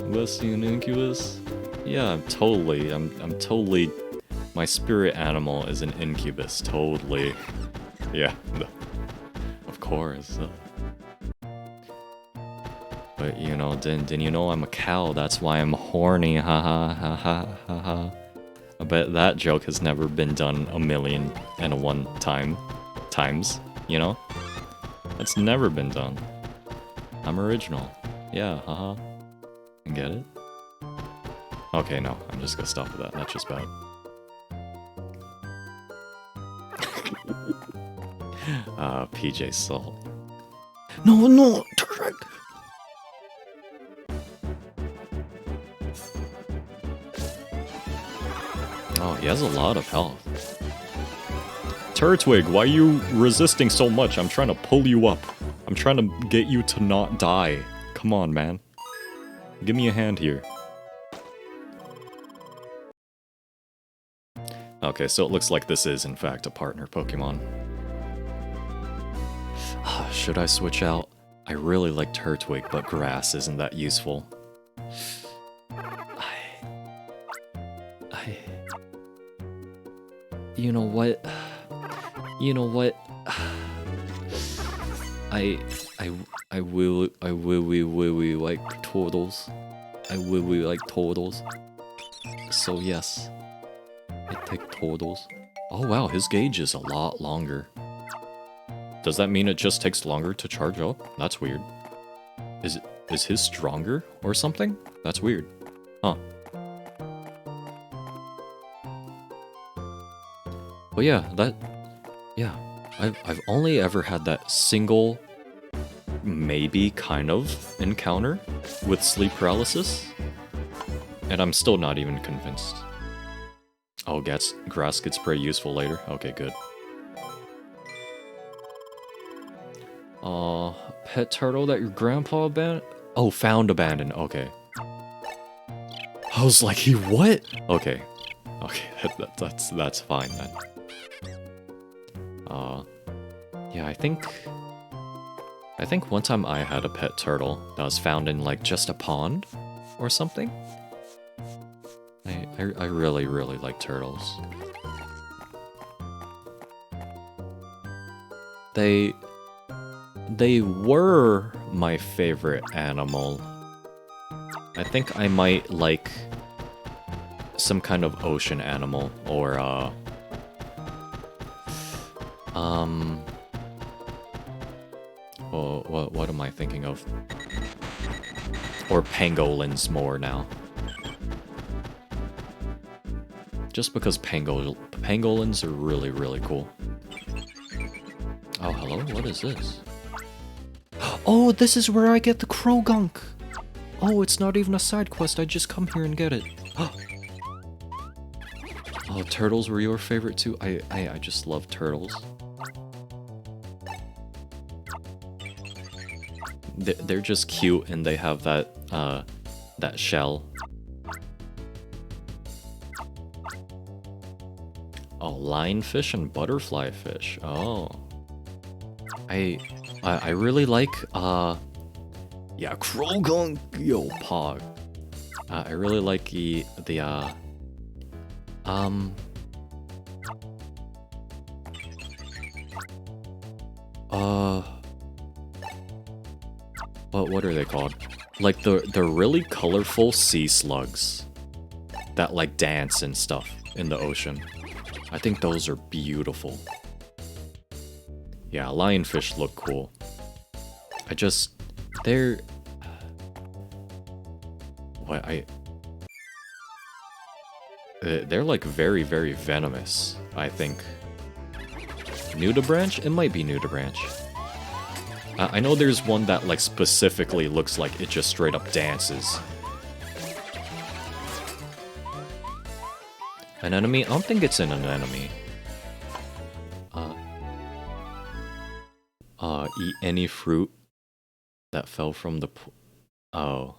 Investing in incubus? Yeah, I'm totally. My spirit animal is an incubus, totally. Yeah, of course. But you know, didn't you know I'm a cow? That's why I'm horny. Ha ha ha ha ha ha. I bet that joke has never been done 1,001 times. You know, it's never been done. I'm original. Yeah, haha. Get it? Okay, no, I'm just gonna stop with that. That's just bad. PJ Salt. No, Turek! Oh, he has a lot of health. Turtwig, why are you resisting so much? I'm trying to pull you up. I'm trying to get you to not die. Come on, man. Give me a hand here. Okay, so it looks like this is, in fact, a partner Pokemon. Should I switch out? I really like Turtwig, but grass isn't that useful. You know what? I will like turtles. I will like turtles. So yes, I take turtles. Oh wow, his gauge is a lot longer. Does that mean it just takes longer to charge up? That's weird. Is his stronger or something? That's weird. Huh. But yeah, I've only ever had that single, maybe kind of encounter with sleep paralysis. And I'm still not even convinced. Oh, grass gets pretty useful later. Okay, good. Pet turtle that your grandpa abandoned? Oh, found abandoned. Okay. I was like, he what? Okay. Okay, that's fine then. Yeah, I think one time I had a pet turtle that was found in like just a pond or something. I really like turtles. They were my favorite animal. I think I might like some kind of ocean animal or oh, what am I thinking of? Or pangolins more now. Just because pangolins are really cool. Oh, hello? What is this? Oh, this is where I get the crow gunk! Oh, it's not even a side quest, I just come here and get it. Oh, turtles were your favorite too? I just love turtles. They're just cute and they have that, that shell. Oh, lionfish and butterfly fish. Oh. I really like, yeah, Krogunk, yo, pog. I really like what are they called? Like the really colorful sea slugs that like dance and stuff in the ocean. I think those are beautiful. Yeah, lionfish look cool. They're... They're like very venomous, I think. Nudibranch? It might be Nudibranch. I know there's one that like specifically looks like it just straight up dances. An enemy? I don't think it's an enemy. Eat any fruit that fell from the oh.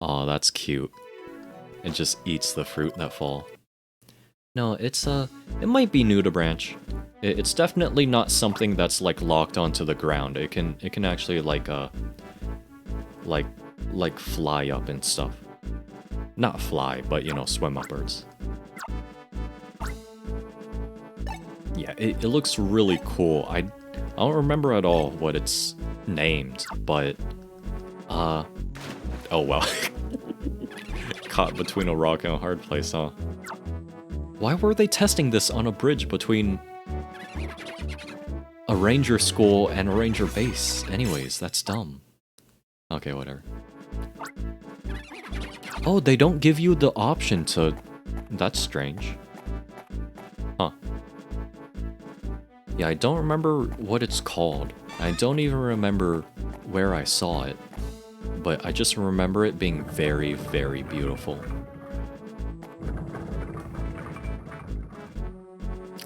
Oh, that's cute. It just eats the fruit that fall. No, it's it might be Nudibranch. It's definitely not something that's like locked onto the ground. It can actually like fly up and stuff. Not fly, but you know, swim upwards. Yeah, it looks really cool. I don't remember at all what it's named, but oh well. Caught between a rock and a hard place, huh? Why were they testing this on a bridge between a ranger school and a ranger base? Anyways, that's dumb. Okay, whatever. Oh, they don't give you the option to... That's strange. Huh. Yeah, I don't remember what it's called. I don't even remember where I saw it. But I just remember it being very beautiful.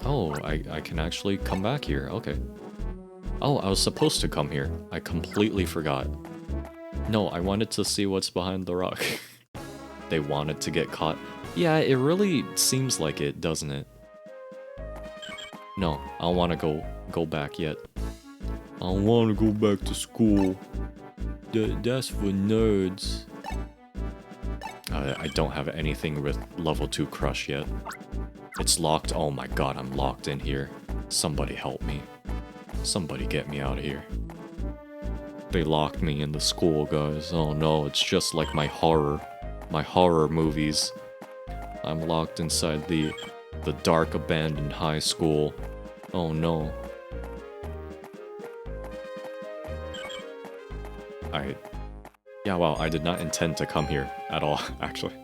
Oh, I can actually come back here. Okay. Oh, I was supposed to come here. I completely forgot. No, I wanted to see what's behind the rock. They wanted to get caught. Yeah, it really seems like it, doesn't it? No, I don't want to go back yet. I don't want to go back to school. That's for nerds. I don't have anything with level 2 crush yet. It's locked. Oh my god, I'm locked in here. Somebody help me. Somebody get me out of here. They locked me in the school, guys. Oh no, it's just like my horror movies. I'm locked inside the dark abandoned high school. Oh no. Yeah, well, I did not intend to come here at all, actually.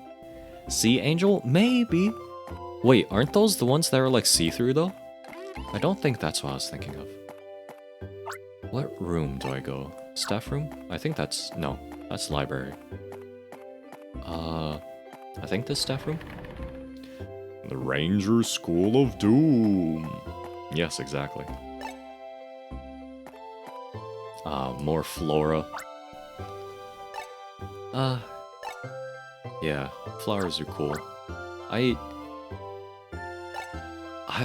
Sea Angel? Maybe. Wait, aren't those the ones that are like see-through though? I don't think that's what I was thinking of. What room do I go? Staff room? I think that's... no, that's library. I think this staff room? The Ranger School of Doom. Yes, exactly. More flora. Yeah, flowers are cool. I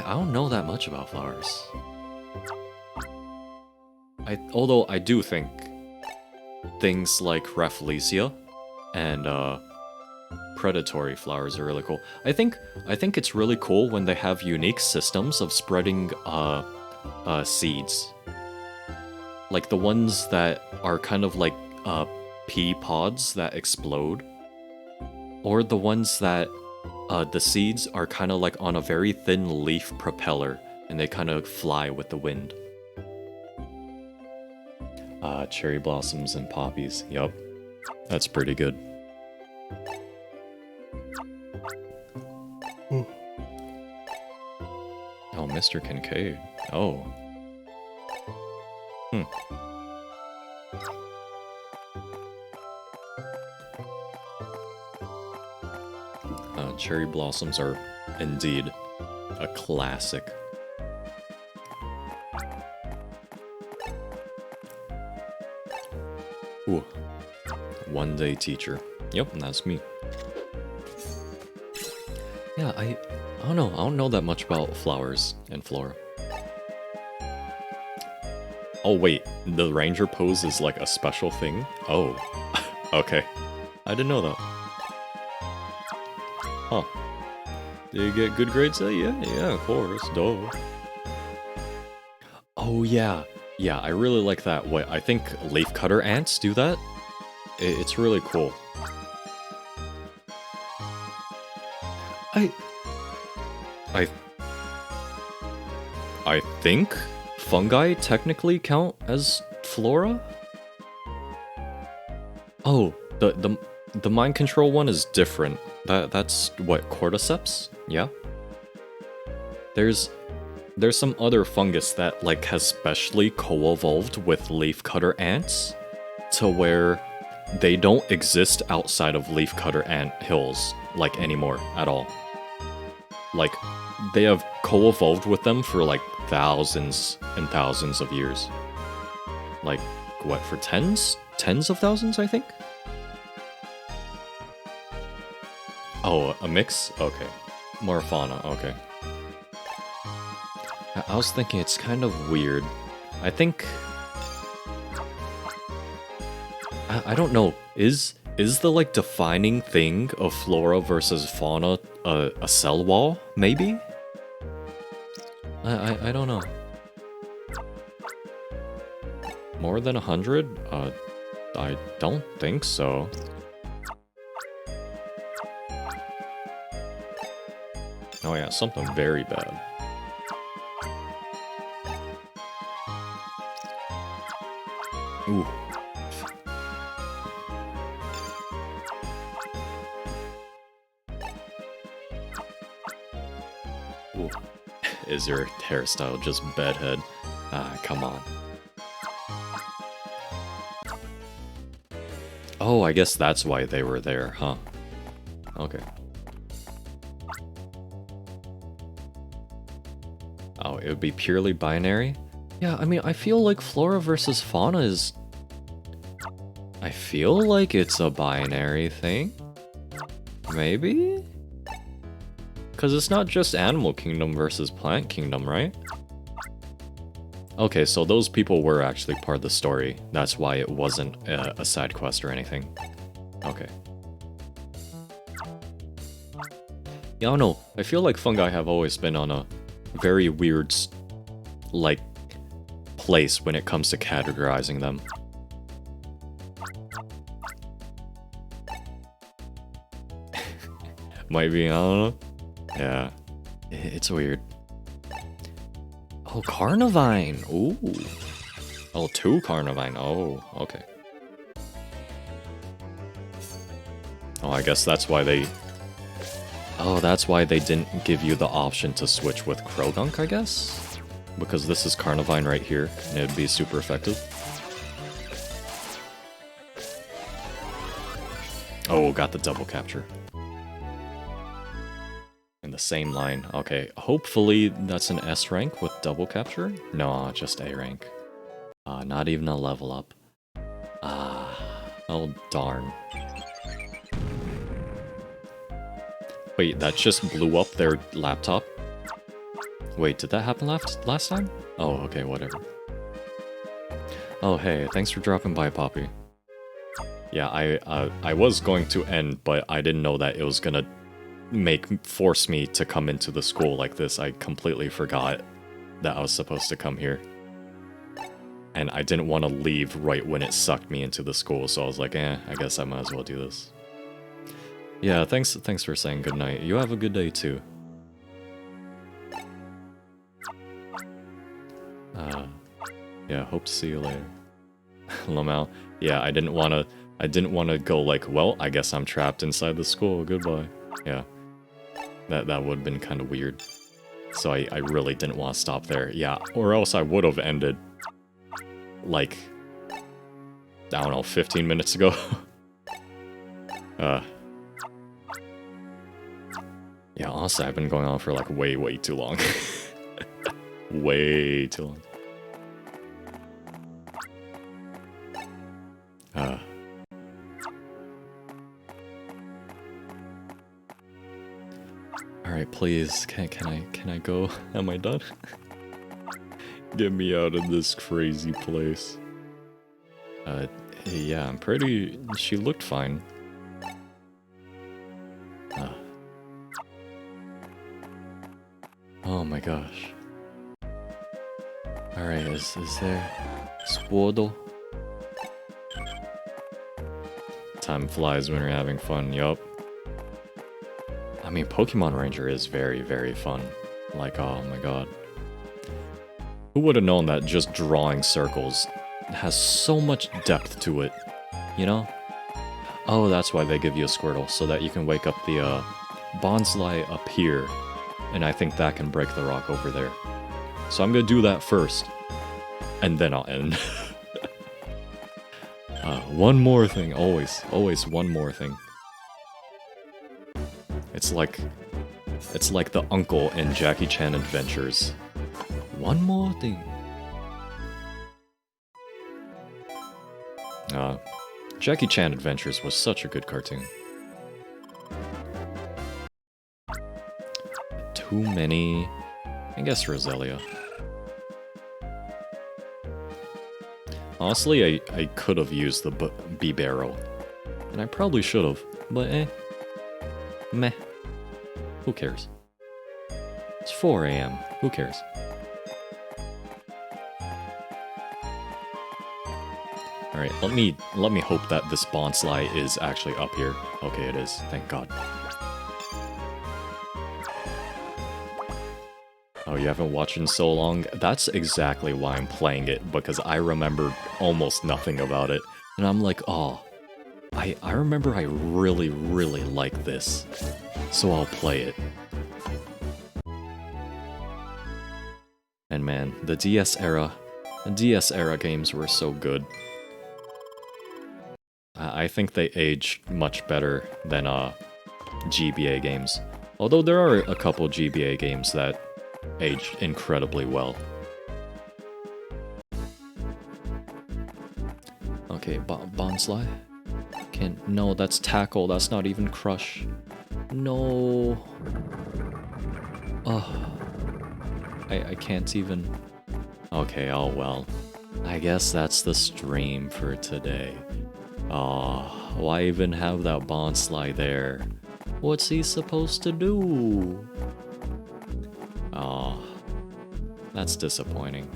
don't know that much about flowers. Although I do think things like Rafflesia and predatory flowers are really cool. I think it's really cool when they have unique systems of spreading seeds. Like the ones that are kind of like pea pods that explode. Or the ones that the seeds are kind of like on a very thin leaf propeller and they kind of fly with the wind. Cherry blossoms and poppies. Yup. That's pretty good. Oh, Mr. Kincaid. Oh. Cherry blossoms are indeed a classic. Ooh. One-day teacher. Yep, that's me. Yeah, I don't know. I don't know that much about flowers and flora. Oh wait, the ranger pose is like a special thing? Oh. Okay. I didn't know that. Huh. Did you get good grades? Yeah, of course. Duh. Oh yeah. Yeah, I really like that. Wait, I think leafcutter ants do that? It's really cool. I think fungi technically count as flora? Oh, the mind control one is different. That's what, cordyceps? Yeah. There's some other fungus that like has specially co-evolved with leafcutter ants to where they don't exist outside of leafcutter ant hills like anymore at all. Like they have co-evolved with them for like thousands and thousands of years. Like what, for tens of thousands, I think? Oh, a mix? Okay. More fauna, okay. I was thinking it's kind of weird. I think... I don't know. Is the, like, defining thing of flora versus fauna a cell wall, maybe? I don't know. More than 100? I don't think so. Oh yeah, something very bad. Ooh. Ooh. Is your hairstyle just bedhead? Ah, come on. Oh, I guess that's why they were there, huh? Okay. Oh, it would be purely binary? Yeah, I mean, I feel like flora versus fauna is... I feel like it's a binary thing? Maybe? Because it's not just animal kingdom versus plant kingdom, right? Okay, so those people were actually part of the story. That's why it wasn't a side quest or anything. Okay. Yeah, I don't know. I feel like fungi have always been on a very weird, like, place when it comes to categorizing them. Might be, I don't know. Yeah. It's weird. Oh, Carnivine! Ooh. Oh, 2 Carnivine. Oh, okay. Oh, I guess that's why they... Oh, that's why they didn't give you the option to switch with Krogunk, I guess? Because this is Carnivine right here, and it'd be super effective. Oh, got the double capture. In the same line. Okay, hopefully that's an S rank with double capture? No, just A rank. Not even a level up. Oh darn. Wait, that just blew up their laptop? Wait, did that happen last time? Oh, okay, whatever. Oh, hey, thanks for dropping by, Poppy. Yeah, I was going to end, but I didn't know that it was gonna force me to come into the school like this. I completely forgot that I was supposed to come here. And I didn't want to leave right when it sucked me into the school, so I was like, I guess I might as well do this. Yeah, thanks for saying goodnight. You have a good day too. Yeah, hope to see you later. Lamau. Yeah, I didn't wanna go like, well, I guess I'm trapped inside the school, goodbye. Yeah. That would have been kind of weird. So I really didn't want to stop there. Yeah, or else I would have ended like, I don't know, 15 minutes ago. Yeah, honestly, I've been going on for like way too long. Way too long. Alright, please, can I go? Am I done? Get me out of this crazy place. Yeah, I'm pretty... She looked fine. Oh my gosh. Alright, is there... Squirtle? Time flies when you're having fun, yup. I mean, Pokemon Ranger is very fun. Like, oh my god. Who would have known that just drawing circles has so much depth to it, you know? Oh, that's why they give you a Squirtle, so that you can wake up the Bonsly up here, and I think that can break the rock over there. So I'm gonna do that first, and then I'll end. One more thing, always one more thing. It's like the uncle in Jackie Chan Adventures. One more thing. Jackie Chan Adventures was such a good cartoon. Too many... I guess Roselia. Honestly, I could have used the bee barrel. And I probably should have, but meh. Who cares? It's 4 AM. Who cares? Alright, let me hope that this Bonsly is actually up here. Okay, it is. Thank God. Oh, you haven't watched in so long? That's exactly why I'm playing it, because I remember almost nothing about it. And I'm like, oh, I remember I really like this. So I'll play it. And man, the DS era games were so good. I think they aged much better than GBA games. Although there are a couple GBA games that aged incredibly well. Okay, Bonsly? No, that's Tackle, that's not even Crush. No. Oh. I can't even... Okay, oh well. I guess that's the stream for today. Oh, why even have that Bonsly there? What's he supposed to do? Oh, that's disappointing.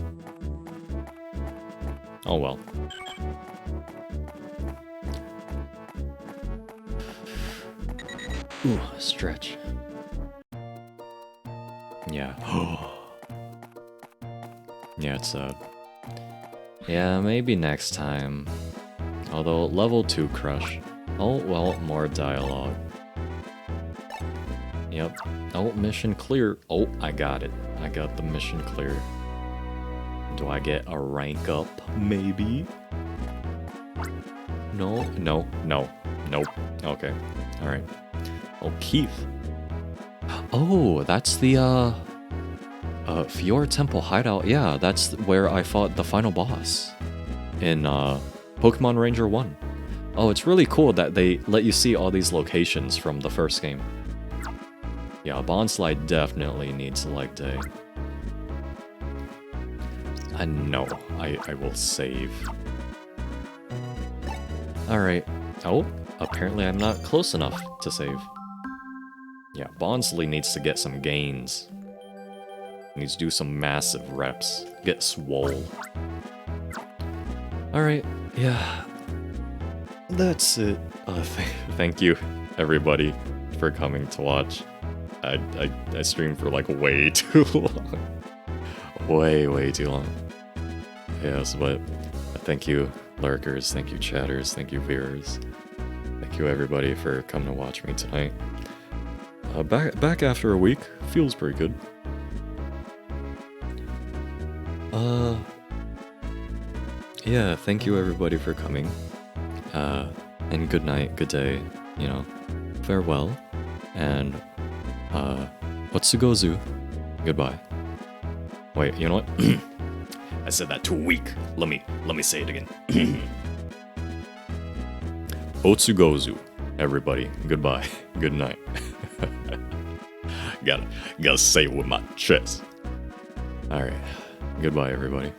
Oh well. Ooh, stretch. Yeah. Yeah, it's sad. Yeah, maybe next time. Although, level 2 Crush. Oh, well, more dialogue. Yep. Oh, mission clear. Oh, I got it. I got the mission clear. Do I get a rank up? Maybe? No. Nope. Okay. Alright. Oh, Keith. Oh, that's the, Fior Temple hideout. Yeah, that's where I fought the final boss in, Pokemon Ranger 1. Oh, it's really cool that they let you see all these locations from the first game. Yeah, Bondslide definitely needs a leg day. No, I will save. Alright. Oh, apparently I'm not close enough to save. Yeah, Bondsley needs to get some gains. Needs to do some massive reps. Get swole. Alright, yeah. That's it. Thank you, everybody, for coming to watch. I streamed for like way too long. Way too long. Yes, but thank you, lurkers, thank you, chatters, thank you, viewers. Thank you, everybody, for coming to watch me tonight. Back after a week. Feels pretty good. Yeah, thank you, everybody, for coming. And good night, good day, you know, farewell, and, what's the Gozu? Goodbye. Wait, you know what? I said that too weak. Let me say it again. Otsugozu, everybody. Goodbye. Good night. gotta say it with my chest. Alright. Goodbye, everybody.